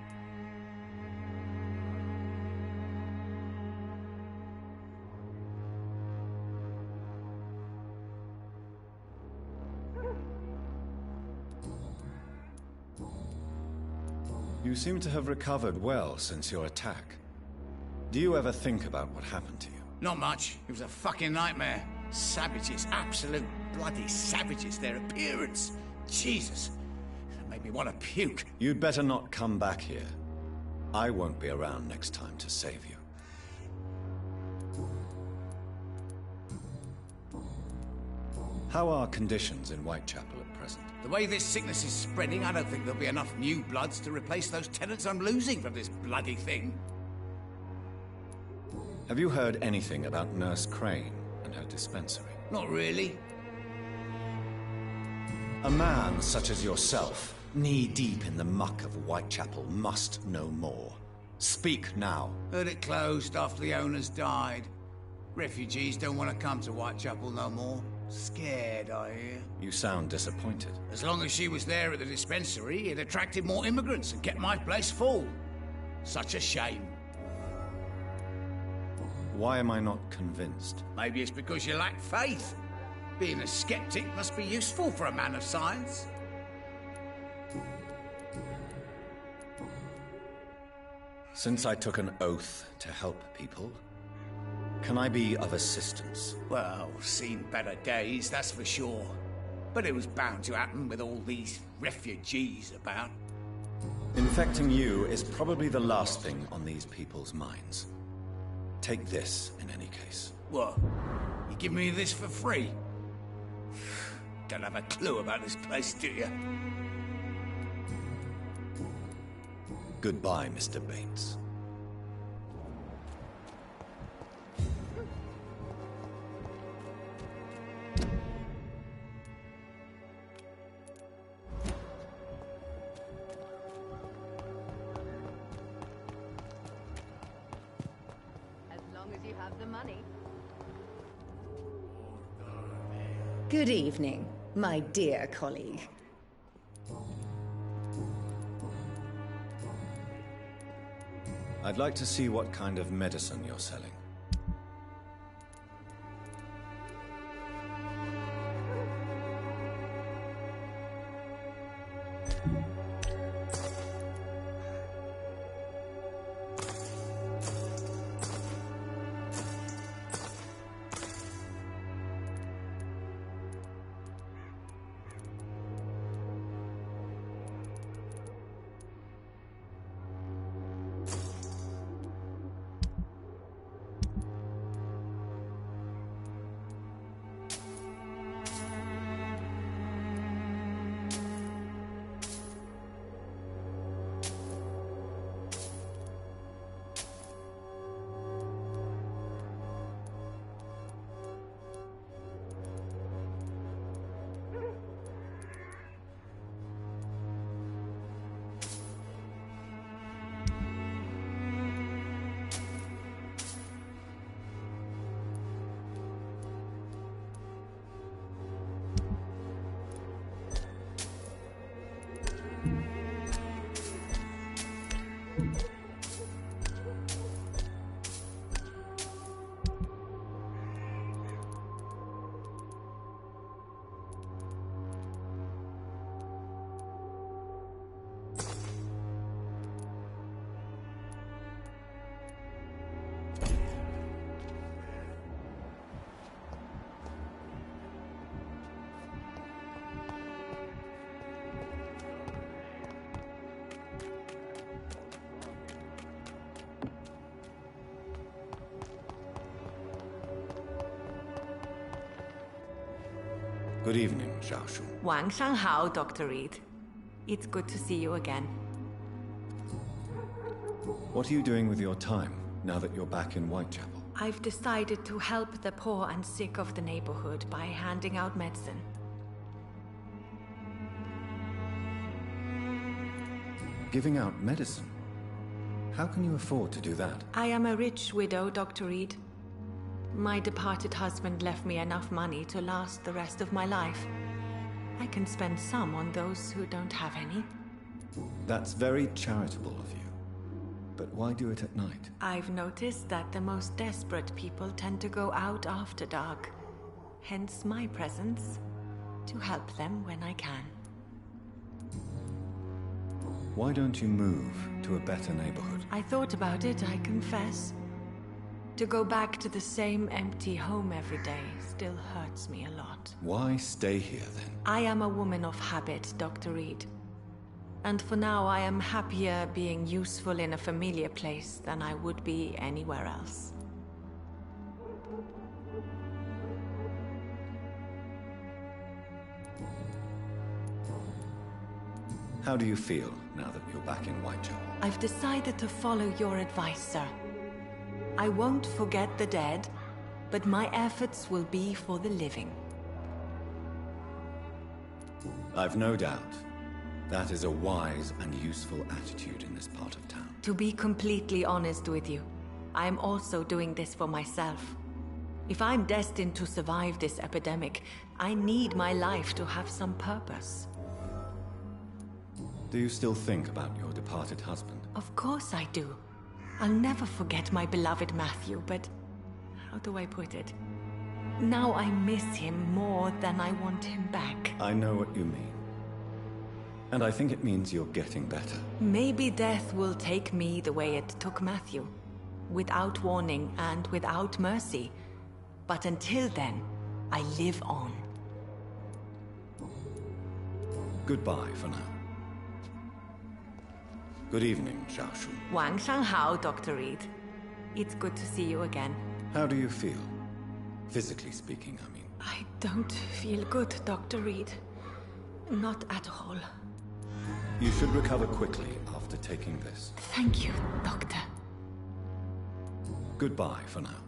You seem to have recovered well since your attack. Do you ever think about what happened to you? Not much. It was a fucking nightmare. Savages, absolute bloody savages. Their appearance. Jesus. That made me want to puke. You'd better not come back here. I won't be around next time to save you. How are conditions in Whitechapel at present? The way this sickness is spreading, I don't think there'll be enough new bloods to replace those tenants I'm losing from this bloody thing. Have you heard anything about Nurse Crane and her dispensary? Not really. A man such as yourself, knee-deep in the muck of Whitechapel, must know more. Speak now. Heard it closed after the owners died. Refugees don't want to come to Whitechapel no more. Scared, I hear. You sound disappointed. As long as she was there at the dispensary, it attracted more immigrants and kept my place full. Such a shame. Why am I not convinced? Maybe it's because you lack faith. Being a skeptic must be useful for a man of science. Since I took an oath to help people, can I be of assistance? Well, seen better days, that's for sure. But it was bound to happen with all these refugees about. Infecting you is probably the last thing on these people's minds. Take this, in any case. What? You give me this for free? Don't have a clue about this place, do you? Goodbye, Mr. Bates. Good evening, my dear colleague. I'd like to see what kind of medicine you're selling. Good evening, Xiaoshu. Wang Shanghao, Dr. Reed. It's good to see you again. What are you doing with your time, now that you're back in Whitechapel? I've decided to help the poor and sick of the neighborhood by handing out medicine. Giving out medicine? How can you afford to do that? I am a rich widow, Dr. Reed. My departed husband left me enough money to last the rest of my life. I can spend some on those who don't have any. That's very charitable of you. But why do it at night? I've noticed that the most desperate people tend to go out after dark. Hence my presence, to help them when I can. Why don't you move to a better neighborhood? I thought about it, I confess. To go back to the same empty home every day still hurts me a lot. Why stay here then? I am a woman of habit, Dr. Reed. And for now, I am happier being useful in a familiar place than I would be anywhere else. How do you feel now that you're back in Whitechapel? I've decided to follow your advice, sir. I won't forget the dead, but my efforts will be for the living. I've no doubt. That is a wise and useful attitude in this part of town. To be completely honest with you, I am also doing this for myself. If I'm destined to survive this epidemic, I need my life to have some purpose. Do you still think about your departed husband? Of course I do. I'll never forget my beloved Matthew, but how do I put it? Now I miss him more than I want him back. I know what you mean. And I think it means you're getting better. Maybe death will take me the way it took Matthew. Without warning and without mercy. But until then, I live on. Goodbye for now. Good evening, Xiaoshu. Wang Shanghao, Dr. Reed. It's good to see you again. How do you feel? Physically speaking, I mean. I don't feel good, Dr. Reed. Not at all. You should recover quickly after taking this. Thank you, Doctor. Goodbye for now.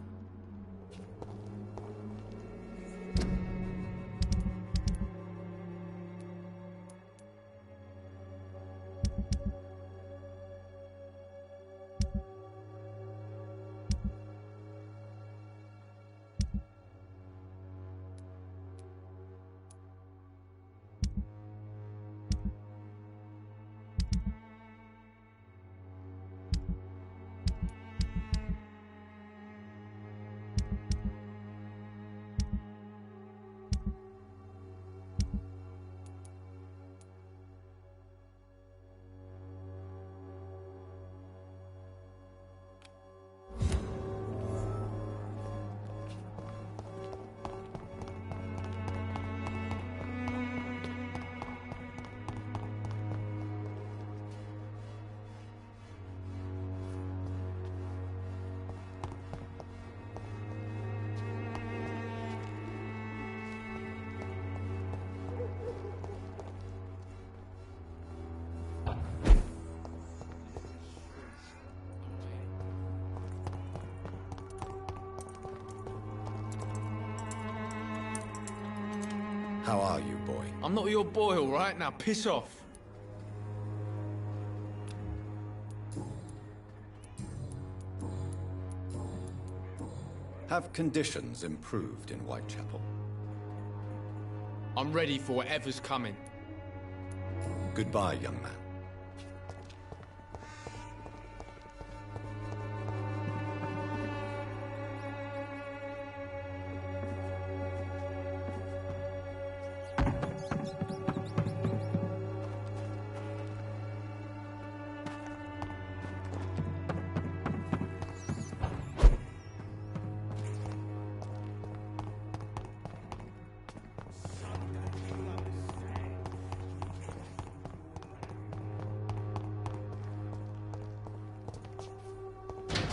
How are you, boy? I'm not your boy, all right? Now piss off. Have conditions improved in Whitechapel? I'm ready for whatever's coming. Goodbye, young man.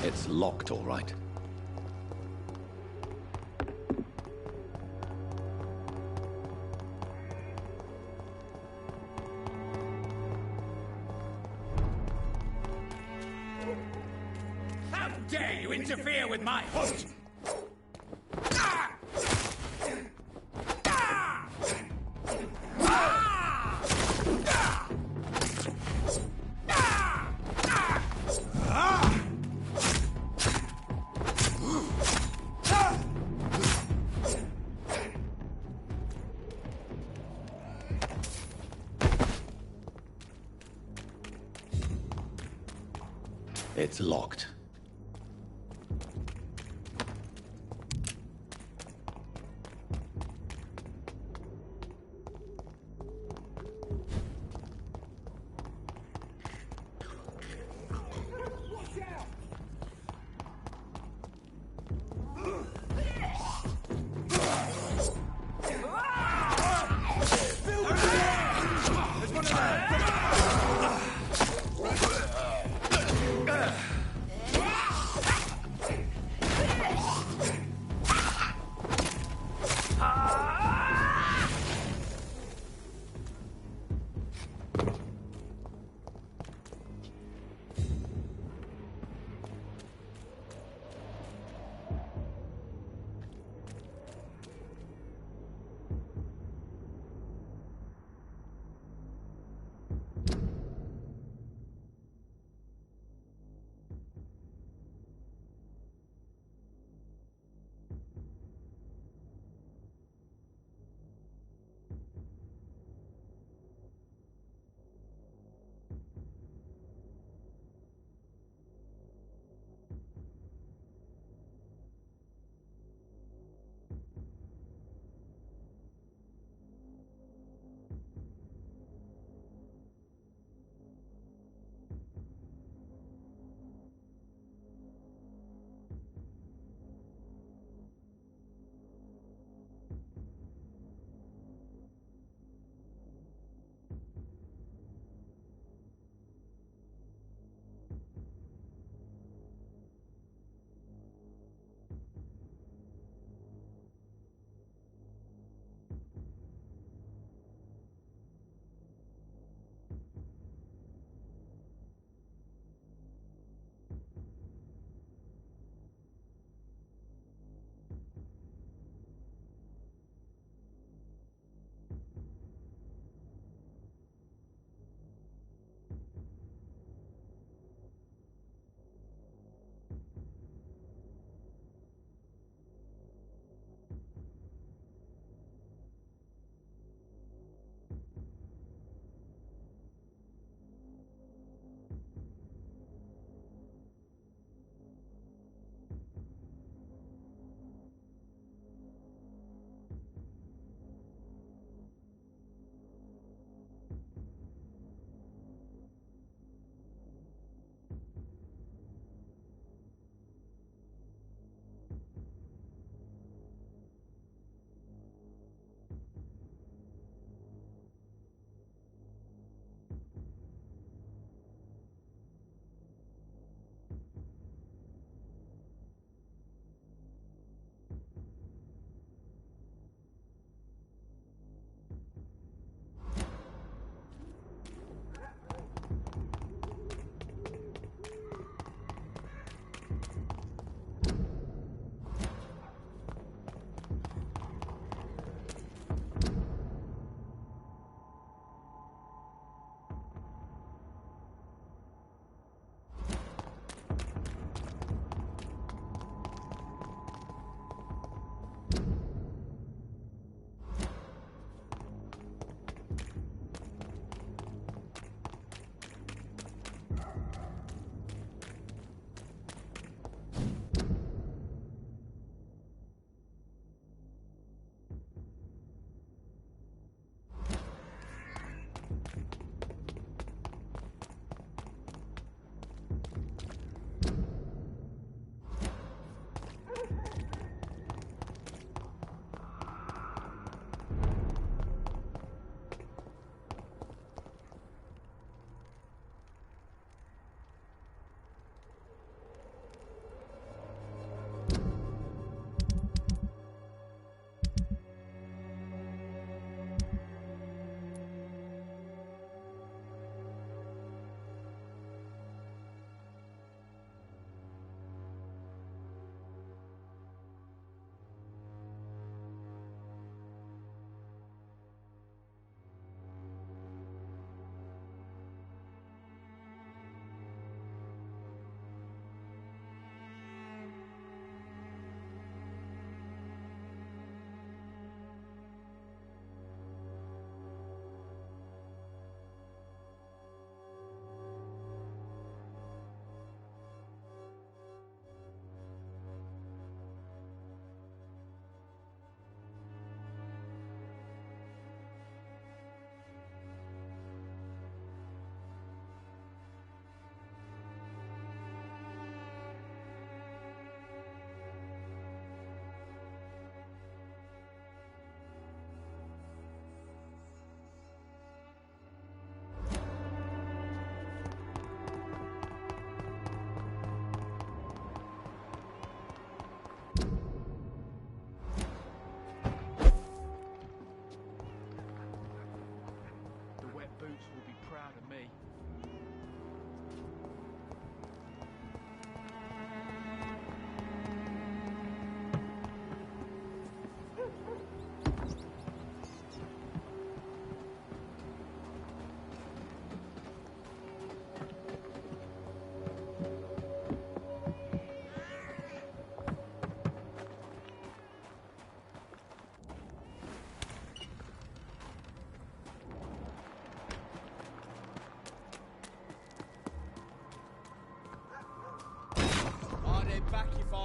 It's locked, all right. you interfere with my... It's locked.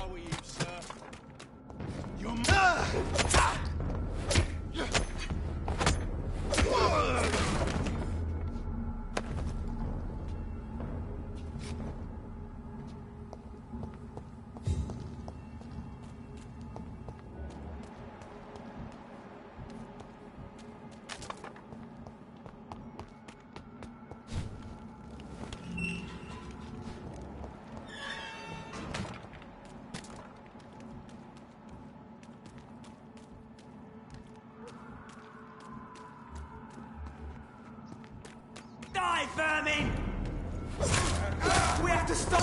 I were you, sir. You're Die, vermin! We have to stop!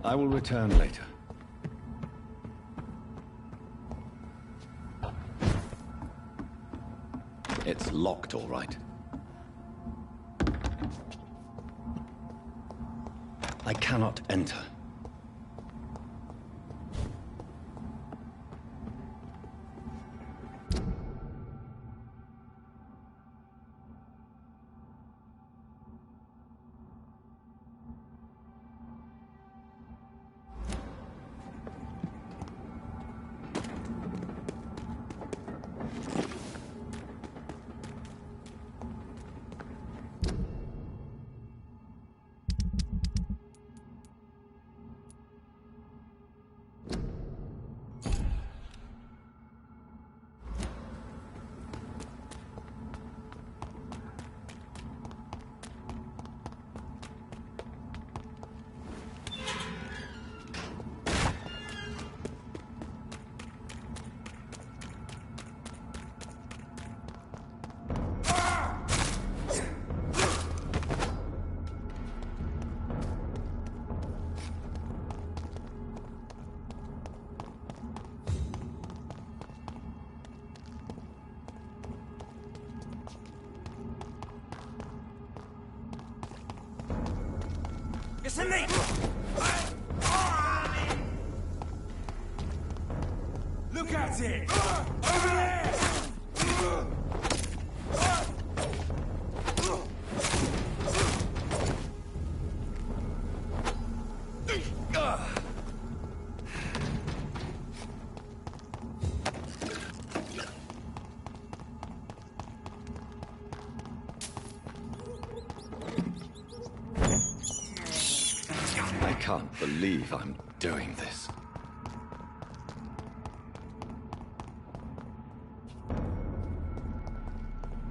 I will return later. It's locked, all right. I cannot enter. Listen me! Look at it! Over there! I can't believe I'm doing this.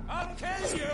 I'll kill you!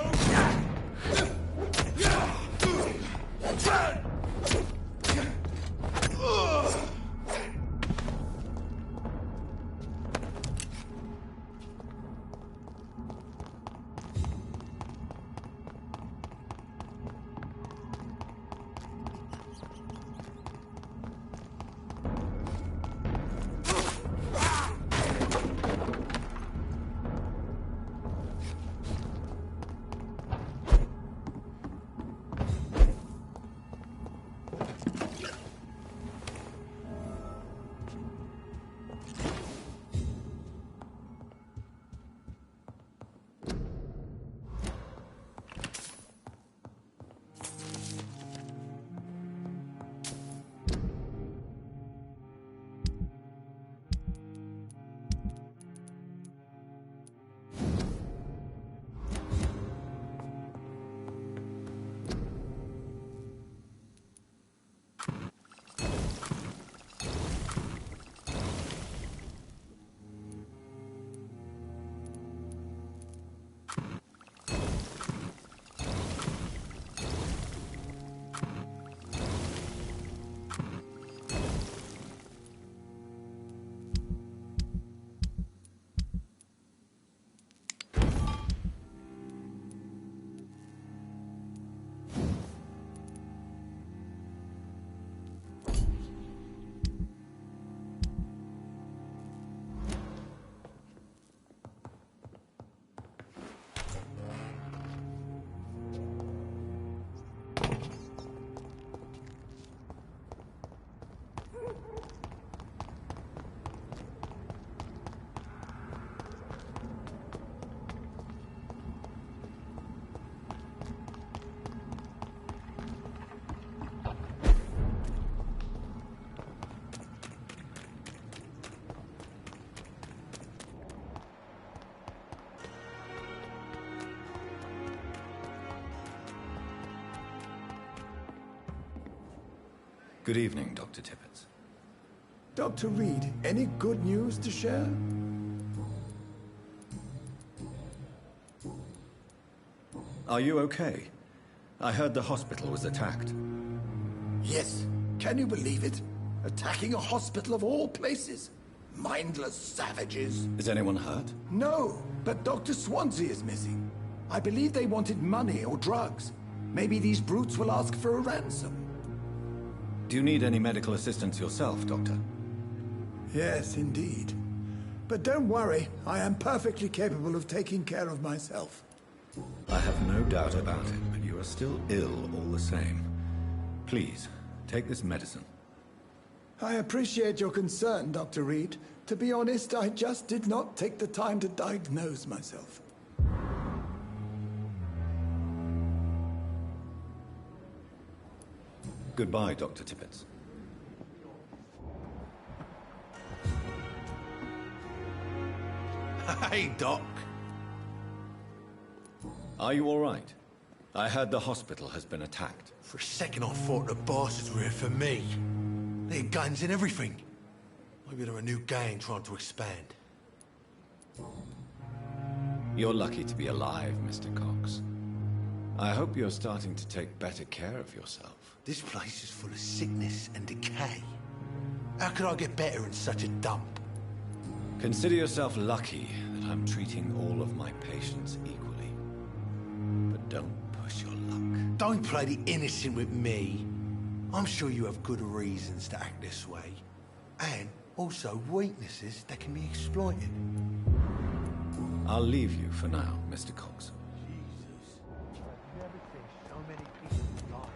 Good evening, Dr. Tippett. Dr. Reed, any good news to share? Are you okay? I heard the hospital was attacked. Yes. Can you believe it? Attacking a hospital of all places. Mindless savages. Is anyone hurt? No, but Dr. Swansea is missing. I believe they wanted money or drugs. Maybe these brutes will ask for a ransom. Do you need any medical assistance yourself, Doctor? Yes, indeed. But don't worry, I am perfectly capable of taking care of myself. I have no doubt about it, but you are still ill all the same. Please, take this medicine. I appreciate your concern, Dr. Reed. To be honest, I just did not take the time to diagnose myself. Goodbye, Dr. Tippett. Hey, Doc. Are you all right? I heard the hospital has been attacked. For a second I thought the bastards were here for me. They had guns and everything. Maybe they're a new gang trying to expand. You're lucky to be alive, Mr. Cox. I hope you're starting to take better care of yourself. This place is full of sickness and decay. How could I get better in such a dump? Consider yourself lucky that I'm treating all of my patients equally. But don't push your luck. Don't play the innocent with me. I'm sure you have good reasons to act this way. And also weaknesses that can be exploited. I'll leave you for now, Mr. Cox. Jesus. I've never seen so many people die.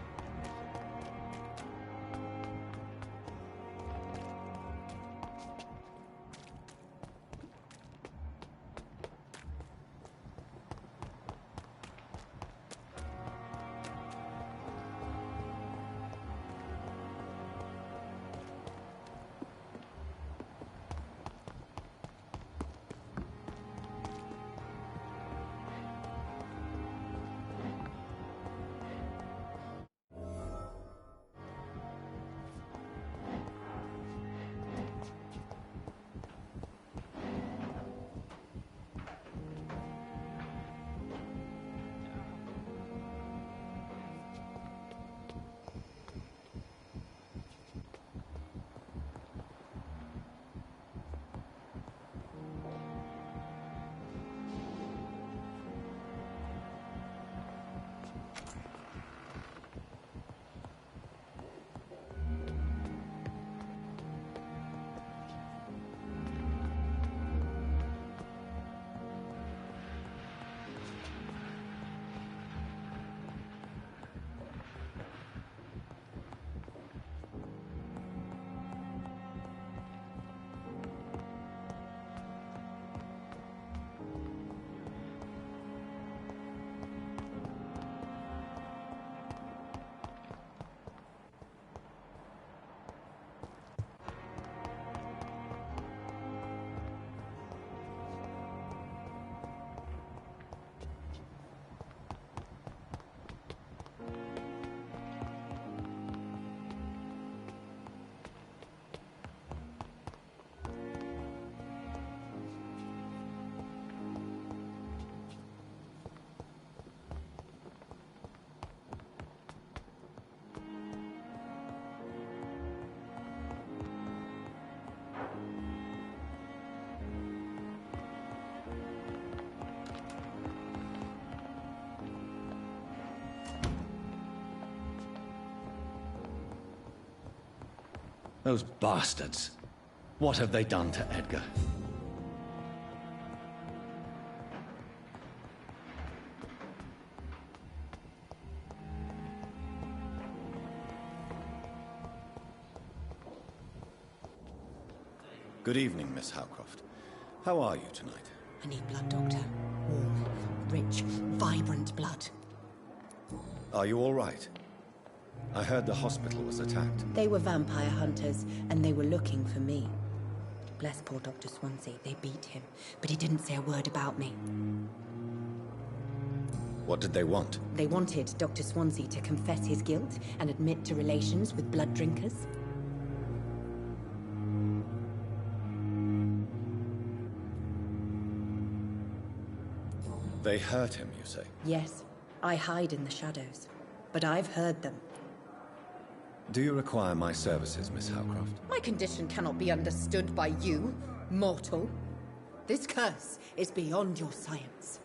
Those bastards. What have they done to Edgar? Good evening, Miss Howcroft. How are you tonight? I need blood, Doctor. Warm, rich, vibrant blood. Are you all right? I heard the hospital was attacked. They were vampire hunters, and they were looking for me. Bless poor Dr. Swansea. They beat him, but he didn't say a word about me. What did they want? They wanted Dr. Swansea to confess his guilt and admit to relations with blood drinkers. They hurt him, you say? Yes, I hide in the shadows, but I've heard them. Do you require my services, Miss Howcroft? My condition cannot be understood by you, mortal. This curse is beyond your science.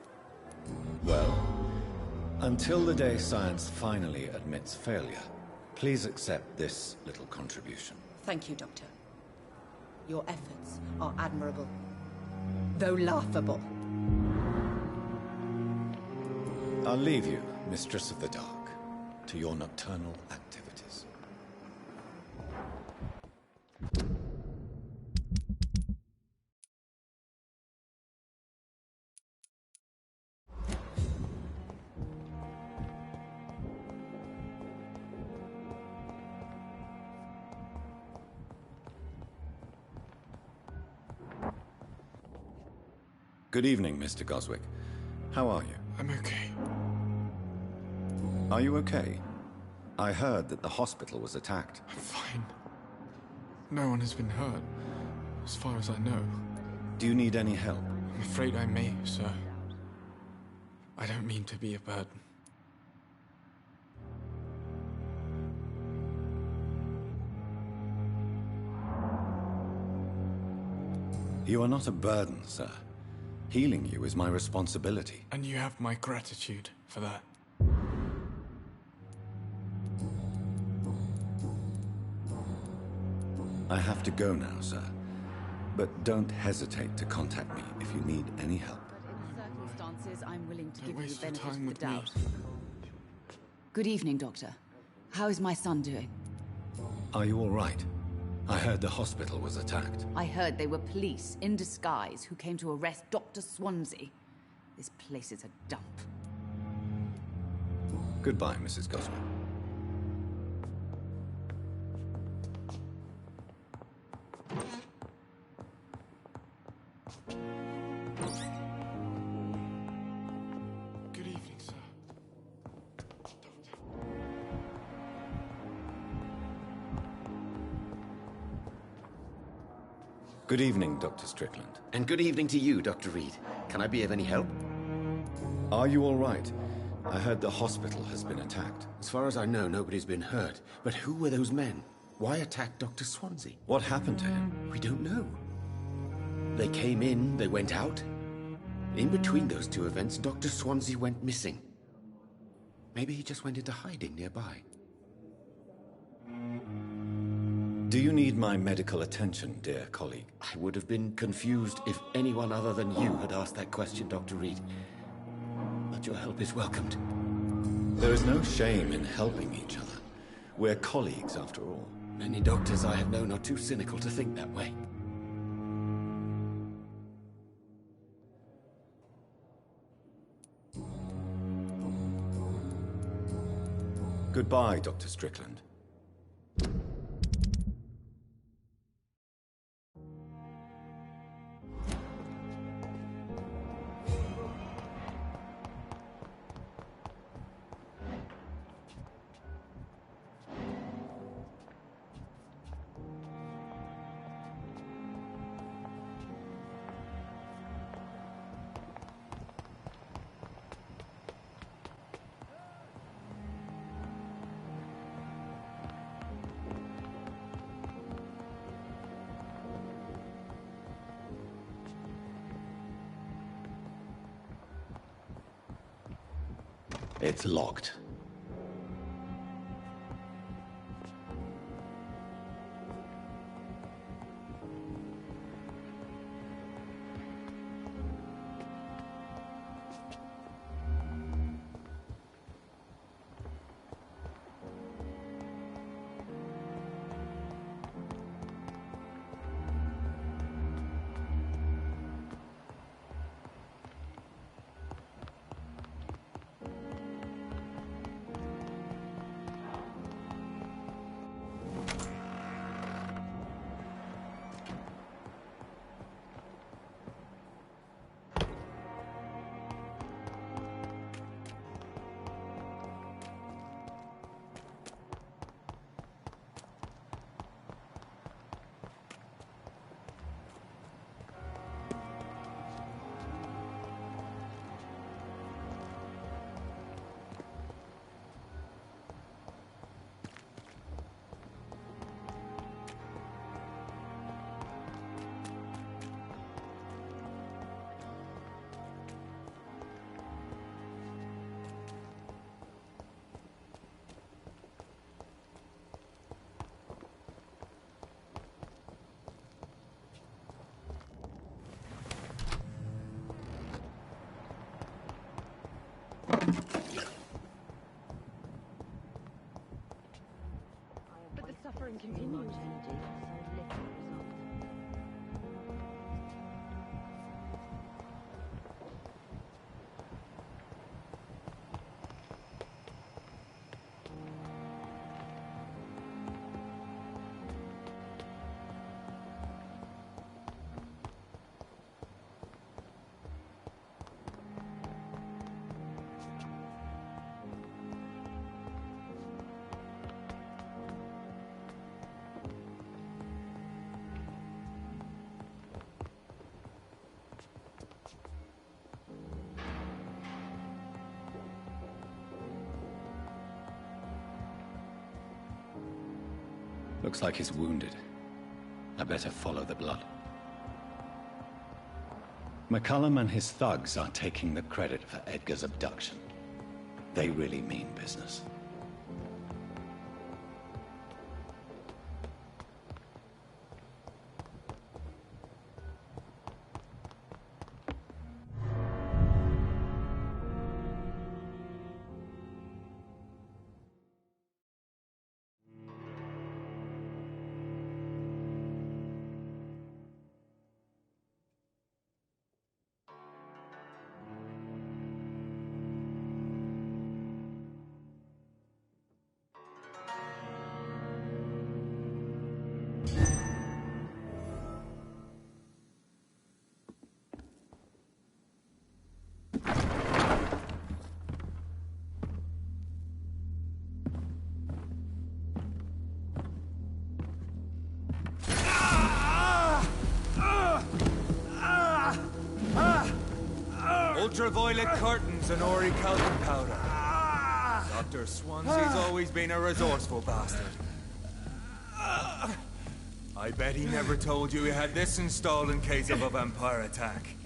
Well, until the day science finally admits failure, please accept this little contribution. Thank you, Doctor. Your efforts are admirable, though laughable. I'll leave you, Mistress of the Dark, to your nocturnal activities. Good evening, Mr. Goswick. How are you? I'm okay. Are you okay? I heard that the hospital was attacked. I'm fine. No one has been hurt, as far as I know. Do you need any help? I'm afraid I may, sir. I don't mean to be a burden. You are not a burden, sir. Healing you is my responsibility. And you have my gratitude for that. I have to go now, sir. But don't hesitate to contact me if you need any help. But in circumstances, I'm willing to give you the waste your benefit time of the with me. doubt. Good evening, Doctor. How is my son doing? Are you all right? I heard the hospital was attacked. I heard they were police in disguise who came to arrest Dr. Swansea. This place is a dump. Goodbye, Mrs. Goswick. Good evening, sir. Good evening, Dr. Strickland. And good evening to you, Dr. Reed. Can I be of any help? Are you all right? I heard the hospital has been attacked. As far as I know, nobody's been hurt. But who were those men? Why attack Dr. Swansea? What happened to him? We don't know. They came in, they went out. In between those two events, Dr. Swansea went missing. Maybe he just went into hiding nearby. Do you need my medical attention, dear colleague? I would have been confused if anyone other than you had asked that question, Dr. Reed. But your help is welcomed. There is no shame in helping each other. We're colleagues, after all. Many doctors I have known are too cynical to think that way. Goodbye, Dr. Strickland. It's locked. But the suffering continues. Looks like he's wounded. I better follow the blood. McCullum and his thugs are taking the credit for Edgar's abduction. They really mean business. Ultraviolet curtains and orichalcum powder. Dr. Swansea's always been a resourceful bastard. I bet he never told you he had this installed in case of a vampire attack.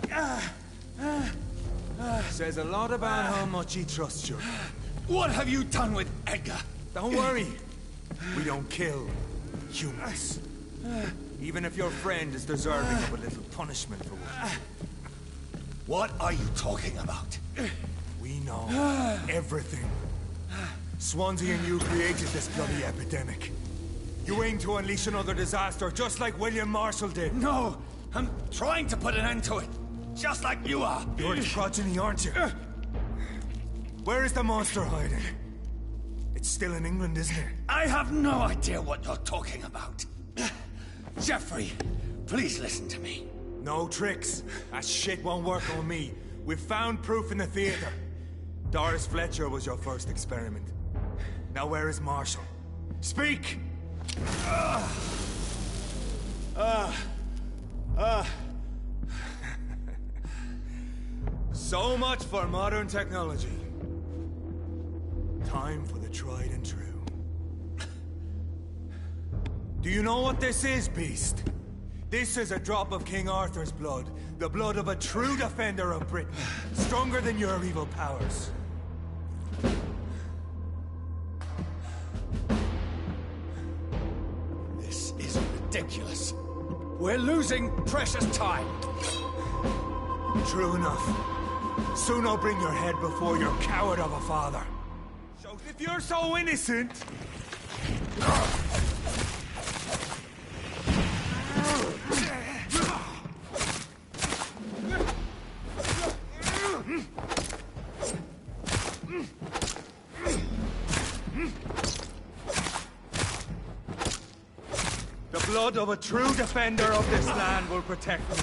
Says a lot about how much he trusts you. What have you done with Edgar? Don't worry. We don't kill humans. Even if your friend is deserving of a little punishment for what. What are you talking about? We know everything. Swansea and you created this bloody epidemic. You aim to unleash another disaster, just like William Marshall did. No! I'm trying to put an end to it, just like you are! You're its progeny, aren't you? Where is the monster hiding? It's still in England, isn't it? I have no idea what you're talking about. Jeffrey, please listen to me. No tricks. That shit won't work on me. We've found proof in the theater. Doris Fletcher was your first experiment. Now where is Marshall? Speak! So much for modern technology. Time for the tried and true. Do you know what this is, Beast? This is a drop of King Arthur's blood. The blood of a true defender of Britain. Stronger than your evil powers. This is ridiculous. We're losing precious time. True enough. Soon I'll bring your head before your coward of a father. So if you're so innocent... The blood of a true defender of this land will protect me.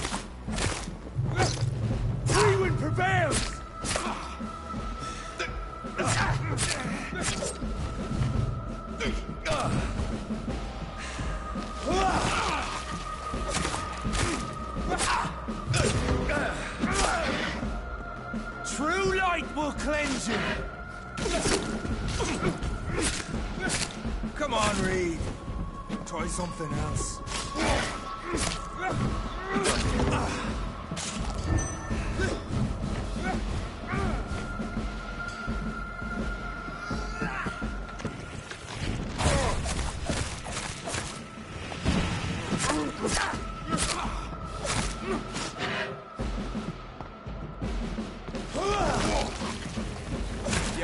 Freewind prevails! True light will cleanse you! Come on, Reed. Try something else.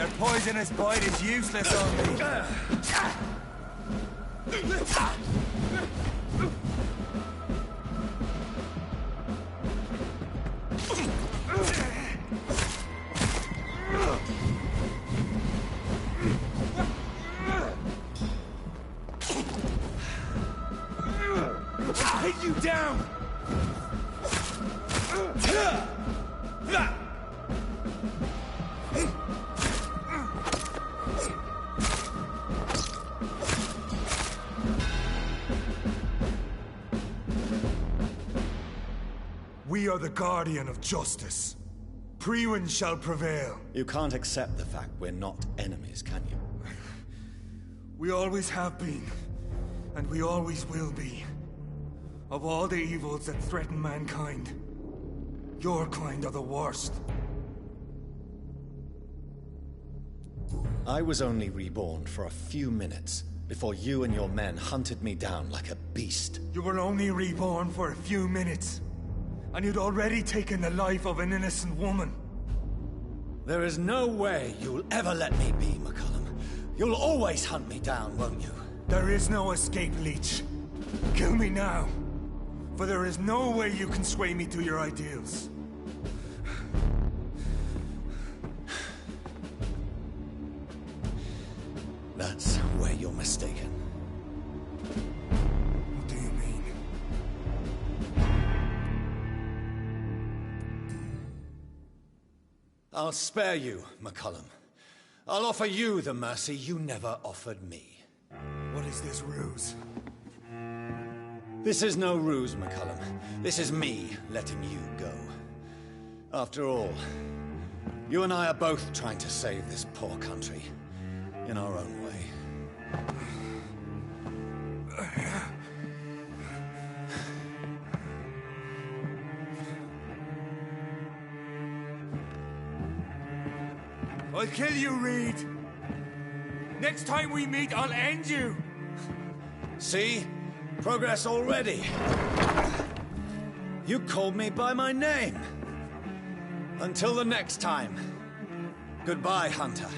Your poisonous bite is useless on me. I'll hit you down! We are the guardian of justice. Priwen shall prevail. You can't accept the fact we're not enemies, can you? We always have been, and we always will be. Of all the evils that threaten mankind, your kind are the worst. I was only reborn for a few minutes before you and your men hunted me down like a beast. You were only reborn for a few minutes, and you'd already taken the life of an innocent woman. There is no way you'll ever let me be, McCullum. You'll always hunt me down, won't you? There is no escape, Leech. Kill me now, for there is no way you can sway me to your ideals. That's where you're mistaken. What do you mean? I'll spare you, McCullum. I'll offer you the mercy you never offered me. What is this ruse? This is no ruse, McCullum. This is me letting you go. After all, you and I are both trying to save this poor country in our own way. I'll kill you, Reed. Next time we meet, I'll end you. See? Progress already. You called me by my name. Until the next time. Goodbye, Hunter.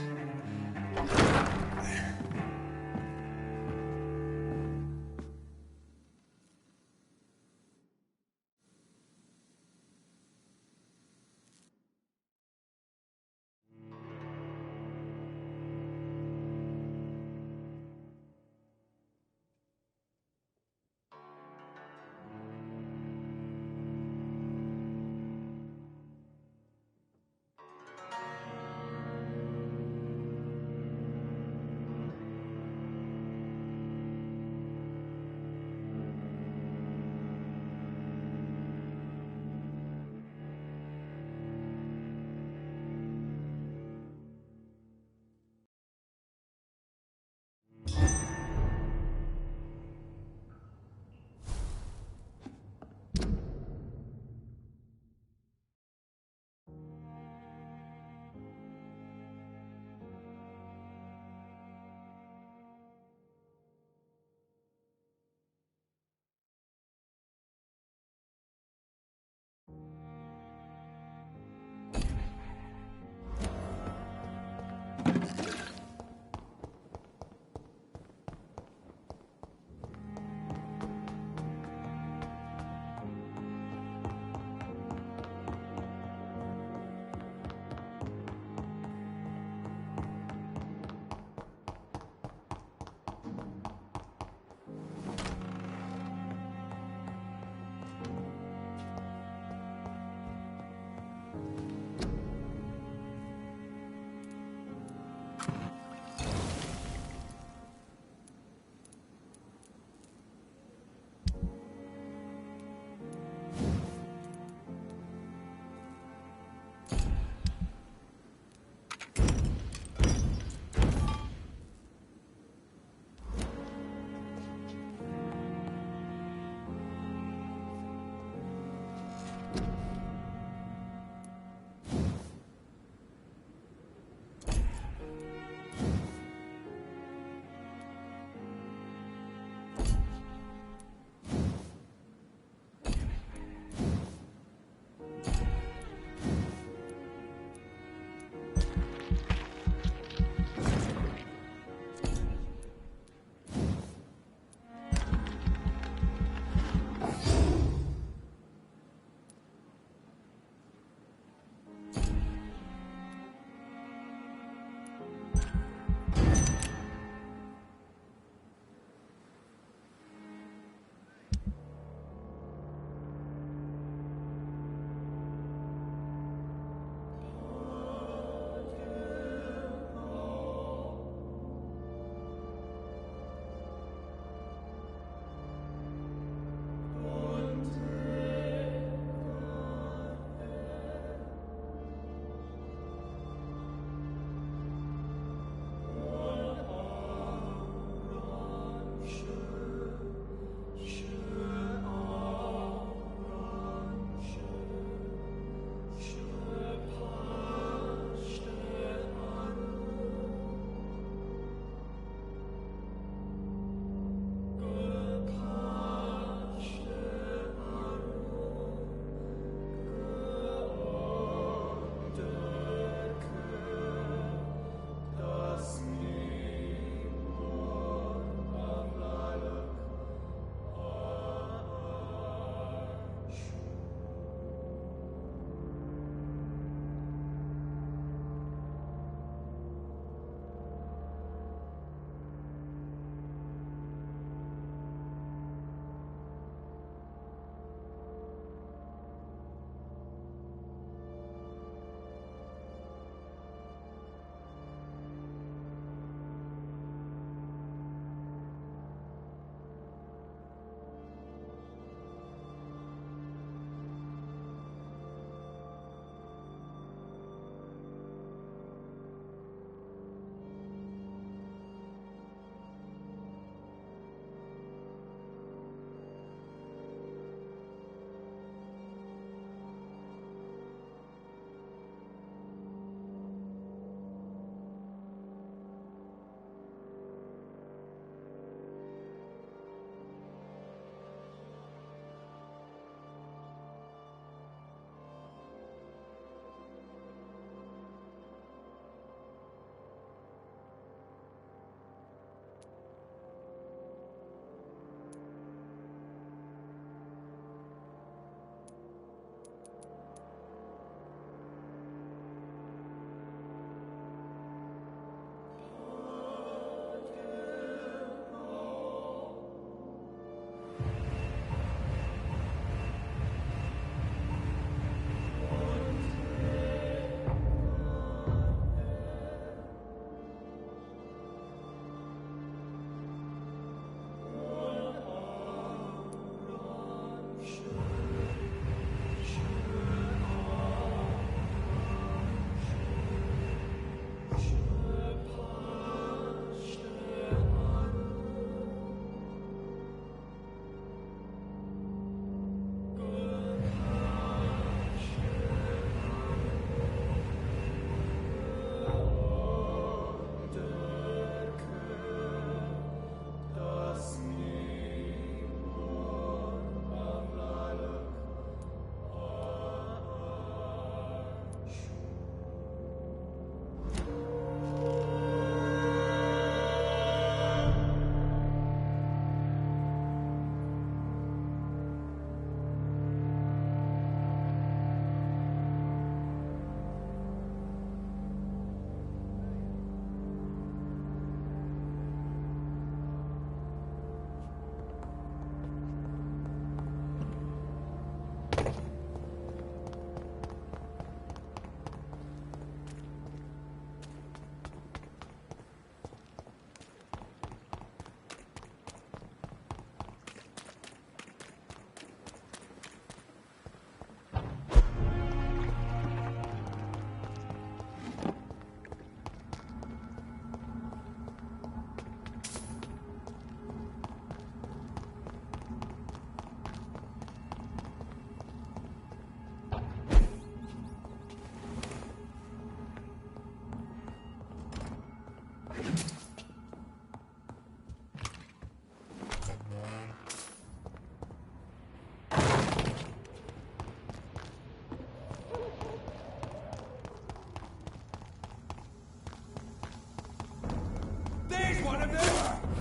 He's one of them!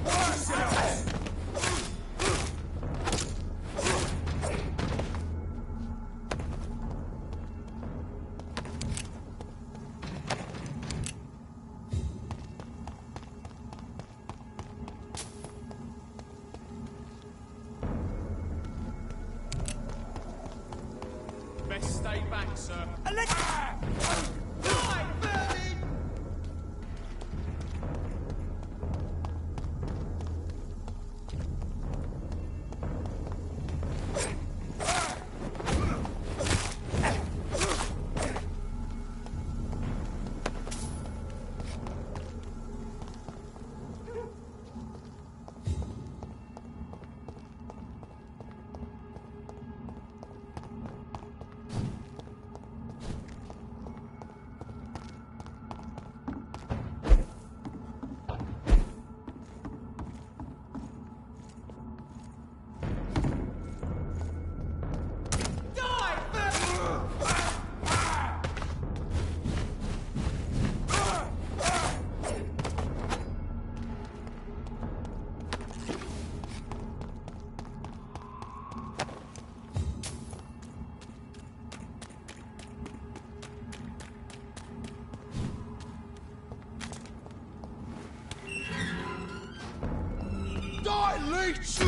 Yourselves! Best stay back, sir. Die, vermin! Die, leech!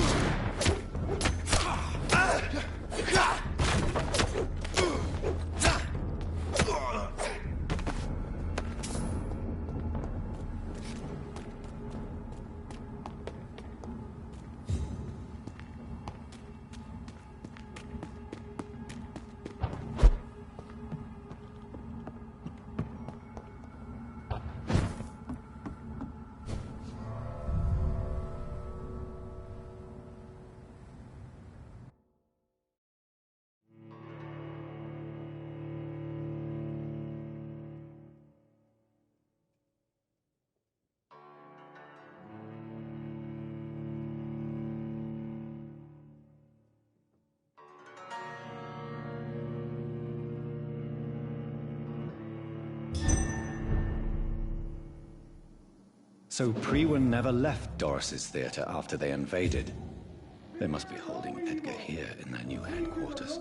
So Priwen never left Doris's theater after they invaded. They must be holding Edgar here in their new headquarters.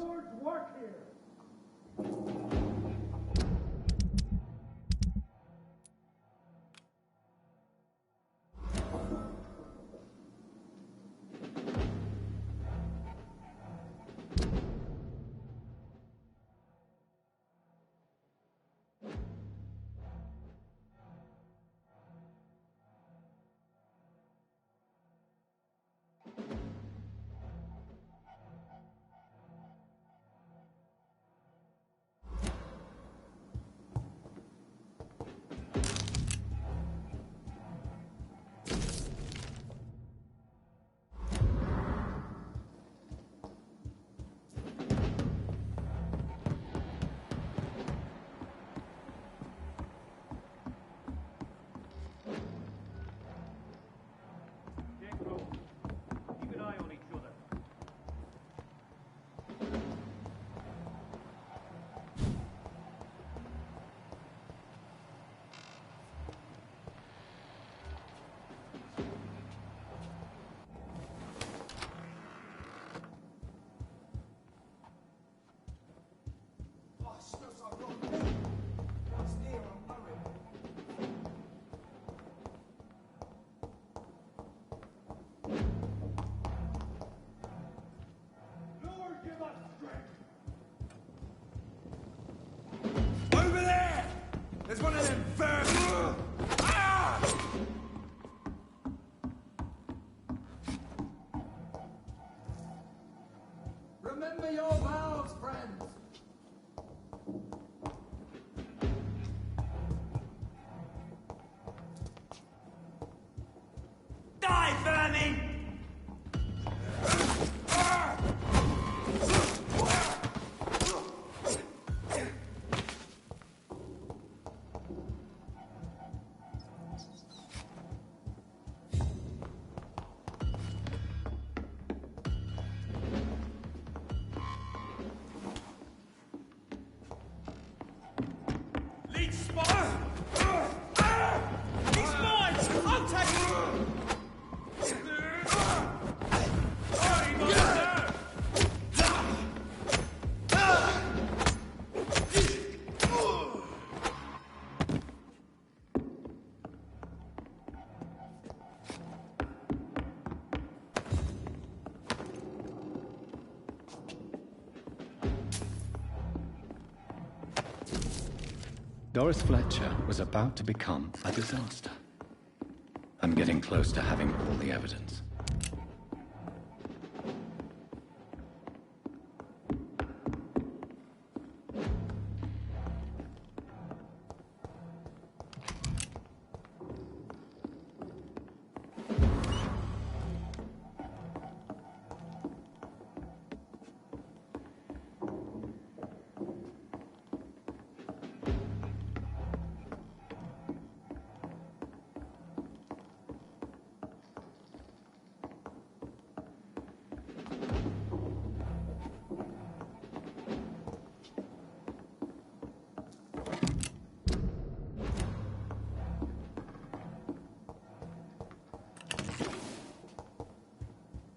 Doris Fletcher was about to become a disaster. I'm getting close to having all the evidence.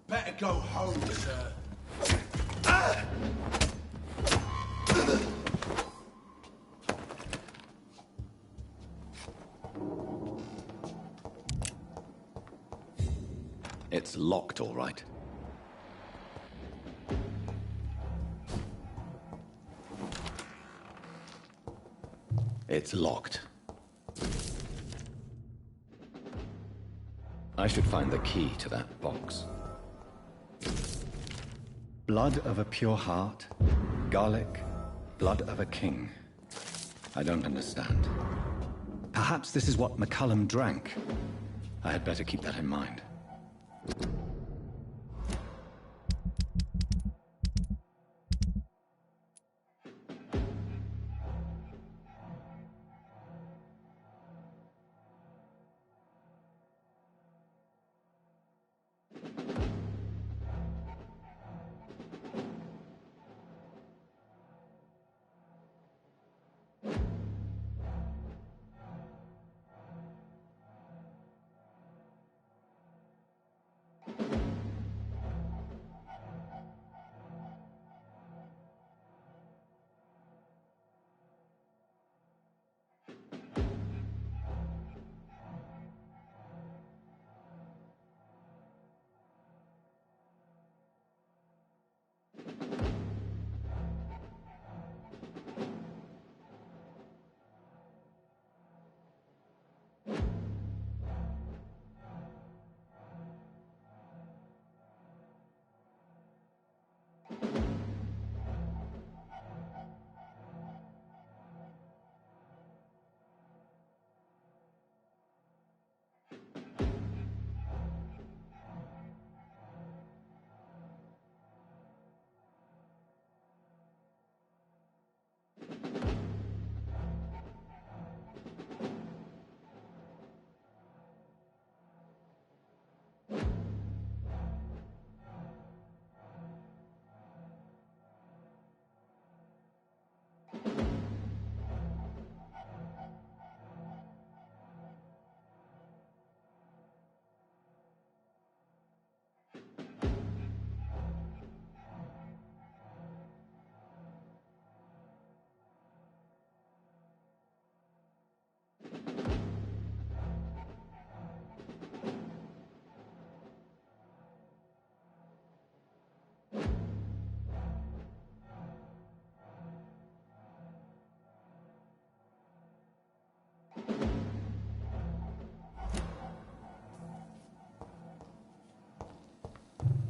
Better go home, sir. It's locked, all right. It's locked. I should find the key to that box. Blood of a pure heart, garlic, blood of a king. I don't understand. Perhaps this is what McCullum drank. I had better keep that in mind.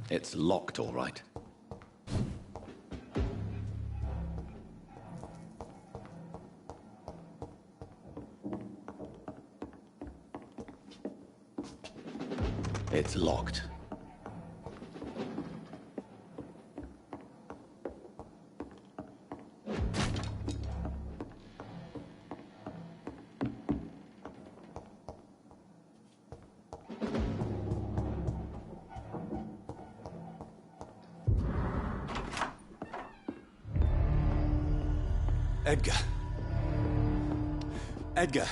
It's locked, all right. It's locked. Edgar. Edgar,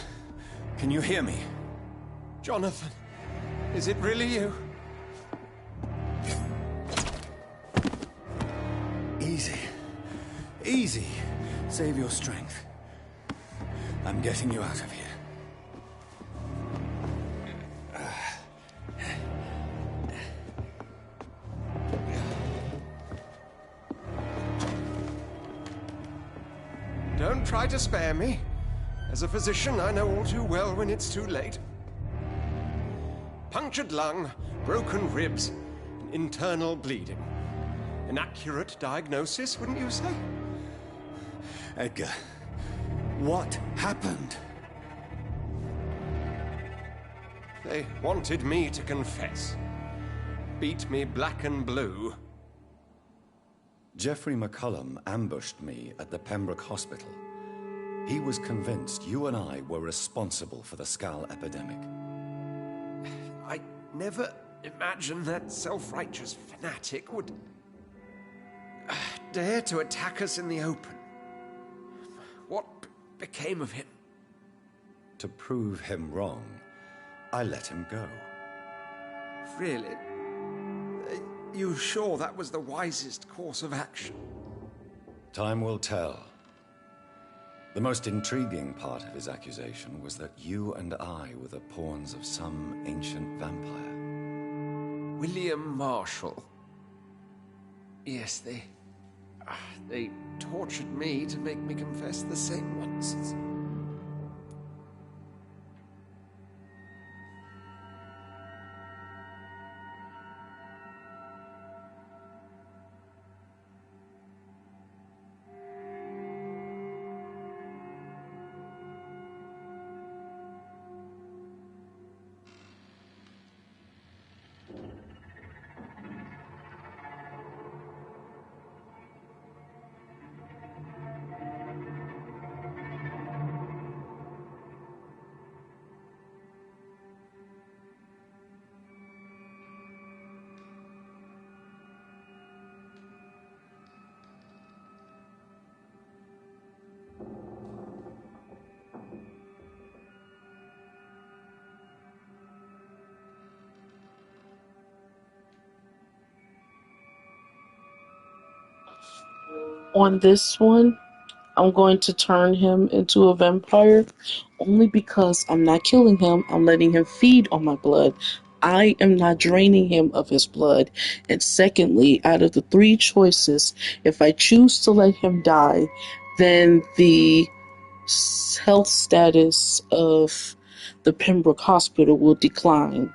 can you hear me? Jonathan, is it really you? Easy. Easy. Save your strength. I'm getting you out of here. Don't try to spare me. As a physician, I know all too well when it's too late. Punctured lung, broken ribs, and internal bleeding. An accurate diagnosis, wouldn't you say? Edgar, what happened? They wanted me to confess. Beat me black and blue. Jeffrey McCullum ambushed me at the Pembroke Hospital. He was convinced you and I were responsible for the Skal epidemic. I never imagined that self-righteous fanatic would dare to attack us in the open. What became of him? To prove him wrong, I let him go. Really? Are you sure that was the wisest course of action? Time will tell. The most intriguing part of his accusation was that you and I were the pawns of some ancient vampire. William Marshall. Yes, they tortured me to make me confess the same nonsense. On this one, I'm going to turn him into a vampire only because I'm not killing him. I'm letting him feed on my blood. I am not draining him of his blood. And secondly, out of the three choices, if I choose to let him die, then the health status of the Pembroke Hospital will decline.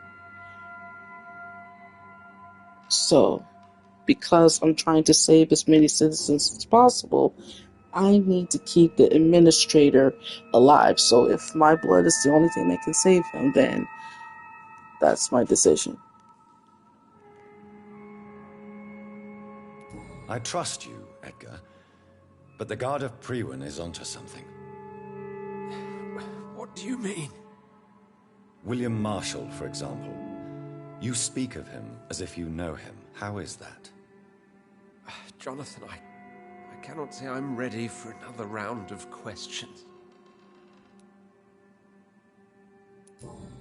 So, because I'm trying to save as many citizens as possible, I need to keep the administrator alive. So if my blood is the only thing that can save him, then that's my decision. I trust you, Edgar, but the Guard of Priwen is onto something. What do you mean? William Marshall, for example. You speak of him as if you know him. How is that? Jonathan, I cannot say I'm ready for another round of questions.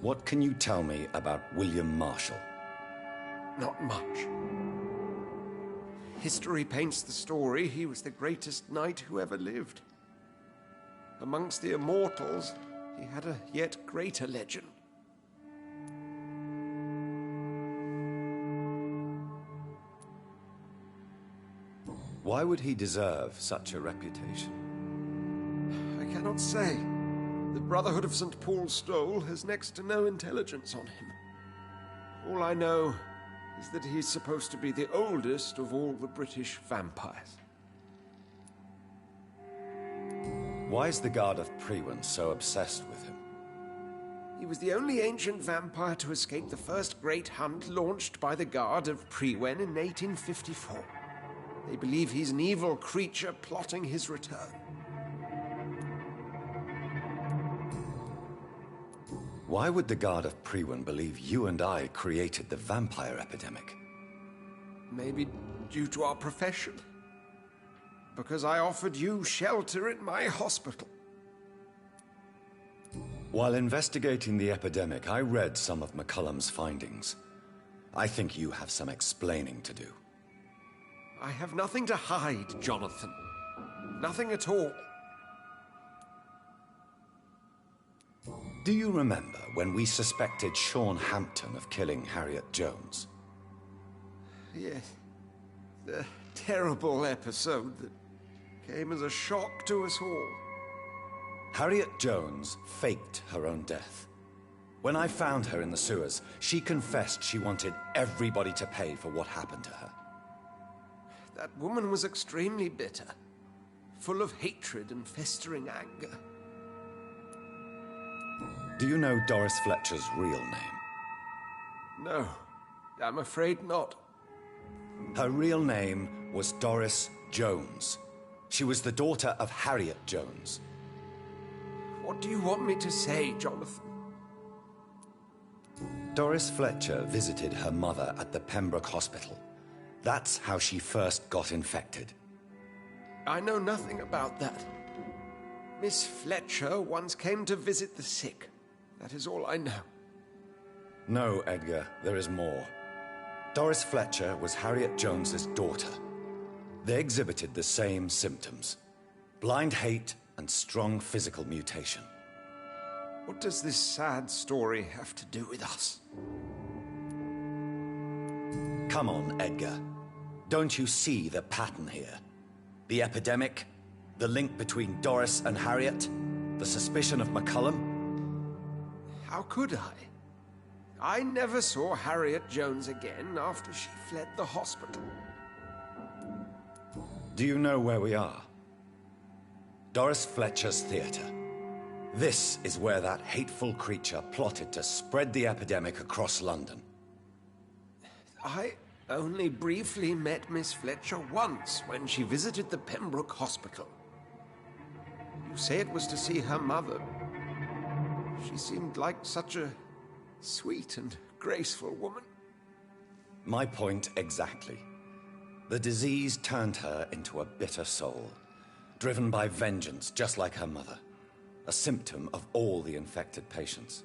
What can you tell me about William Marshall? Not much. History paints the story he was the greatest knight who ever lived. Amongst the immortals, he had a yet greater legend. Why would he deserve such a reputation? I cannot say. The Brotherhood of St. Paul's Stole has next to no intelligence on him. All I know is that he's supposed to be the oldest of all the British vampires. Why is the Guard of Priwen so obsessed with him? He was the only ancient vampire to escape the first great hunt launched by the Guard of Priwen in 1854. They believe he's an evil creature plotting his return. Why would the Guard of Priwen believe you and I created the vampire epidemic? Maybe due to our profession. Because I offered you shelter in my hospital. While investigating the epidemic, I read some of McCullum's findings. I think you have some explaining to do. I have nothing to hide, Jonathan. Nothing at all. Do you remember when we suspected Sean Hampton of killing Harriet Jones? Yes. The terrible episode that came as a shock to us all. Harriet Jones faked her own death. When I found her in the sewers, she confessed she wanted everybody to pay for what happened to her. That woman was extremely bitter, full of hatred and festering anger. Do you know Doris Fletcher's real name? No, I'm afraid not. Her real name was Doris Jones. She was the daughter of Harriet Jones. What do you want me to say, Jonathan? Doris Fletcher visited her mother at the Pembroke Hospital. That's how she first got infected. I know nothing about that. Miss Fletcher once came to visit the sick. That is all I know. No, Edgar, there is more. Doris Fletcher was Harriet Jones's daughter. They exhibited the same symptoms: blind hate and strong physical mutation. What does this sad story have to do with us? Come on, Edgar. Don't you see the pattern here? The epidemic, the link between Doris and Harriet, the suspicion of McCullum? How could I? I never saw Harriet Jones again after she fled the hospital. Do you know where we are? Doris Fletcher's theatre. This is where that hateful creature plotted to spread the epidemic across London. I only briefly met Miss Fletcher once when she visited the Pembroke Hospital. You say it was to see her mother. She seemed like such a sweet and graceful woman. My point exactly. The disease turned her into a bitter soul, driven by vengeance just like her mother. A symptom of all the infected patients.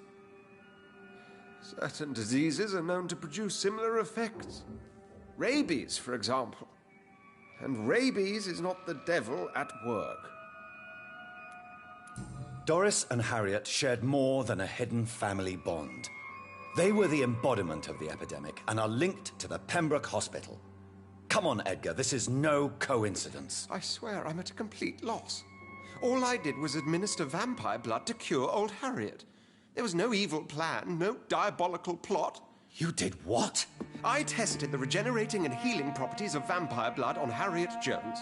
Certain diseases are known to produce similar effects. Rabies, for example. And rabies is not the devil at work. Doris and Harriet shared more than a hidden family bond. They were the embodiment of the epidemic and are linked to the Pembroke Hospital. Come on, Edgar, this is no coincidence. I swear I'm at a complete loss. All I did was administer vampire blood to cure old Harriet. There was no evil plan, no diabolical plot. You did what? I tested the regenerating and healing properties of vampire blood on Harriet Jones.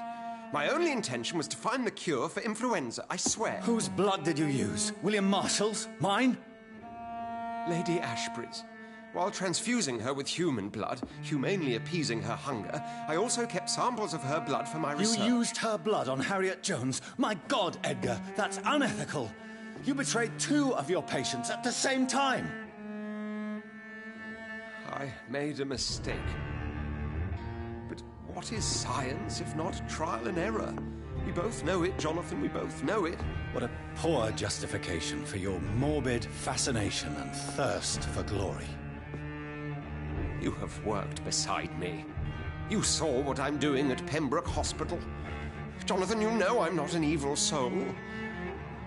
My only intention was to find the cure for influenza, I swear. Whose blood did you use? William Marshall's? Mine? Lady Ashbury's. While transfusing her with human blood, humanely appeasing her hunger, I also kept samples of her blood for my research. You used her blood on Harriet Jones? My God, Edgar, that's unethical. You betrayed 2 of your patients at the same time. I made a mistake. But what is science if not trial and error? We both know it, Jonathan, we both know it. What a poor justification for your morbid fascination and thirst for glory. You have worked beside me. You saw what I'm doing at Pembroke Hospital. Jonathan, you know I'm not an evil soul.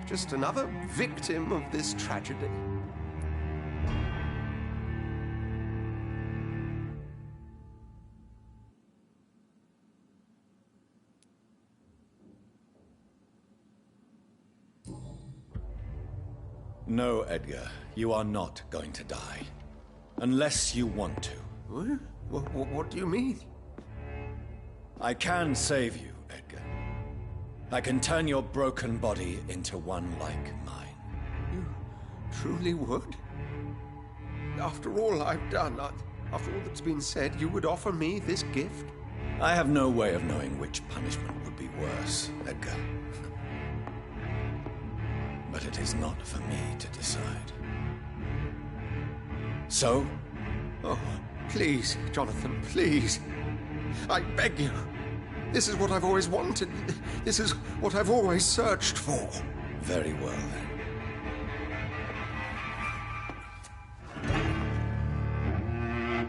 Just another victim of this tragedy. No, Edgar, you are not going to die. Unless you want to. What do you mean? I can save you, Edgar. I can turn your broken body into one like mine. You truly would? After all I've done, after all that's been said, you would offer me this gift? I have no way of knowing which punishment would be worse, Edgar. But it is not for me to decide. So? Oh, please, Jonathan, please. I beg you. This is what I've always wanted. This is what I've always searched for. Very well, then.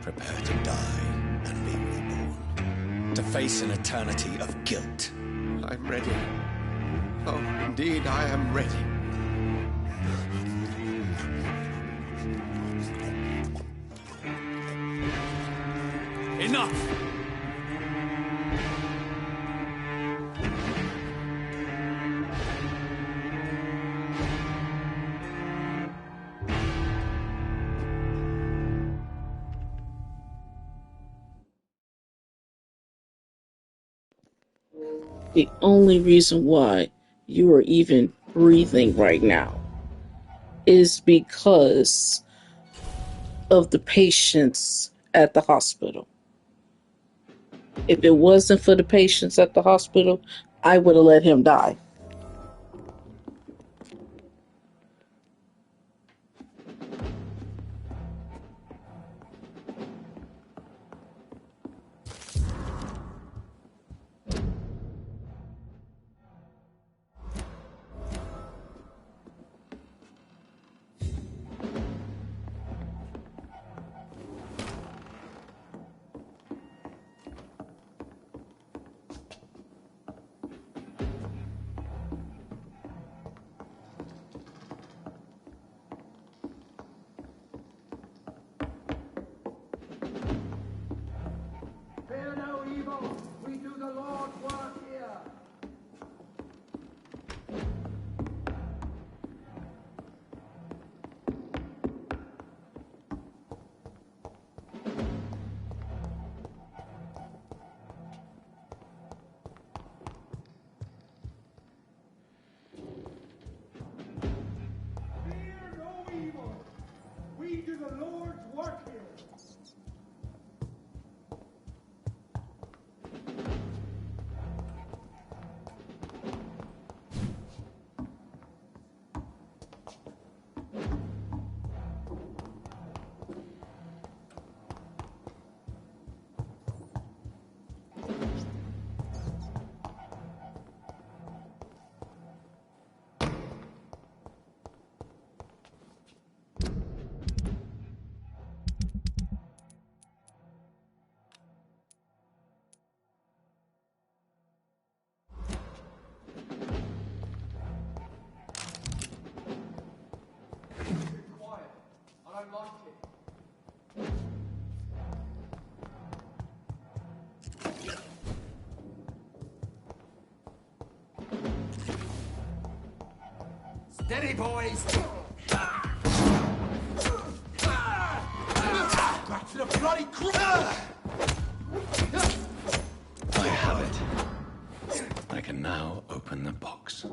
Prepare to die and be reborn. To face an eternity of guilt. I'm ready. Oh, indeed, I am ready. Enough! The only reason why you are even breathing right now is because of the patients at the hospital. If it wasn't for the patients at the hospital, I would have let him die. Fear no evil. We do the Lord's work here. Fear no evil. We do the Lord's work here. Steady, boys! Back to the bloody cross! I have it. I can now open the box.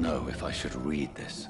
know if I should read this.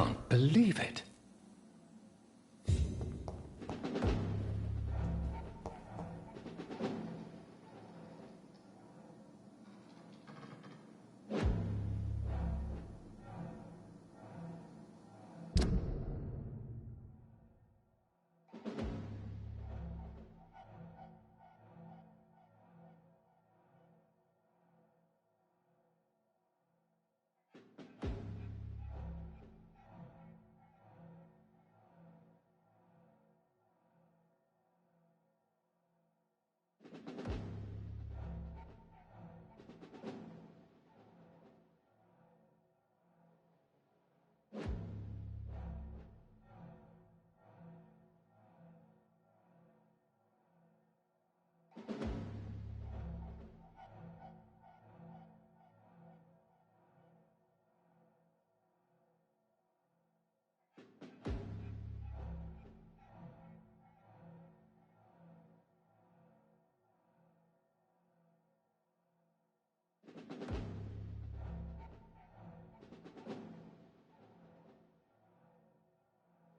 can't believe it.